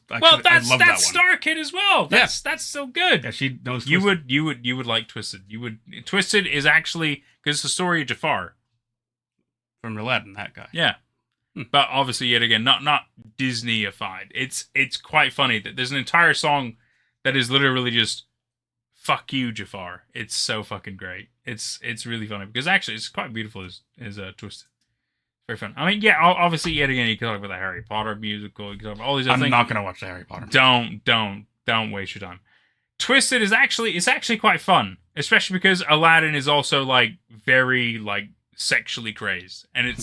Star Kid as well. That's still good. Yeah, she knows. You would like Twisted. Twisted is actually because it's the story of Jafar from Aladdin. That guy. Yeah. But obviously, yet again, not Disney-ified. It's quite funny that there's an entire song that is literally just "fuck you, Jafar." It's so fucking great. It's really funny because actually it's quite beautiful as Twisted. Very fun. I mean, yeah, obviously, yet again, you can talk about the Harry Potter musical. You can talk about all these other things. I'm not gonna watch the Harry Potter. Don't waste your time. Twisted is actually quite fun, especially because Aladdin is also like very like sexually crazed, and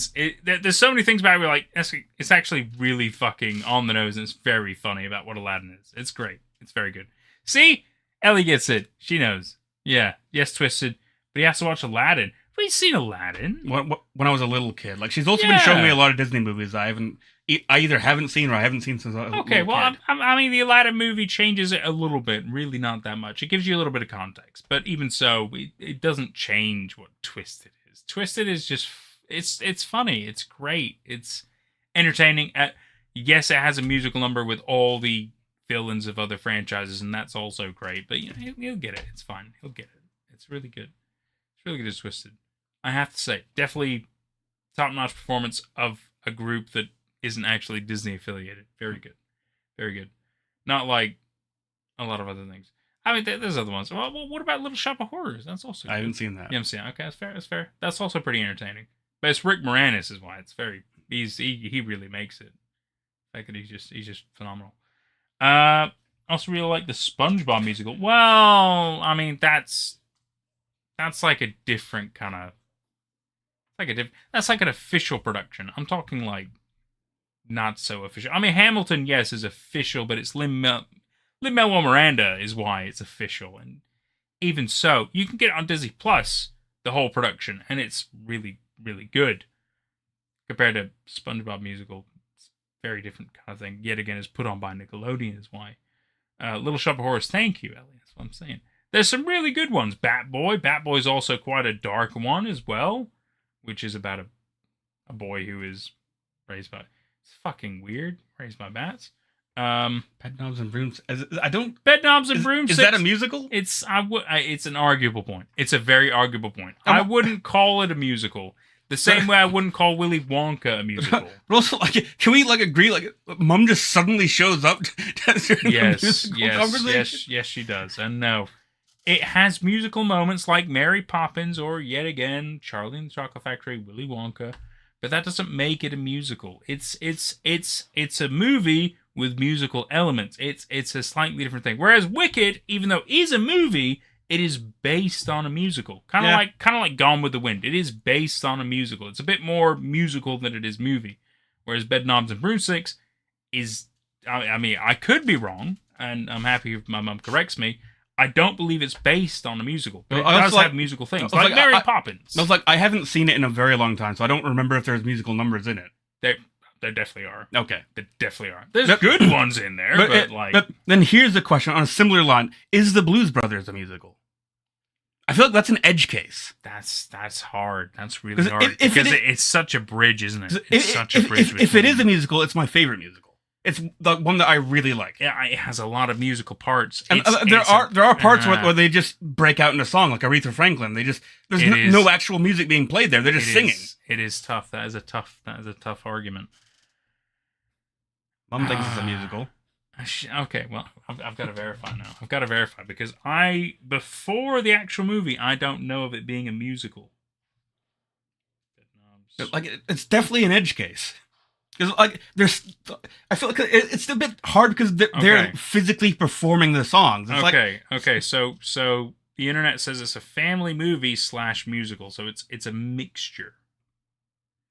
there's so many things about it where like it's actually really fucking on the nose, and it's very funny about what Aladdin is. It's great. It's very good. See, Ellie gets it. She knows. Yeah, yes, Twisted, but he has to watch Aladdin. We've seen Aladdin when I was a little kid. Like she's also been showing me a lot of Disney movies I either haven't seen or I haven't seen since I was a little kid. I mean, the Aladdin movie changes it a little bit, really not that much. It gives you a little bit of context, but even so, it doesn't change what Twisted is. Twisted is just it's funny, it's great, it's entertaining. Yes, it has a musical number with all the villains of other franchises, and that's also great. But he'll get it. It's fine. He'll get it. It's really good. It's really good as Twisted. I have to say, definitely top-notch performance of a group that isn't actually Disney affiliated. Very good. Very good. Not like a lot of other things. I mean, there's other ones. Well, what about Little Shop of Horrors? That's also good. I haven't seen that. You haven't seen it? Okay, that's fair. That's fair. That's also pretty entertaining. But it's Rick Moranis is why it's very. He really makes it. Like he's just phenomenal. Also really like the SpongeBob musical. Well, I mean that's like a different kind of. That's like an official production. I'm talking not so official. I mean Hamilton, yes, is official, but it's Lin-Manuel Miranda is why it's official, and even so, you can get it on Disney Plus the whole production, and it's really really good compared to SpongeBob musical. It's a very different kind of thing. Yet again, is put on by Nickelodeon is why. Little Shop of Horrors. Thank you, Ellie. That's what I'm saying. There's some really good ones. Bat-Boy is also quite a dark one as well, which is about a boy who is raised by. It's fucking weird. Raised by bats. Bedknobs and Brooms. Bedknobs and Brooms. Is that a musical? It's an arguable point. It's a very arguable point. I wouldn't call it a musical. The same way I wouldn't call Willy Wonka a musical. But also, can we agree? Mom just suddenly shows up. Yes, she does. And no, it has musical moments like Mary Poppins or yet again Charlie and the Chocolate Factory, Willy Wonka, but that doesn't make it a musical. It's a movie with musical elements. It's a slightly different thing. Whereas Wicked, even though it is a movie, it is based on a musical. Kind of like Gone with the Wind. It is based on a musical. It's a bit more musical than it is movie. Whereas Bedknobs and Broomsticks is, I mean, I could be wrong, and I'm happy if my mum corrects me. I don't believe it's based on a musical, but it does have musical things, like Mary Poppins. I haven't seen it in a very long time, so I don't remember if there's musical numbers in it. There definitely are. Okay. There definitely are. There's good ones in there, but then here's the question on a similar line. Is the Blues Brothers a musical? I feel like that's an edge case. That's hard. That's really hard. Because it's such a bridge, isn't it? It's such a bridge. If it is a musical, it's my favorite musical. It's the one that I really like. Yeah, it has a lot of musical parts. And there are parts where they just break out into song, like Aretha Franklin. There's no actual music being played there. They're just singing. It is tough. That is a tough argument. Mom thinks it's a musical. Okay, well, I've got to verify now. I've got to verify because before the actual movie, I don't know of it being a musical. It's definitely an edge case. Because I feel like it's a bit hard because they're physically performing the songs. Okay. So the internet says it's a family movie / musical, so it's a mixture.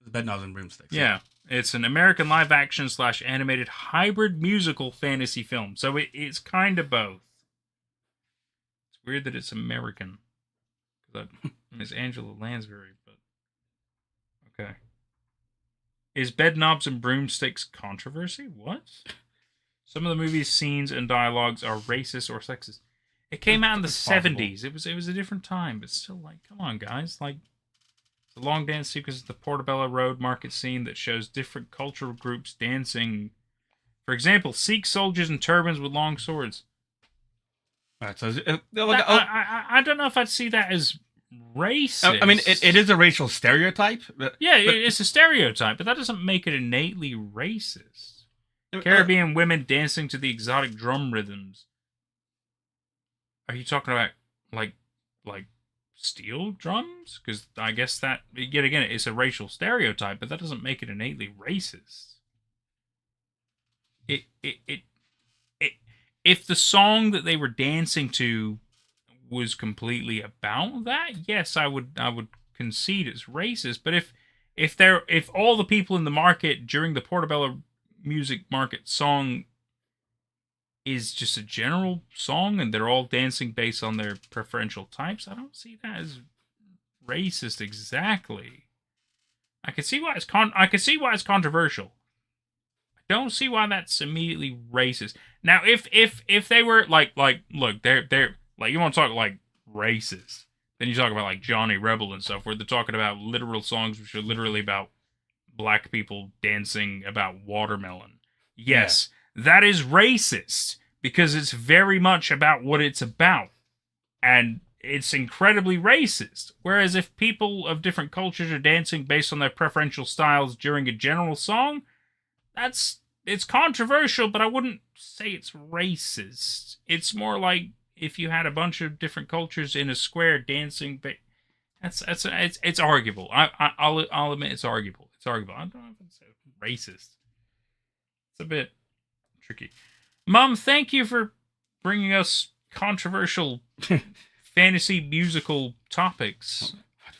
The Bedknobs and Broomsticks. Yeah. It's an American live-action / animated hybrid musical fantasy film. So it's kind of both. It's weird that it's American. Miss Angela Lansbury, but okay. Is Bed Knobs and Broomsticks controversy? What? Some of the movie's scenes and dialogues are racist or sexist. It came out in the 70s. It was a different time, but still, like, come on, guys. Like, the long dance sequence is the Portobello Road market scene that shows different cultural groups dancing. For example, Sikh soldiers in turbans with long swords. Right, so I don't know if I'd see that as racist. I mean, it is a racial stereotype. Yeah, it's a stereotype, but that doesn't make it innately racist. Caribbean women dancing to the exotic drum rhythms. Are you talking about like steel drums? Because I guess that, yet again, it's a racial stereotype, but that doesn't make it innately racist. If the song that they were dancing to was completely about that, yes, I would concede it's racist. But if all the people in the market during the Portobello music market song is just a general song and they're all dancing based on their preferential types, I don't see that as racist exactly. I can see why it's controversial. I don't see why that's immediately racist. Now, if they were like look, they're like, you want to talk like racist, then you talk about like Johnny Rebel and stuff, where they're talking about literal songs which are literally about black people dancing about watermelon. Yes, that is racist because it's very much about what it's about, and it's incredibly racist. Whereas if people of different cultures are dancing based on their preferential styles during a general song, it's controversial, but I wouldn't say it's racist. It's more like if you had a bunch of different cultures in a square dancing, but it's arguable. I'll admit it's arguable. It's arguable. I don't know if it's racist. It's a bit tricky. Mom, thank you for bringing us controversial fantasy musical topics.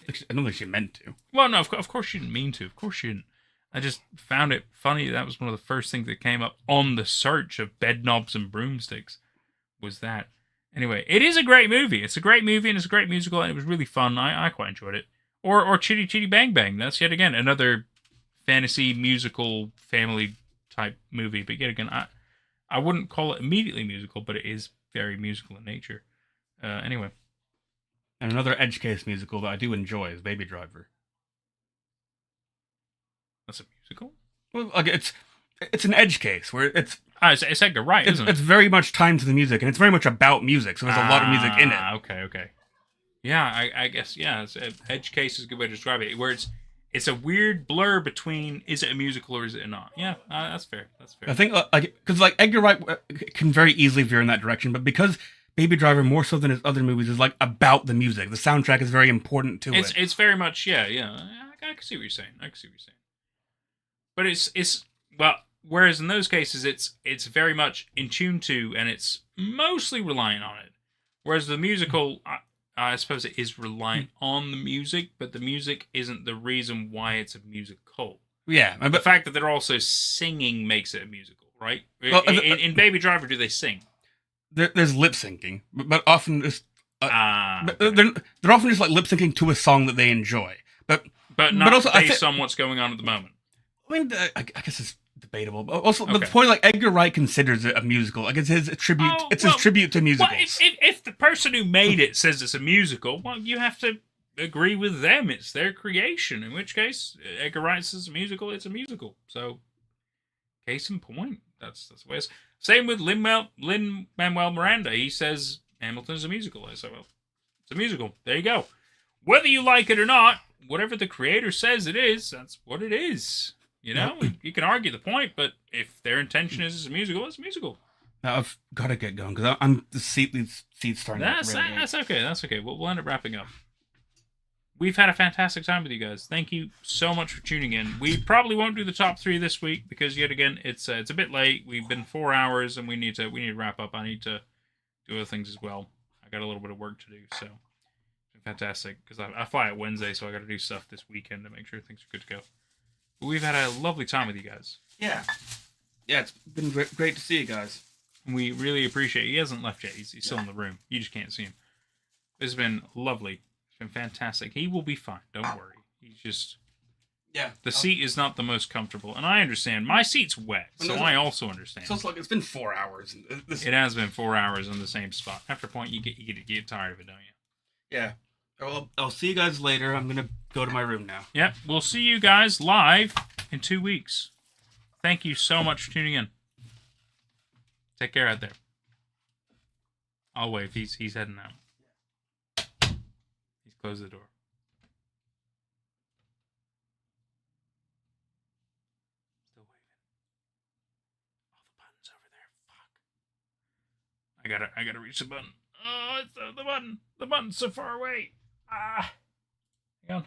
I don't think she meant to. Well, no, of course she didn't mean to. Of course she didn't. I just found it funny. That was one of the first things that came up on the search of Bed Knobs and Broomsticks. Was that. Anyway, it is a great movie. It's a great movie and it's a great musical and it was really fun. I quite enjoyed it. Or Chitty Chitty Bang Bang. That's yet again another fantasy musical family type movie. But yet again, I wouldn't call it immediately musical, but it is very musical in nature. Anyway. And another edge case musical that I do enjoy is Baby Driver. That's a musical? Well, like it's an edge case where it's Edgar Wright, isn't it? It's very much timed to the music, and it's very much about music, so there's a lot of music in it. Okay. Yeah, I guess, yeah, edge case is a good way to describe it, where it's a weird blur between is it a musical or is it not? Yeah, that's fair. I think, because Edgar Wright can very easily veer in that direction, but because Baby Driver, more so than his other movies, is like about the music. The soundtrack is very important to it. It's very much, yeah. I can see what you're saying. But it's well, whereas in those cases it's very much in tune to and it's mostly reliant on it. Whereas the musical, I suppose it is reliant on the music, but the music isn't the reason why it's a musical. Yeah, but the fact that they're also singing makes it a musical, right? Well, in Baby Driver, do they sing? There's lip syncing, but often it's they're often just like lip syncing to a song that they enjoy, but not also based on what's going on at the moment. I mean, I guess it's debatable. But also, but the point, like Edgar Wright considers it a musical. Like it's his tribute. His tribute to musicals. Well, if the person who made it says it's a musical, well, you have to agree with them. It's their creation. In which case, Edgar Wright says it's a musical. It's a musical. So, case in point. That's the way it's. Same with Lin-Manuel Miranda. He says Hamilton's a musical. I say, well, it's a musical. There you go. Whether you like it or not, whatever the creator says it is, that's what it is. You know, you can argue the point, but if their intention is it's a musical, it's a musical. Now I've got to get going because I'm the seat's starting. That's okay. That's okay. We'll end up wrapping up. We've had a fantastic time with you guys. Thank you so much for tuning in. We probably won't do the top 3 this week because yet again it's a bit late. We've been 4 hours and we need to wrap up. I need to do other things as well. I got a little bit of work to do, so fantastic because I fly out Wednesday, so I got to do stuff this weekend to make sure things are good to go. But we've had a lovely time with you guys. Yeah. Yeah, it's been great to see you guys. We really appreciate it. He hasn't left yet. He's still in the room. You just can't see him. It's been lovely. It's been fantastic. He will be fine. Don't worry. He's just... Yeah. The seat is not the most comfortable. And I understand. My seat's wet, so I also understand. So it's been 4 hours. It has been 4 hours in the same spot. After a point, you get tired of it, don't you? Yeah. Well, I'll see you guys later. I'm going to go to my room now. Yep. We'll see you guys live in 2 weeks. Thank you so much for tuning in. Take care out there. I'll wave. He's heading out. He's closed the door. Still waving. All the buttons over there. Fuck. I gotta reach the button. Oh, it's the button. The button's so far away. Ah. Hang on.